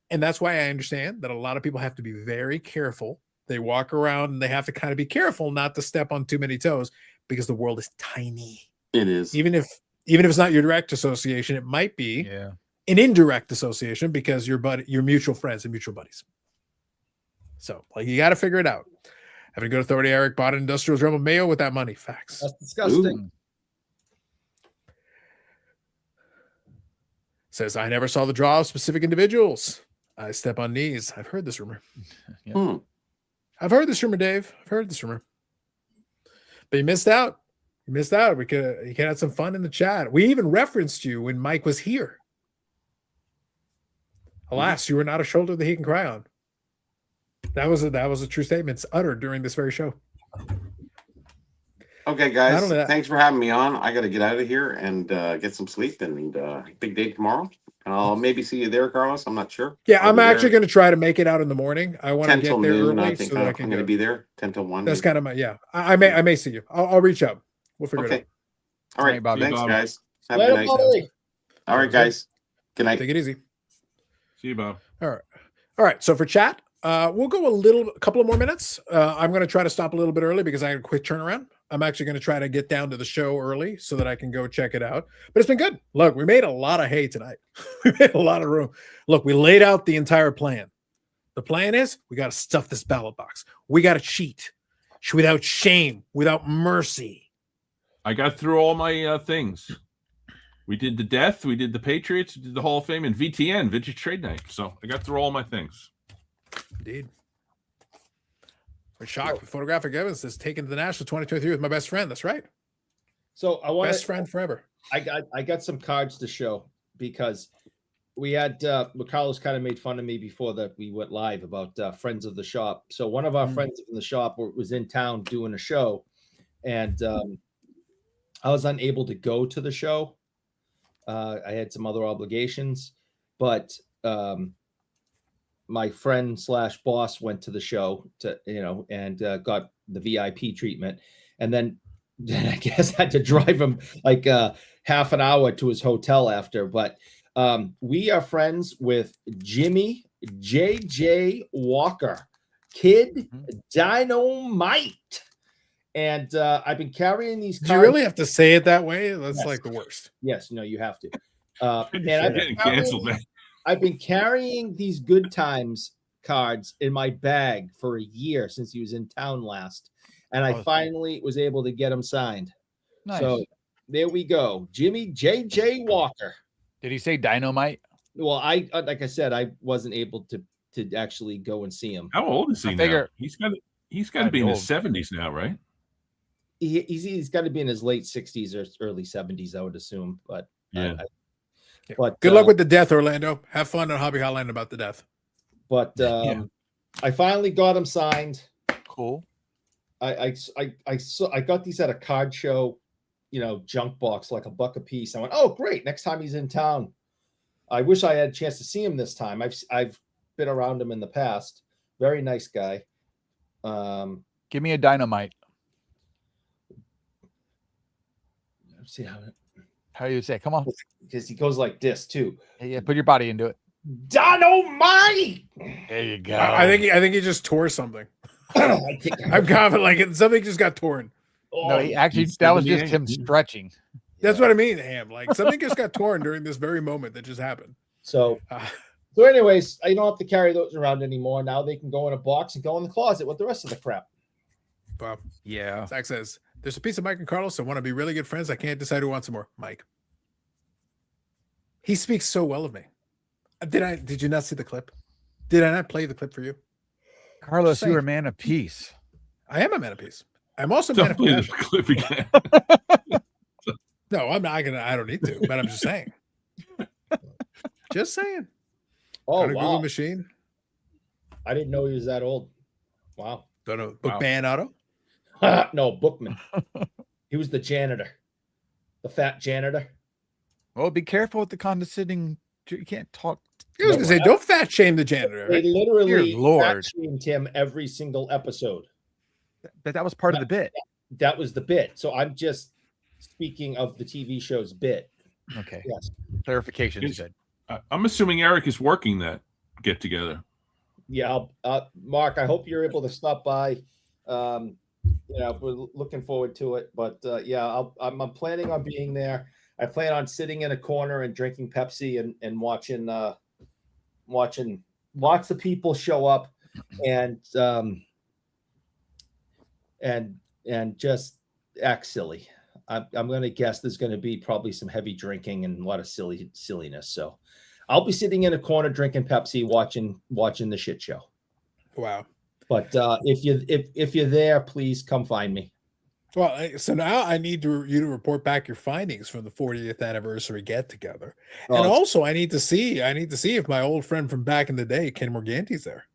and that's why I understand that a lot of people have to be very careful. They walk around and they have to kind of be careful not to step on too many toes because the world is tiny. It is. Even if it's not your direct association, it might be an indirect association because your mutual friends and mutual buddies. So, like, you got to figure it out. Having a good authority, Eric bought an industrial drum of mayo with that money. Facts. That's disgusting. Says, I never saw the draw of specific individuals. I step on knees. I've heard this rumor. I've heard this rumor, Dave. I've heard this rumor. But you missed out. You missed out. You could have some fun in the chat. We even referenced you when Mike was here. Alas, you were not a shoulder that he can cry on. That was a true statement. It's uttered during this very show. Okay, guys. Thanks for having me on. I got to get out of here and get some sleep. And big day tomorrow. I'll maybe see you there, Carlos. I'm not sure. Yeah, I'm actually going to try to make it out in the morning. I want to get there noon, early I think so that I can I'm going to be there 10 till 1. That's kind of my I may see you. I'll reach out. We'll figure it out. All right, Bobby. thanks, guys. Have Later, a good night. Bobby. All right, guys. Good night. Take it easy. See you, Bob. All right. So for chat, we'll go a couple of more minutes. I'm going to try to stop a little bit early because I had a quick turnaround. I'm actually going to try to get down to the show early so that I can go check it out. But it's been good. Look, we made a lot of hay tonight. We made a lot of room. Look, we laid out the entire plan. The plan is we got to stuff this ballot box. We got to cheat without shame, without mercy. I got through all my things. We did the death, we did the Patriots, we did the Hall of Fame, and VTN, Vintage Trade Night. So I got through all my things. Indeed. We're shocked. Photographic evidence is taken to the National 2023 with my best friend. That's right. So I want best friend forever. I got some cards to show because we had Carlos kind of made fun of me before that we went live about friends of the shop. So one of our friends from the shop was in town doing a show, and I was unable to go to the show. I had some other obligations, but my friend / boss went to the show and got the VIP treatment, and then I guess had to drive him like half an hour to his hotel after. But we are friends with Jimmy JJ Walker, Kid Dynamite. And I've been carrying these cards. Do you really have to say it that way? That's like the worst. Yes, no, you have to. I've been carrying these Good Times cards in my bag for a year since he was in town last. And I finally was able to get them signed. Nice. So there we go. Jimmy JJ Walker. Did he say dynamite? Well, I like I said, I wasn't able to actually go and see him. How old is he now? He's got to be in his 70s now, right? He's got to be in his late 60s or early 70s, I would assume. But yeah. But good luck with the death, Orlando. Have fun on Hobby Hotline about the death. But I finally got him signed. Cool. I got these at a card show, junk box, like $1 a piece. I went, oh great! Next time he's in town, I wish I had a chance to see him this time. I've been around him in the past. Very nice guy. Give me a dynamite. Let's see how do you say? Come on, because he goes like this too. Yeah, put your body into it. Dynamite. There you go. I think he just tore something. I'm confident like something just got torn. No, he actually that was just him stretching. That's what I mean, Ham. Like something just got torn during this very moment that just happened. So anyways, I don't have to carry those around anymore. Now they can go in a box and go in the closet with the rest of the crap. Bob. Yeah. Zach says, there's a piece of Mike and Carlos that want to be really good friends. I can't decide who wants some more. Mike. He speaks so well of me. Did you not see the clip? Did I not play the clip for you? Carlos, you're a man of peace. I am a man of peace. I'm also Don't play the manifesting. clip again. No, I'm not gonna. I don't need to, but I'm just saying. Just saying. Oh, Got a Google wow. machine. I didn't know he was that old. Wow. Don't know. Book Wow. ban auto. No, Bookman. He was the janitor, the fat janitor. Well, be careful with the condescending. You can't talk. I was gonna say, don't fat shame the janitor. They Right? literally Dear Lord. shamed him every single episode. But that was part of the bit. That was the bit. So I'm just speaking of the TV show's bit. Okay. Yes. Clarification is good. I'm assuming Eric is working that get together. Yeah, Mark, I hope you're able to stop by. We're looking forward to it. But yeah, I'm planning on being there. I plan on sitting in a corner and drinking Pepsi and watching lots of people show up and just act silly. I'm going to guess there's going to be probably some heavy drinking and a lot of silliness. So I'll be sitting in a corner drinking Pepsi, watching the shit show. Wow. But if you're there, please come find me. Well, so now I need you to report back your findings from the 40th anniversary get together, and also I need to see if my old friend from back in the day, Ken Morganti's there.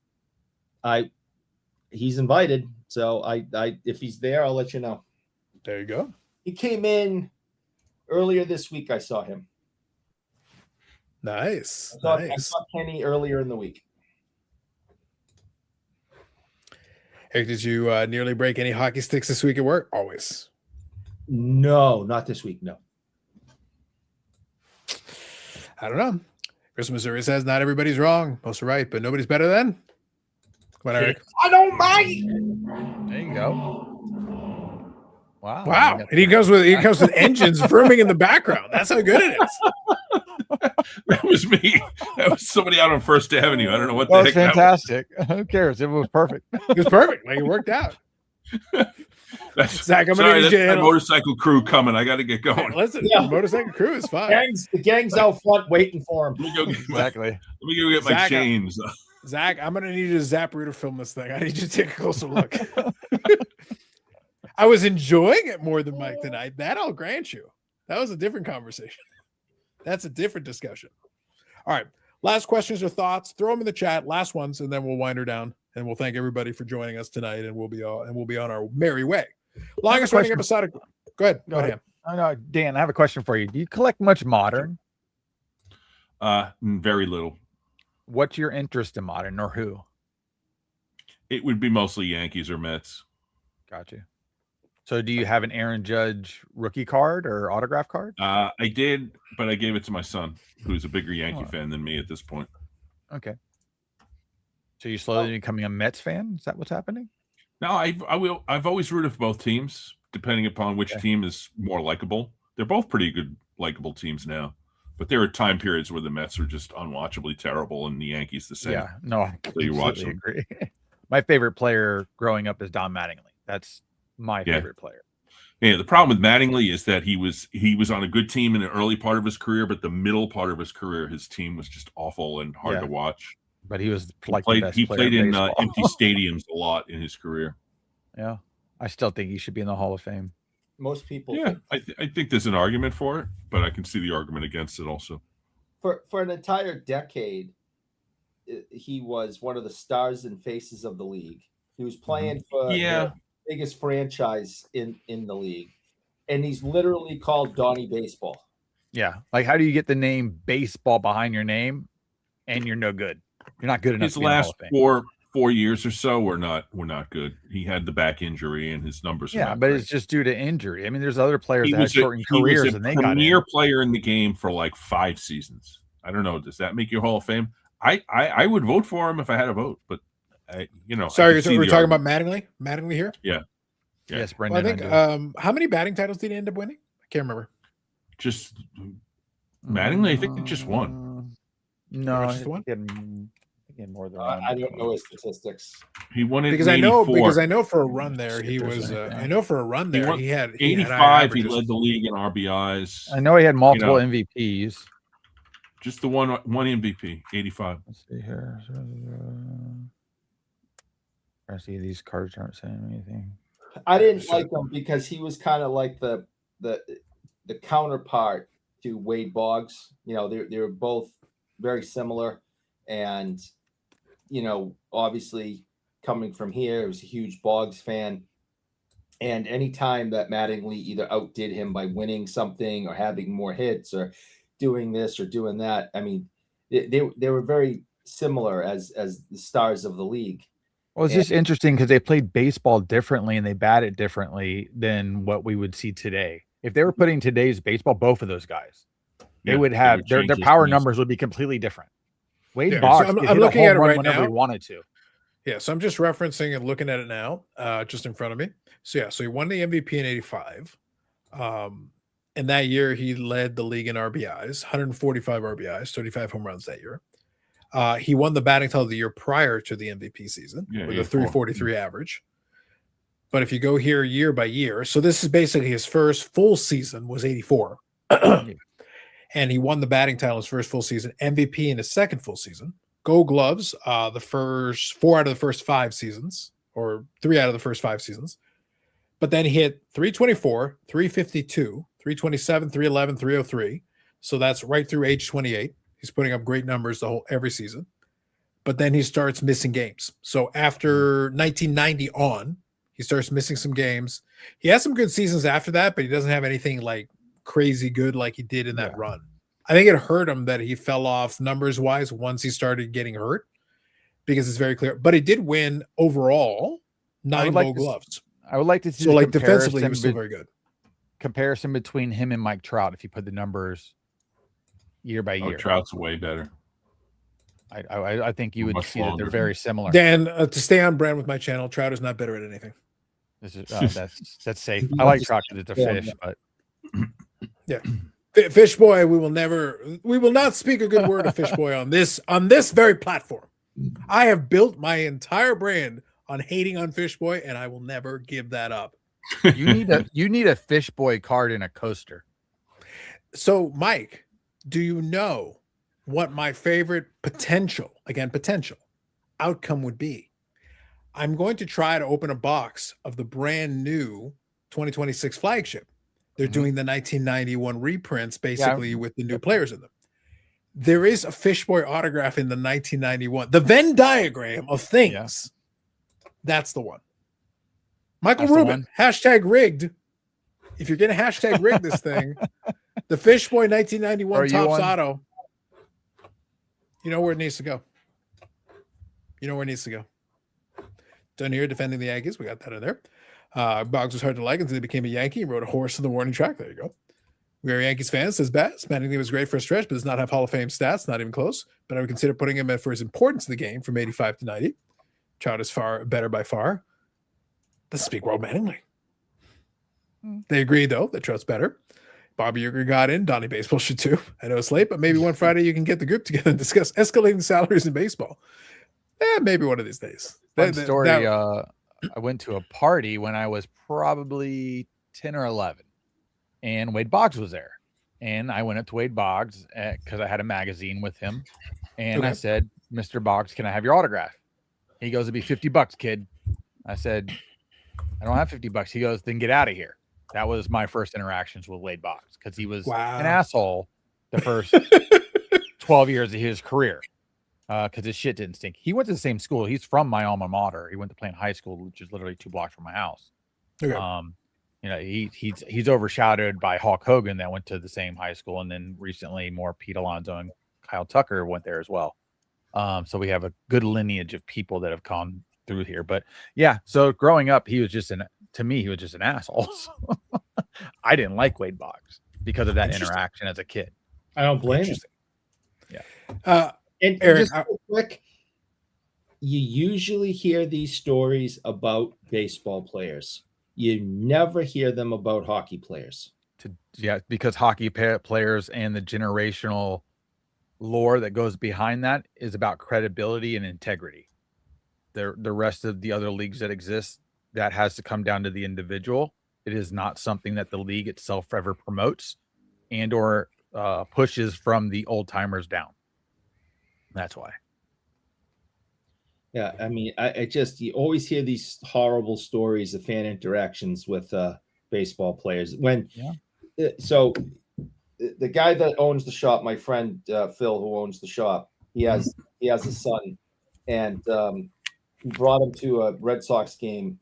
He's invited, so I if he's there, I'll let you know. There you go. He came in earlier this week. I saw him. Nice. I saw Kenny earlier in the week. Hey, did you nearly break any hockey sticks this week at work? Always. No, not this week. No. I don't know. Chris Missouri says not everybody's wrong. Most are right, but nobody's better than. Come on, Eric. I don't mind. There you go. Wow. Wow. And he comes with engines vrooming in the background. That's how good it is. That was me. That was somebody out on First Avenue. I don't know what That the was heck fantastic. Who cares? It was perfect. It was perfect. Like it worked out. That's, Zach, I'm sorry, gonna need that's you to my handle. motorcycle crew coming. I got to get going. Listen, Yeah. the motorcycle crew is fine. The gang's out front waiting for him. Let me go get my, Exactly. let me go get my Zach, chains. Zach, I'm gonna need you to Zapruder film this thing. I need you to take a closer look. I was enjoying it more than Mike tonight. That I'll grant you. That was a different conversation. That's a different discussion. All right. Last questions or thoughts. Throw them in the chat. Last ones, and then we'll wind her down. And we'll thank everybody for joining us tonight. And we'll be on our merry way. Longest running episodic. Go ahead. Go ahead. I know, Dan. I have a question for you. Do you collect much modern? Very little. What's your interest in modern, or who? It would be mostly Yankees or Mets. Gotcha. So do you have an Aaron Judge rookie card or autograph card? I did, but I gave it to my son, who's a bigger Yankee fan than me at this point. Okay. So you're slowly becoming a Mets fan? Is that what's happening? No, I've always rooted for both teams, depending upon which team is more likable. They're both pretty good, likable teams now. But there are time periods where the Mets are just unwatchably terrible and the Yankees the same. Yeah, no, I So you watch them. agree. My favorite player growing up is Don Mattingly. That's my favorite player. Yeah, the problem with Mattingly is that he was on a good team in the early part of his career, but the middle part of his career, his team was just awful and hard to watch. But he was like he played in empty stadiums a lot in his career. Yeah, I still think he should be in the Hall of Fame. Most people. Yeah, I think there's an argument for it, but I can see the argument against it also. For an entire decade, he was one of the stars and faces of the league. He was playing for the biggest franchise in the league, and he's literally called Donnie Baseball. Yeah, like how do you get the name baseball behind your name, and you're no good? You're not good enough. His to be in the Hall last of Fame. four years or so were not good. He had the back injury, and his numbers. Yeah, but it's just due to injury. I mean, there's other players that He had shortened careers, and they got premier in. player in the game for like 5 seasons. I don't know. Does that make you Hall of Fame? I would vote for him if I had a vote, but Sorry, we're talking about Mattingly. Mattingly here. Yeah. Yes, Brendan. Well, I think. How many batting titles did he end up winning? I can't remember. Just Mattingly. I think he just won. No, Just one? he had more than one. I don't know his statistics. He won it Because in I know 84. for a run there he was. I know for a run there won he had 85. He led the league in RBIs. I know he had multiple MVPs. Just the one MVP, 85. Let's see here. I see these cards aren't saying anything. I didn't Sure. like him because he was kind of like the counterpart to Wade Boggs. You know, they were both very similar, and you know, obviously coming from here, I was a huge Boggs fan. And anytime that Mattingly either outdid him by winning something or having more hits or doing this or doing that, I mean, they were very similar as the stars of the league. Well, it's just interesting because they played baseball differently and they batted differently than what we would see today. If they were putting today's baseball, both of those guys, they would have their power numbers would be completely different. Wade Boggs could hit looking a at home it run right whenever now. he wanted to. Yeah, so I'm just referencing and looking at it now, just in front of me. So yeah, so he won the MVP in '85. And that year he led the league in RBIs, 145 RBIs, 35 home runs that year. He won the batting title the year prior to the MVP season with a 343 average. But if you go here year by year, so this is basically his first full season was 84. And he won the batting title his first full season, MVP in his second full season. Gold Gloves, the first 4 out of the first 5 seasons, or 3 out of the first 5 seasons. But then he hit 324, 352, 327, 311, 303. So that's right through age 28. He's putting up great numbers every season. But then he starts missing games. So after 1990 on, he starts missing some games. He has some good seasons after that, but he doesn't have anything like crazy good like he did in that run. I think it hurt him that he fell off numbers wise once he started getting hurt, because it's very clear. But he did win overall 9 Gold Gloves. I would like to see so like defensively he was still very good. Comparison between him and Mike Trout if you put the numbers year by year. Trout's way better. I think you would see that they're very similar. Dan, to stay on brand with my channel, Trout is not better at anything. This is that's safe. I like Trout because it's a fish, but yeah. Fish Boy, we will not speak a good word of Fish Boy on this very platform. I have built my entire brand on hating on Fish Boy, and I will never give that up. You need a Fish Boy card in a coaster. So, Mike, do you know what my favorite potential outcome would be? I'm going to try to open a box of the brand new 2026 flagship. They're doing the 1991 reprints basically with the new players in them. There is a Fish Boy autograph in the 1991, the Venn diagram of things. Yeah. That's the one. Michael Rubin, #rigged. If you're going to #rig this thing, the Fish Boy 1991 Topps Auto, you know where it needs to go. Done here defending the Yankees. We got that in there. Boggs was hard to like until he became a Yankee. He rode a horse in the warning track. There you go. We are Yankees fans, says Bass. Mattingly was great for a stretch, but does not have Hall of Fame stats, not even close. But I would consider putting him in for his importance to the game from 85 to 90. Trout is far better by far. Let's speak World Mattingly. They agree, though, that Trout's better. Bobby Uecker got in. Donnie Baseball should too. I know it's late, but maybe one Friday you can get the group together and discuss escalating salaries in baseball. Maybe one of these days. Fun story. I went to a party when I was probably 10 or 11, and Wade Boggs was there. And I went up to Wade Boggs because I had a magazine with him. And I said, "Mr. Boggs, can I have your autograph?" He goes, "It'd be $50, kid." I said, "I don't have $50. He goes, "Then get out of here." That was my first interactions with Wade Boggs because he was an asshole the first 12 years of his career. Because his shit didn't stink. He went to the same school. He's from my alma mater. He went to Plain High School, which is literally 2 blocks from my house. He's overshadowed by Hulk Hogan that went to the same high school, and then recently more Pete Alonso and Kyle Tucker went there as well. So we have a good lineage of people that have come through here. But yeah, so growing up, he was just an asshole. So I didn't like Wade Boggs because of that interaction as a kid. I don't blame him. Yeah. And Eric, just real quick, you usually hear these stories about baseball players. You never hear them about hockey players. Because hockey players and the generational lore that goes behind that is about credibility and integrity. The rest of the other leagues that exist, that has to come down to the individual. It is not something that the league itself ever promotes and or pushes from the old timers down. That's why. Yeah, I mean, I just you always hear these horrible stories of fan interactions with baseball players. When so the guy that owns the shop, my friend Phil, who owns the shop, he has a son, and he brought him to a Red Sox game,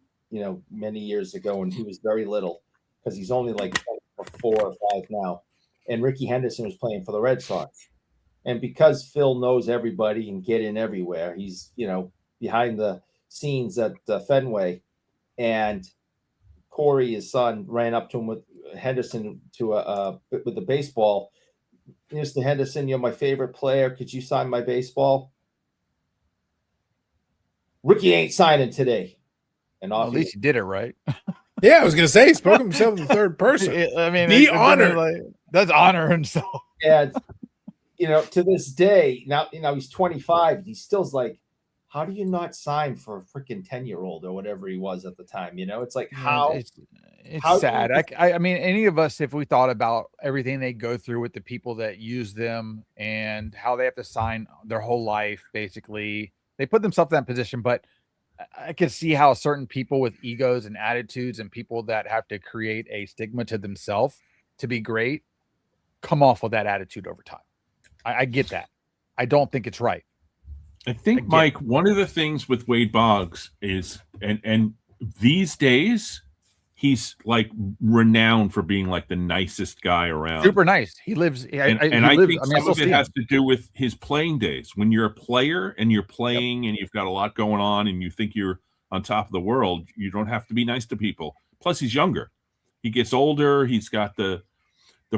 many years ago, and he was very little because he's only like 4 or 5 now, and Ricky Henderson was playing for the Red Sox, and because Phil knows everybody and get in everywhere, he's behind the scenes at Fenway, and Corey, his son, ran up to him with Henderson with the baseball. Mr. Henderson, you're my favorite player. Could you sign my baseball? Ricky ain't signing today. And Well, at least he did it right. Yeah, I was gonna say he spoke himself in the third person. I mean, Be honored. That's honor himself. And to this day, now he's 25. He still's like, how do you not sign for a freaking 10-year-old or whatever he was at the time? It's like It's sad. I mean, any of us, if we thought about everything they go through with the people that use them and how they have to sign their whole life, basically, they put themselves in that position. But I can see how certain people with egos and attitudes and people that have to create a stigma to themselves to be great come off with that attitude over time. I get that. I don't think it's right. I think, Mike, one of the things with Wade Boggs is, and these days, he's like renowned for being like the nicest guy around. Super nice. He lives. I think some of it has to do with his playing days. When you're a player and you're playing and you've got a lot going on and you think you're on top of the world, you don't have to be nice to people. Plus, he's younger. He gets older. He's got the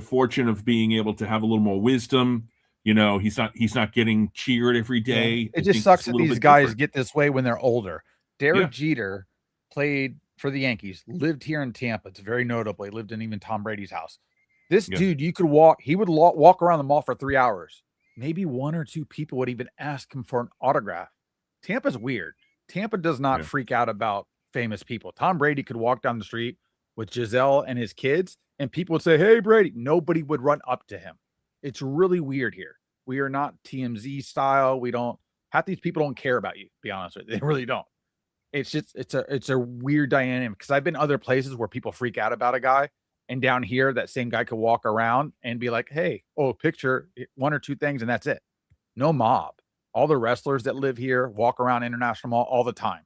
fortune of being able to have a little more wisdom. He's not getting cheered every day. Yeah. It just sucks that these guys get this way when they're older. Derek Jeter played for the Yankees, lived here in Tampa. It's very notable. He lived in even Tom Brady's house. This dude, he would walk around the mall for 3 hours. Maybe 1 or 2 people would even ask him for an autograph. Tampa's weird. Tampa does not freak out about famous people. Tom Brady could walk down the street with Giselle and his kids, and people would say, "Hey, Brady." Nobody would run up to him. It's really weird here. We are not TMZ style. Half these people don't care about you, to be honest with you. They really don't. It's just, it's a weird dynamic because I've been other places where people freak out about a guy, and down here, that same guy could walk around and be like, "Hey, picture 1 or 2 things." And that's it. No mob. All the wrestlers that live here walk around International Mall all the time.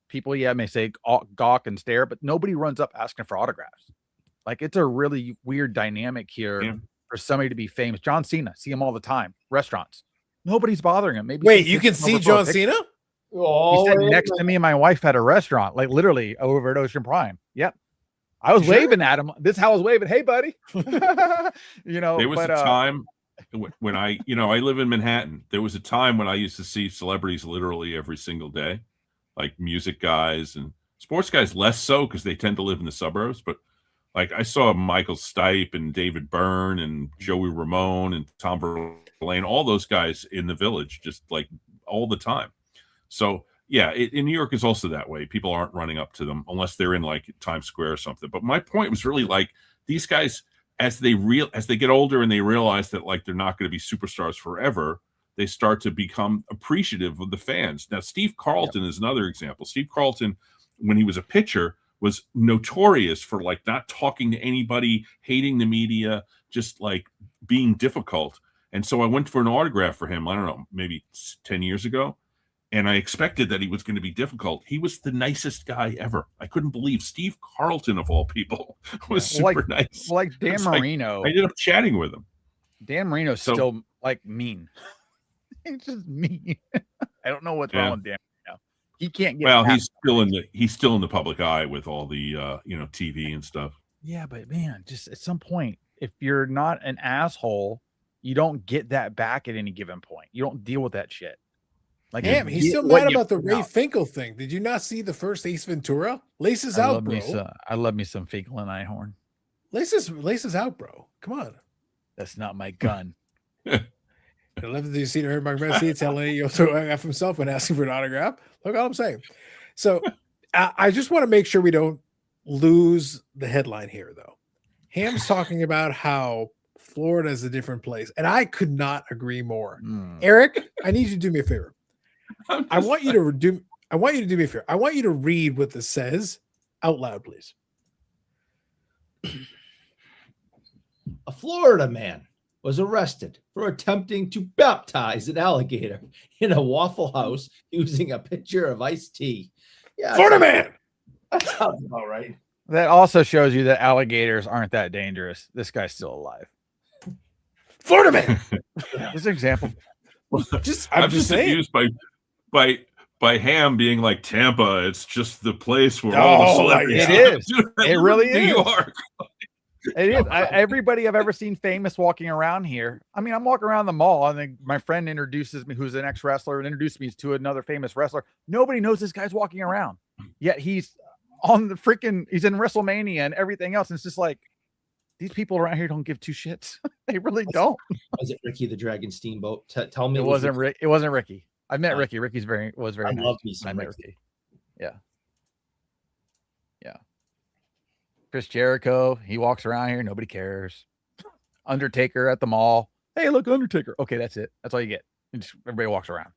People, may say gawk and stare, but nobody runs up asking for autographs. Like, it's a really weird dynamic here for somebody to be famous. John Cena, see him all the time. Restaurants. Nobody's bothering him. Maybe wait, you can see John Cena? Oh, he sat next to me and my wife at a restaurant, like literally over at Ocean Prime. Yep. I was waving at him. This is how I was waving. Hey, buddy. There was a time when I live in Manhattan. There was a time when I used to see celebrities literally every single day, like music guys and sports guys, less so because they tend to live in the suburbs. But like I saw Michael Stipe and David Byrne and Joey Ramone and Tom Verlaine, all those guys in the Village, just like all the time. So in New York is also that way. People aren't running up to them unless they're in like Times Square or something. But my point was really like these guys, as they get older and they realize that like they're not going to be superstars forever, they start to become appreciative of the fans. Now, Steve Carlton is another example. Steve Carlton, when he was a pitcher, was notorious for like not talking to anybody, hating the media, just like being difficult. And so I went for an autograph for him, I don't know, maybe 10 years ago. And I expected that he was going to be difficult. He was the nicest guy ever. I couldn't believe Steve Carlton, of all people, was super nice. Like Dan Marino. I ended up chatting with him. Dan Marino's still like mean. He's just mean. I don't know what's wrong with Dan Marino. He can't get. Well, he's still in the public eye with all the TV and stuff. Yeah, but man, just at some point, if you're not an asshole, you don't get that back at any given point. You don't deal with that shit. Like, damn, he's still mad about the Ray Finkel thing. Did you not see the first Ace Ventura? Laces out, bro. I love me some Finkel and Einhorn. Laces out, bro. Come on. That's not my gun. I love that you see her Mark Messi telling you throw F himself when asking for an autograph. Look, all I'm saying. So I just want to make sure we don't lose the headline here, though. Ham's talking about how Florida is a different place, and I could not agree more. Eric, I need you to do me a favor. I want you to do me a favor. I want you to read what this says out loud, please. A Florida man was arrested for attempting to baptize an alligator in a Waffle House using a pitcher of iced tea. Yeah, Florida man. That sounds about right. That also shows you that alligators aren't that dangerous. This guy's still alive. Florida man. Just an example. I'm just just saying. amused by Ham being like Tampa. It's just the place where all the celebrities. it is. Dude, I It live really in New is. York. It is. Everybody I've ever seen famous walking around here. I mean, I'm walking around the mall, and then my friend introduces me, who's an ex-wrestler, and introduced me to another famous wrestler. Nobody knows this guy's walking around, yet he's on the freaking. He's in WrestleMania and everything else. And it's just like these people around here don't give two shits. They really don't. Was it Ricky the Dragon Steamboat? Tell me It wasn't Rick. It wasn't Ricky. I met Oh. Ricky. Ricky's was very I nice. love me I some met Ricky. Ricky. Yeah. Chris Jericho, he walks around here, nobody cares. Undertaker at the mall. Hey, look, Undertaker. Okay, that's it. That's all you get. Everybody walks around.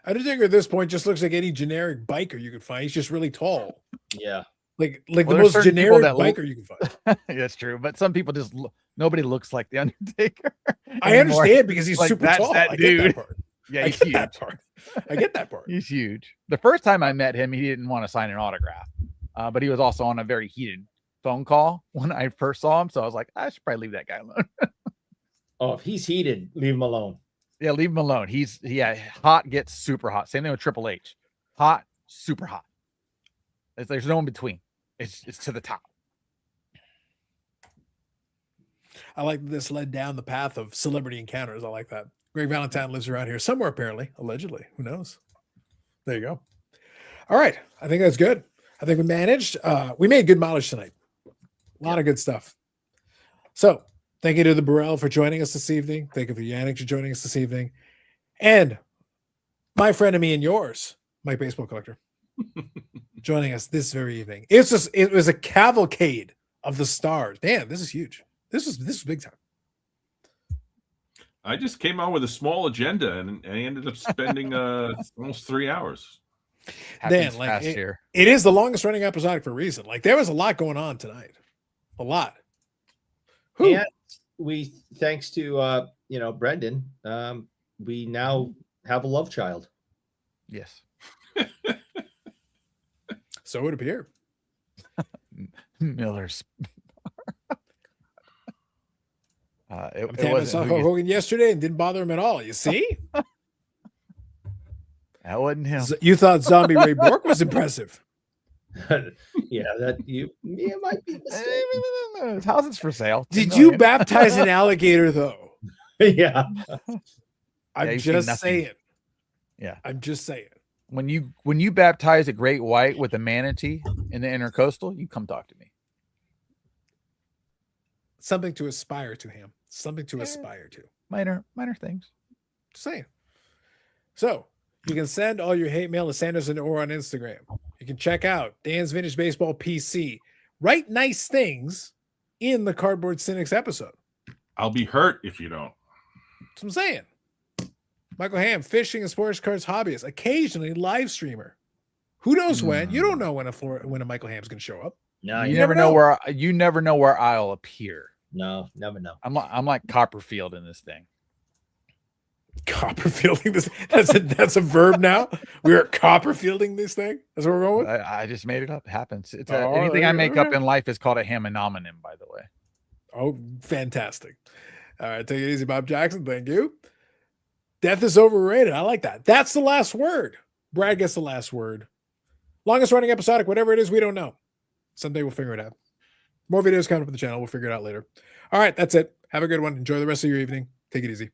Undertaker at this point just looks like any generic biker you could find. He's just really tall. Yeah. Like Well, the there's most certain people generic that look- biker you can find. That's true. But some people just nobody looks like the Undertaker. I anymore. understand because he's Like, super that's tall. that I get that dude. part. Yeah, I he's get huge. that part. I get that part. He's huge. The first time I met him, he didn't want to sign an autograph. But he was also on a very heated phone call when I first saw him. So I was like, I should probably leave that guy alone. Oh, if he's heated, leave him alone. Yeah, leave him alone. Hot gets super hot. Same thing with Triple H. Hot, super hot. There's no in between. It's to the top. I like that this led down the path of celebrity encounters. I like that. Greg Valentine lives around here somewhere, apparently, allegedly. Who knows? There you go. All right. I think that's good. I think we managed. We made good mileage tonight. A lot of good stuff. So thank you to the Burrell for joining us this evening. Thank you for Yannick for joining us this evening. And my friend and me and yours, Mike Baseball Collector, joining us this very evening. It was a cavalcade of the stars. Damn, this is huge. This is big time. I just came out with a small agenda, and I ended up spending almost 3 hours. Happens Like, fast here. It is the longest running episodic for a reason. Like there was a lot going on tonight. A lot. Whew. And we, thanks to Brendan, we now have a love child. Yes. So it would appear. Miller's. I It saw wasn't, Hulk Hogan yesterday and didn't bother him at all. You see? that wasn't him. You thought Zombie Ray Bork was impressive. Yeah, that you might be mistaken. His house is for sale. Did No, you yeah. baptize an alligator though? Yeah. I'm you've seen just nothing. saying. Yeah. I'm just saying. When you baptize a great white with a manatee in the intercoastal, you come talk to me. Something to aspire to, Ham. Something to Yeah. aspire to. Minor things. Just saying. So you can send all your hate mail to Sanderson or on Instagram. You can check out Dan's Vintage Baseball PC. Write nice things in the Cardboard Cynics episode. I'll be hurt if you don't. That's what I'm saying. Michael Ham, fishing and sports cards hobbyist, occasionally live streamer. Who knows when? You don't know when a Michael Ham's going to show up. No, You you never know where I'll appear. no, never know. I'm like Copperfield in this thing. Copperfielding this. That's a verb now. We're Copperfielding this thing. That's what we're going with. I just made it up. It happens. It's Oh, anything I make up okay. in life is called a homonym, by the way. Oh, fantastic. All right, take it easy, Bob Jackson. Thank you. Death is overrated. I like that. That's the last word. Brad gets the last word. Longest running episodic, whatever it is, we don't know. Someday we'll figure it out. More videos coming up on the channel. We'll figure it out later. All right, that's it. Have a good one. Enjoy the rest of your evening. Take it easy.